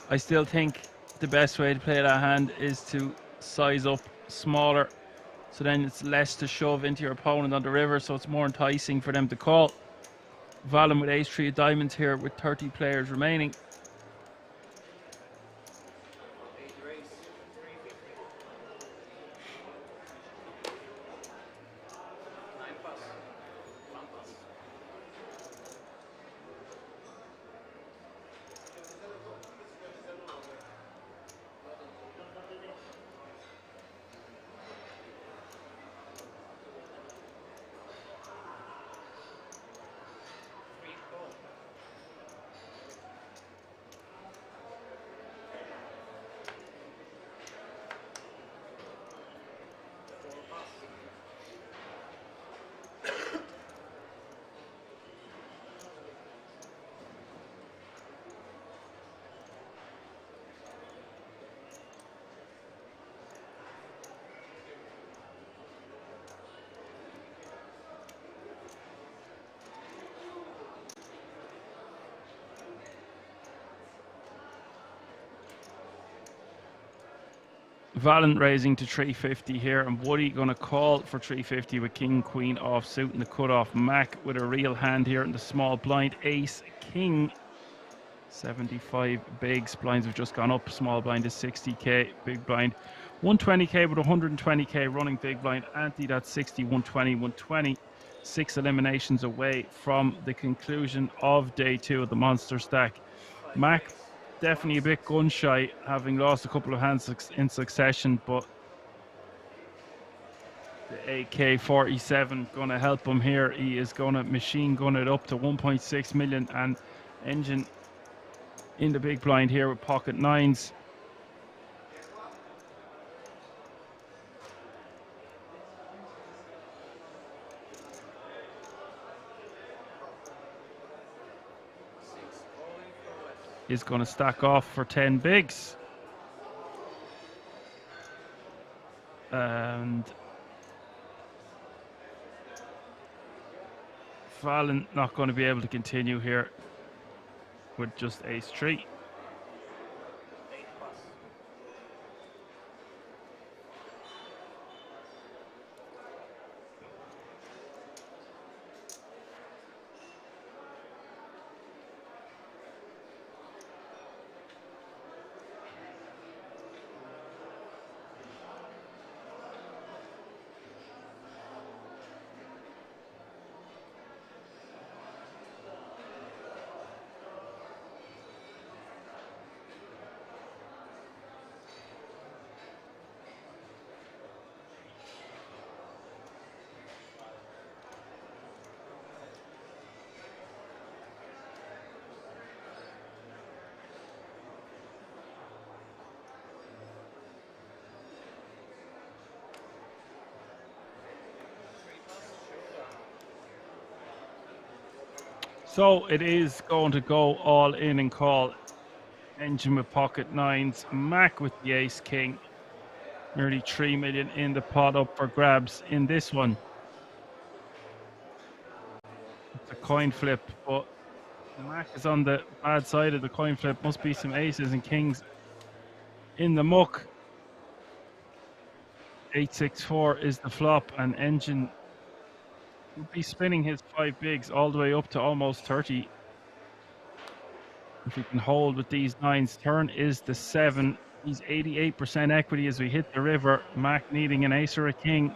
I still think the best way to play that hand is to size up smaller, so then it's less to shove into your opponent on the river, so it's more enticing for them to call. Valen with ace-3 of diamonds here with 30 players remaining. Valen raising to 350 here, and Woody going to call for 350 with King Queen offsuit in the cutoff. Mac with a real hand here in the small blind. Ace King 75 bigs. Blinds have just gone up. Small blind is 60k. Big blind 120k with 120k running big blind. Ante that's 60, 120, 120. 6 eliminations away from the conclusion of day 2 of the Monsterstack. Mac definitely a bit gun shy, having lost a couple of hands in succession, but the AK-47 going to help him here. He is going to machine gun it up to 1.6 million, and engine in the big blind here with pocket nines. Is going to stack off for 10 bigs. And Valen not going to be able to continue here with just ace-3. So it is going to go all in and call. Engine with pocket nines. Mac with the ace king. Nearly 3 million in the pot up for grabs in this one. It's a coin flip, but Mac is on the bad side of the coin flip. Must be some aces and kings in the muck. 864 is the flop, and Engine will be spinning his 5 bigs all the way up to almost 30. If we can hold with these 9s, turn is the 7. He's 88% equity as we hit the river. Mac needing an ace or a king.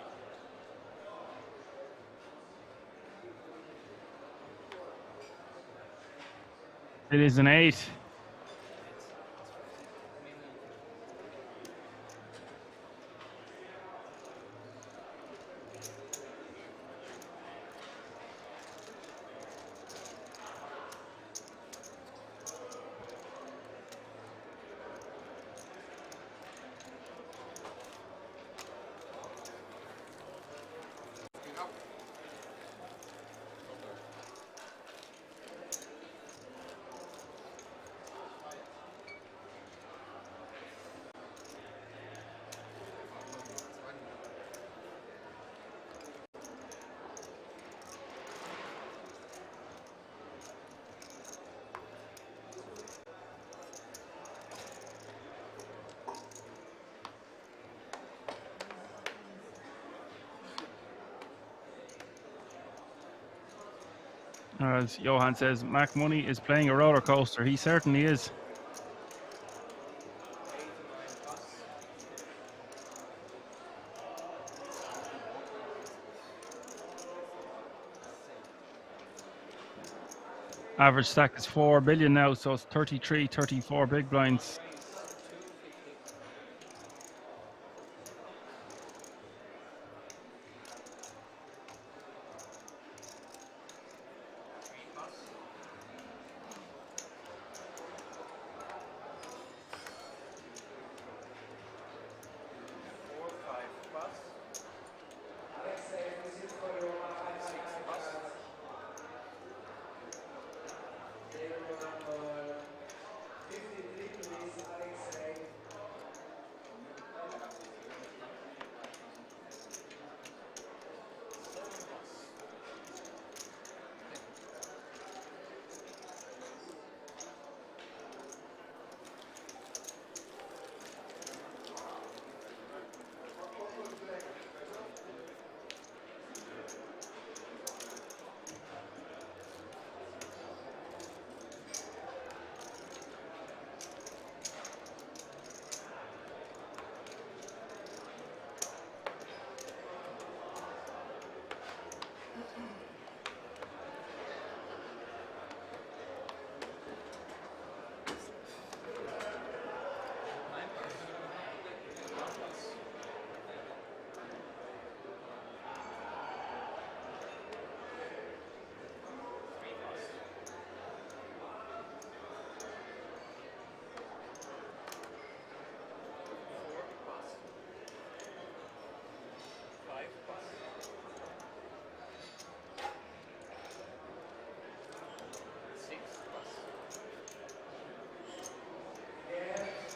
It is an 8. As Johan says, Mac Money is playing a roller coaster. He certainly is. Average stack is 4 billion now, so it's 33, 34 big blinds.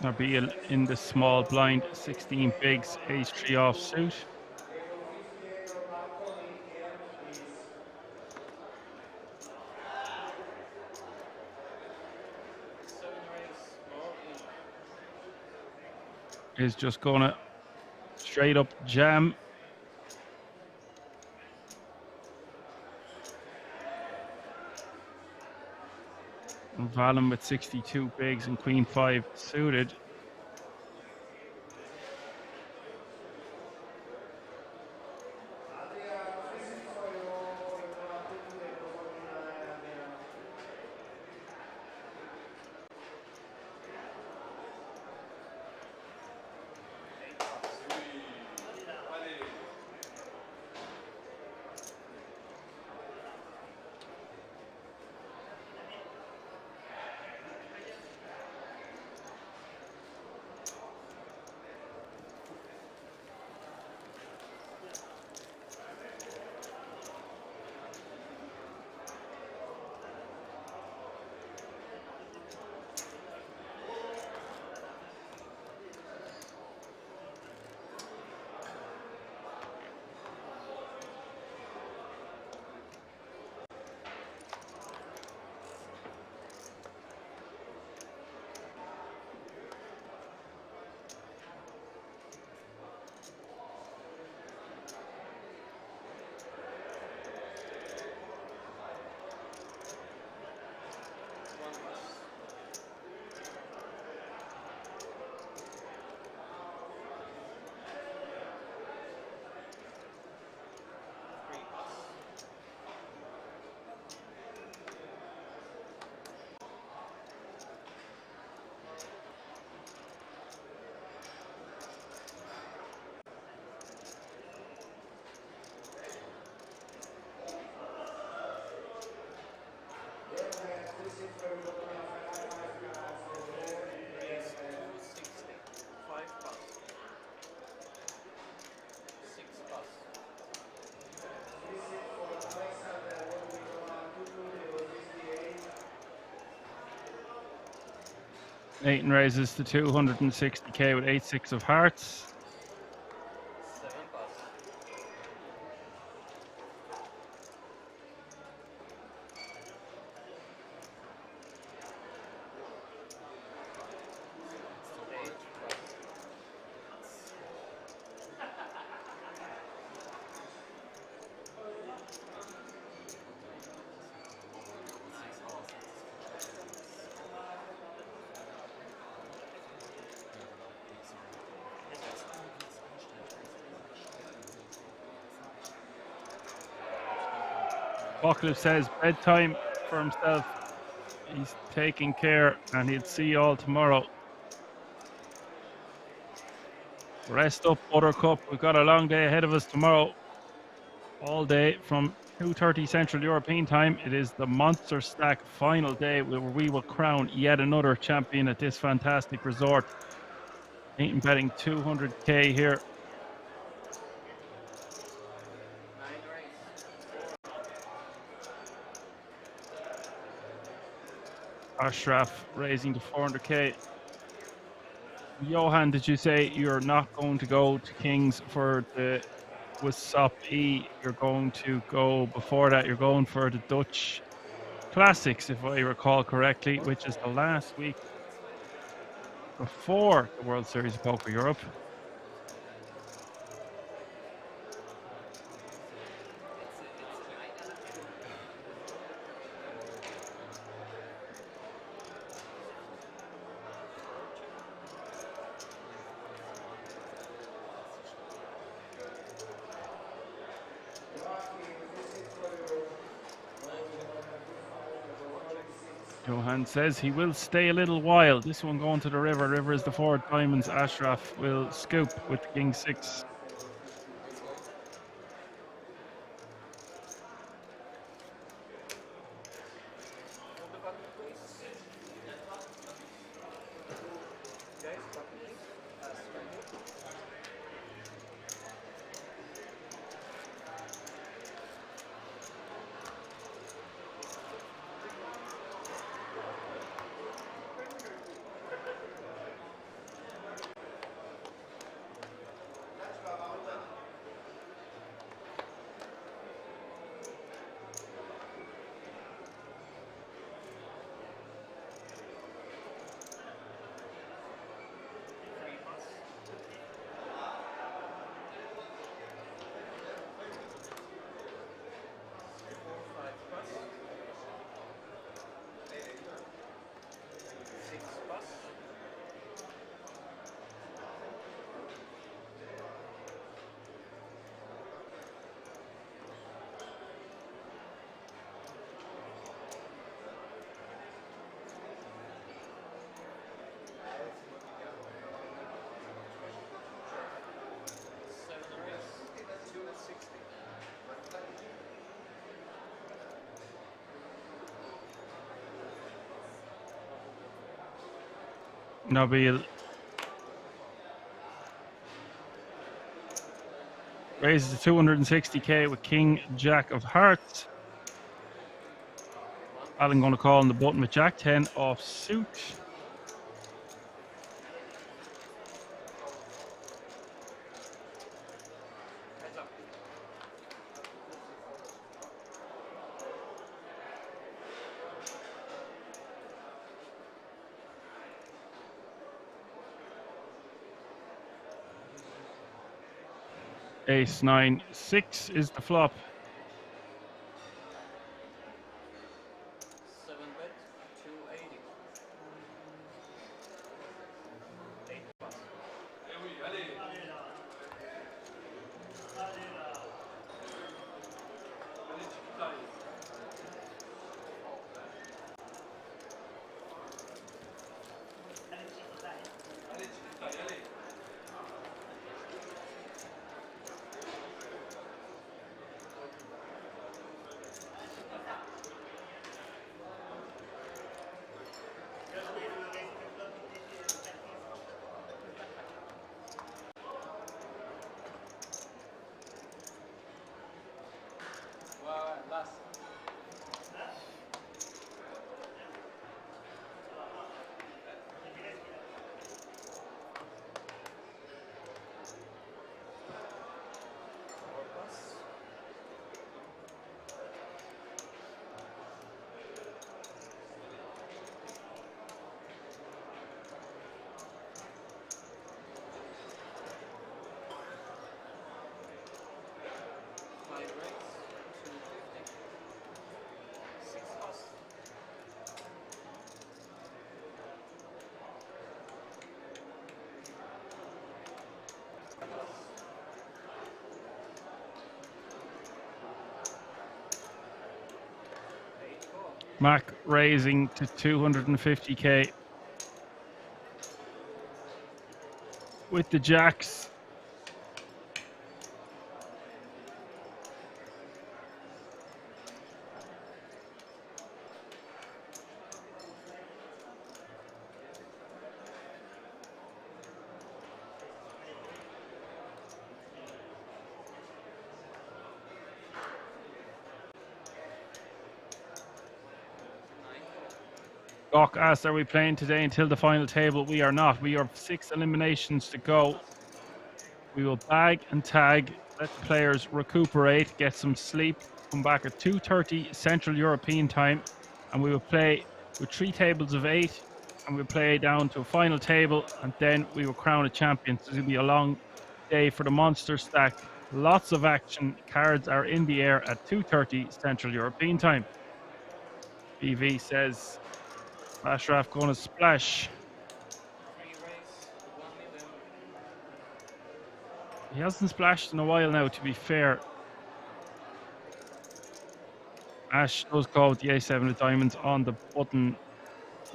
Nabil in the small blind, 16 bigs, ace 3 off suit. Is just gonna straight up jam. Valen with 62 bigs and queen 5 suited. Nathan raises to 260k with 8-6 of hearts. Buckliff says bedtime for himself. He's taking care and he'll see you all tomorrow. Rest up, Buttercup. We've got a long day ahead of us tomorrow. All day from 2:30 Central European time. It is the Monsterstack final day where we will crown yet another champion at this fantastic resort. Nathan betting 200k here. Ashraf raising to 400k. Johan, did you say you're not going to go to Kings for the WSOP? You're going to go before that. You're going for the Dutch Classics, if I recall correctly, which is the last week before the World Series of Poker Europe. Johan says he will stay a little while. This one going to the river. River is the 4 diamonds. Ashraf will scoop with the King 6. Nabil raises to 260k with King Jack of Hearts. Alan going to call on the button with Jack 10 off suit. Ace 9 6 is the flop. 7 bet, 280. 8 plus. Mac raising to 250k. With the jacks. Doc asked, are we playing today until the final table? We are not. We have 6 eliminations to go. We will bag and tag, let the players recuperate, get some sleep, come back at 2:30 Central European time, and we will play with 3 tables of 8, and we'll play down to a final table, and then we will crown a champion. So it'll be a long day for the Monsterstack. Lots of action. Cards are in the air at 2:30 Central European time. BV says, Ashraf going to splash. He hasn't splashed in a while now, to be fair. Ash does call with the A7 of diamonds on the button.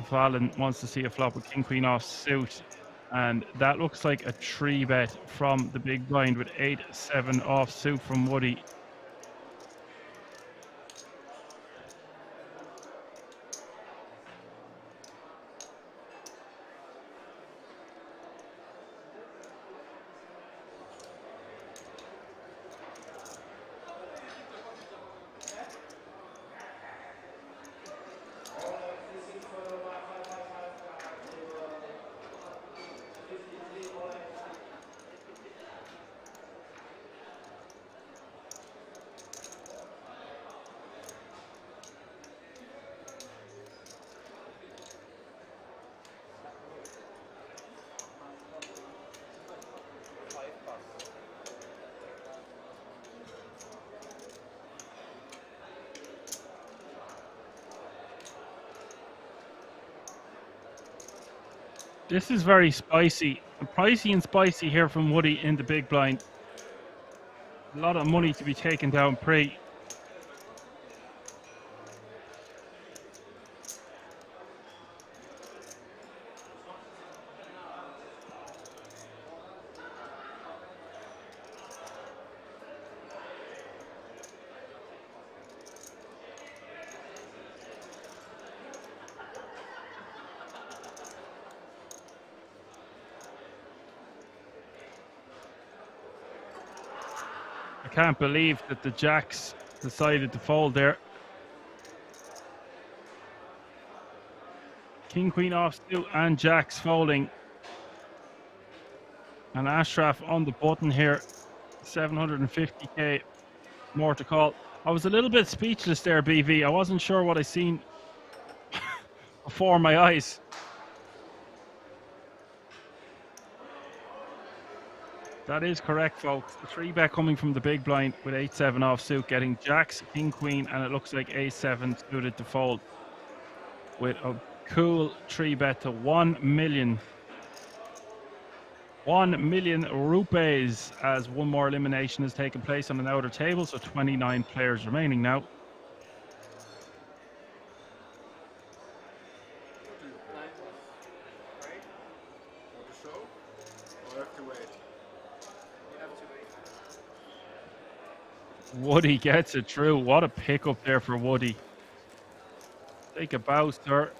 Valen wants to see a flop with King Queen off suit. And that looks like a 3-bet from the big blind with 8-7 off suit from Woody. This is very spicy. Pricey and spicy here from Woody in the big blind. A lot of money to be taken down pre. I can't believe that the jacks decided to fold there. King, Queen off suit and jacks folding. And Ashraf on the button here. 750k more to call. I was a little bit speechless there, BV. I wasn't sure what I seen before my eyes. That is correct, folks. The 3-bet coming from the big blind with 8-7 off suit, getting jacks, king, queen, and it looks like A7 suited to fold with a cool 3-bet to 1 million. 1 million rupees as one more elimination has taken place on an outer table, so 29 players remaining now. Woody gets it through. What a pickup there for Woody. Take a bow, sir.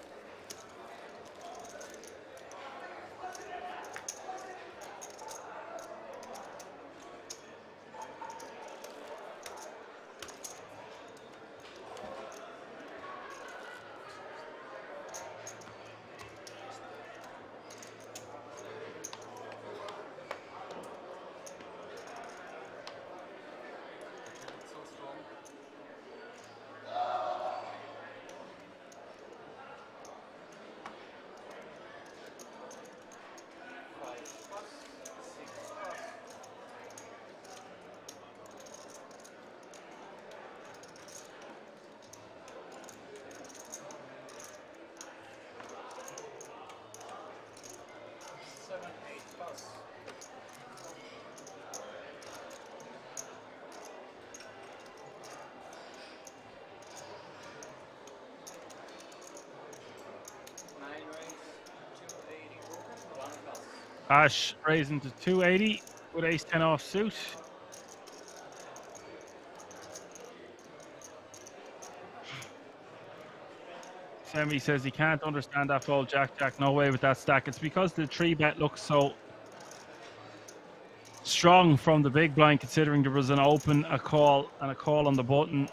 Ash raising to 280 with ace-10 offsuit. Semi says he can't understand that fold jack-jack, no way with that stack. It's because the 3-bet looks so strong from the big blind, considering there was an open, a call, and a call on the button.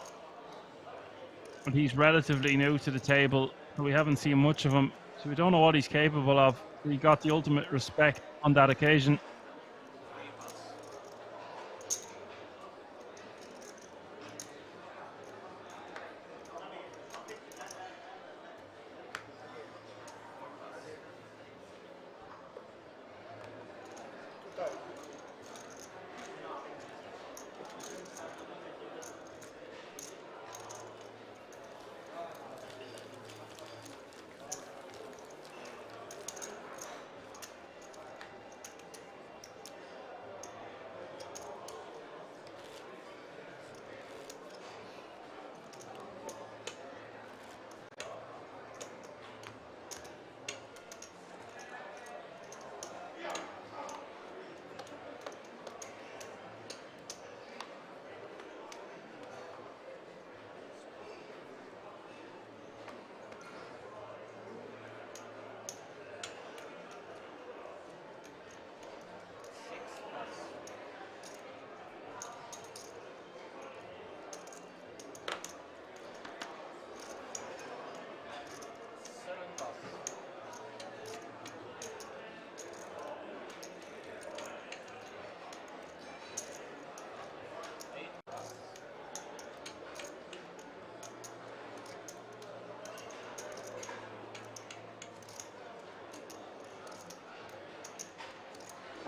And he's relatively new to the table, so we haven't seen much of him. So we don't know what he's capable of. He got the ultimate respect on that occasion.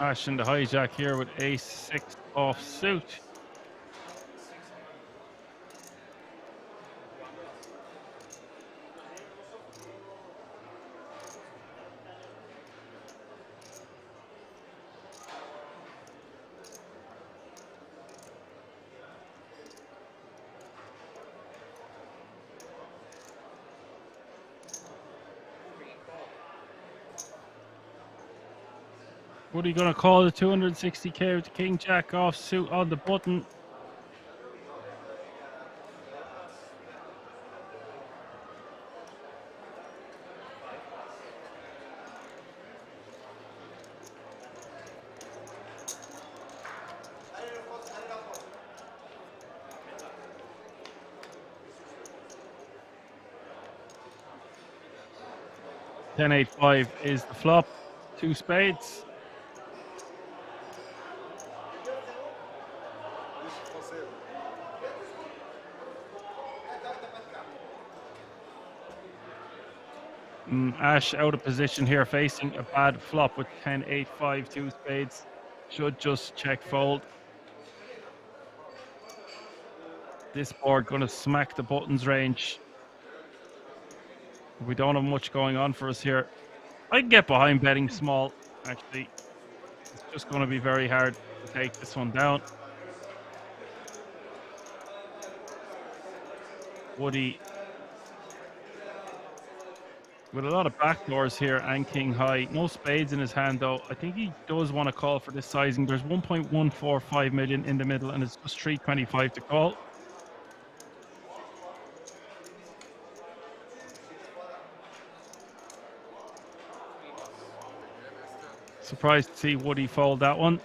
Ash in the hijack here with ace-6 offsuit. What are you going to call the 260k with the king jack offsuit on the button? Ten 8-5 is the flop. 2 spades. Ash out of position here, facing a bad flop with 10 8-5 2 spades. Should just check fold. This board going to smack the buttons range. We don't have much going on for us here. I can get behind betting small, actually. It's just going to be very hard to take this one down. Woody with a lot of backdoors here and king high. No spades in his hand though. I think he does want to call for this sizing. There's 1.145 million in the middle and it's just 325 to call. Surprised to see Woody fold that one.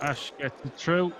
Ash gets it through.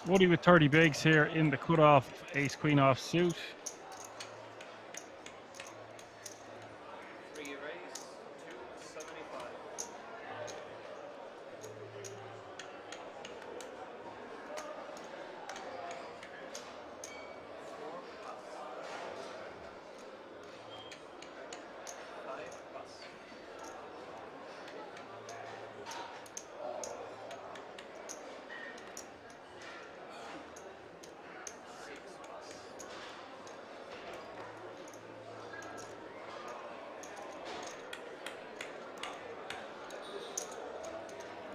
Woody with 30 bigs here in the cutoff, ace queen off suit. Three raise, 275.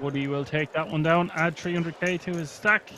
Woody will take that one down, add 300k to his stack.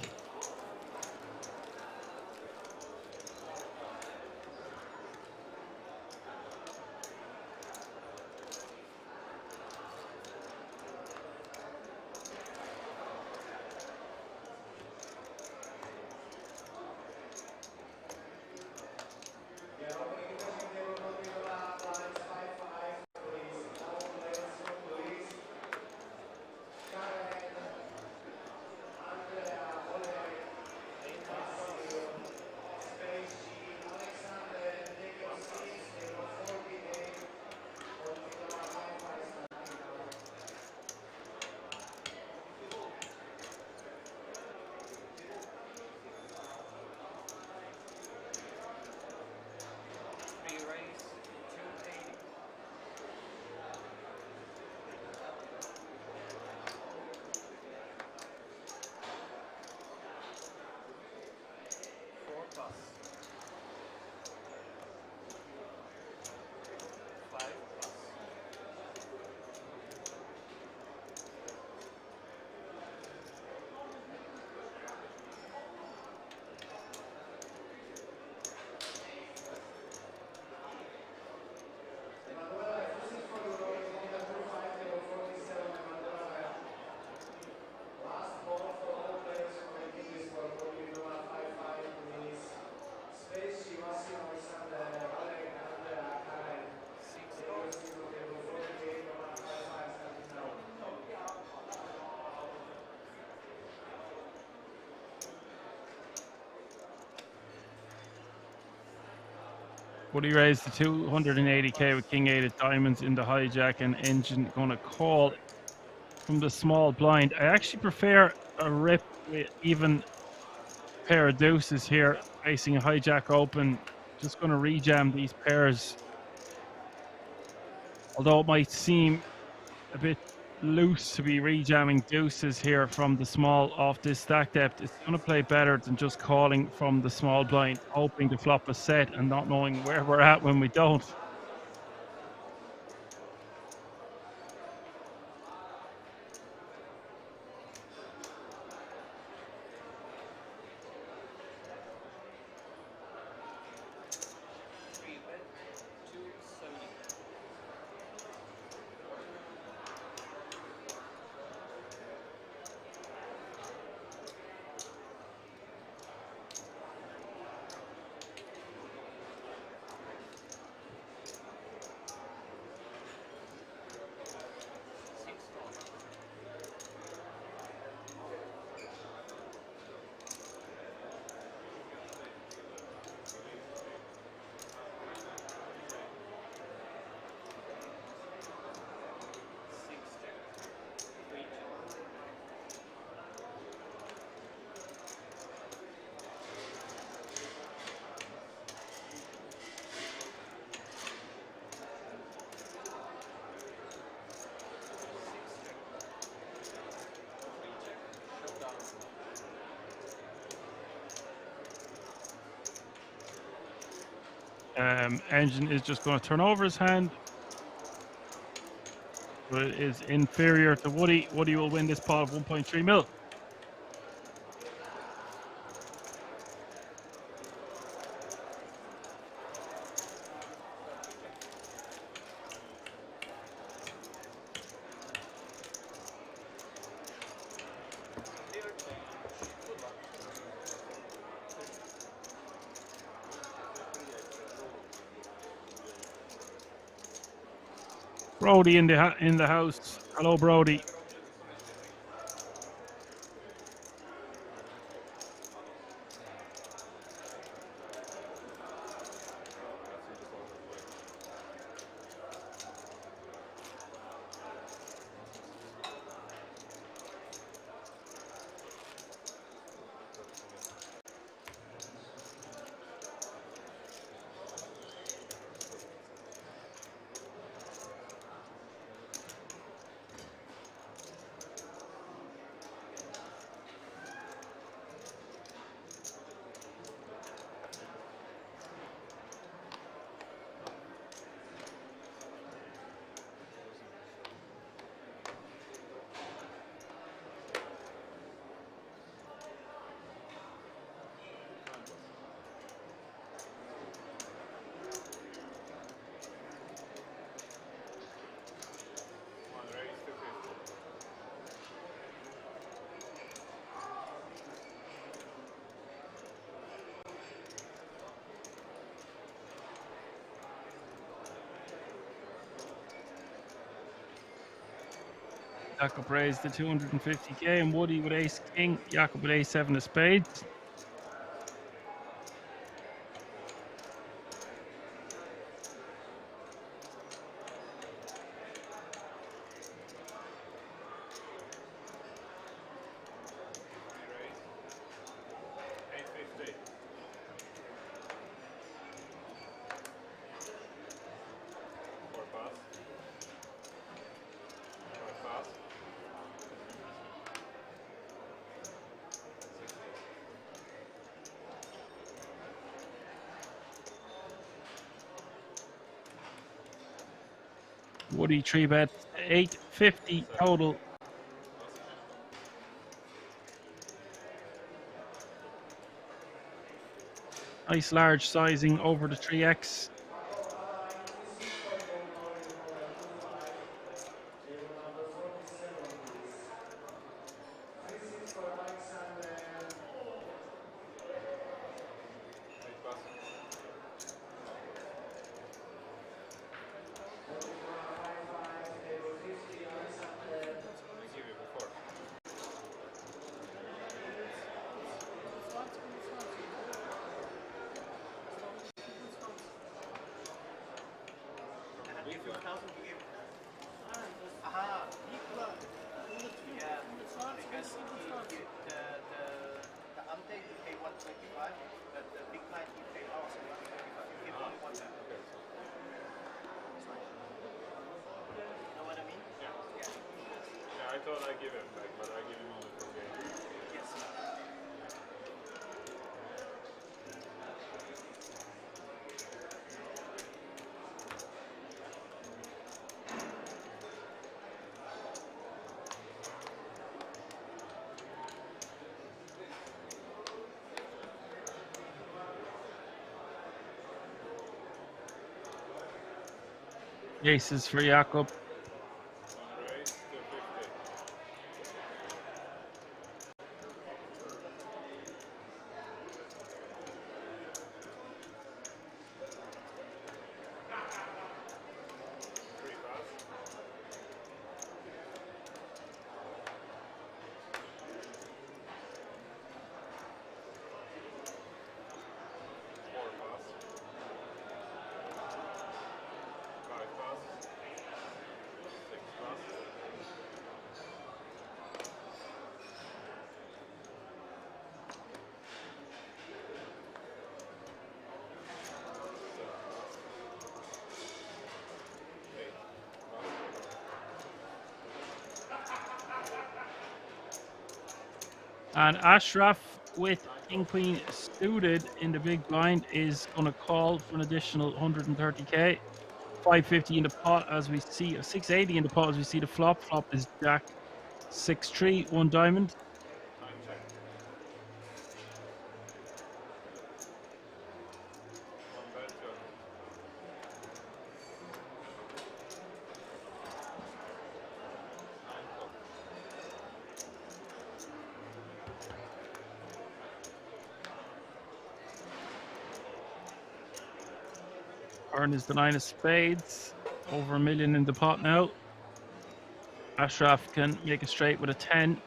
Woody raised to 280k with king 8 of diamonds in the hijack, and Engine gonna call from the small blind. I actually prefer a rip with even pair of deuces here, facing a hijack open. Just gonna rejam these pairs. Although it might seem a bit loose to be rejamming deuces here from the small off this stack depth, it's going to play better than just calling from the small blind, hoping to flop a set and not knowing where we're at when we don't. Engine is just going to turn over his hand, but it is inferior to Woody. Woody will win this pot of 1.3 mil. Brody in the house. Hello, Brody. Jakob raised the 250k, and Woody with ace king, Jakob with ace 7 of spades. Woody 3-bet 850 total. Nice large sizing over the 3x. I thought I'd give him back, but I give him only for game. Yes. Aces for Jakob. And Ashraf with King Queen suited in the big blind is going to call for an additional 130k. 550 in the pot as we see, 680 in the pot as we see the flop. Flop is Jack 6-3, 1 diamond. Turn is the 9 of spades. Over $1 million in the pot now. Ashraf can make a straight with a 10.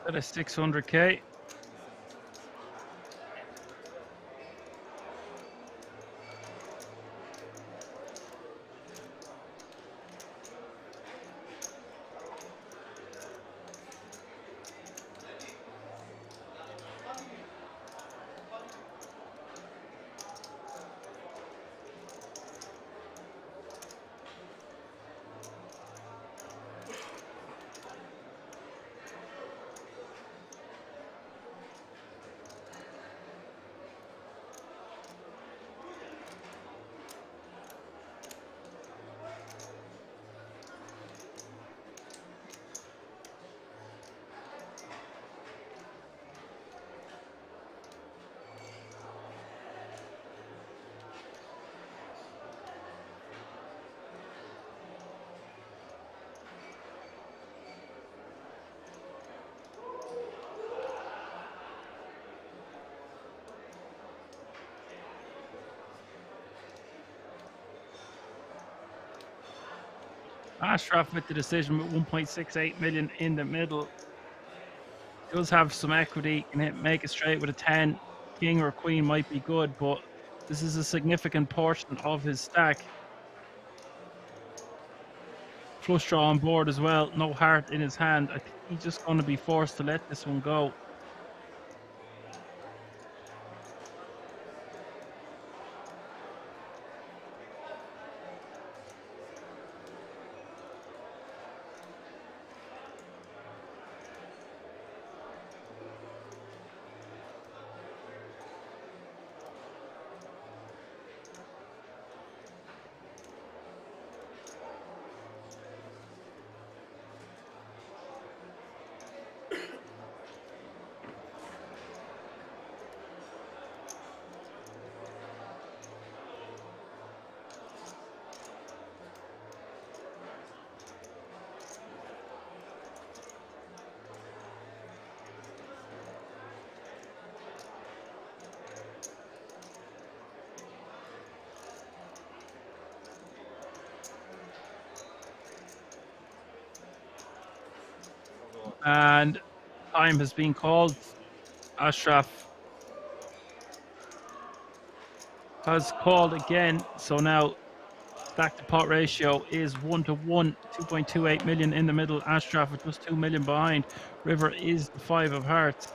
That is 600k. Ashraf with the decision with 1.68 million in the middle. Does have some equity, can make it straight with a 10. King or queen might be good, but this is a significant portion of his stack. Flush draw on board as well, no heart in his hand. I think he's just going to be forced to let this one go. And time has been called. Ashraf has called again, so now stack to pot ratio is 1-to-1, 2.28 million in the middle. Ashraf with just 2 million behind. River is the 5 of hearts.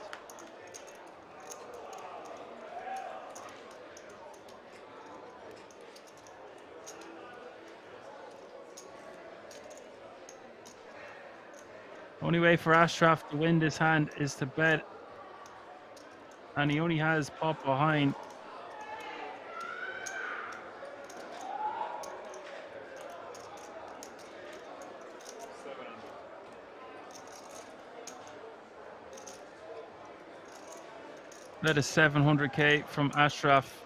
Only way for Ashraf to win this hand is to bet, and he only has pot behind. That is 700k from Ashraf.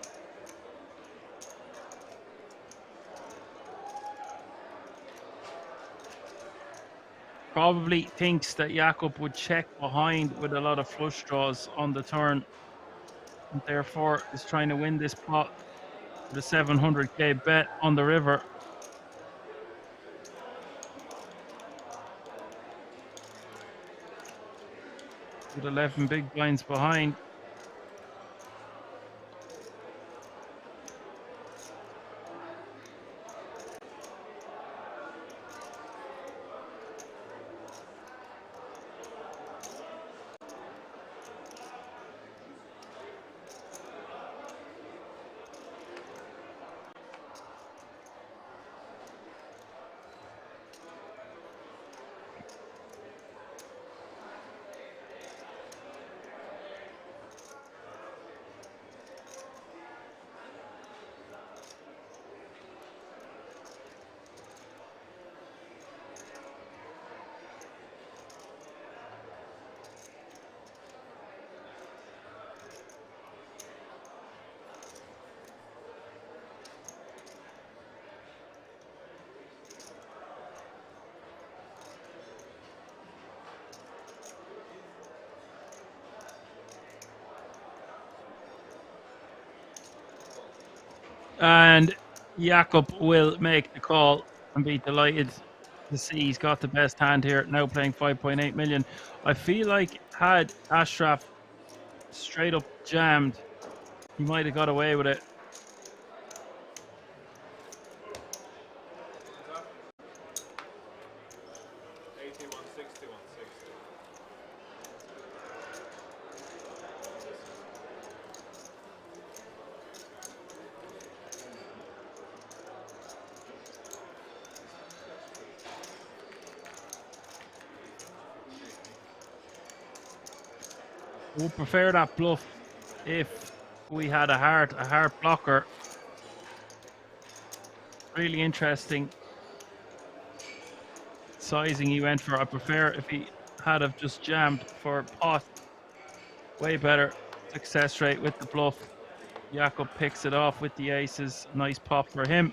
Probably thinks that Jakob would check behind with a lot of flush draws on the turn, and therefore is trying to win this pot with a 700k bet on the river. With 11 big blinds behind. And Jakob will make the call and be delighted to see he's got the best hand here, now playing 5.8 million. I feel like had Ashraf straight up jammed, he might have got away with it. Would prefer that bluff if we had a heart blocker. Really interesting sizing he went for. I prefer if he had have just jammed for pot. Way better success rate with the bluff. Jakob picks it off with the aces. Nice pop for him.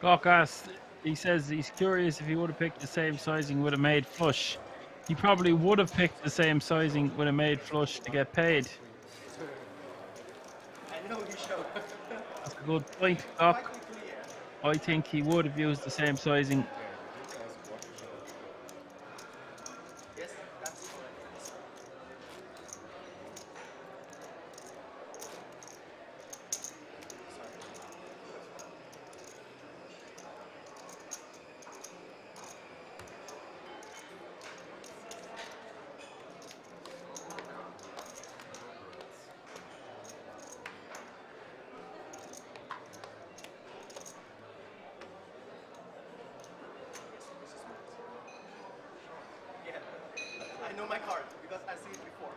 Gawk asked, he says he's curious if he would have picked the same sizing with a made flush. He probably would have picked the same sizing with a made flush to get paid. I know you should. That's a good point, Gawk. I think he would have used the same sizing. Yes, that's correct. Yeah, I know my card because I see it before.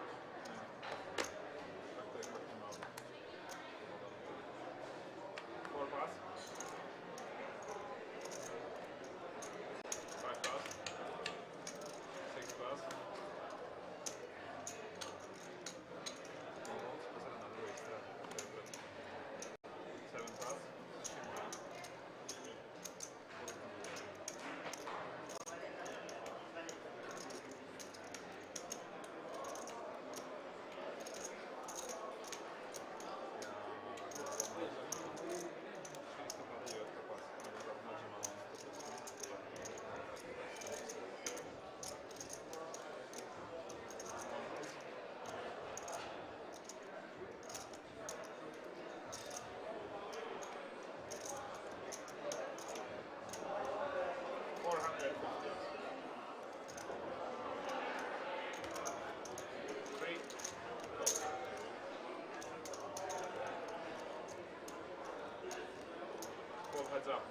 Four pass. Five pass. Six pass. Seven pass. Heads up.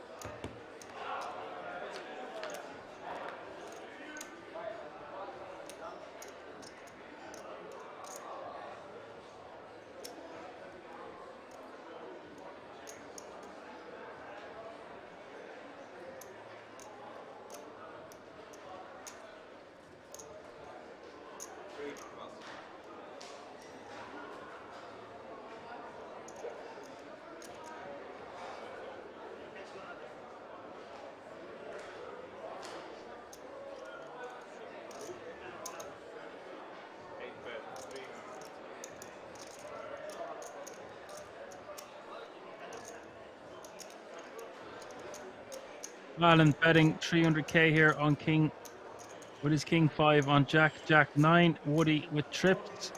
Alan betting 300k here on King with his King 5 on Jack 9. Woody with trips.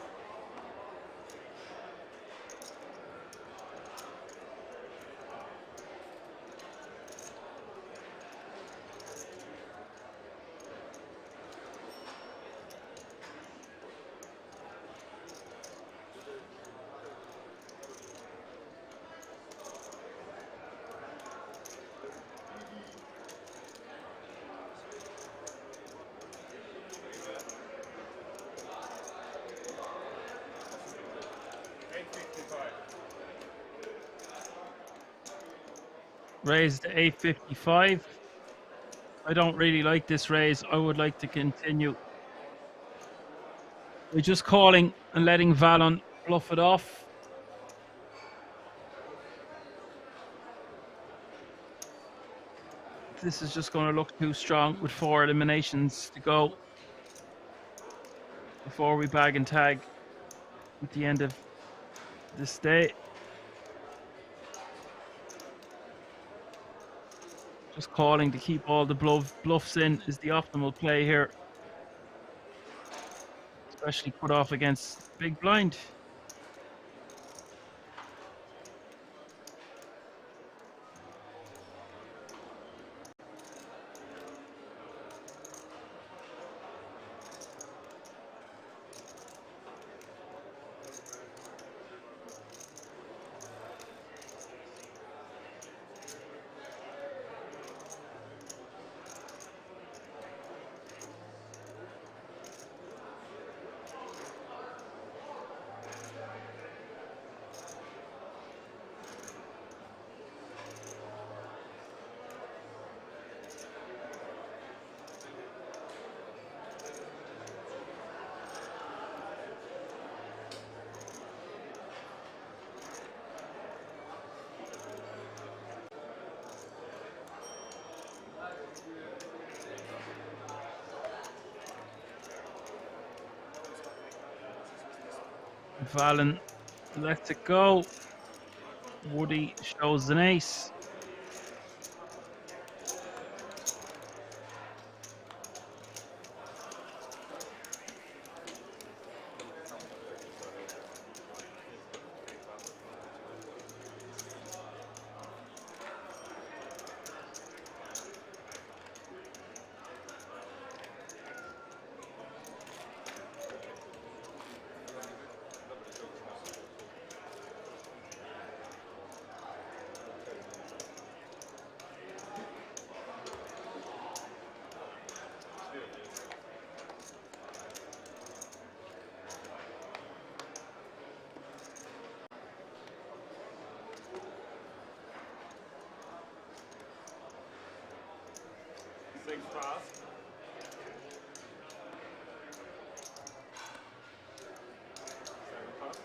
Raised to 855. I don't really like this raise. I would like to continue. We're just calling and letting Valon bluff it off. This is just going to look too strong with 4 eliminations to go before we bag and tag at the end of this day. Just calling to keep all the bluffs in is the optimal play here. Especially put off against big blind. Valen lets it go. Woody shows an ace. Six pass. Seven pass.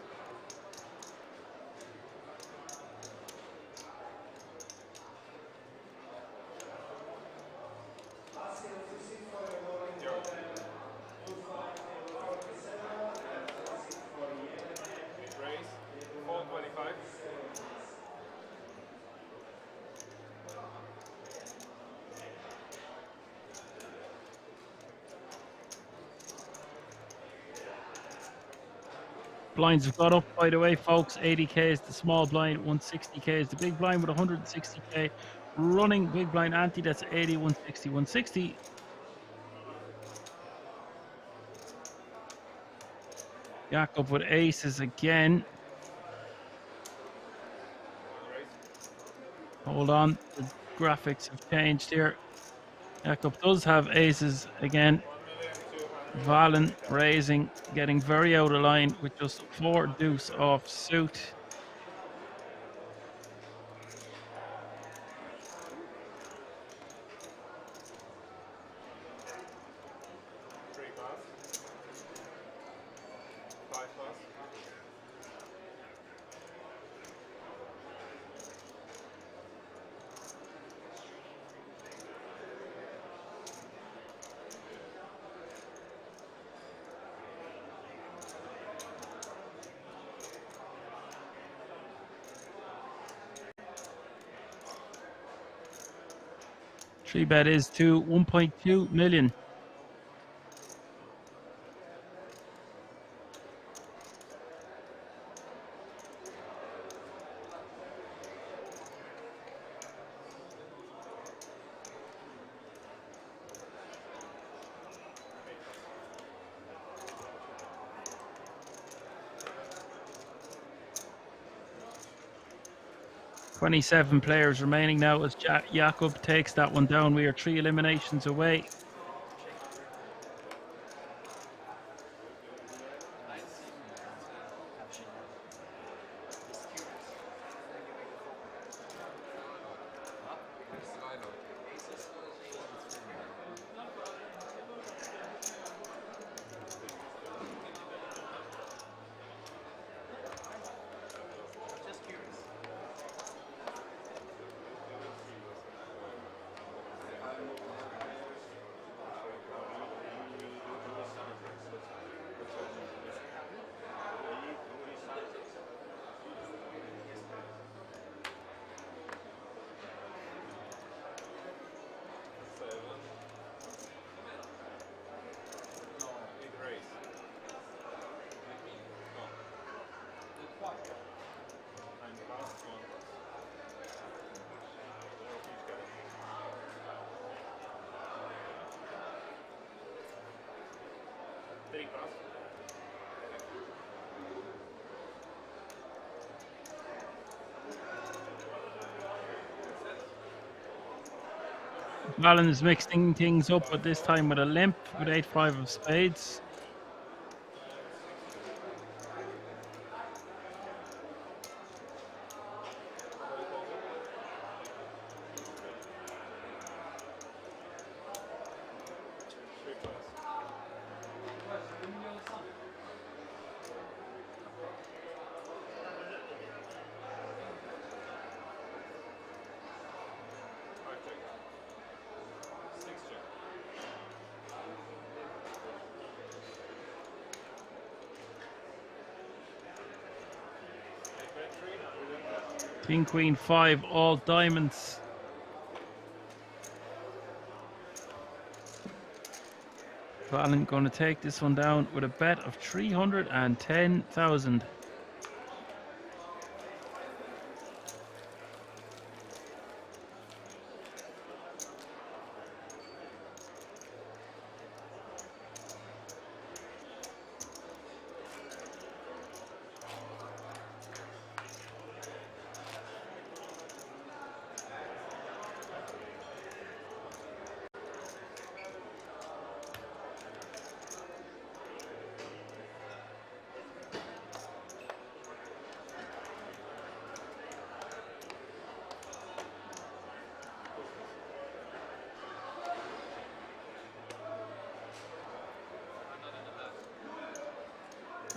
Mid raise. 425. Blinds have got up, by the way, folks. 80k is the small blind, 160k is the big blind with 160k. Running big blind ante, that's 80, 160, 160. Jakob with aces again. Hold on, the graphics have changed here. Jakob does have aces again. Valen raising, getting very out of line with just 4 deuce off suit. Three pass. 5 pass. Three bet is to 1.2 million. .27 players remaining now as Jakob takes that one down. We are 3 eliminations away. Valen is mixing things up, but this time with a limp with 8-5 of spades. King, queen, 5, all diamonds. Valen going to take this one down with a bet of 310,000.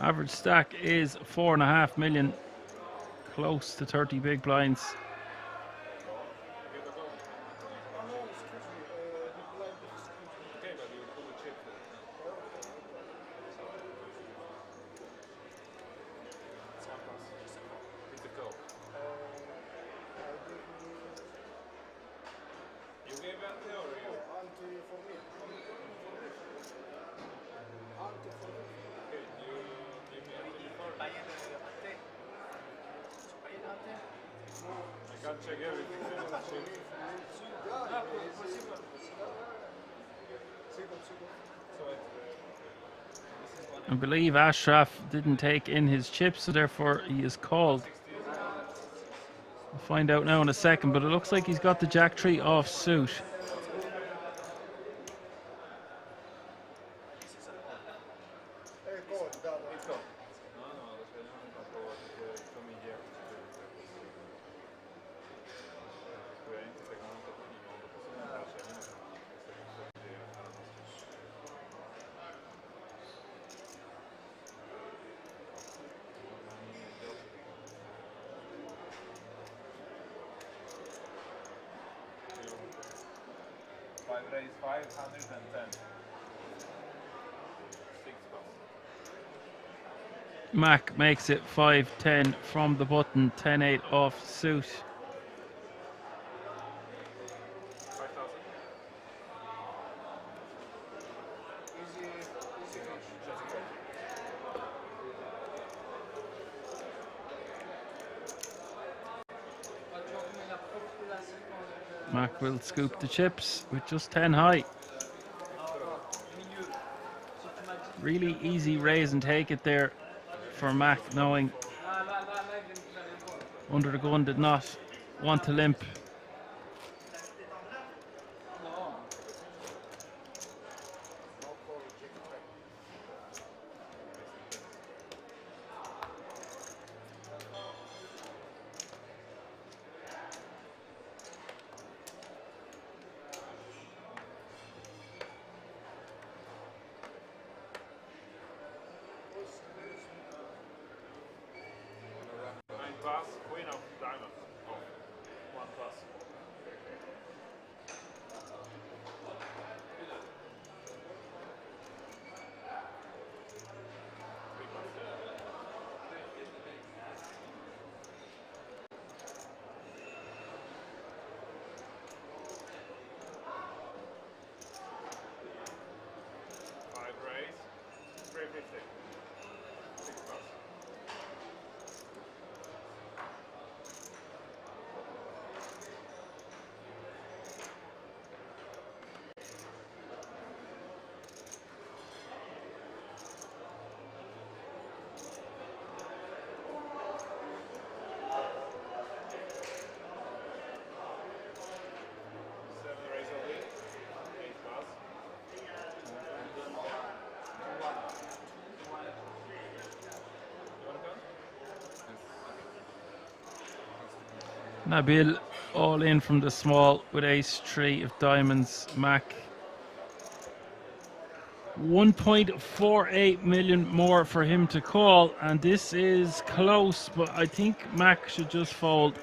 Average stack is 4.5 million, close to 30 big blinds. I believe Ashraf didn't take in his chips, so therefore he is called. We'll find out now in a second, but it looks like he's got the jack tree off suit. Raise 510. Mac makes it 5-10 from the button, 10-8 off suit. Mac will scoop the chips with just 10 high. Really easy raise and take it there for Mac, knowing under the gun did not want to limp. Queen of diamonds. Oh, 1 plus. Five raise, 350. 6 plus. Nabil all in from the small with ace-3 of diamonds. Mac 1.48 million more for him to call, and this is close, but I think Mac should just fold.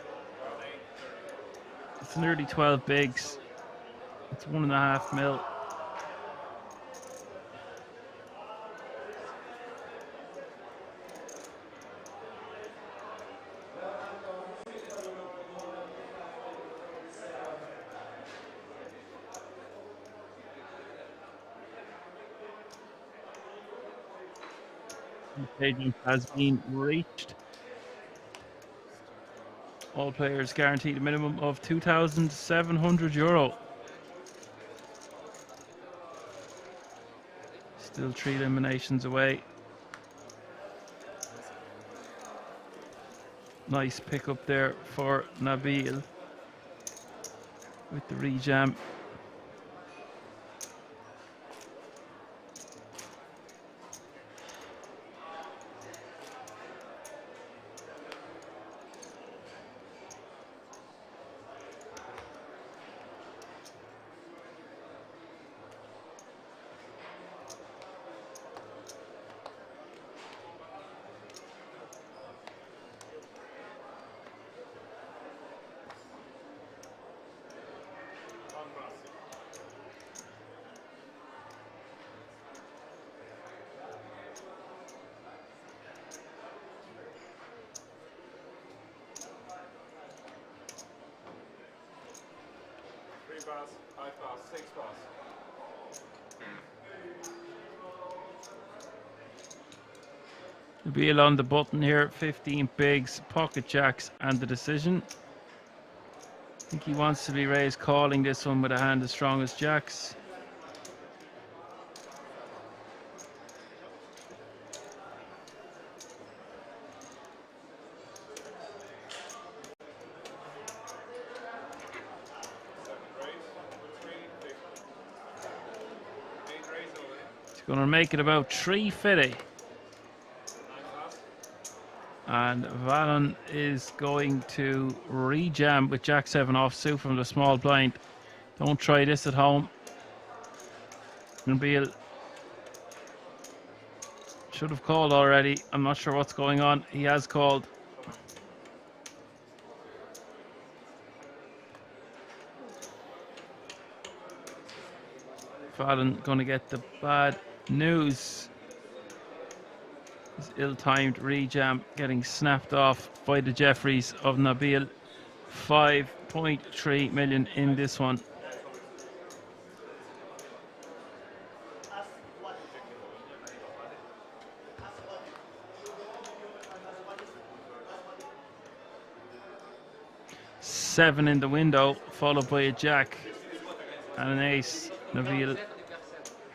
It's nearly 12 bigs. It's 1.5 mil. stadium has been reached. All players guaranteed a minimum of €2,700. Still 3 eliminations away. Nice pickup there for Nabil with the rejam. Pass, 5 pass, 6 pass. Nabil on the button here, 15 bigs, pocket jacks, and the decision. I think he wants to be raised calling this one with a hand as strong as jacks. He's going to make it about 350. And Valen is going to rejam with Jack 7 offsuit from the small blind. Don't try this at home. Nabil should have called already. I'm not sure what's going on. He has called. Valen going to get the bad news. His ill-timed rejam getting snapped off by the Jeffries of Nabil. 5.3 million in this one. Seven in the window, followed by a jack and an ace. Nabil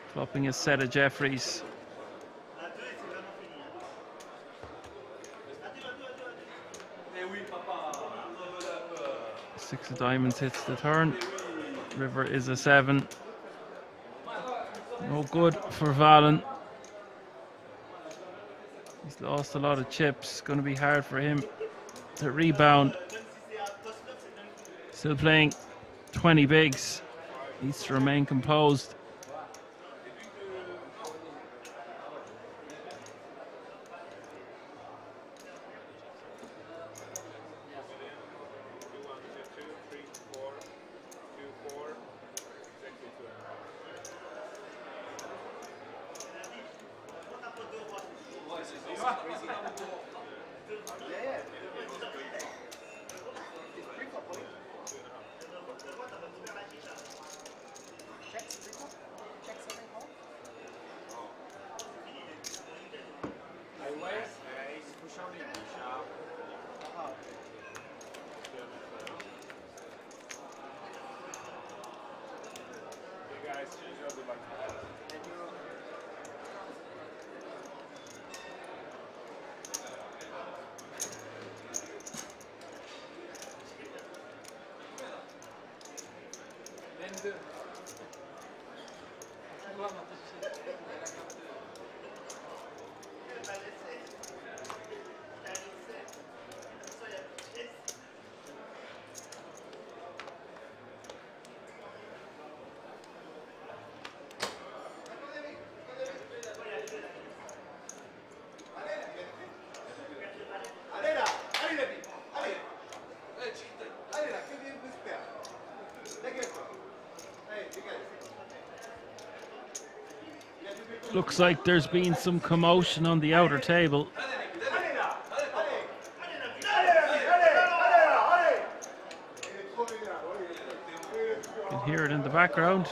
flopping a set of Jeffries. 6 of diamonds hits the turn. River is a 7. No good for Valen. He's lost a lot of chips. Going to be hard for him to rebound. Still playing 20 bigs. Needs to remain composed. Looks like there's been some commotion on the outer table. You can hear it in the background.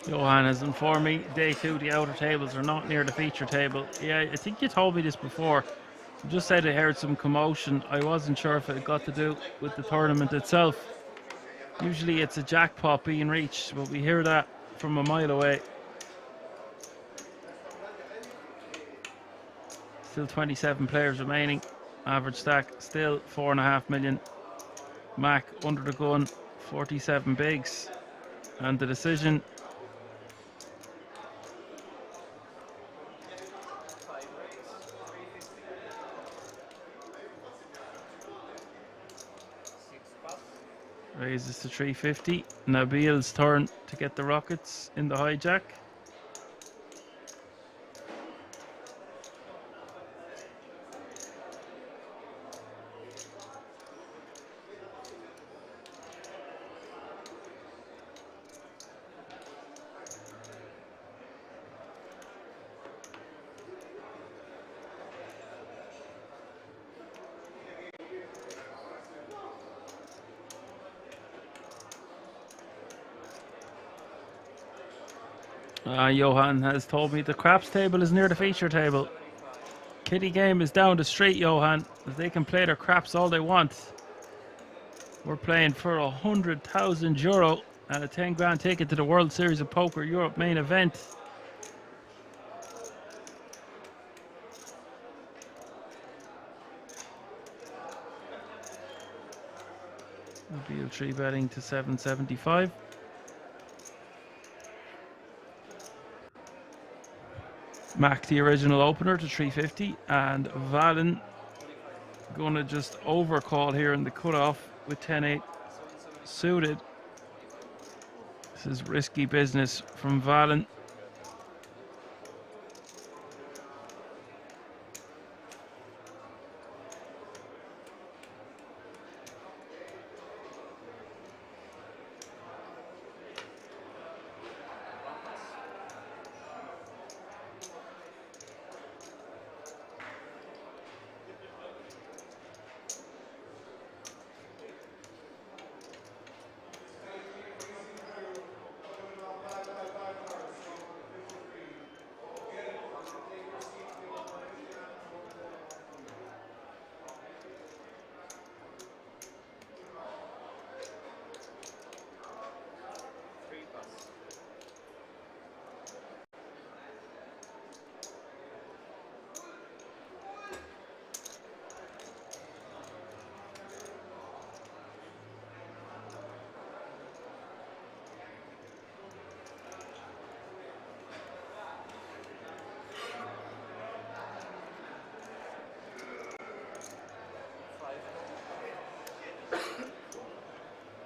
Johan has informed me, day 2, the outer tables are not near the feature table. Yeah, I think you told me this before. You just said I heard some commotion. I wasn't sure if it got to do with the tournament itself. Usually it's a jackpot being reached, but we hear that from a mile away. Still 27 players remaining. Average stack still 4.5 million. Mac under the gun, 47 bigs. And the decision. Raises to 350. Nabil's turn to get the rockets in the hijack. Johan has told me the craps table is near the feature table. Kitty game is down the street, Johan. They can play their craps all they want. We're playing for €100,000 and a 10 grand ticket to the World Series of Poker Europe main event. Nabil 3 betting to 775. Mac the original opener to 350, and Valen gonna just overcall here in the cutoff with 10-8 suited. This is risky business from Valen.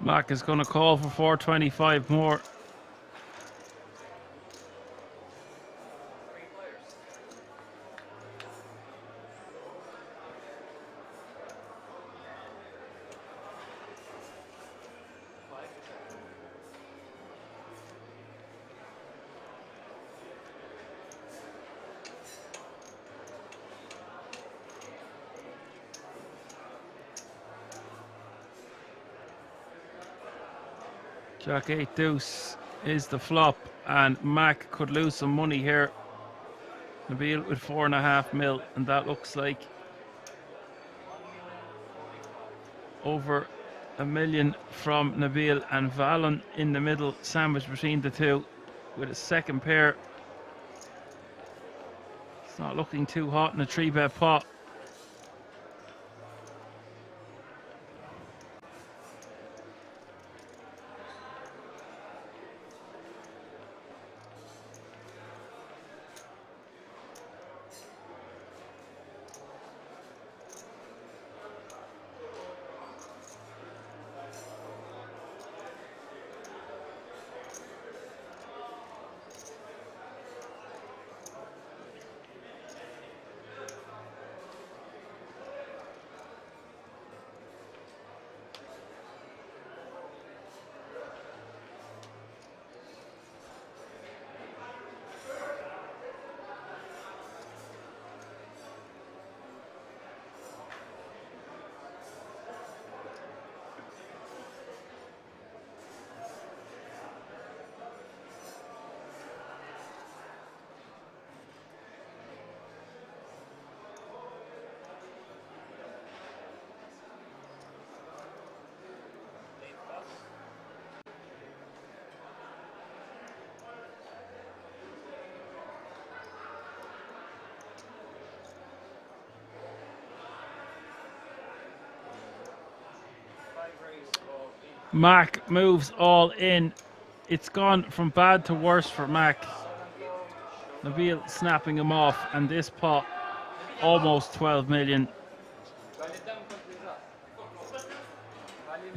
Mac is going to call for 425 more. Jack 8 deuce is the flop, and Mac could lose some money here. Nabil with 4.5 mil, and that looks like over $1 million from Nabil, and Valen in the middle, sandwiched between the two with a second pair. It's not looking too hot in a 3-bet pot. Mac moves all in. It's gone from bad to worse for Mac. Nabil snapping him off, and this pot almost 12 million.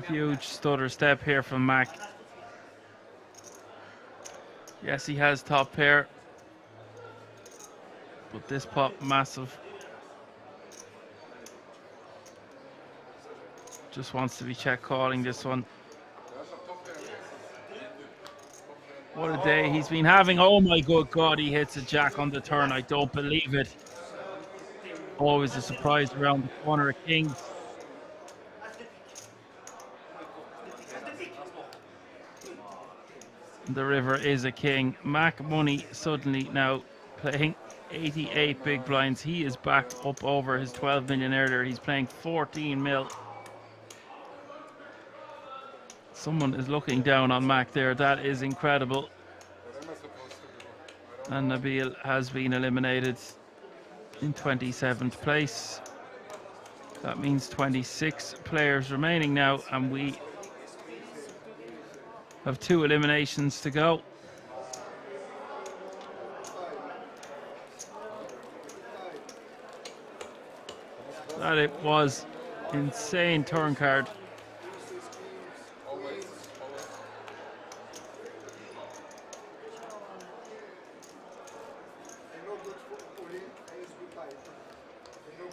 Huge stutter step here from Mac. Yes, he has top pair, but this pot massive. Just wants to be check calling this one. What a day he's been having. Oh my good God, he hits a jack on the turn. I don't believe it. Always a surprise around the corner of kings. The river is a king. Mac Money suddenly now playing 88 big blinds. He is back up over his 12 million earlier. He's playing 14 mil. Someone is looking down on Mac there. That is incredible. And Nabil has been eliminated in 27th place. That means 26 players remaining now, and we have 2 eliminations to go. That it was insane turn card.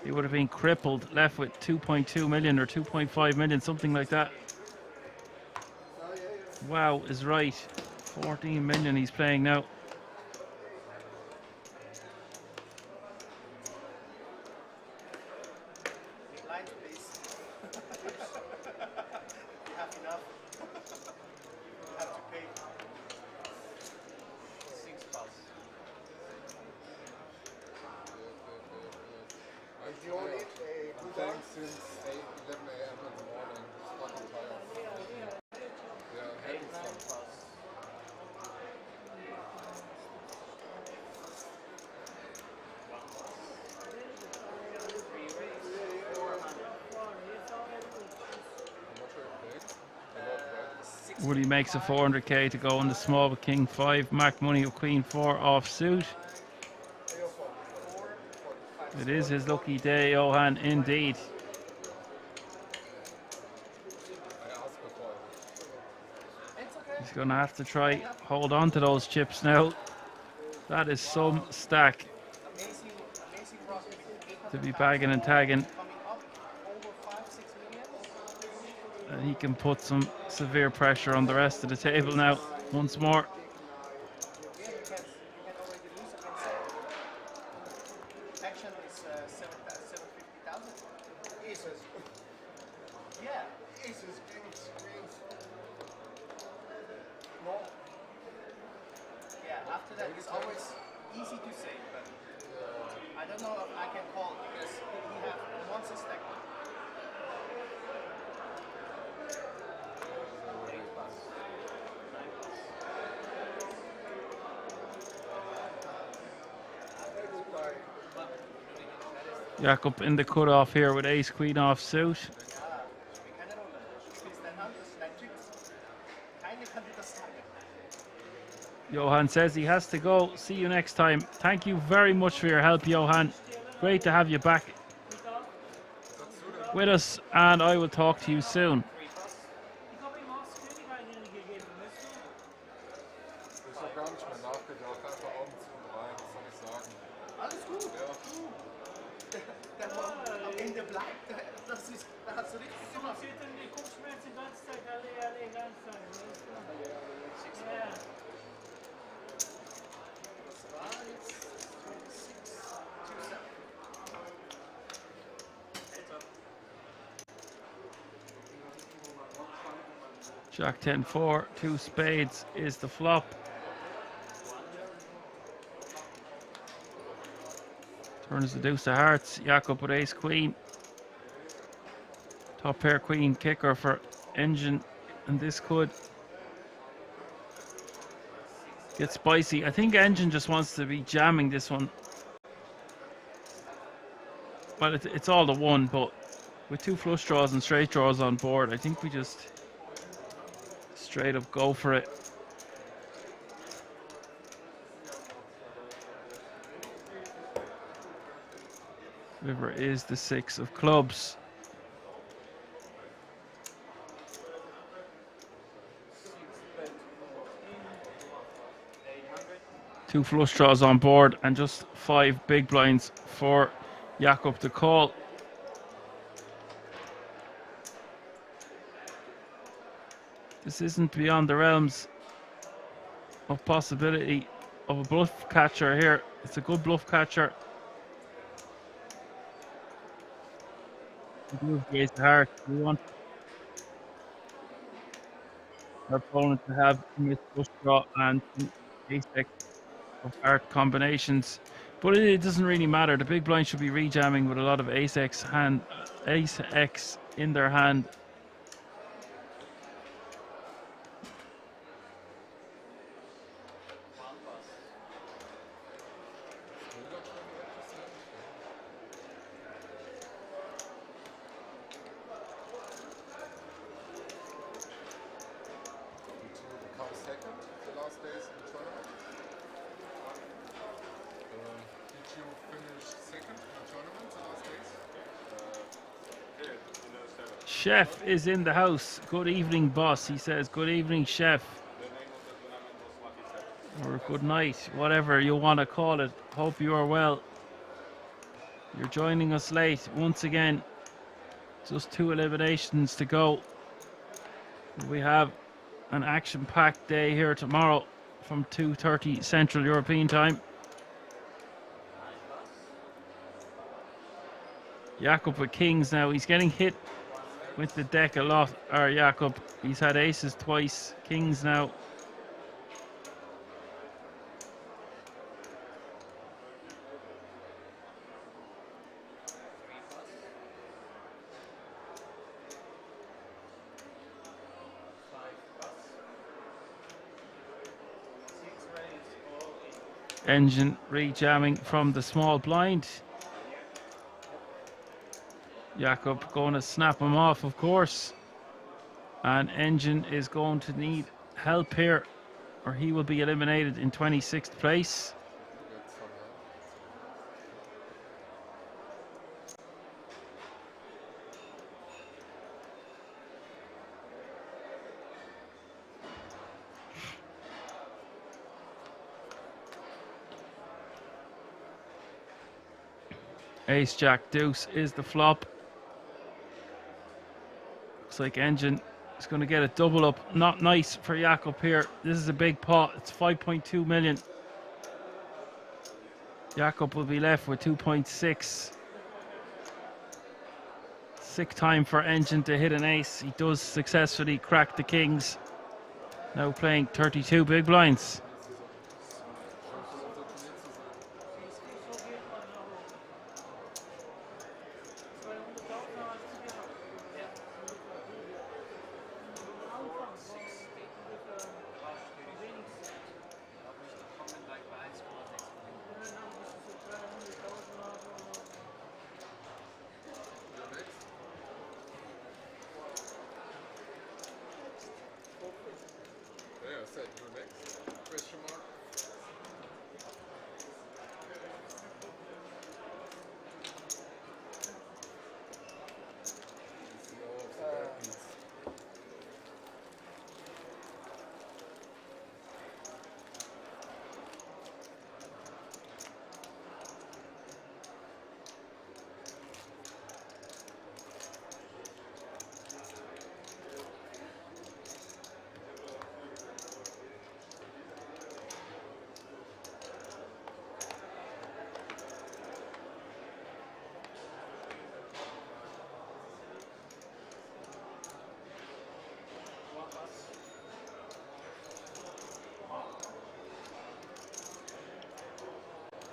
He would have been crippled, left with 2.2 million or 2.5 million, something like that. Wow is right. 14 million he's playing now. Woody makes a 400k to go on the small with King 5. Mac Money with Queen 4 off suit. It is his lucky day, Johan, indeed. He's going to have to try hold on to those chips now. That is some stack to be bagging and tagging. And he can put some severe pressure on the rest of the table now, once more. After that, it's always easy to say, but I don't know if I can call because we have Monsterstack. Jakob in the cutoff here with ace queen off suit. Johan says he has to go. See you next time. Thank you very much for your help, Johan. Great to have you back with us, and I will talk to you soon. Jack 10-4, 2 spades is the flop. Turn is the deuce of hearts. Jakob with ace queen. Top pair queen kicker for Engine, and this could get spicy. I think Engine just wants to be jamming this one. Well, it's all the one, but with 2 flush draws and straight draws on board, I think we just straight up go for it. River is the 6 of clubs. Two flush draws on board and just 5 big blinds for Jakob to call. This isn't beyond the realms of possibility of a bluff catcher here. It's a good bluff catcher. Move the ace of heart. We want our opponent to have missed flush draw and ace X of heart combinations, but it doesn't really matter. The big blind should be rejamming with a lot of ace X in their hand. Chef is in the house. Good evening, boss. He says, good evening, chef. Or good night, whatever you want to call it. Hope you are well. You're joining us late once again. Just 2 eliminations to go. We have an action-packed day here tomorrow from 2:30 Central European time. Jakob with kings now. He's getting hit with the deck a lot, or Jakob. He's had aces twice, kings now. Engine rejamming from the small blind. Jakob going to snap him off, of course. And Engine is going to need help here, or he will be eliminated in 26th place. Ace Jack Deuce is the flop. Looks like Engine is going to get a double up. Not nice for Jakob here. This is a big pot. It's 5.2 million. Jakob will be left with 2.6. Sick time for Engine to hit an ace. He does successfully crack the kings. Now playing 32 big blinds.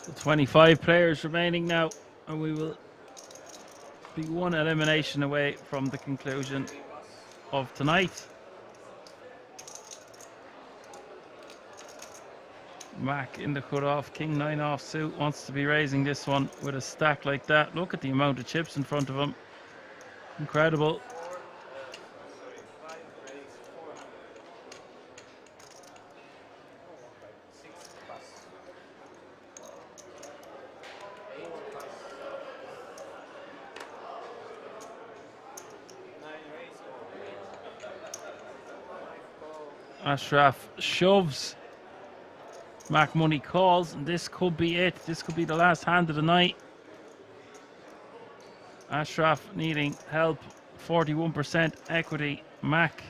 So 25 players remaining now, and we will be 1 elimination away from the conclusion of tonight. Mac in the cutoff, king 9 off suit, wants to be raising this one with a stack like that. Look at the amount of chips in front of him. Incredible. Ashraf shoves. Mac money calls, and this could be it. This could be the last hand of the night. Ashraf needing help. 41% equity. Mac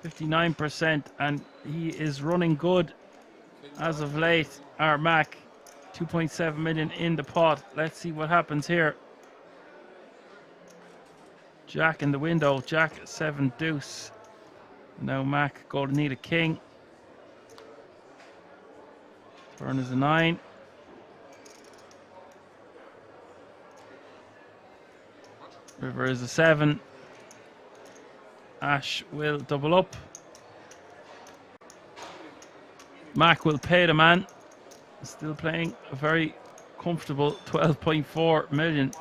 59%, and he is running good as of late. Our Mac 2.7 million in the pot. Let's see what happens here. Jack in the window. Jack 7 deuce. Now Mac going to need a king. Turn is a 9. River is a 7. Ash will double up. Mac will pay the man. Still playing a very comfortable 12.4 million.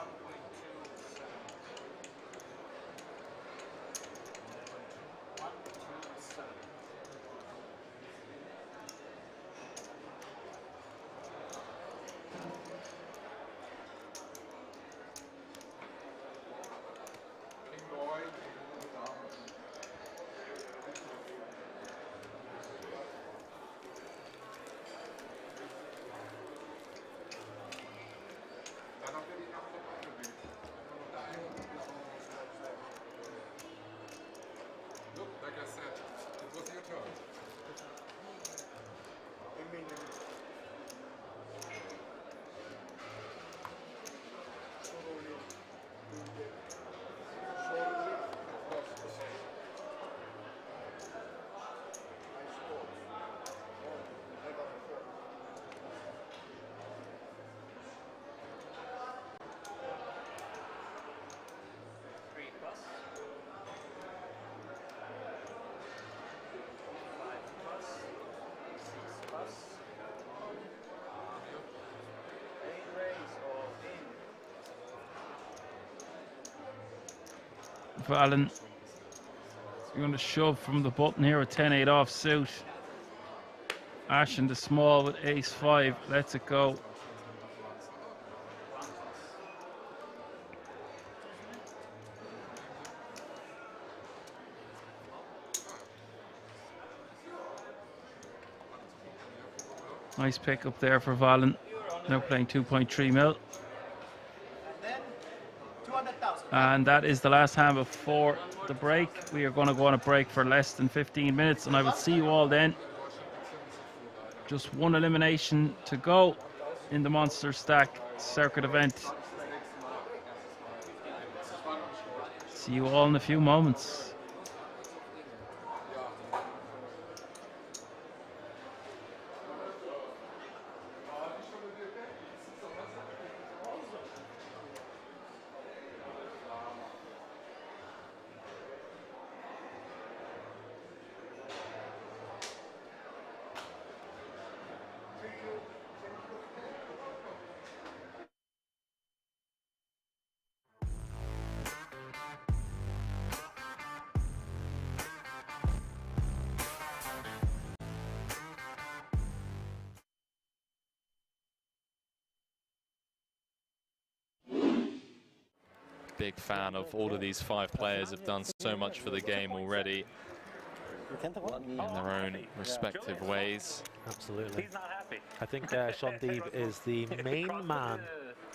Valen, you're going to shove from the button here with 10-8 off suit. Ash in the small with ace-5. Lets it go. Nice pick up there for Valen. Now playing 2.3 mil. And that is the last hand before the break. We are going to go on a break for less than 15 minutes, and I will see you all then. Just one elimination to go in the Monsterstack circuit event. See you all in a few moments. Big fan of all of these 5 players, have done so much for the game already in their own respective ways. Absolutely. He's not happy. I think Sean Deeb is the main man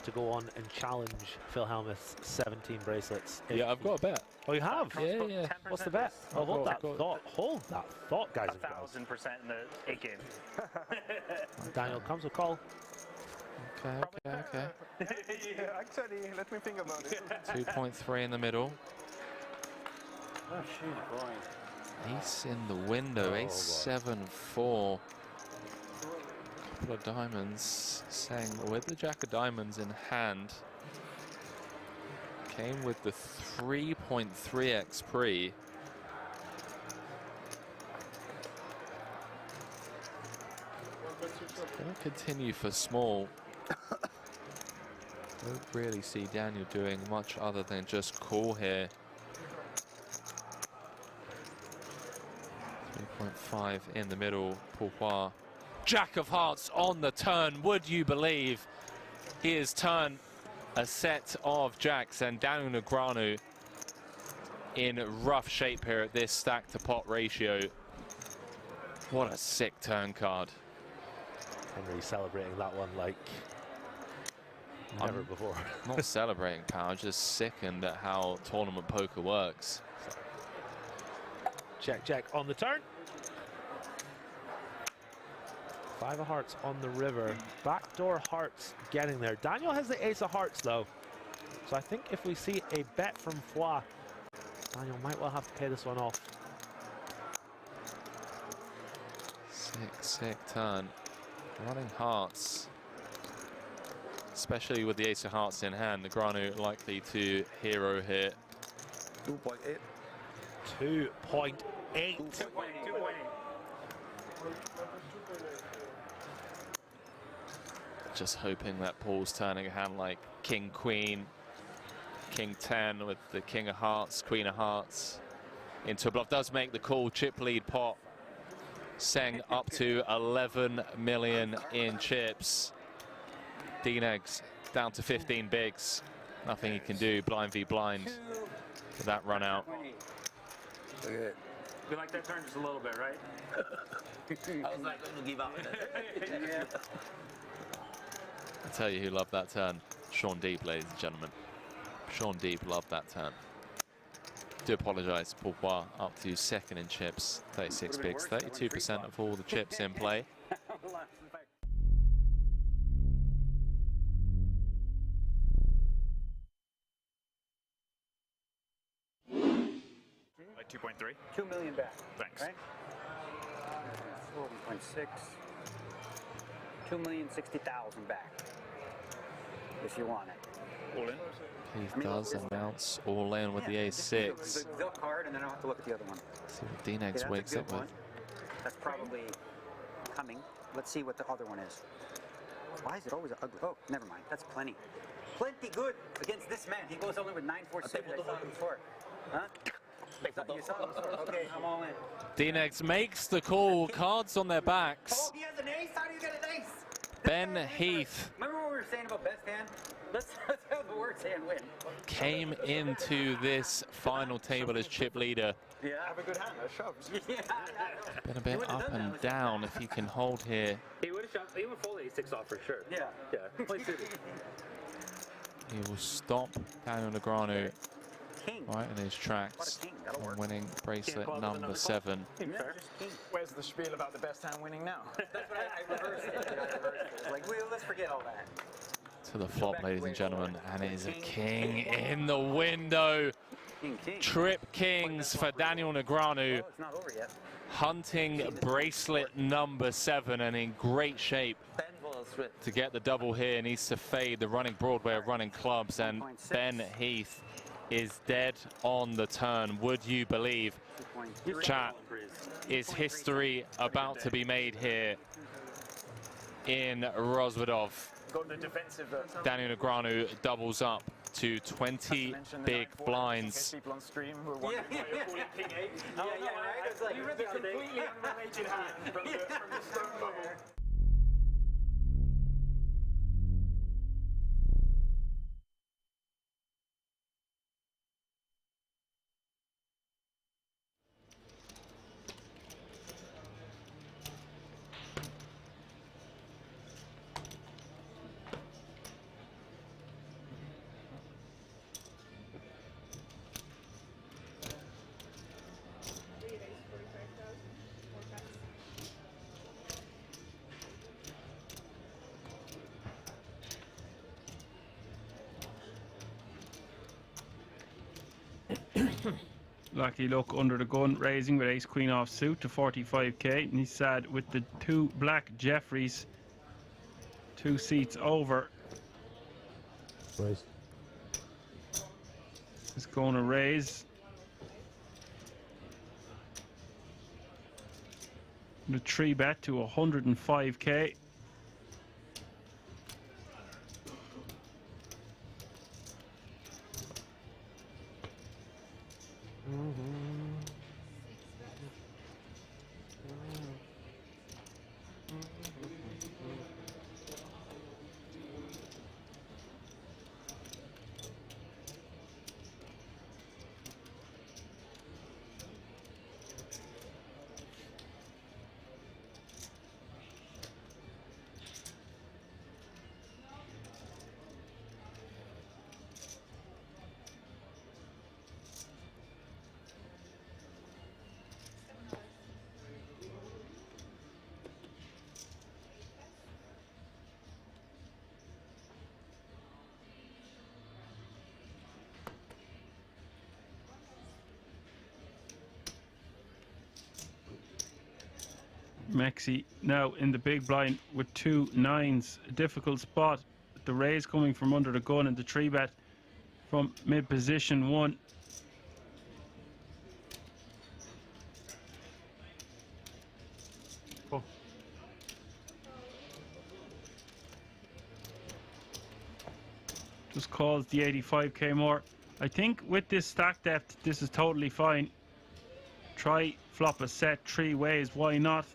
to go on and challenge Phil Helmuth's 17 bracelets. Yeah, I've got a bet. Oh, you have? Yeah, yeah. What's the bet? Oh, hold that thought. Hold that thought, guys. 1,000% in the 8 game. Daniel comes with call. Okay. Yeah, actually, let me think about it. 2.3 in the middle. Oh, shoot, boy. Ace in the window, ace 7-4. Couple of diamonds, saying with the jack of diamonds in hand. Came with the 3.3x pre. Gonna continue for small. Don't really see Daniel doing much other than just call here. 3.5 in the middle, Pourquoi. Jack of hearts on the turn, would you believe? He has turned a set of jacks, and Daniel Negreanu in rough shape here at this stack to pot ratio. What a sick turn card. Henry celebrating that one like never before. Not celebrating, pal, just sickened at how tournament poker works. Check, check on the turn. 5 of hearts on the river. Backdoor hearts getting there. Daniel has the ace of hearts though. So I think if we see a bet from Foix, Daniel might well have to pay this one off. Sick turn. Running hearts. Especially with the ace of hearts in hand, Negreanu likely to hero here. 2.8. 2.8. Just hoping that Paul's turning a hand like King Queen, King 10 with the King of Hearts, Queen of Hearts into a bluff. Does make the call. Chip lead pot. Seng up to 11 million in chips. D-Negs down to 15 bigs. Nothing he can do. Blind v blind for that run out. We like that turn just a little bit, right? I was not going to give up. I tell you who loved that turn. Sean Deep, ladies and gentlemen. Sean Deep loved that turn. Do apologise, Paul Foix up to second in chips. 36 bigs, 32% of all the chips in play. Like 2.3? 2 million back. Thanks. Right? 4.6. 2,060,000 back. If you want it. All in? He does announce all in with the ace-6. The card, and then I'll have to look at the other one. See what D-Negs wakes up with. That's probably coming. Let's see what the other one is. Why is it always ugly? Oh, never mind. That's plenty. Plenty good against this man. He goes only with 9-4-6. I saw him before. Huh? You saw him before. Okay, I'm all in. D-Negs makes the call. Cards on their backs. Oh, he has an ace? How do you get an ace? Ben Heath. Remember what we were saying about best hand? Let's have the worst hand win. Came into this final table as chip leader. Yeah, have a good hand. I shoved. Been a bit up and down if he can hold here. He would have shot. He would fold ace-6 off for sure. Yeah. Yeah. Play suited. He will stop Daniel Negreanu right in his tracks on winning bracelet number 7. Where's the spiel about the best hand winning now? That's what I reversed it. Like, let's forget all that. To the flop, ladies and gentlemen, and it is a king in the window. Trip kings for Daniel Negreanu. It's not over yet. Hunting bracelet number 7 and in great shape to get the double here. Needs to fade the running Broadway of running clubs, and Ben Heath is dead on the turn. Would you believe? Chat, is history about to be made here in Rozvadov? Got the defensive. Daniel Negreanu doubles up to 20 big blinds. People on stream who are wondering why you're calling King 8. You read the completely unrelated hand from the stone bubble. Lucky Luck under the gun, raising with ace queen off suit to 45k, and he's sad with the 2 black Jeffreys 2 seats over. Raise. He's going to raise. The 3 bet to 105k. Mexi now in the big blind with 2 9s. A difficult spot. The raise coming from under the gun and the 3-bet from mid position 1. Oh. Just calls the 85k more. I think with this stack depth, this is totally fine. Try flop a set 3 ways, why not?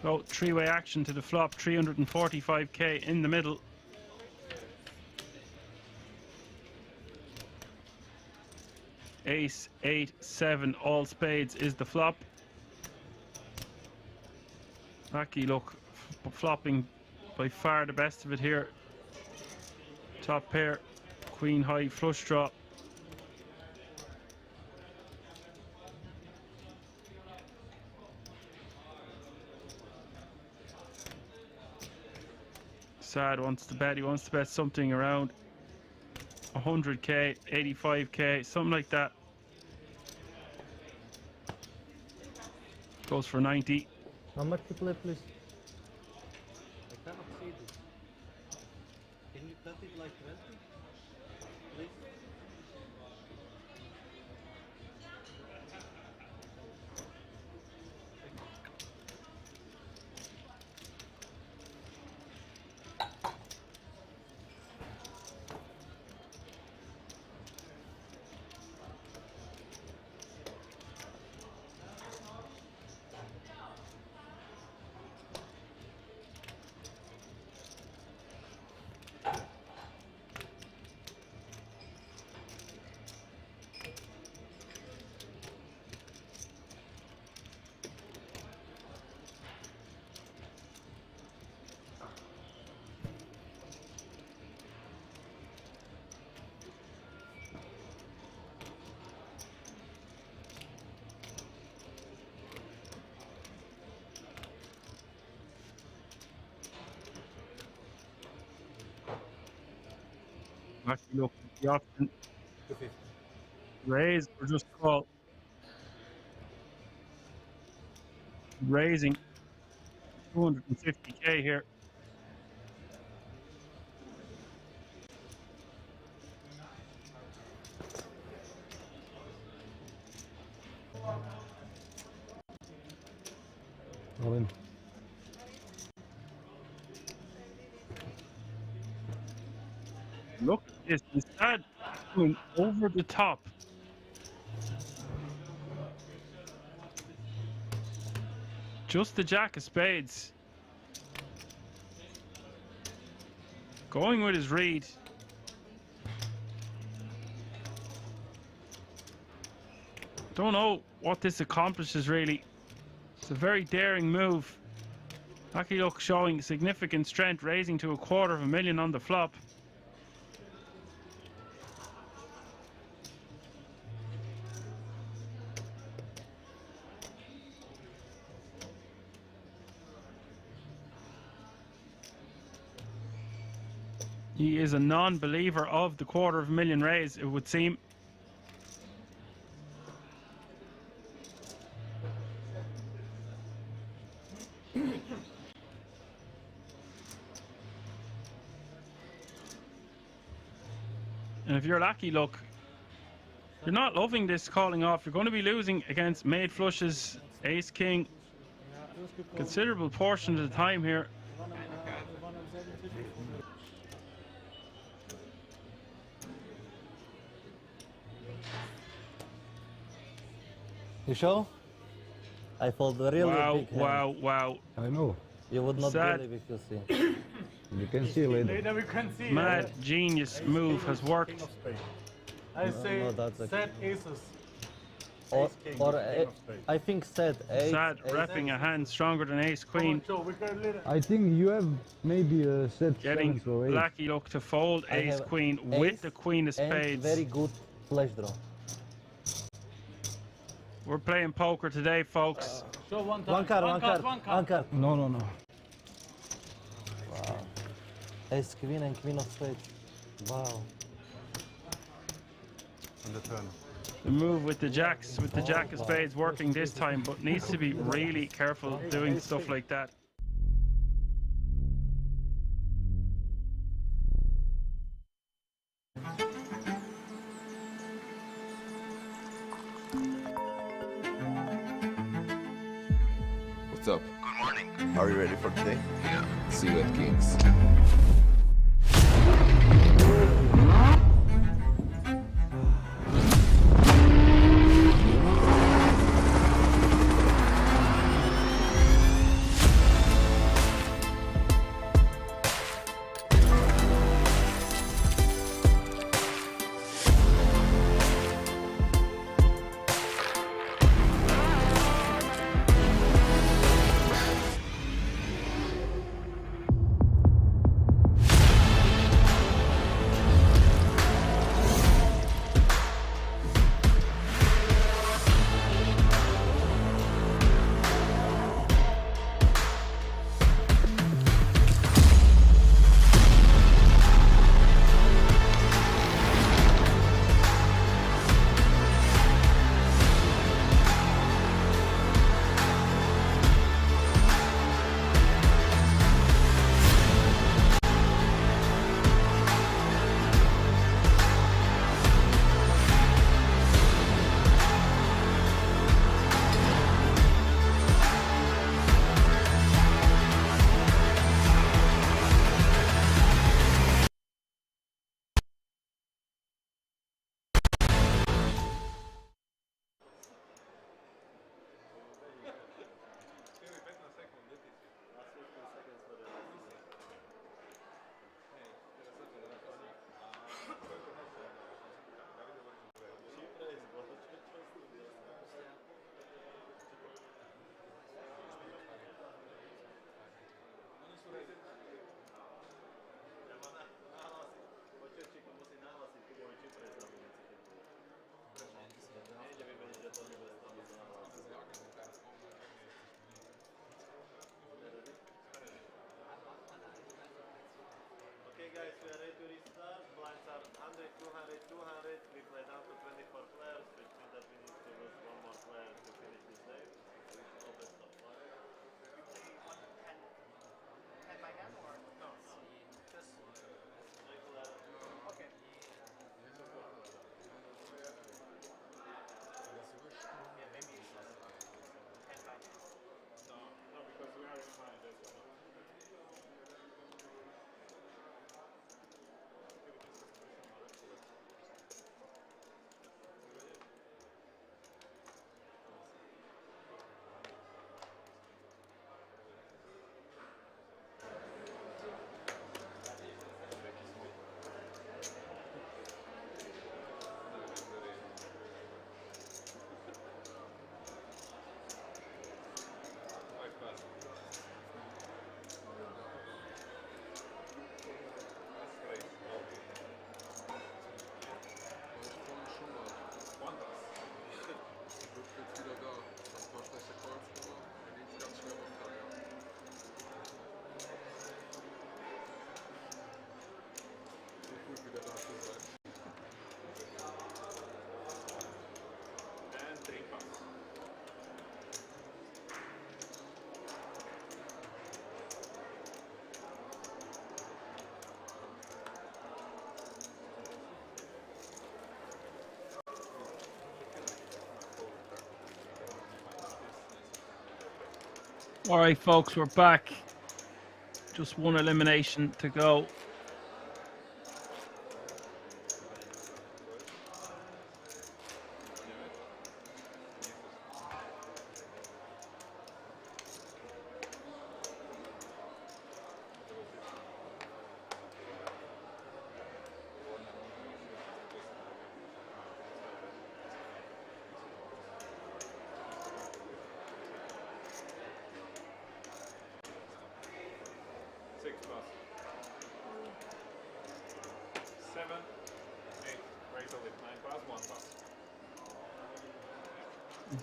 So 3-way action to the flop, 345k in the middle. Ace, 8, 7, all spades is the flop. Lucky look, flopping by far the best of it here. Top pair, queen high flush draw. Sad wants to bet, he wants to bet something around 100k, 85k, something like that. Goes for 90. How much to play, please? I cannot see this. Can you cut it like 20? Please? Actually look at the option. Raise or just call. Raising 250k here. All in. Look at this, instead going over the top. Just the jack of spades. Going with his read. Don't know what this accomplishes really. It's a very daring move. Lucky look showing significant strength, raising to $250,000 on the flop. He is a non-believer of the $250,000 raise, it would seem. And if you're Lucky Luck, you're not loving this calling off. You're going to be losing against made flushes, ace king. Considerable portion of the time here. You sure? I fold a really wow, big hand. wow, wow. I know. You would not Sad. believe if you see. You can see later. Later we can see. Mad genius move has worked. I say no, that's set aces. Or, Ace king, or king of spades. I think set ace. Sad ace. repping a hand stronger than ace queen. Come on, Joe, we got a little. I think you have maybe a set Getting sevens or eight. Lucky Luck to fold I ace have queen ace with the queen of and spades. very good flash draw. We're playing poker today, folks. Show one time. One card, one one card, card, one one card. card. No, no, no. Wow. Ace queen and queen of spades. Wow. On the turn. The move with the jacks, with the jack of spades working this time, but needs to be really careful doing stuff like that. What's up? Good morning. Are you ready for today? Yeah. See you at Kings. Okay guys, we are ready to restart. Blinds are 100, 200, 200. We play down to 24 players, which means that we need to lose one more player to finish this day. No best of luck. We play 10 by hand or? No, just regular. Okay. Yeah, maybe it's 10 by hand. No, because we are in mind, that's enough. All right, folks, we're back. Just one elimination to go.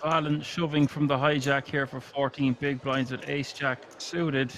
Valen shoving from the hijack here for 14 big blinds with ace jack suited.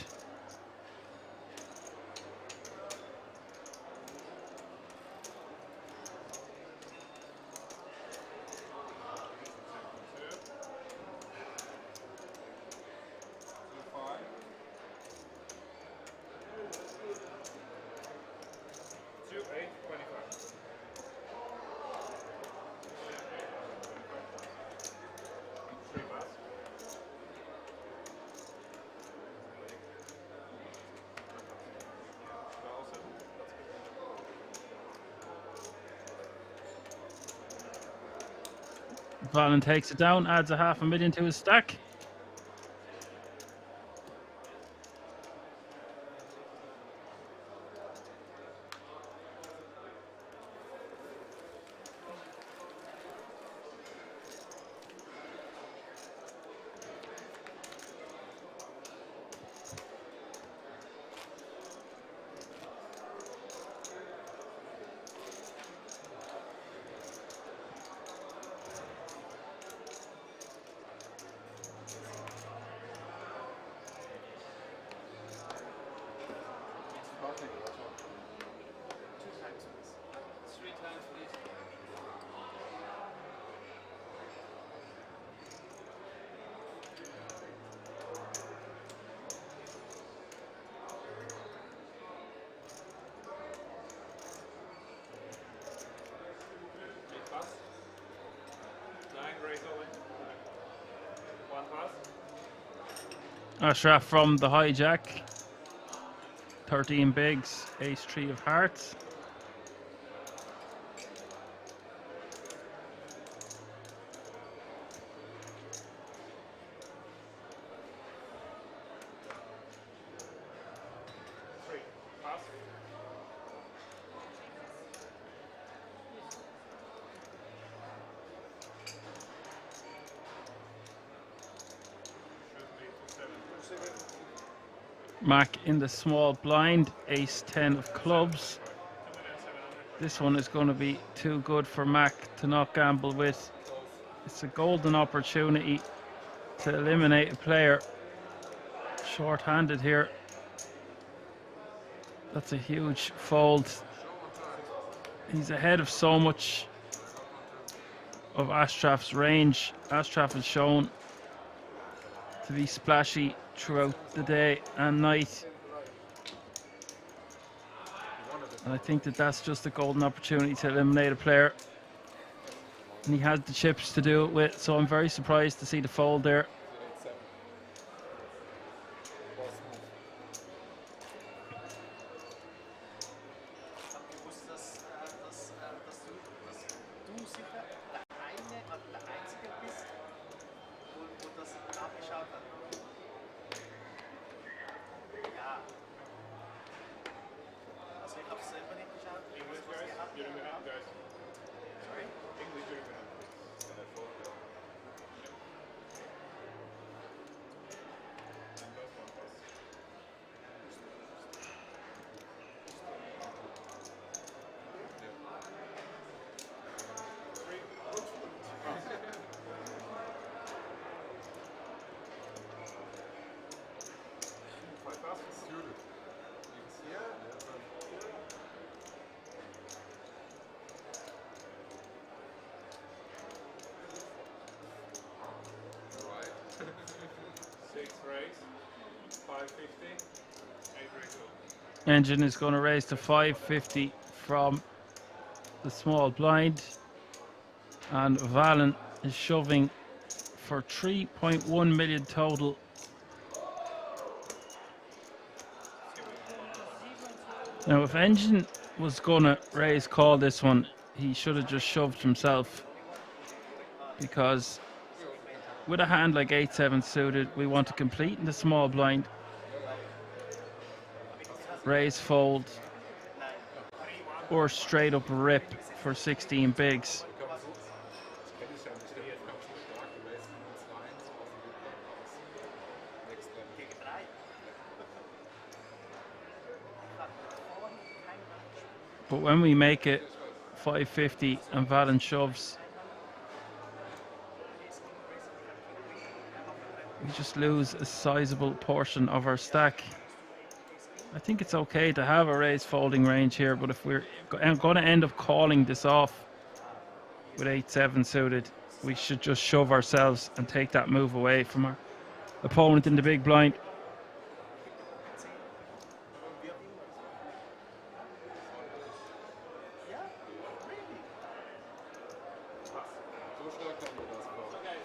Valen takes it down, adds a $500,000 to his stack. Ashraf from the hijack. 13 bigs, ace 3 of hearts. Mac in the small blind, ace 10 of clubs. This one is going to be too good for Mac to not gamble with. It's a golden opportunity to eliminate a player short-handed here. That's a huge fold. He's ahead of so much of Ashraf's range. Ashraf has shown to be splashy throughout the day and night, and I think that that's just a golden opportunity to eliminate a player, and he has the chips to do it with, so I'm very surprised to see the fold there. Engine is going to raise to 550 from the small blind, and Valen is shoving for 3.1 million total. Now if Engine was going to raise call this one, he should have just shoved himself, because with a hand like 8-7 suited, we want to complete in the small blind, raise fold, or straight up rip for 16 bigs. But when we make it 550 and Valen shoves, we just lose a sizable portion of our stack. I think it's okay to have a raise folding range here, but if we're going to end up calling this off with 8-7 suited, we should just shove ourselves and take that move away from our opponent in the big blind.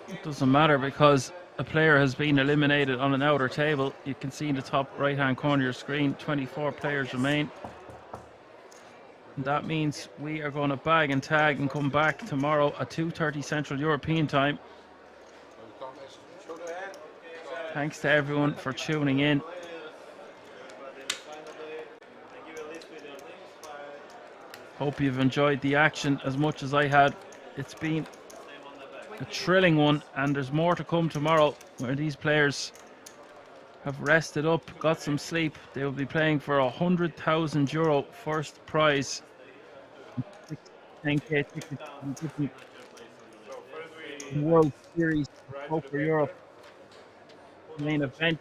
It doesn't matter, because a player has been eliminated on an outer table. You can see in the top right hand corner of your screen, 24 players remain. And that means we are going to bag and tag and come back tomorrow at 2:30 Central European Time. Thanks to everyone for tuning in. Hope you've enjoyed the action as much as I had. It's been a thrilling one, and there's more to come tomorrow where these players have rested up, got some sleep. They will be playing for €100,000 first prize. 10K tickets in different World Series Poker Europe main event.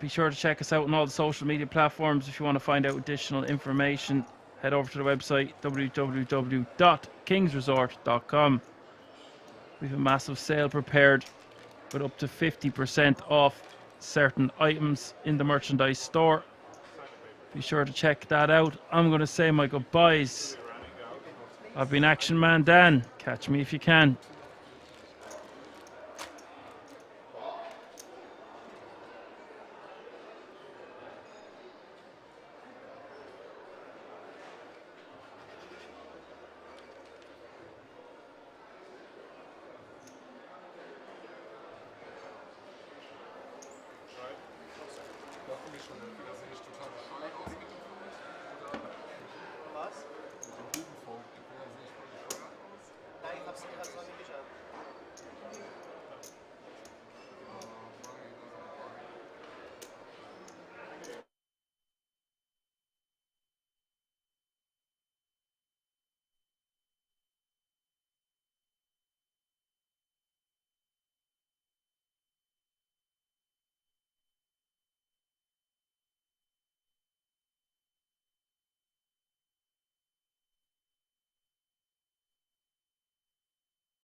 Be sure to check us out on all the social media platforms. If you want to find out additional information, head over to the website www.kingsresort.com. We have a massive sale prepared with up to 50% off certain items in the merchandise store. Be sure to check that out. I'm going to say my goodbyes. I've been Action Man Dan. Catch me if you can. Da finde ich schon, das ist total bescheuert.